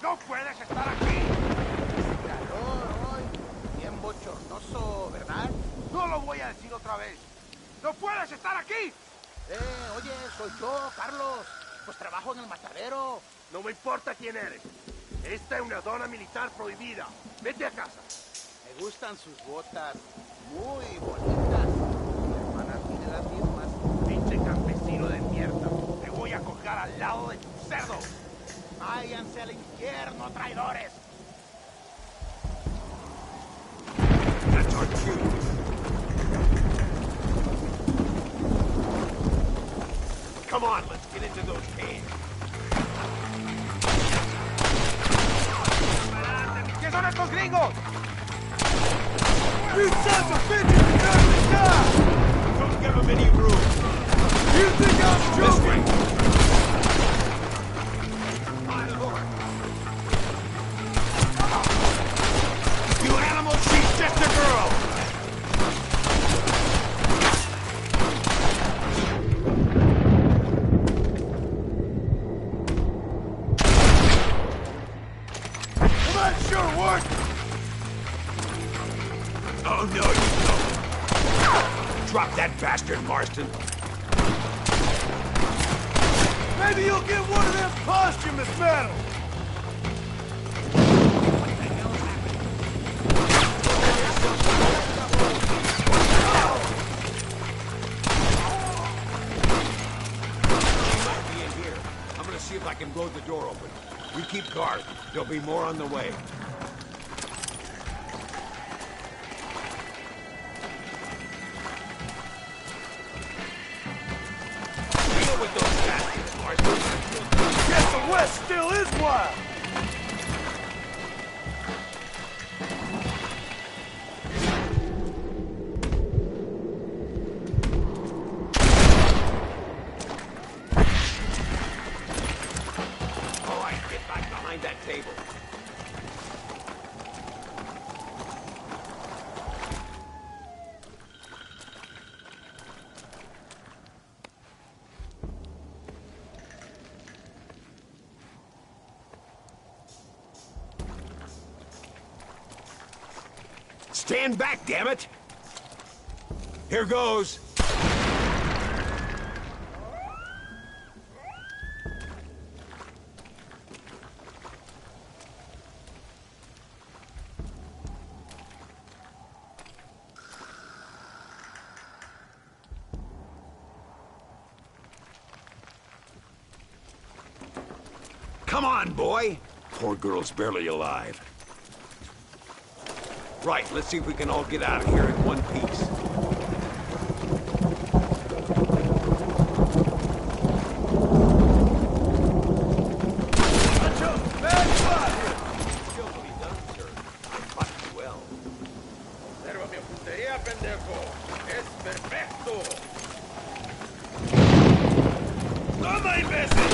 ¡No puedes estar aquí! Ese calor hoy, bien bochornoso, ¿verdad? No lo voy a decir otra vez. ¡No puedes estar aquí! Oye, soy yo, Carlos. Pues trabajo en el matadero. No me importa quién eres. Esta es una zona militar prohibida. Vete a casa. Me gustan sus botas. Muy bonitas. Mi hermana tiene las mismas. Pinche campesino de mierda. Te voy a colgar al lado de tu cerdo. Váyanse al infierno, traidores. That's our cue. Come on, let's get into those caves. ¿Qué son estos gringos? You sons of bitches deserve to die! Don't give them any room. You think I'm joking? My lord. You animal, she's just a girl. that sure worked! Oh, no, you don't. Drop that bastard, Marston. Maybe you'll get one of them posthumous medals! See if I can blow the door open. You keep guard. There'll be more on the way. Deal with those bastards, Marston. Guess the West still is wild! That table. Stand back, damn it! Here goes. Come on, boy! Poor girl's barely alive. Right, let's see if we can all get out of here in one piece. I chose a bad spot here! Skillfully done, sir. I caught you well. Observa mi puntería, pendejo. Es perfecto. ¡Toma, imbécil!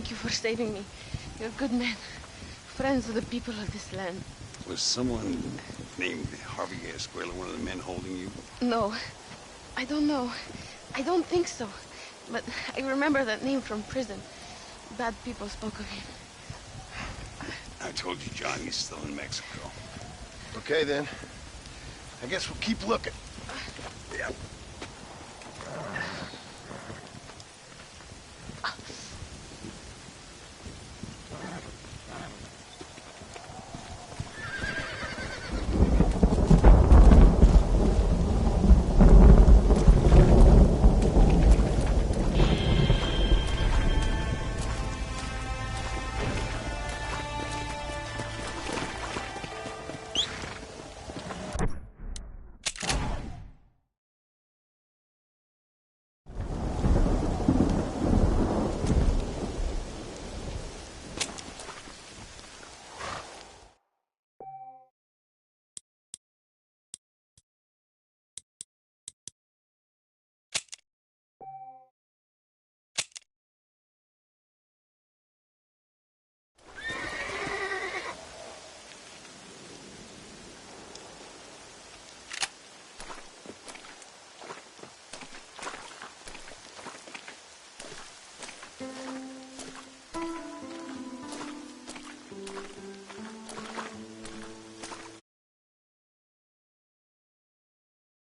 Thank you for saving me. You're good men. Friends of the people of this land. Was someone named Harvey Escuela one of the men holding you? No. I don't know. I don't think so. But I remember that name from prison. Bad people spoke of him. I told you, John, he's still in Mexico. Okay, then. I guess we'll keep looking. Yeah.